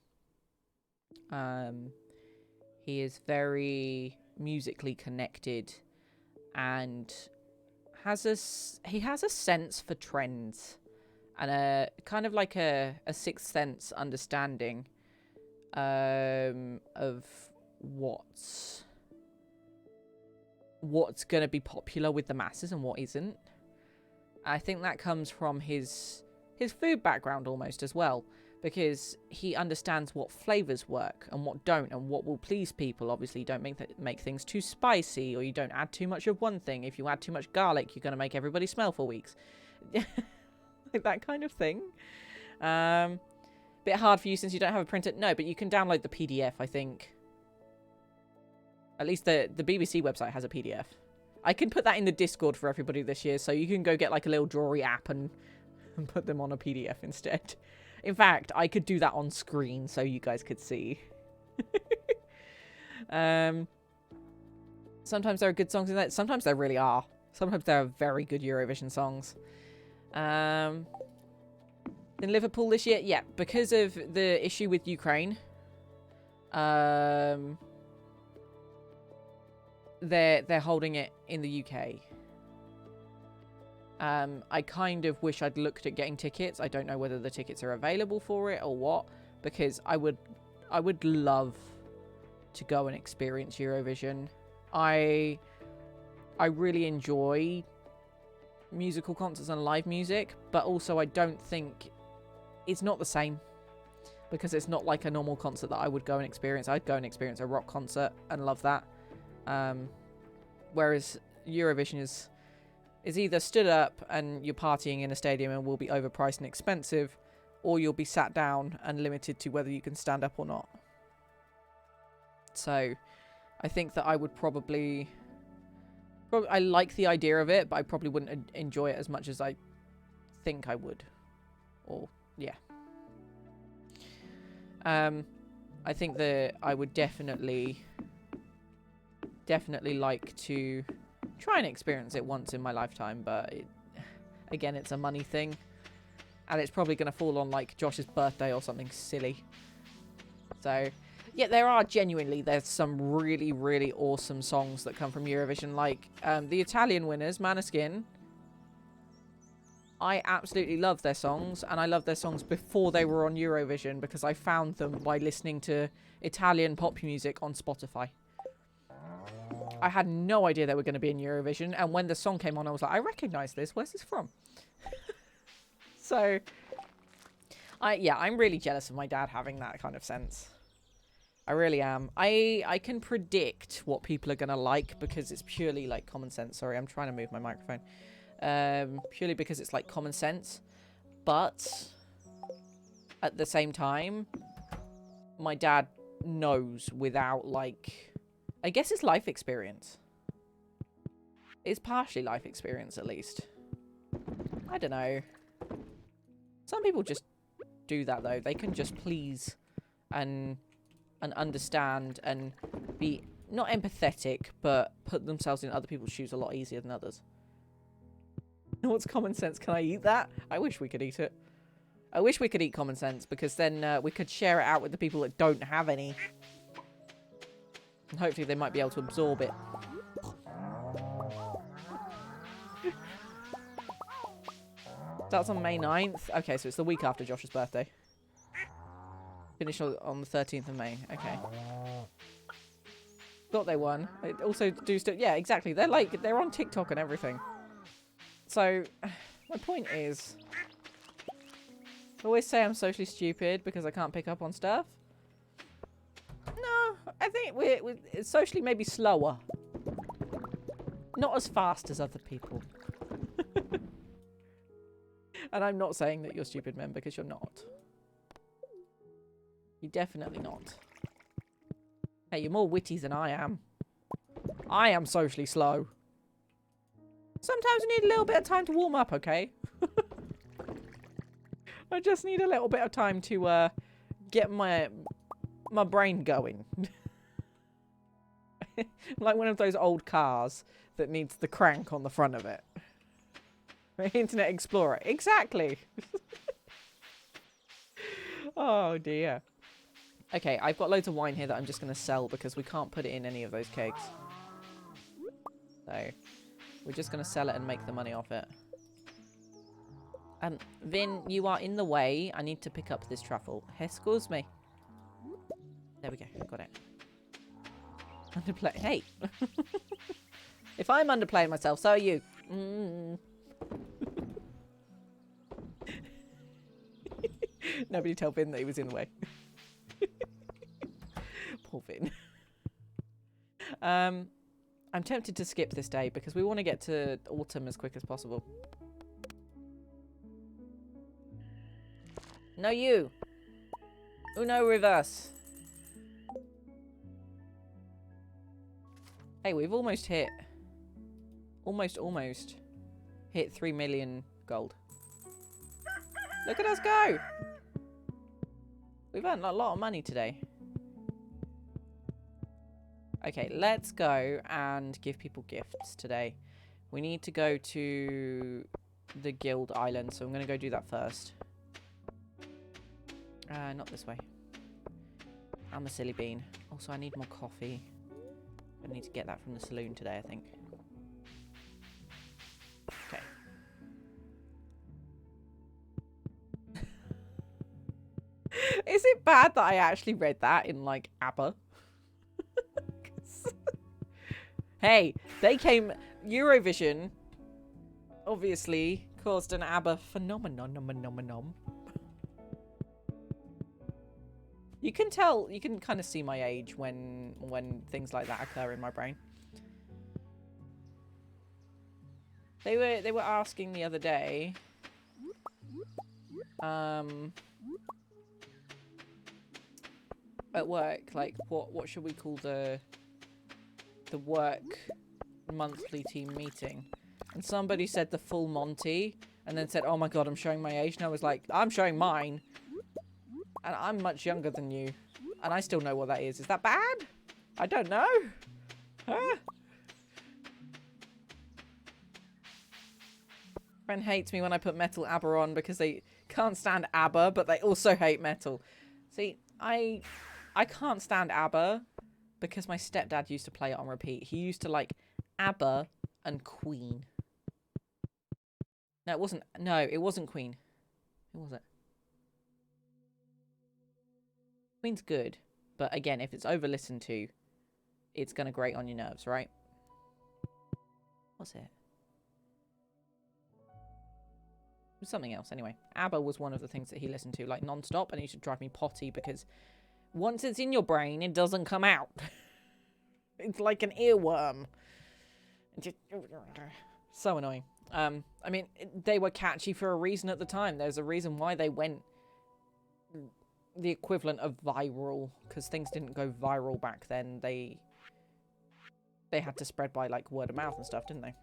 He is very musically connected, and... he has a sense for trends and a kind of like a sixth sense understanding of what's going to be popular with the masses and what isn't. I think that comes from his food background almost as well, because he understands what flavors work and what don't, and what will please people. Obviously, you don't make things too spicy, or you don't add too much of one thing. If you add too much garlic, you're going to make everybody smell for weeks. Like that kind of thing. Bit hard for you since you don't have a printer. No, but you can download the PDF, I think. At least the BBC website has a PDF. I can put that in the Discord for everybody this year, so you can go get like a little Drawery app and put them on a PDF instead. In fact, I could do that on screen so you guys could see. Sometimes there are good songs in that. Sometimes there really are. Sometimes there are very good Eurovision songs. In Liverpool this year? Yeah, because of the issue with Ukraine. They're holding it in the UK. I kind of wish I'd looked at getting tickets. I don't know whether the tickets are available for it or what, because I would love to go and experience Eurovision. I really enjoy musical concerts and live music, but also I don't think it's not the same, because it's not like a normal concert that I would go and experience. I'd go and experience a rock concert and love that. Whereas Eurovision is either stood up and you're partying in a stadium and will be overpriced and expensive, or you'll be sat down and limited to whether you can stand up or not. So I think that I would probably I like the idea of it, but I probably wouldn't enjoy it as much as I think I would. Or, yeah. I think that I would definitely like to try and experience it once in my lifetime, but again, it's a money thing, and it's probably going to fall on like Josh's birthday or something silly. So yeah, there's some really, really awesome songs that come from Eurovision, like the Italian winners, Maneskin. I absolutely love their songs, and I love their songs before they were on Eurovision, because I found them by listening to Italian pop music on Spotify. I had no idea they were going to be in Eurovision, and when the song came on, I was like, I recognise this. Where's this from? So, I'm really jealous of my dad having that kind of sense. I really am. I can predict what people are going to like, because it's purely like common sense. Sorry, I'm trying to move my microphone. Purely because it's like common sense. But at the same time, my dad knows without like... I guess it's life experience. It's partially life experience, at least. I don't know. Some people just do that, though. They can just please and understand and be not empathetic, but put themselves in other people's shoes a lot easier than others. What's common sense? Can I eat that? I wish we could eat it. I wish we could eat common sense, because then we could share it out with the people that don't have any. And hopefully they might be able to absorb it. That's on May 9th. Okay, so it's the week after Josh's birthday. Finish on the 13th of May. Okay. Thought they won. They also do still... Yeah, exactly. They're on TikTok and everything. So, my point is... I always say I'm socially stupid because I can't pick up on stuff. No, I think we're socially maybe slower. Not as fast as other people. And I'm not saying that you're stupid, men, because you're not. You're definitely not. Hey, you're more witty than I am. I am socially slow. Sometimes you need a little bit of time to warm up, okay? I just need a little bit of time to get my brain going. Like one of those old cars that needs the crank on the front of it. Internet Explorer. Exactly. Oh dear. Okay, I've got loads of wine here that I'm just going to sell because we can't put it in any of those kegs. So, we're just going to sell it and make the money off it. Vin, you are in the way. I need to pick up this truffle. Excuse me. There we go. Got it. Underplay. Hey. If I'm underplaying myself, so are you. Nobody tell Vin that he was in the way. Poor Vin. I'm tempted to skip this day because we want to get to autumn as quick as possible. No, you. Uno reverse. Hey, we've almost hit... Almost hit 3 million gold. Look at us go! We've earned a lot of money today. Okay, let's go and give people gifts today. We need to go to the Guild Island, so I'm going to go do that first. Not this way. I'm a silly bean. Also, I need more coffee. I need to get that from the saloon today, I think. Okay. Is it bad that I actually read that in, like, ABBA? Hey, they came... Eurovision, obviously, caused an ABBA phenomenon. You can tell, you can kind of see my age when things like that occur in my brain. They were asking the other day, at work, like what should we call the work monthly team meeting? And somebody said the full Monty, and then said, "Oh my god, I'm showing my age." And I was like, "I'm showing mine." And I'm much younger than you. And I still know what that is. Is that bad? I don't know. Huh? Friend hates me when I put metal ABBA on because they can't stand ABBA, but they also hate metal. See, I can't stand ABBA because my stepdad used to play it on repeat. He used to like ABBA and Queen. No, it wasn't. No, it wasn't Queen. Who was it? Queen's good, but again, if it's over listened to, it's gonna grate on your nerves, right? What's it? It was something else. Anyway, ABBA was one of the things that he listened to like non-stop, and it used to drive me potty because once it's in your brain, it doesn't come out. It's like an earworm. Just so annoying. I mean, they were catchy for a reason at the time. There's a reason why they went the equivalent of viral, because things didn't go viral back then. They had to spread by like word of mouth and stuff, didn't they?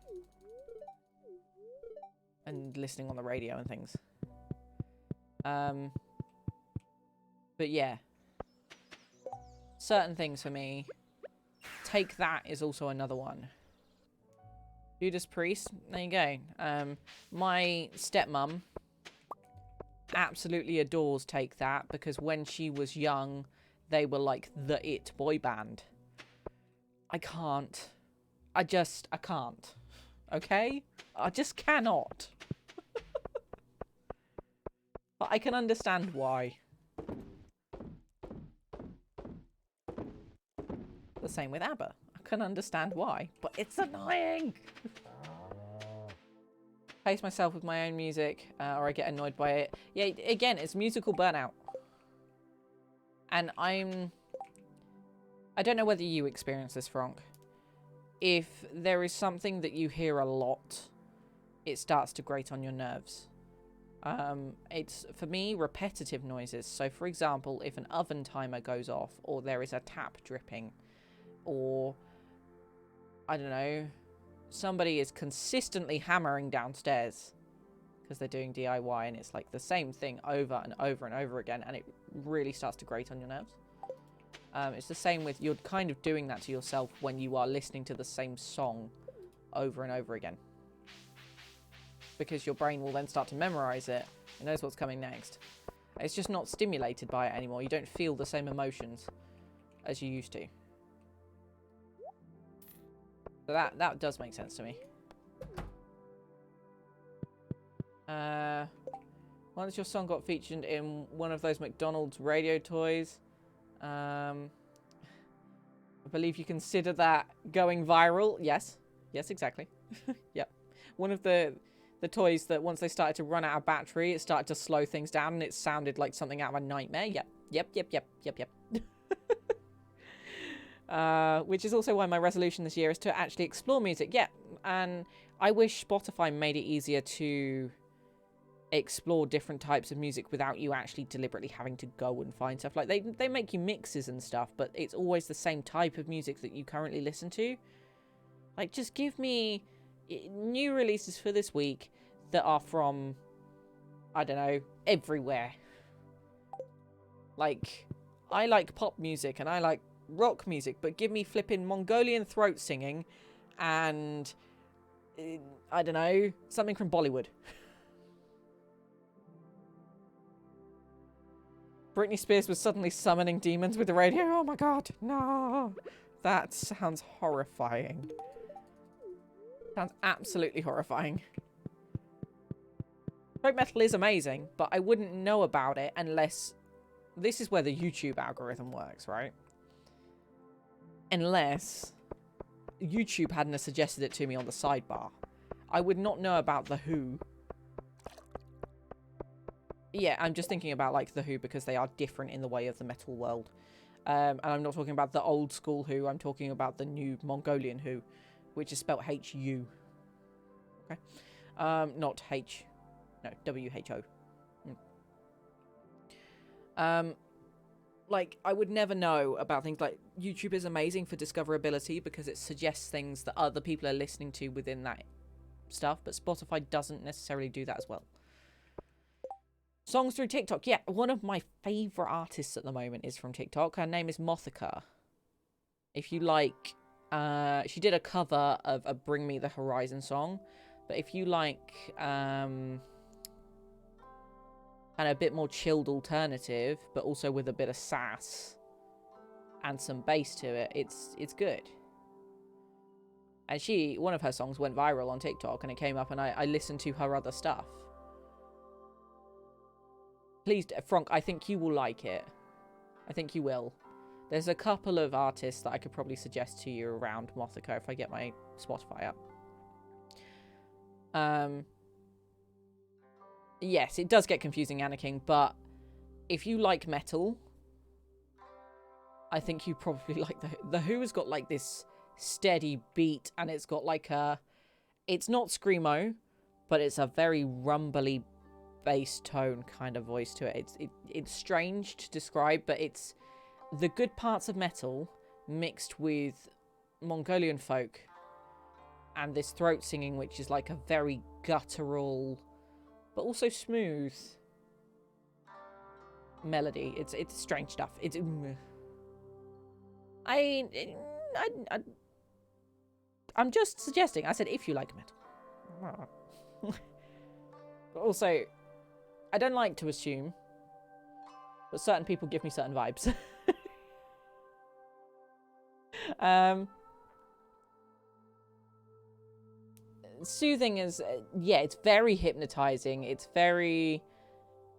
And listening on the radio and things. But yeah, certain things for me. Take That is also another one. Judas Priest, there you go. My stepmom absolutely adores Take That because when she was young, they were like the it boy band. I can't. I can't. Okay? I just cannot. But I can understand why. The same with ABBA. I can understand why, but it's annoying. Pace myself with my own music, or I get annoyed by it. Yeah, again, it's musical burnout. And I don't know whether you experience this, Frank. If there is something that you hear a lot, it starts to grate on your nerves. It's, for me, repetitive noises. So, for example, if an oven timer goes off, or there is a tap dripping, or, I don't know, somebody is consistently hammering downstairs because they're doing DIY, and it's like the same thing over and over and over again, and it really starts to grate on your nerves. It's the same with, you're kind of doing that to yourself when you are listening to the same song over and over again. Because your brain will then start to memorize it and knows what's coming next. It's just not stimulated by it anymore. You don't feel the same emotions as you used to. So that does make sense to me. Once your song got featured in one of those McDonald's radio toys, I believe you consider that going viral. Yes. Yes, exactly. Yep. One of the toys that once they started to run out of battery, it started to slow things down and it sounded like something out of a nightmare. Yep. Which is also why my resolution this year is to actually explore music. Yeah, and I wish Spotify made it easier to explore different types of music without you actually deliberately having to go and find stuff. Like, they make you mixes and stuff, but it's always the same type of music that you currently listen to. Like, just give me new releases for this week that are from, I don't know, everywhere. Like, I like pop music and I like rock music, but give me flipping Mongolian throat singing and, I don't know, something from Bollywood. Britney Spears was suddenly summoning demons with the radio. Oh my god, no. That sounds horrifying. Sounds absolutely horrifying. Folk metal is amazing, but I wouldn't know about it unless... This is where the YouTube algorithm works, right? Unless YouTube hadn't suggested it to me on the sidebar. I would not know about The Who. Yeah, I'm just thinking about, like, The Who because they are different in the way of the metal world. And I'm not talking about the old school Who. I'm talking about the new Mongolian Who, which is spelled H-U. Okay? Not H... No, W-H-O. Like, I would never know about things like... YouTube is amazing for discoverability because it suggests things that other people are listening to within that stuff, but Spotify doesn't necessarily do that as well. Songs through TikTok. Yeah, one of my favourite artists at the moment is from TikTok. Her name is Mothika. If you like... she did a cover of a Bring Me the Horizon song, but if you like... and a bit more chilled alternative, but also with a bit of sass and some bass to it, it's good. And one of her songs went viral on TikTok and it came up and I listened to her other stuff. Please, Frank, I think you will like it. I think you will. There's a couple of artists that I could probably suggest to you around Mothika if I get my Spotify up. Yes, it does get confusing, Anakin, but if you like metal, I think you probably like The Who has got like this steady beat and it's got like a... It's not screamo, but it's a very rumbly bass tone kind of voice to it. It's strange to describe, but it's the good parts of metal mixed with Mongolian folk and this throat singing, which is like a very guttural... but also smooth melody. It's strange stuff. It's... I'm just suggesting. I said if you like metal. But also, I don't like to assume, but certain people give me certain vibes. Soothing is, yeah, it's very hypnotizing. It's very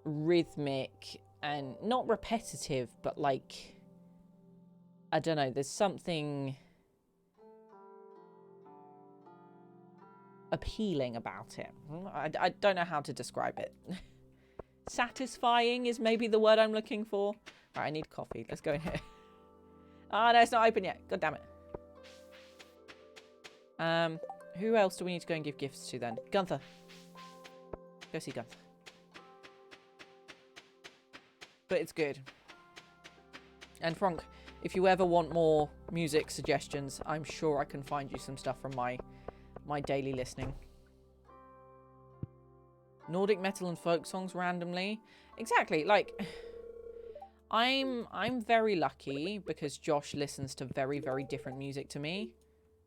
rhythmic and not repetitive, but like, I don't know, there's something appealing about it. I don't know how to describe it. Satisfying is maybe the word I'm looking for. Right, I need coffee. Let's go in here. Oh, no, it's not open yet. God damn it. Who else do we need to go and give gifts to then? Gunther. Go see Gunther. But it's good. And Frank, if you ever want more music suggestions, I'm sure I can find you some stuff from my daily listening. Nordic metal and folk songs randomly. Exactly, like... I'm very lucky because Josh listens to very, very different music to me.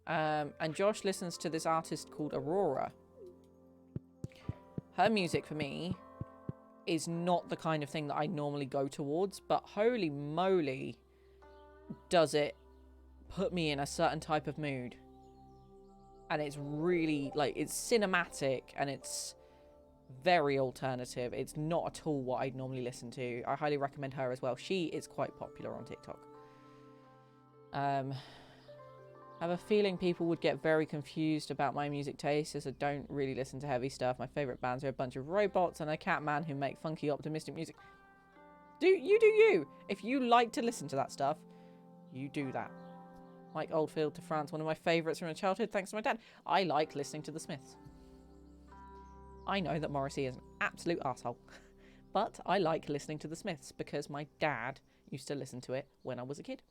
And Josh listens to this artist called Aurora. Her music for me is not the kind of thing that I normally go towards, but holy moly does it put me in a certain type of mood. And it's really, like, it's cinematic and it's very alternative. It's not at all what I'd normally listen to. I highly recommend her as well. She is quite popular on TikTok. I have a feeling people would get very confused about my music taste as I don't really listen to heavy stuff. My favourite bands are a bunch of robots and a cat man who make funky optimistic music. Do you. If you like to listen to that stuff, you do that. Mike Oldfield to France, one of my favourites from my childhood, thanks to my dad. I like listening to the Smiths. I know that Morrissey is an absolute arsehole, but I like listening to the Smiths because my dad used to listen to it when I was a kid.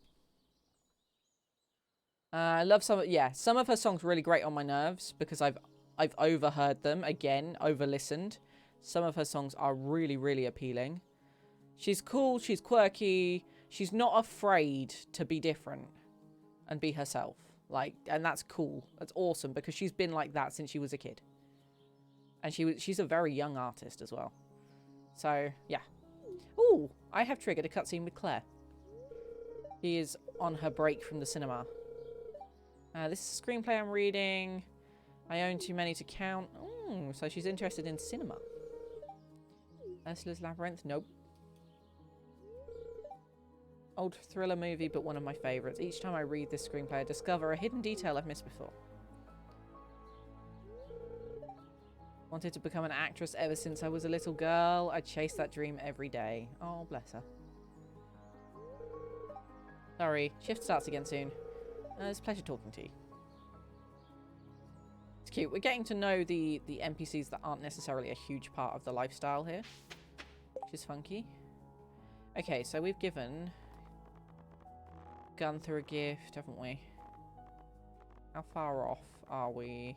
I love some of her songs really great on my nerves because I've overheard them again, over-listened. Some of her songs are really, really appealing. She's cool, she's quirky, she's not afraid to be different and be herself. Like, and that's cool. That's awesome because she's been like that since she was a kid. And she's a very young artist as well. So, yeah. Ooh, Ooh, I have triggered a cutscene with Claire. She is on her break from the cinema. This is a screenplay I'm reading. I own too many to count. Ooh, so she's interested in cinema. Ursula's Labyrinth? Nope. Old thriller movie, but one of my favourites. Each time I read this screenplay, I discover a hidden detail I've missed before. Wanted to become an actress ever since I was a little girl. I chased that dream every day. Oh, bless her. Sorry, shift starts again soon. It's a pleasure talking to you. It's cute. We're getting to know the NPCs that aren't necessarily a huge part of the lifestyle here, which is funky. Okay, so we've given Gunther a gift, haven't we? How far off are we?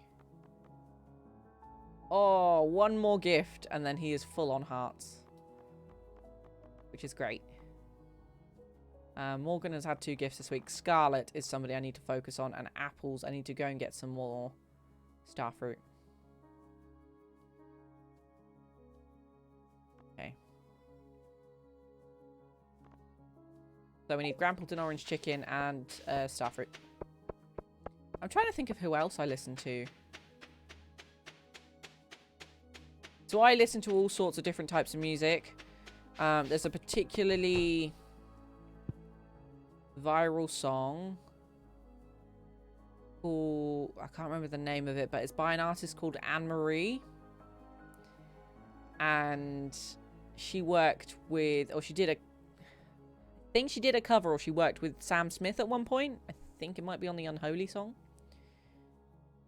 Oh, one more gift, and then he is full on hearts, which is great. Morgan has had 2 gifts this week. Scarlet is somebody I need to focus on, and apples, I need to go and get some more starfruit. Okay. So we need Grampleton orange chicken and starfruit. I'm trying to think of who else I listen to. So I listen to all sorts of different types of music. There's a particularly viral song called, I can't remember the name of it, but it's by an artist called Anne-Marie. And she worked with, or she did a, I think she did a cover, or she worked with Sam Smith at one point. I think it might be on the Unholy song.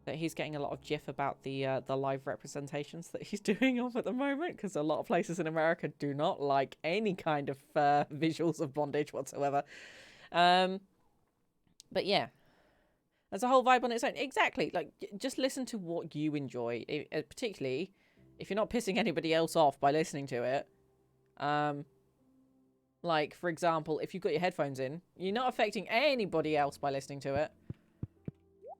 But he's getting a lot of jiff about the live representations that he's doing of at the moment, because a lot of places in America do not like any kind of visuals of bondage whatsoever. But yeah, there's a whole vibe on its own. Exactly. Like, just listen to what you enjoy, particularly if you're not pissing anybody else off by listening to it. Like, for example, if you've got your headphones in, you're not affecting anybody else by listening to it.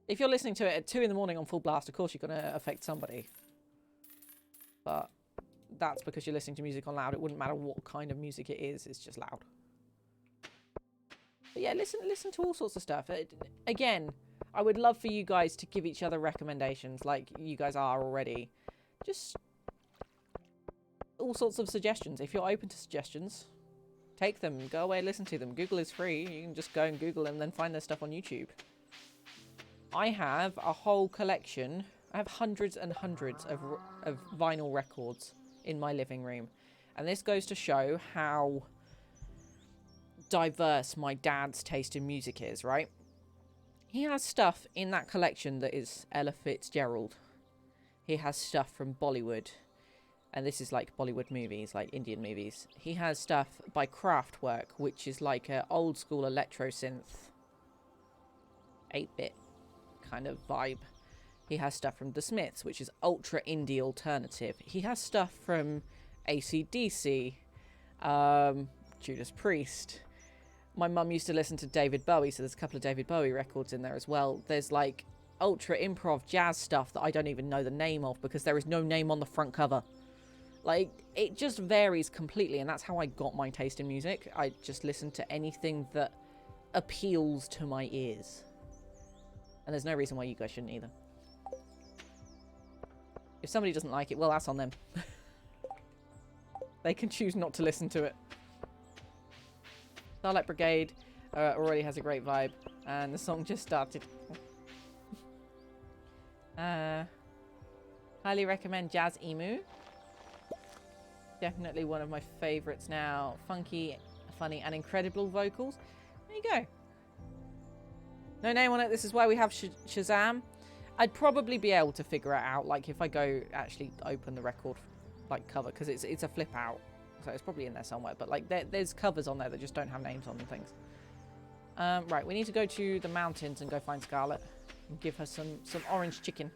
If you're listening to it at 2 in the morning on full blast, of course you're going to affect somebody. But that's because you're listening to music on loud. It wouldn't matter what kind of music it is. It's just loud. But yeah, listen to all sorts of stuff. Again, I would love for you guys to give each other recommendations like you guys are already. Just all sorts of suggestions. If you're open to suggestions, take them. Go away, listen to them. Google is free. You can just go and Google and then find their stuff on YouTube. I have a whole collection. I have hundreds and hundreds of vinyl records in my living room. And this goes to show how diverse my dad's taste in music is, right? He has stuff in that collection that is Ella Fitzgerald. He has stuff from Bollywood. And this is like Bollywood movies, like Indian movies. He has stuff by Kraftwerk, which is like a old school electro synth 8-bit kind of vibe. He has stuff from The Smiths, which is ultra indie alternative. He has stuff from AC/DC, Judas Priest. My mum used to listen to David Bowie, so there's a couple of David Bowie records in there as well. There's like ultra improv jazz stuff that I don't even know the name of because there is no name on the front cover. Like, it just varies completely, and that's how I got my taste in music. I just listen to anything that appeals to my ears. And there's no reason why you guys shouldn't either. If somebody doesn't like it, well, that's on them. They can choose not to listen to it. Starlight Brigade already has a great vibe, and the song just started. Highly recommend Jazz Emu. Definitely one of my favourites now. Funky, funny, and incredible vocals. There you go. No name on it. This is why we have Shazam. I'd probably be able to figure it out, like if I go actually open the record, like cover, because it's a flip out, so it's probably in there somewhere. But like there's covers on there that just don't have names on them things. Right, we need to go to the mountains and go find Scarlet and give her some orange chicken.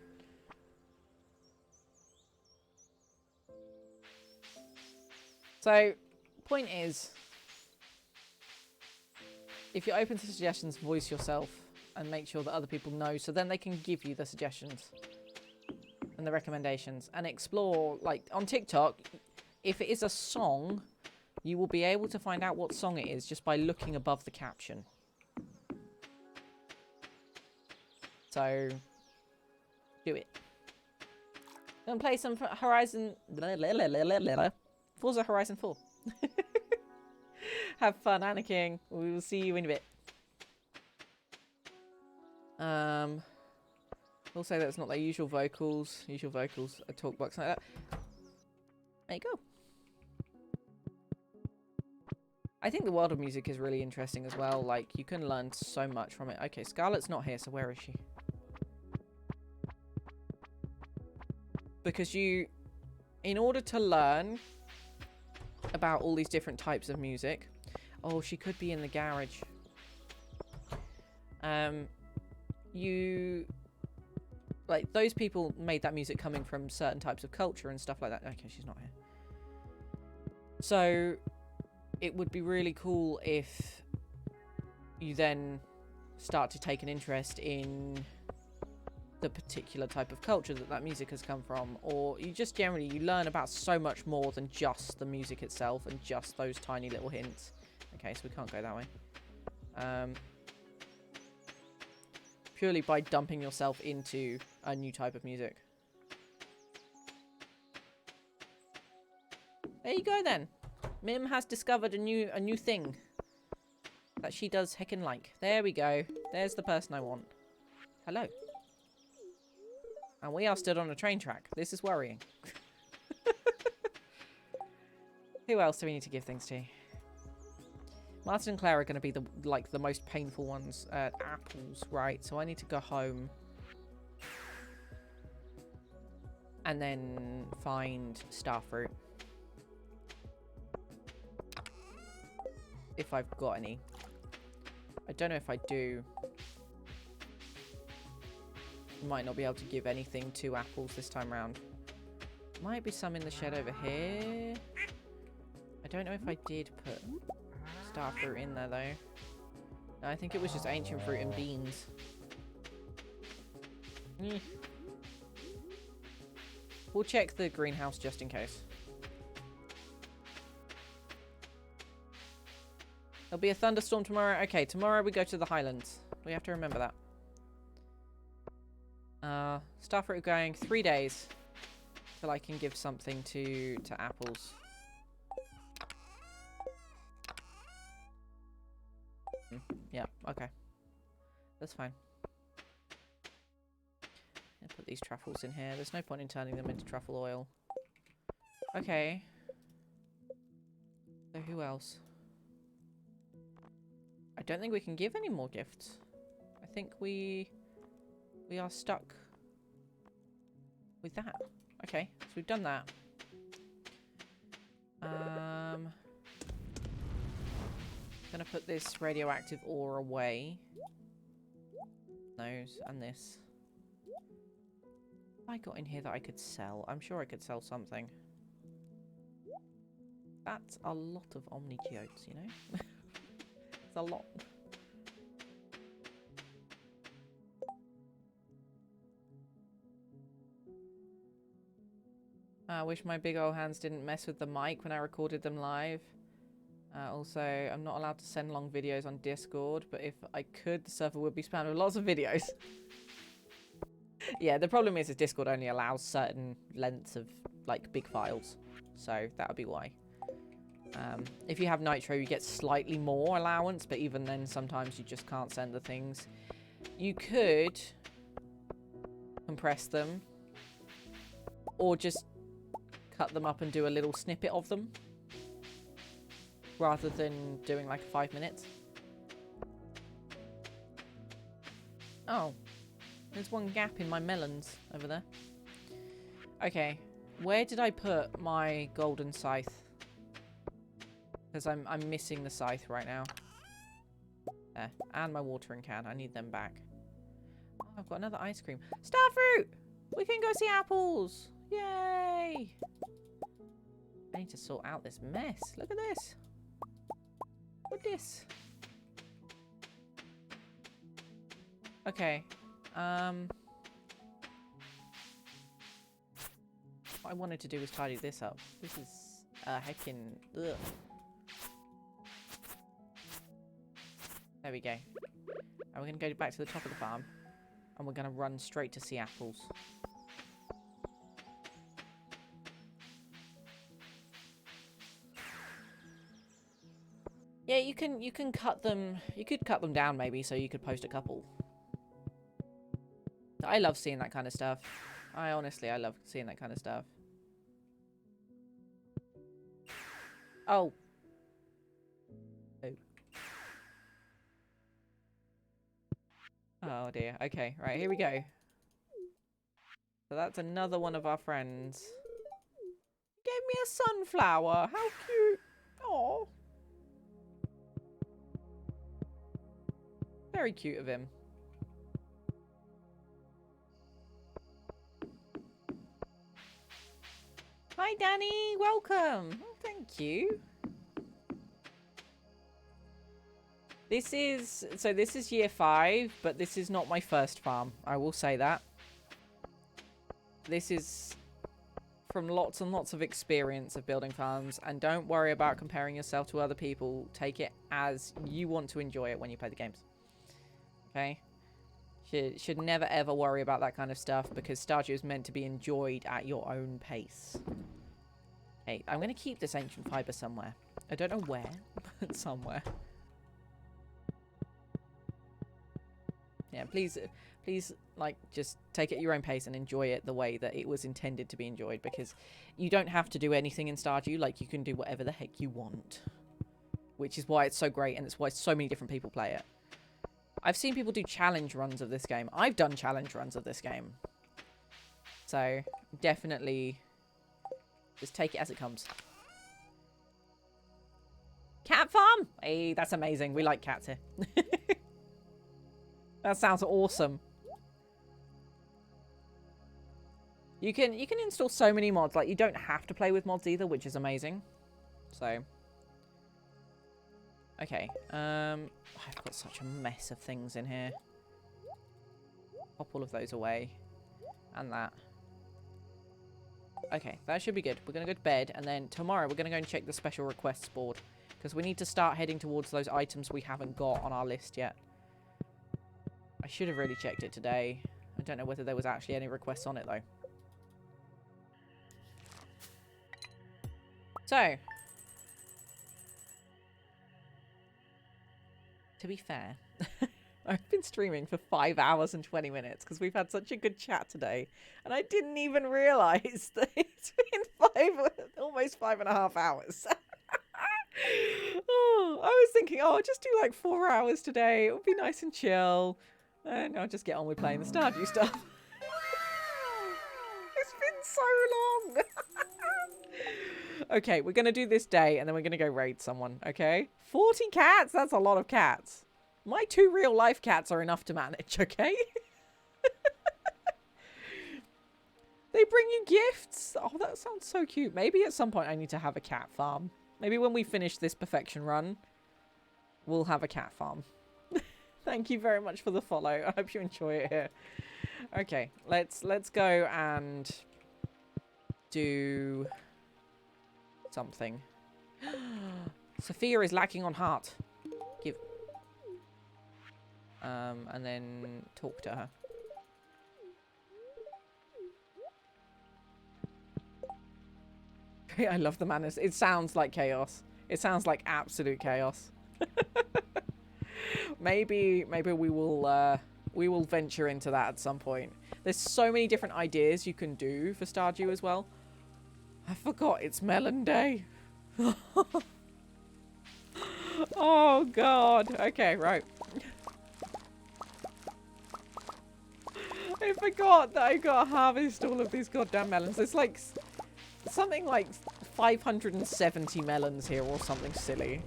So, point is, if you're open to suggestions, voice yourself and make sure that other people know, so then they can give you the suggestions and the recommendations and explore. Like on TikTok, if it is a song You will be able to find out what song it is just by looking above the caption. So, do it. Gonna play some Horizon... Forza Horizon 4. Have fun, Anakin. We will see you in a bit. Also, that's not their usual vocals. Usual vocals, a talk box like that. There you go. I think the world of music is really interesting as well. Like, you can learn so much from it. Okay, Scarlett's not here, so where is she? Because in order to learn about all these different types of music... Oh, she could be in the garage. Like, those people made that music coming from certain types of culture and stuff like that. Okay, she's not here. So, it would be really cool if you then start to take an interest in the particular type of culture that music has come from, or you just generally, you learn about so much more than just the music itself and just those tiny little hints. Okay, so we can't go that way. Purely by dumping yourself into a new type of music. There you go then. Mim has discovered a new thing that she does heckin' like. There we go. There's the person I want. Hello. And we are stood on a train track. This is worrying. Who else do we need to give things to? Martin and Claire are going to be the most painful ones. Apples, right? So I need to go home. And then find starfruit. If I've got any. I don't know if I do. Might not be able to give anything to apples this time round. Might be some in the shed over here. I don't know if I did put starfruit in there though. No, I think it was just ancient fruit and beans. We'll check the greenhouse just in case. There'll be a thunderstorm tomorrow. Okay, tomorrow we go to the Highlands. We have to remember that. Starfruit going 3 days till I can give something to apples. Yeah, okay. That's fine. I'll put these truffles in here. There's no point in turning them into truffle oil. Okay. So who else? I don't think we can give any more gifts. I think we are stuck with that. Okay, so we've done that. Gonna put this radioactive ore away. Those and this. What have I got in here that I could sell? I'm sure I could sell something. That's a lot of omni-geodes, you know? It's a lot. I wish my big old hands didn't mess with the mic when I recorded them live. Also, I'm not allowed to send long videos on Discord, but if I could, the server would be spammed with lots of videos. Yeah, the problem is Discord only allows certain lengths of, like, big files. So, that would be why. If you have Nitro, you get slightly more allowance, but even then, sometimes you just can't send the things. You could compress them, or just cut them up and do a little snippet of them, rather than doing like 5 minutes. Oh, there's one gap in my melons over there. Okay, where did I put my golden scythe? Because I'm missing the scythe right now. There, and my watering can. I need them back. Oh, I've got another ice cream. Starfruit! We can go see apples! Yay! I need to sort out this mess. Look at this. Look at this. Okay. What I wanted to do was tidy this up. This is heckin'... Ugh. There we go. And we're going to go back to the top of the farm. And we're going to run straight to see apples. Yeah, you can cut them. You could cut them down maybe, so you could post a couple. I love seeing that kind of stuff. I love seeing that kind of stuff. Oh. Oh dear. Okay, right, here we go. So that's another one of our friends. He gave me a sunflower. How cute. Oh. Very cute of him. Hi, Danny. Welcome. Oh, thank you. This is year 5, but this is not my first farm. I will say that. This is from lots and lots of experience of building farms, and don't worry about comparing yourself to other people. Take it as you want to enjoy it when you play the games. Okay? Should never ever worry about that kind of stuff, because Stardew is meant to be enjoyed at your own pace. Okay, I'm going to keep this ancient fiber somewhere. I don't know where, but somewhere. Yeah, please, like, just take it at your own pace and enjoy it the way that it was intended to be enjoyed, because you don't have to do anything in Stardew. Like, you can do whatever the heck you want, which is why it's so great, and it's why so many different people play it. I've seen people do challenge runs of this game. I've done challenge runs of this game. So, definitely just take it as it comes. Cat farm! Hey, that's amazing. We like cats here. That sounds awesome. You can install so many mods. Like, you don't have to play with mods either, which is amazing. So, okay. I've got such a mess of things in here. Pop all of those away. And that. Okay, that should be good. We're going to go to bed, and then tomorrow we're going to go and check the special requests board, because we need to start heading towards those items we haven't got on our list yet. I should have really checked it today. I don't know whether there was actually any requests on it, though. So, to be fair, I've been streaming for 5 hours and 20 minutes because we've had such a good chat today. And I didn't even realise that it's been almost 5.5 hours. Oh, I was thinking, oh, I'll just do like 4 hours today. It would be nice and chill. And I'll just get on with playing the Stardew stuff. It's been so long. Okay, we're going to do this day and then we're going to go raid someone, okay? 40 cats? That's a lot of cats. My 2 real-life cats are enough to manage, okay? They bring you gifts. Oh, that sounds so cute. Maybe at some point I need to have a cat farm. Maybe when we finish this perfection run, we'll have a cat farm. Thank you very much for the follow. I hope you enjoy it here. Okay, let's go and do something. Sophia is lacking on heart. Give. And then talk to her. I love the manners. It sounds like chaos. It sounds like absolute chaos. Maybe we will venture into that at some point. There's so many different ideas you can do for Stardew as well. I forgot it's melon day. Oh god. Okay, right. I forgot that I gotta harvest all of these goddamn melons. There's like something like 570 melons here or something silly.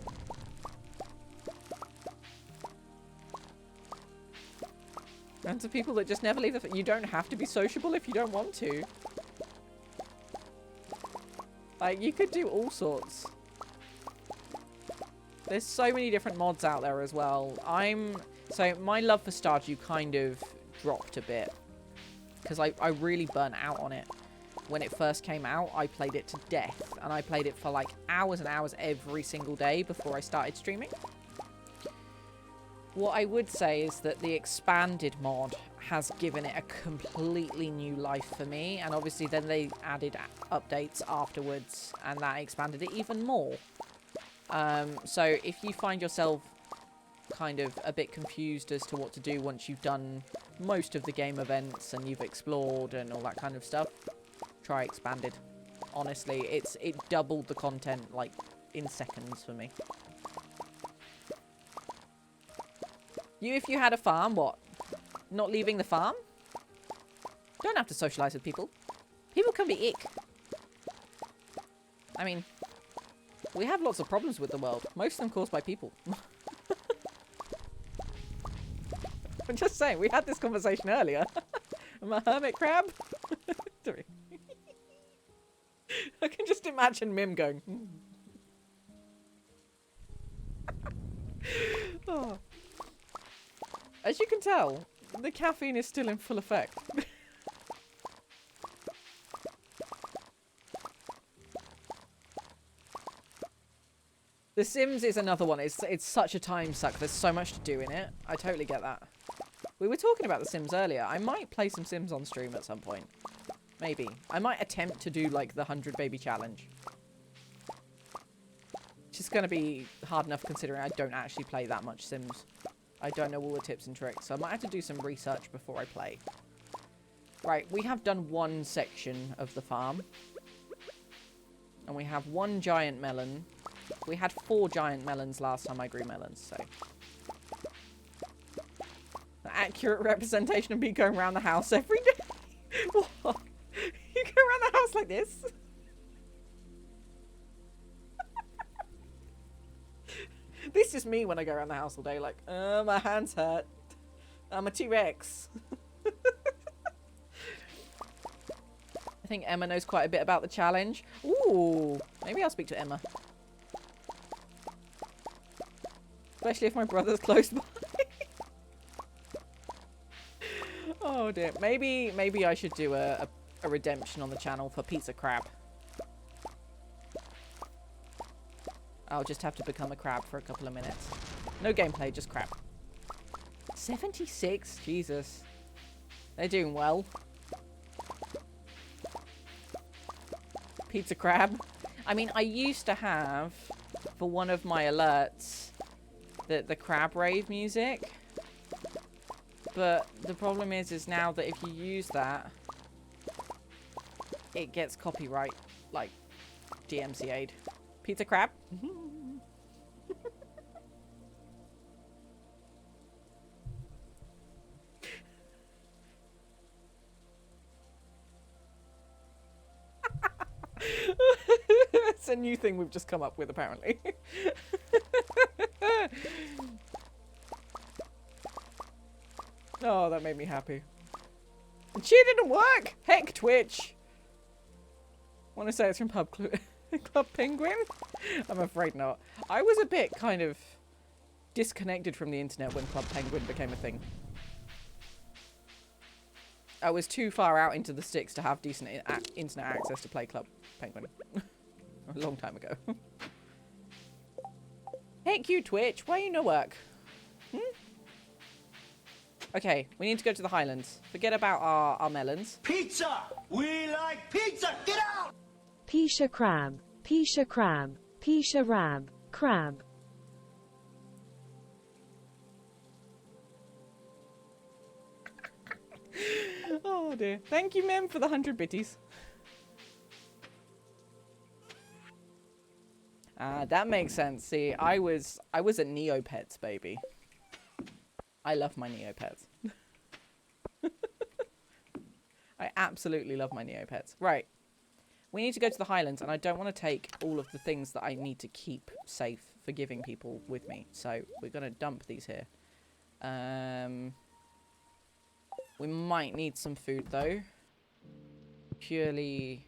And to people that just never leave the... You don't have to be sociable if you don't want to. Like, you could do all sorts. There's so many different mods out there as well. So, my love for Stardew kind of dropped a bit. Because I really burnt out on it. When it first came out, I played it to death. And I played it for like hours and hours every single day before I started streaming. What I would say is that the expanded mod has given it a completely new life for me, and obviously then they added updates afterwards, and that expanded it even more. So if you find yourself kind of a bit confused as to what to do once you've done most of the game events and you've explored and all that kind of stuff, try expanded. Honestly, it doubled the content like in seconds for me. If you had a farm, what? Not leaving the farm? Don't have to socialize with people. People can be ick. I mean, we have lots of problems with the world. Most of them caused by people. I'm just saying, we had this conversation earlier. I'm a hermit crab. Sorry. I can just imagine Mim going. Oh. As you can tell, the caffeine is still in full effect. The Sims is another one. It's such a time suck. There's so much to do in it. I totally get that. We were talking about The Sims earlier. I might play some Sims on stream at some point. Maybe. I might attempt to do, like, the 100 baby challenge. Which is going to be hard enough considering I don't actually play that much Sims. I don't know all the tips and tricks, so I might have to do some research before I play. Right, we have done one section of the farm. And we have one giant melon. We had 4 giant melons last time I grew melons, so... An accurate representation of me going around the house every day. What? You go around the house like this? This is me when I go around the house all day, like, my hands hurt. I'm a T-Rex. I think Emma knows quite a bit about the challenge. Ooh, maybe I'll speak to Emma. Especially if my brother's close by. Oh dear. Maybe I should do a redemption on the channel for Pizza Crab. I'll just have to become a crab for a couple of minutes. No gameplay, just crab. 76? Jesus. They're doing well. Pizza crab. I mean, I used to have, for one of my alerts, the crab rave music. But the problem is now that if you use that, it gets copyright, like, DMCA'd. Pizza crab? It's a new thing we've just come up with, apparently. Oh, that made me happy. The cheer didn't work! Heck, Twitch! Want to say it's from Club Penguin? I'm afraid not. I was a bit kind of disconnected from the internet when Club Penguin became a thing. I was too far out into the sticks to have decent internet access to play Club Penguin. A long time ago. Heck you, Twitch. Why you no work? Okay, we need to go to the Highlands. Forget about our melons. Pizza! We like pizza! Get out! Pisha crab. Pisha crab. Pisha rab. Crab. Oh dear. Thank you, Mem, for the 100 bitties. That makes sense. See, I was a Neopets baby. I love my Neopets. I absolutely love my Neopets. Right. We need to go to the Highlands, and I don't want to take all of the things that I need to keep safe for giving people with me. So we're going to dump these here. We might need some food, though. Purely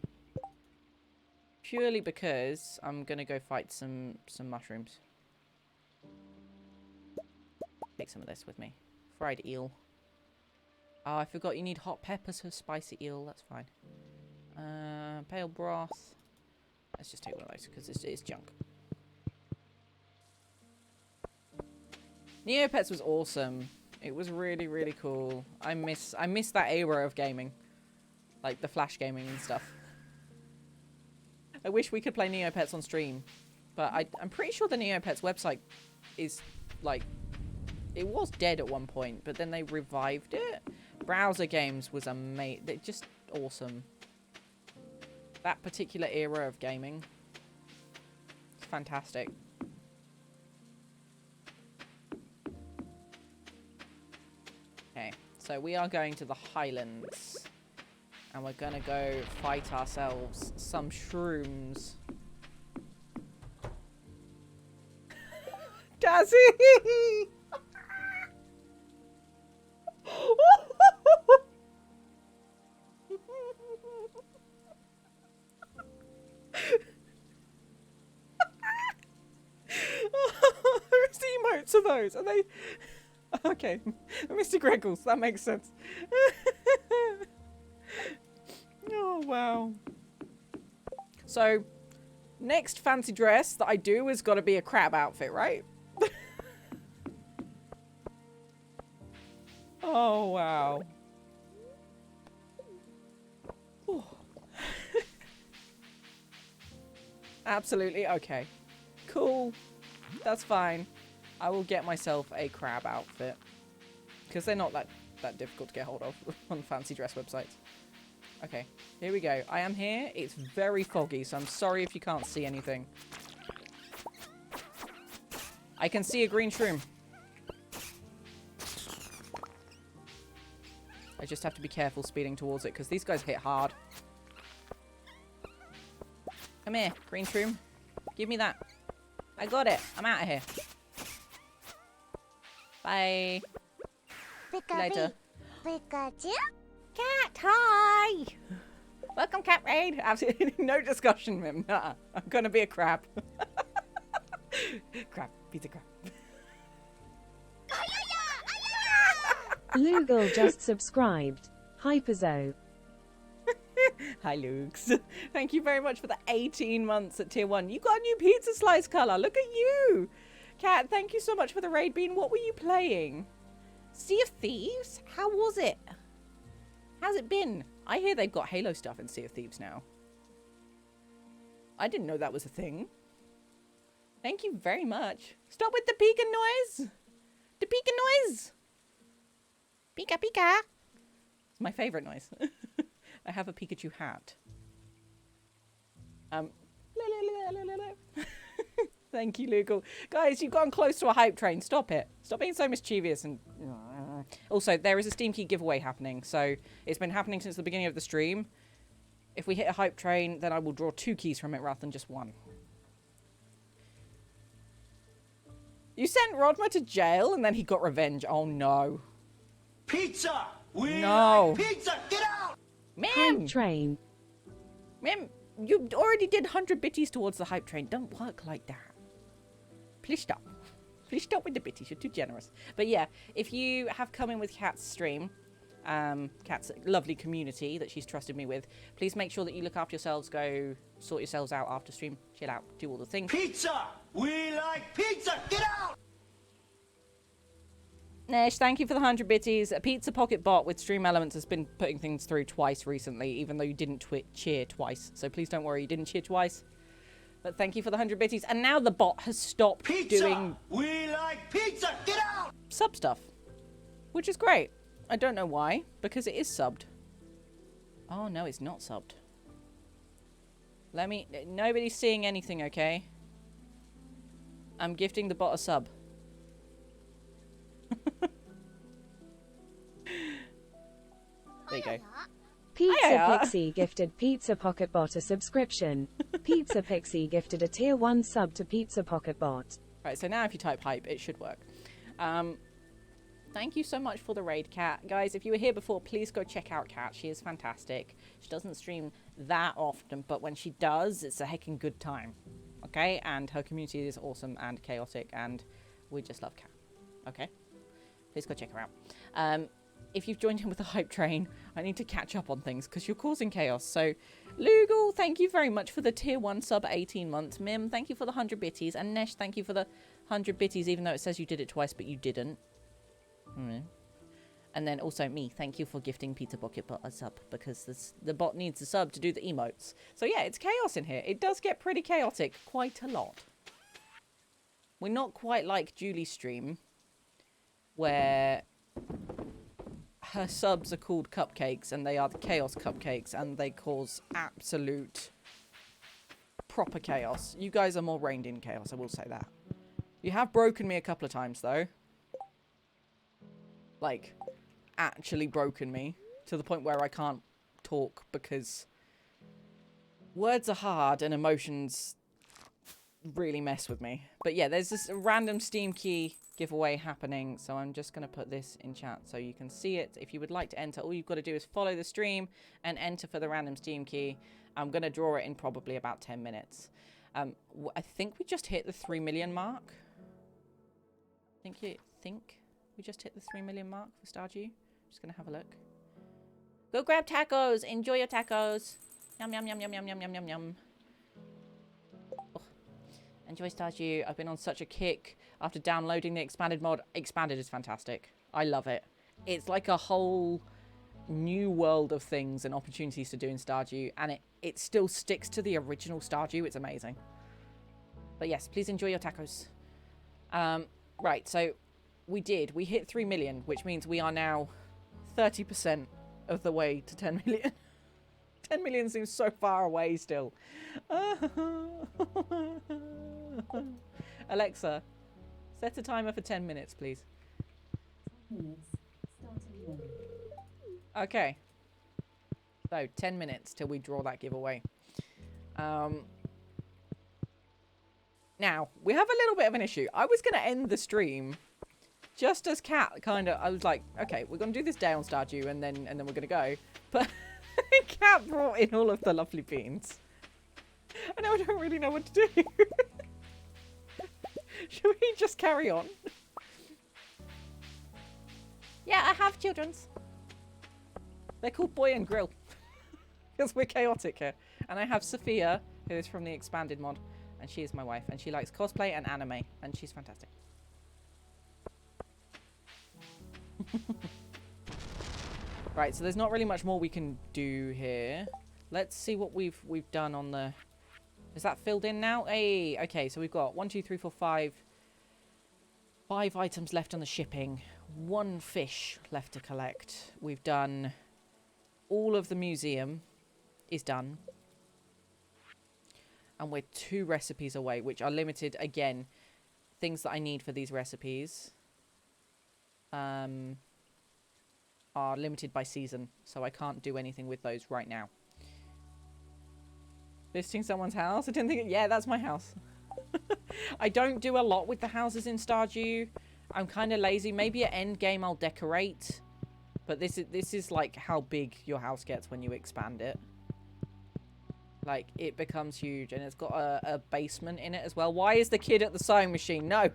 because I'm going to go fight some mushrooms. Take some of this with me. Fried eel. Oh, I forgot you need hot peppers for spicy eel. That's fine. Pale broth. Let's just take one of those because it's junk. Neopets was awesome. It was really, really cool. I miss that era of gaming. Like the Flash gaming and stuff. I wish we could play Neopets on stream. But I'm pretty sure the Neopets website is, like, it was dead at one point, but then they revived it. Browser games was amazing. They're just awesome. That particular era of gaming. It's fantastic. Okay, so we are going to the Highlands. And we're gonna go fight ourselves some shrooms. Dazzy! Whose emotes are those? Are they... Okay. Mr. Greggles, that makes sense. Oh, wow. So, next fancy dress that I do has got to be a crab outfit, right? Oh, wow. Absolutely. Okay. Cool. That's fine. I will get myself a crab outfit. Because they're not that difficult to get hold of on fancy dress websites. Okay. Here we go. I am here. It's very foggy, so I'm sorry if you can't see anything. I can see a green shroom. I just have to be careful speeding towards it, because these guys hit hard. Come here, green shroom. Give me that. I got it. I'm out of here. Bye. Later. Pikachu? Cat, hi! Welcome, Cat Raid. Absolutely no discussion, Mim. Nuh-uh. I'm gonna be a crab. Crab. Pizza crab. Lugal just subscribed. Hyperzo. Hi, Lukes. Thank you very much for the 18 months at tier 1. You got a new pizza slice colour. Look at you. Cat, thank you so much for the raid bean. What were you playing? Sea of Thieves? How was it? How's it been? I hear they've got Halo stuff in Sea of Thieves now. I didn't know that was a thing. Thank you very much. Stop with the Pika noise. The Pika noise. Pika Pika. It's my favourite noise. I have a Pikachu hat. Thank you, Lugal. Guys, you've gone close to a hype train. Stop it. Stop being so mischievous. And also, there is a Steam Key giveaway happening. So it's been happening since the beginning of the stream. If we hit a hype train, then I will draw 2 keys from it rather than just 1. You sent Rodma to jail and then he got revenge. Oh, no. Pizza! We No. like pizza! Get out! Mim! Hype train. Mim, you already did 100 bitties towards the hype train. Don't work like that. Please stop. Please stop with the bitties. You're too generous. But yeah, if you have come in with Kat's stream, Kat's lovely community that she's trusted me with, please make sure that you look after yourselves, go sort yourselves out after stream, chill out, do all the things. Pizza! We like pizza! Get out! Nesh, thank you for the 100 bitties. A pizza pocket bot with Stream Elements has been putting things through twice recently, even though you didn't cheer twice. So please don't worry, you didn't cheer twice. But thank you for the 100 bitties. And now the bot has stopped doing... We like pizza! Get out! Sub stuff. Which is great. I don't know why, because it is subbed. Oh, no, it's not subbed. Nobody's seeing anything, okay? I'm gifting the bot a sub. There you go. Pizza Hiya. Pixie gifted Pizza Pocket Bot a subscription. Pizza Pixie gifted a tier 1 sub to Pizza Pocket Bot. Right, so now if you type hype, it should work. Thank you so much for the raid, Kat. Guys, if you were here before, please go check out Kat. She is fantastic. She doesn't stream that often, but when she does, it's a heckin' good time. Okay? And her community is awesome and chaotic, and we just love Kat. Okay? Please go check her out. If you've joined in with the hype train, I need to catch up on things because you're causing chaos. So, Lugal, thank you very much for the tier 1 sub 18 months. Mim, thank you for the 100 bitties. And Nesh, thank you for the 100 bitties, even though it says you did it twice, but you didn't. And then also me, thank you for gifting Pizza Pocket Bot a sub, because the bot needs a sub to do the emotes. So yeah, it's chaos in here. It does get pretty chaotic quite a lot. We're not quite like Julie's stream, where her subs are called cupcakes, and they are the chaos cupcakes, and they cause absolute proper chaos. You guys are more reined in chaos, I will say that. You have broken me a couple of times, though. Like, actually broken me to the point where I can't talk because words are hard and emotions really mess with me. But yeah, there's this random Steam key giveaway happening, so I'm just going to put this in chat so you can see it. If you would like to enter, all you've got to do is follow the stream and enter for the random Steam key. I'm going to draw it in probably about 10 minutes. I think we just hit the 3 million mark. I think we just hit the 3 million mark for Stardew. Just gonna have a look. Go grab tacos. Enjoy your tacos. Yum yum yum yum yum yum yum yum yum. Oh. Enjoy Stardew. I've been on such a kick after downloading the expanded mod. Expanded is fantastic. I love it. It's like a whole new world of things and opportunities to do in Stardew, and it still sticks to the original Stardew. It's amazing. But yes, please enjoy your tacos. Right, so we hit 3 million, which means we are now 30% of the way to 10 million. 10 million seems so far away still. Alexa, set a timer for 10 minutes, please. Okay. So, 10 minutes till we draw that giveaway. Now, we have a little bit of an issue. I was going to end the stream just as Kat I was like, okay, we're going to do this day on Stardew and then we're going to go. But Kat brought in all of the lovely beans. And now I don't really know what to do. Should we just carry on? Yeah, I have children's. They're called Boy and Grill. Because we're chaotic here. And I have Sophia, who is from the expanded mod. And she is my wife. And she likes cosplay and anime. And she's fantastic. Right, so there's not really much more we can do here. Let's see what we've done on the... Is that filled in now? Hey, okay, so we've got 1, 2, 3, 4, 5. 5 items left on the shipping. 1 fish left to collect. We've done... All of the museum is done. And we're 2 recipes away, which are limited, again. Things that I need for these recipes are limited by season, so I can't do anything with those right now. Visiting someone's house? I didn't think... Yeah, that's my house. I don't do a lot with the houses in Stardew. I'm kind of lazy. Maybe at end game I'll decorate. But this is like how big your house gets when you expand it. Like, it becomes huge, and it's got a basement in it as well. Why is the kid at the sewing machine? No!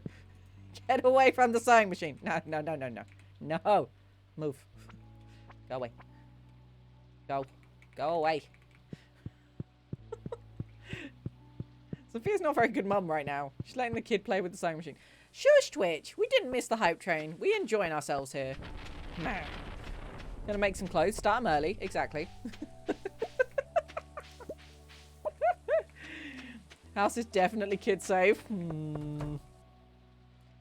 Get away from the sewing machine! No, no, no, no, no. No! Move. Go away. Go. Go away. Sophia's not a very good mum right now. She's letting the kid play with the sewing machine. Shush, Twitch! We didn't miss the hype train. We're enjoying ourselves here. Nah. Gonna make some clothes. Start them early. Exactly. House is definitely kid safe.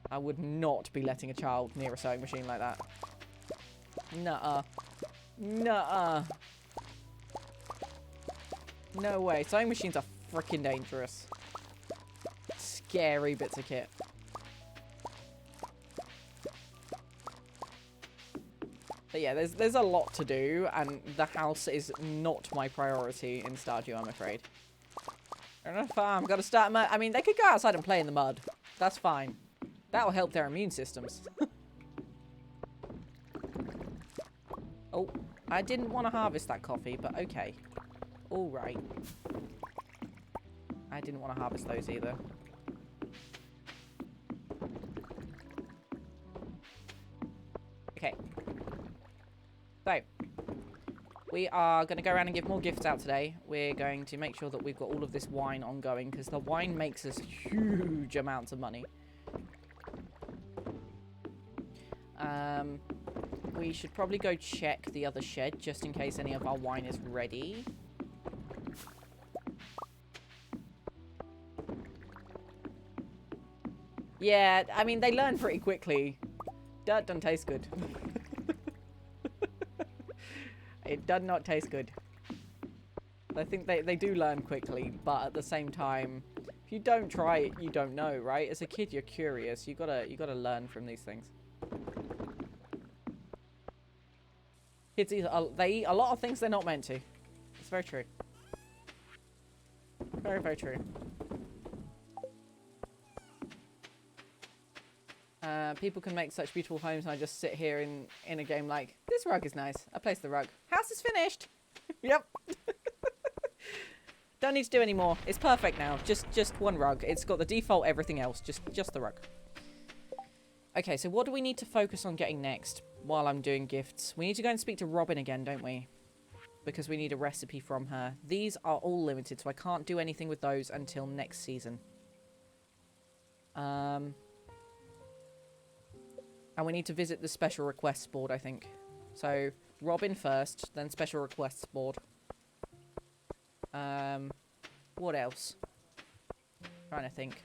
I would not be letting a child near a sewing machine like that. Nuh-uh. Nuh-uh. No way. Sewing machines are freaking dangerous. Scary bits of kit. But yeah, there's a lot to do, and the house is not my priority in Stardew, I'm afraid. They're on a farm. Got to start. I mean, they could go outside and play in the mud. That's fine. That will help their immune systems. Oh, I didn't want to harvest that coffee, but okay. All right. I didn't want to harvest those either. Okay. So, we are going to go around and give more gifts out today. We're going to make sure that we've got all of this wine ongoing, because the wine makes us huge amounts of money. We should probably go check the other shed just in case any of our wine is ready. Yeah, I mean, they learn pretty quickly. Dirt doesn't taste good. It does not taste good. I think they do learn quickly, but at the same time, if you don't try it, you don't know, right? As a kid, you're curious. You gotta learn from these things. Kids they eat a lot of things they're not meant to. It's very true. Very, very true. People can make such beautiful homes, and I just sit here in a game like, this rug is nice. I placed the rug. House is finished. Yep. Don't need to do any more. It's perfect now. Just one rug. It's got the default everything else. Just the rug. Okay, so what do we need to focus on getting next while I'm doing gifts? We need to go and speak to Robin again, don't we? Because we need a recipe from her. These are all limited, so I can't do anything with those until next season. And we need to visit the special requests board, I think. So, Robin first, then special requests board. What else? Trying to think.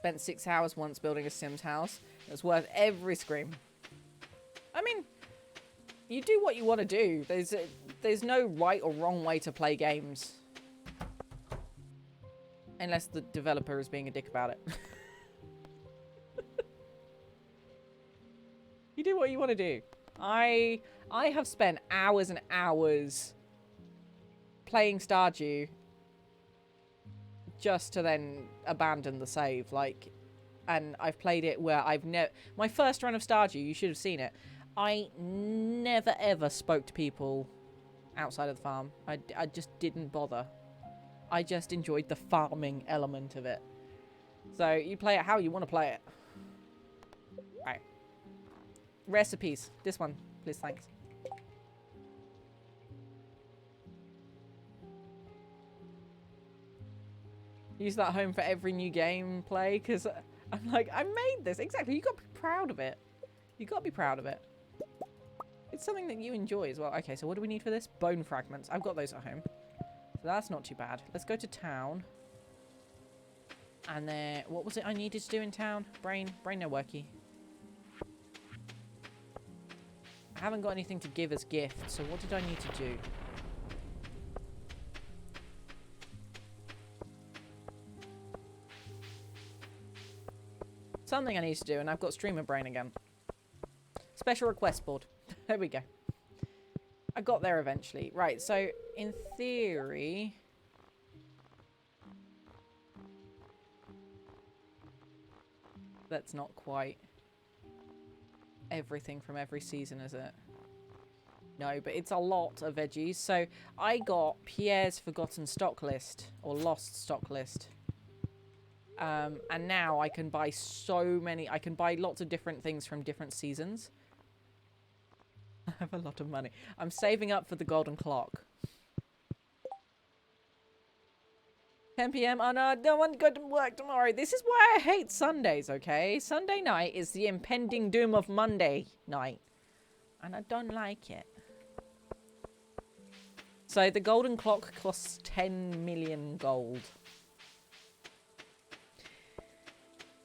Spent 6 hours once building a Sims house. It was worth every scream. I mean, you do what you want to do. There's no right or wrong way to play games. Unless the developer is being a dick about it. You do what you want to do. I have spent hours and hours playing Stardew just to then abandon the save. Like, and I've played it where I've never... My first run of Stardew, you should have seen it. I never ever spoke to people outside of the farm. I just didn't bother. I just enjoyed the farming element of it. So you play it how you want to play it. Right. Recipes. This one, please, thanks. Use that home for every new gameplay, because I'm like, I made this. Exactly. You got to be proud of it. You got to be proud of it. It's something that you enjoy as well. Okay, so what do we need for this? Bone fragments. I've got those at home. So that's not too bad. Let's go to town. And then, what was it I needed to do in town? Brain no worky. I haven't got anything to give as gift, so what did I need to do? Something I need to do, and I've got streamer brain again. Special request board. There we go. I got there eventually. Right, so in theory... That's not quite everything from every season, is it? No, but it's a lot of veggies. So I got Pierre's forgotten stock list, or lost stock list. And now I can buy so many. I can buy lots of different things from different seasons. I have a lot of money. I'm saving up for the golden clock. 10 p.m. Oh no, I don't want to go to work tomorrow. This is why I hate Sundays, okay? Sunday night is the impending doom of Monday night. And I don't like it. So the golden clock costs 10 million gold.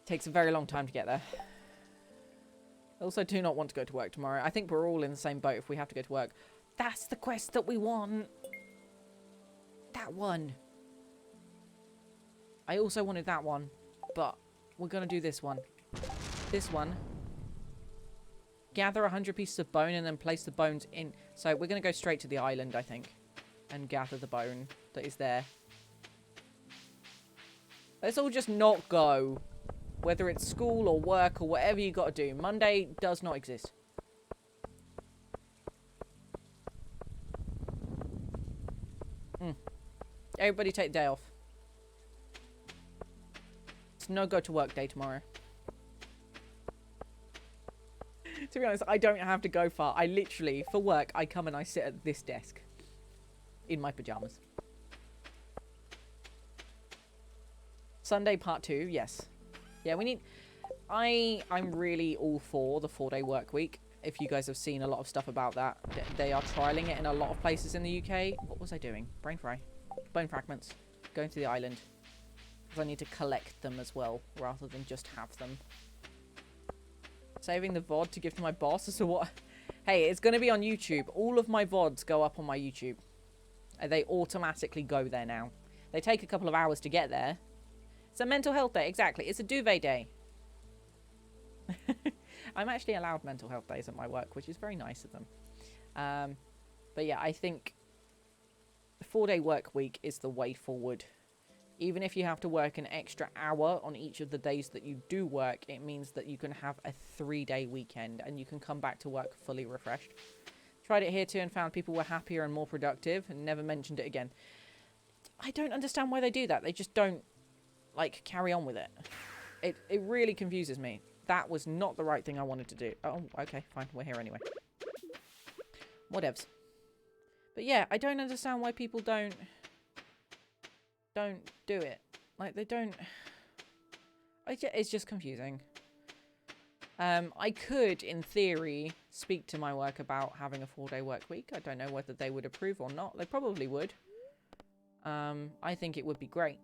Takes a very long time to get there. I also do not want to go to work tomorrow. I think we're all in the same boat if we have to go to work. That's the quest that we want. That one. I also wanted that one, but we're going to do this one. This one. Gather 100 pieces of bone and then place the bones in. So we're going to go straight to the island, I think, and gather the bone that is there. Let's all just not go. Whether it's school or work or whatever you got to do. Monday does not exist. Everybody take the day off. It's no go to work day tomorrow. To be honest, I don't have to go far. I literally, for work, I come and I sit at this desk. In my pajamas. Sunday part 2, yes. Yeah, we need... I'm really all for the 4-day work week. If you guys have seen a lot of stuff about that. They are trialing it in a lot of places in the UK. What was I doing? Brain fry. Bone fragments. Going to the island. Because I need to collect them as well, rather than just have them. Saving the VOD to give to my boss. So what? Hey, it's going to be on YouTube. All of my VODs go up on my YouTube. They automatically go there now. They take a couple of hours to get there. It's a mental health day. Exactly. It's a duvet day. I'm actually allowed mental health days at my work, which is very nice of them. But yeah, I think the 4-day work week is the way forward. Even if you have to work an extra hour on each of the days that you do work, it means that you can have a 3-day weekend and you can come back to work fully refreshed. Tried it here too and found people were happier and more productive and never mentioned it again. I don't understand why they do that. They just don't, like, carry on with it. It really confuses me. That was not the right thing I wanted to do. Oh, okay, fine. We're here anyway. Whatevs. But yeah, I don't understand why people don't do it. Like, they don't... It's just confusing. I could, in theory, speak to my work about having a 4-day work week. I don't know whether they would approve or not. They probably would. I think it would be great.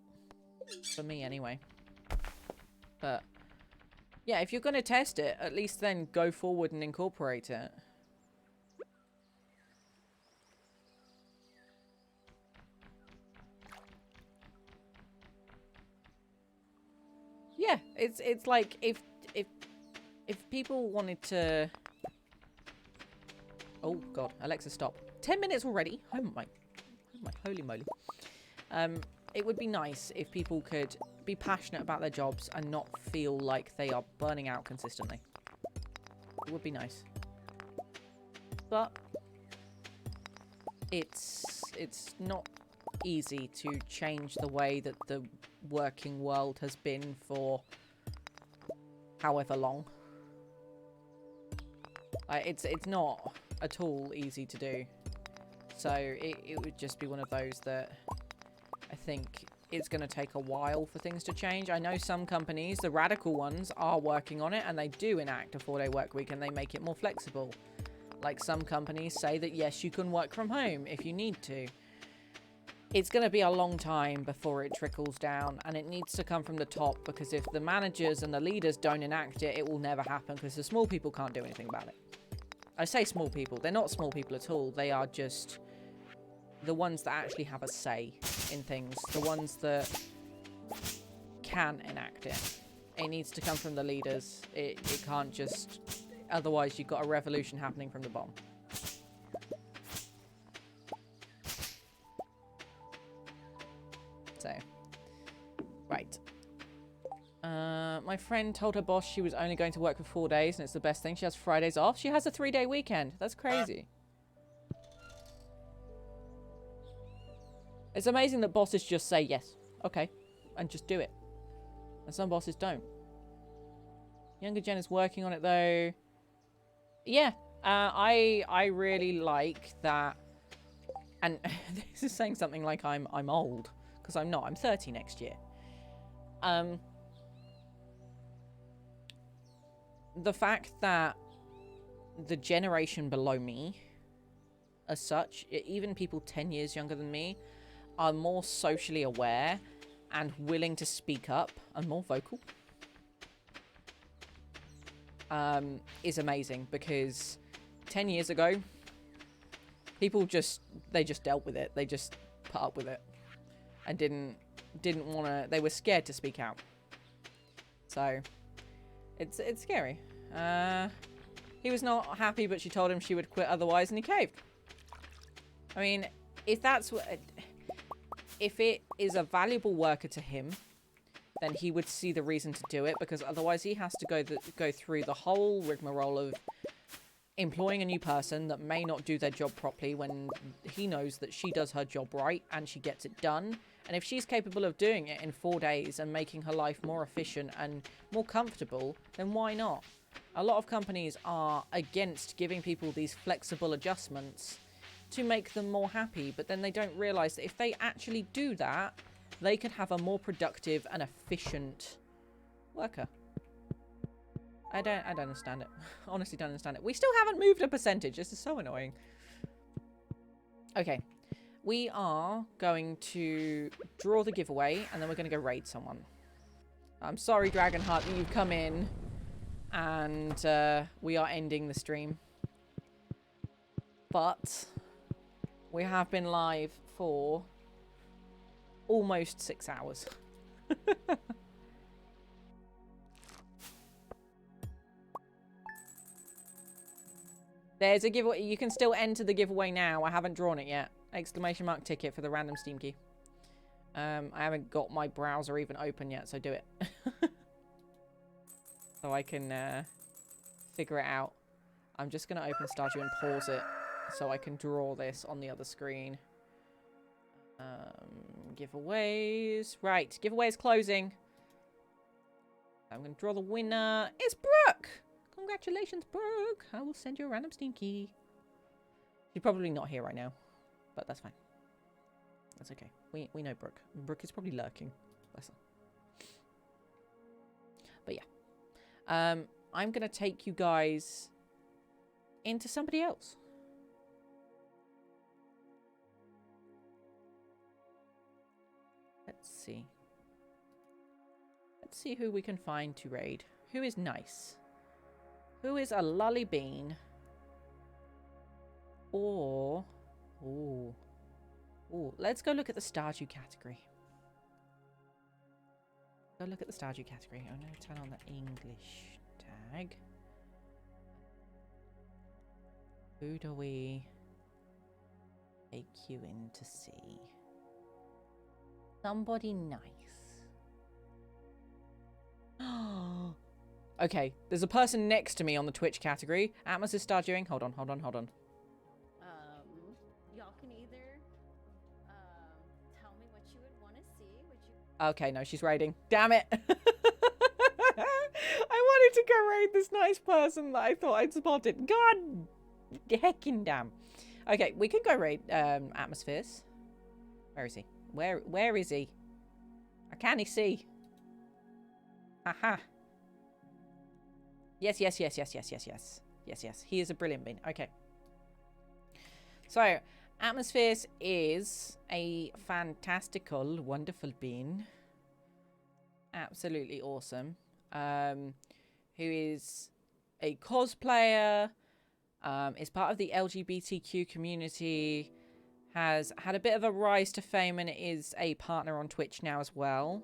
For me, anyway. But... yeah, if you're going to test it, at least then go forward and incorporate it. Yeah, it's like if people wanted to... oh god, Alexa, stop. 10 minutes already. Oh my holy moly. It would be nice if people could be passionate about their jobs and not feel like they are burning out consistently. It would be nice. But it's not easy to change the way that the working world has been for however long. It's not at all easy to do. So it would just be one of those that I think it's going to take a while for things to change. I know some companies, the radical ones, are working on it and they do enact a 4-day work week and they make it more flexible. Like some companies say that yes, you can work from home if you need to. It's going to be a long time before it trickles down and it needs to come from the top, because if the managers and the leaders don't enact it, it will never happen because the small people can't do anything about it. I say small people. They're not small people at all. They are just the ones that actually have a say in things. The ones that can enact it. It needs to come from the leaders. It can't just... otherwise you've got a revolution happening from the bottom. So, right. My friend told her boss she was only going to work for 4 days and it's the best thing. She has Fridays off. She has a 3-day weekend. That's crazy. It's amazing that bosses just say yes, okay, and just do it. And some bosses don't. Younger Jen is working on it though. Yeah, I really like that. And this is saying something like I'm old, because I'm not. I'm 30 next year. The fact that the generation below me, as such, even people 10 years younger than me, are more socially aware and willing to speak up and more vocal, is amazing, because 10 years ago, people just dealt with it. They just put up with it and didn't want to, they were scared to speak out. So it's scary. He was not happy, but she told him she would quit otherwise, and he caved. I mean, if that's what, if it is a valuable worker to him, then he would see the reason to do it, because otherwise he has to go through the whole rigmarole of employing a new person that may not do their job properly when he knows that she does her job right and she gets it done. And if she's capable of doing it in 4 days and making her life more efficient and more comfortable, then why not? A lot of companies are against giving people these flexible adjustments to make them more happy, but then they don't realise that if they actually do that, they could have a more productive and efficient worker. I don't understand it. Honestly, don't understand it. We still haven't moved a percentage. This is so annoying. Okay. We are going to draw the giveaway, and then we're going to go raid someone. I'm sorry, Dragonheart, that you've come in, and we are ending the stream. But we have been live for almost 6 hours. There's a giveaway. You can still enter the giveaway now. I haven't drawn it yet. Exclamation mark ticket for the random Steam key. I haven't got my browser even open yet, so do it. So I can figure it out. I'm just going to open Stardew and pause it so I can draw this on the other screen. Giveaways. Right, giveaway is closing. I'm going to draw the winner. It's Brooke! Congratulations, Brooke. I will send you a random Steam key. She's probably not here right now, but that's fine. That's okay. We know Brooke. Brooke is probably lurking. Bless her. But yeah. I'm going to take you guys into somebody else. Let's see. Let's see who we can find to raid. Who is nice? Who is a lolly bean? Or... Ooh. Ooh. Let's go look at the Stardew category. Go look at the Stardew category. I'm going to turn on the English tag. Who do we take you in to see? Somebody nice. Okay, there's a person next to me on the Twitch category. Atmos is Stardewing. Hold on. Y'all can either tell me what you would want to see, Okay, no, she's raiding. Damn it. I wanted to go raid this nice person that I thought I'd spotted. God heckin' damn. Okay, we can go raid Atmospheres. Where is he? Where is he? I can't see. Haha. Yes. Yes. He is a brilliant bean. Okay. So, Atmospheres is a fantastical, wonderful bean. Absolutely awesome. Who is a cosplayer, is part of the LGBTQ community, has had a bit of a rise to fame, and is a partner on Twitch now as well.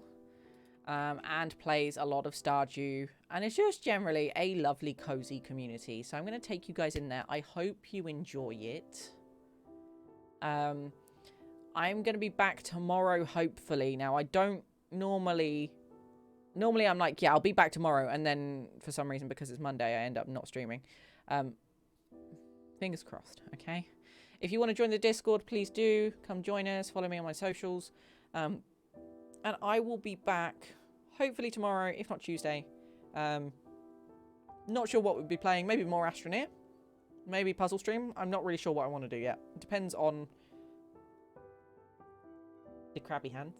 And plays a lot of Stardew, and it's just generally a lovely, cozy community. So I'm going to take you guys in there. I hope you enjoy it. I'm going to be back tomorrow, hopefully. Now, I don't normally I'm like, yeah, I'll be back tomorrow, and then for some reason, because it's Monday, I end up not streaming. Fingers crossed, okay? If you want to join the Discord, please do. Come join us. Follow me on my socials. And I will be back, hopefully tomorrow, if not Tuesday. Not sure what we'll be playing. Maybe more Astroneer. Maybe Puzzle Stream. I'm not really sure what I want to do yet. It depends on the crabby hands.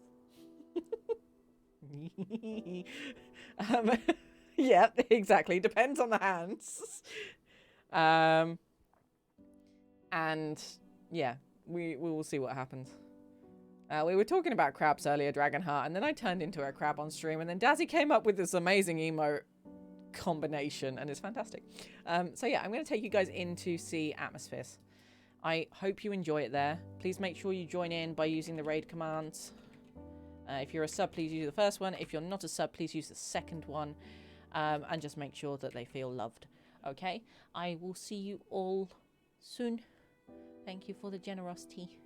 Yeah, exactly. Depends on the hands. And yeah, we will see what happens. We were talking about crabs earlier, Dragonheart, and then I turned into a crab on stream, and then Dazzy came up with this amazing emote combination, and it's fantastic. So yeah, I'm going to take you guys in to see Atmospheres. I hope you enjoy it there. Please make sure you join in by using the raid commands. If you're a sub, please use the first one. If you're not a sub, please use the second one. And just make sure that they feel loved. Okay? I will see you all soon. Thank you for the generosity.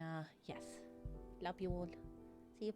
And yes, love you all. See you.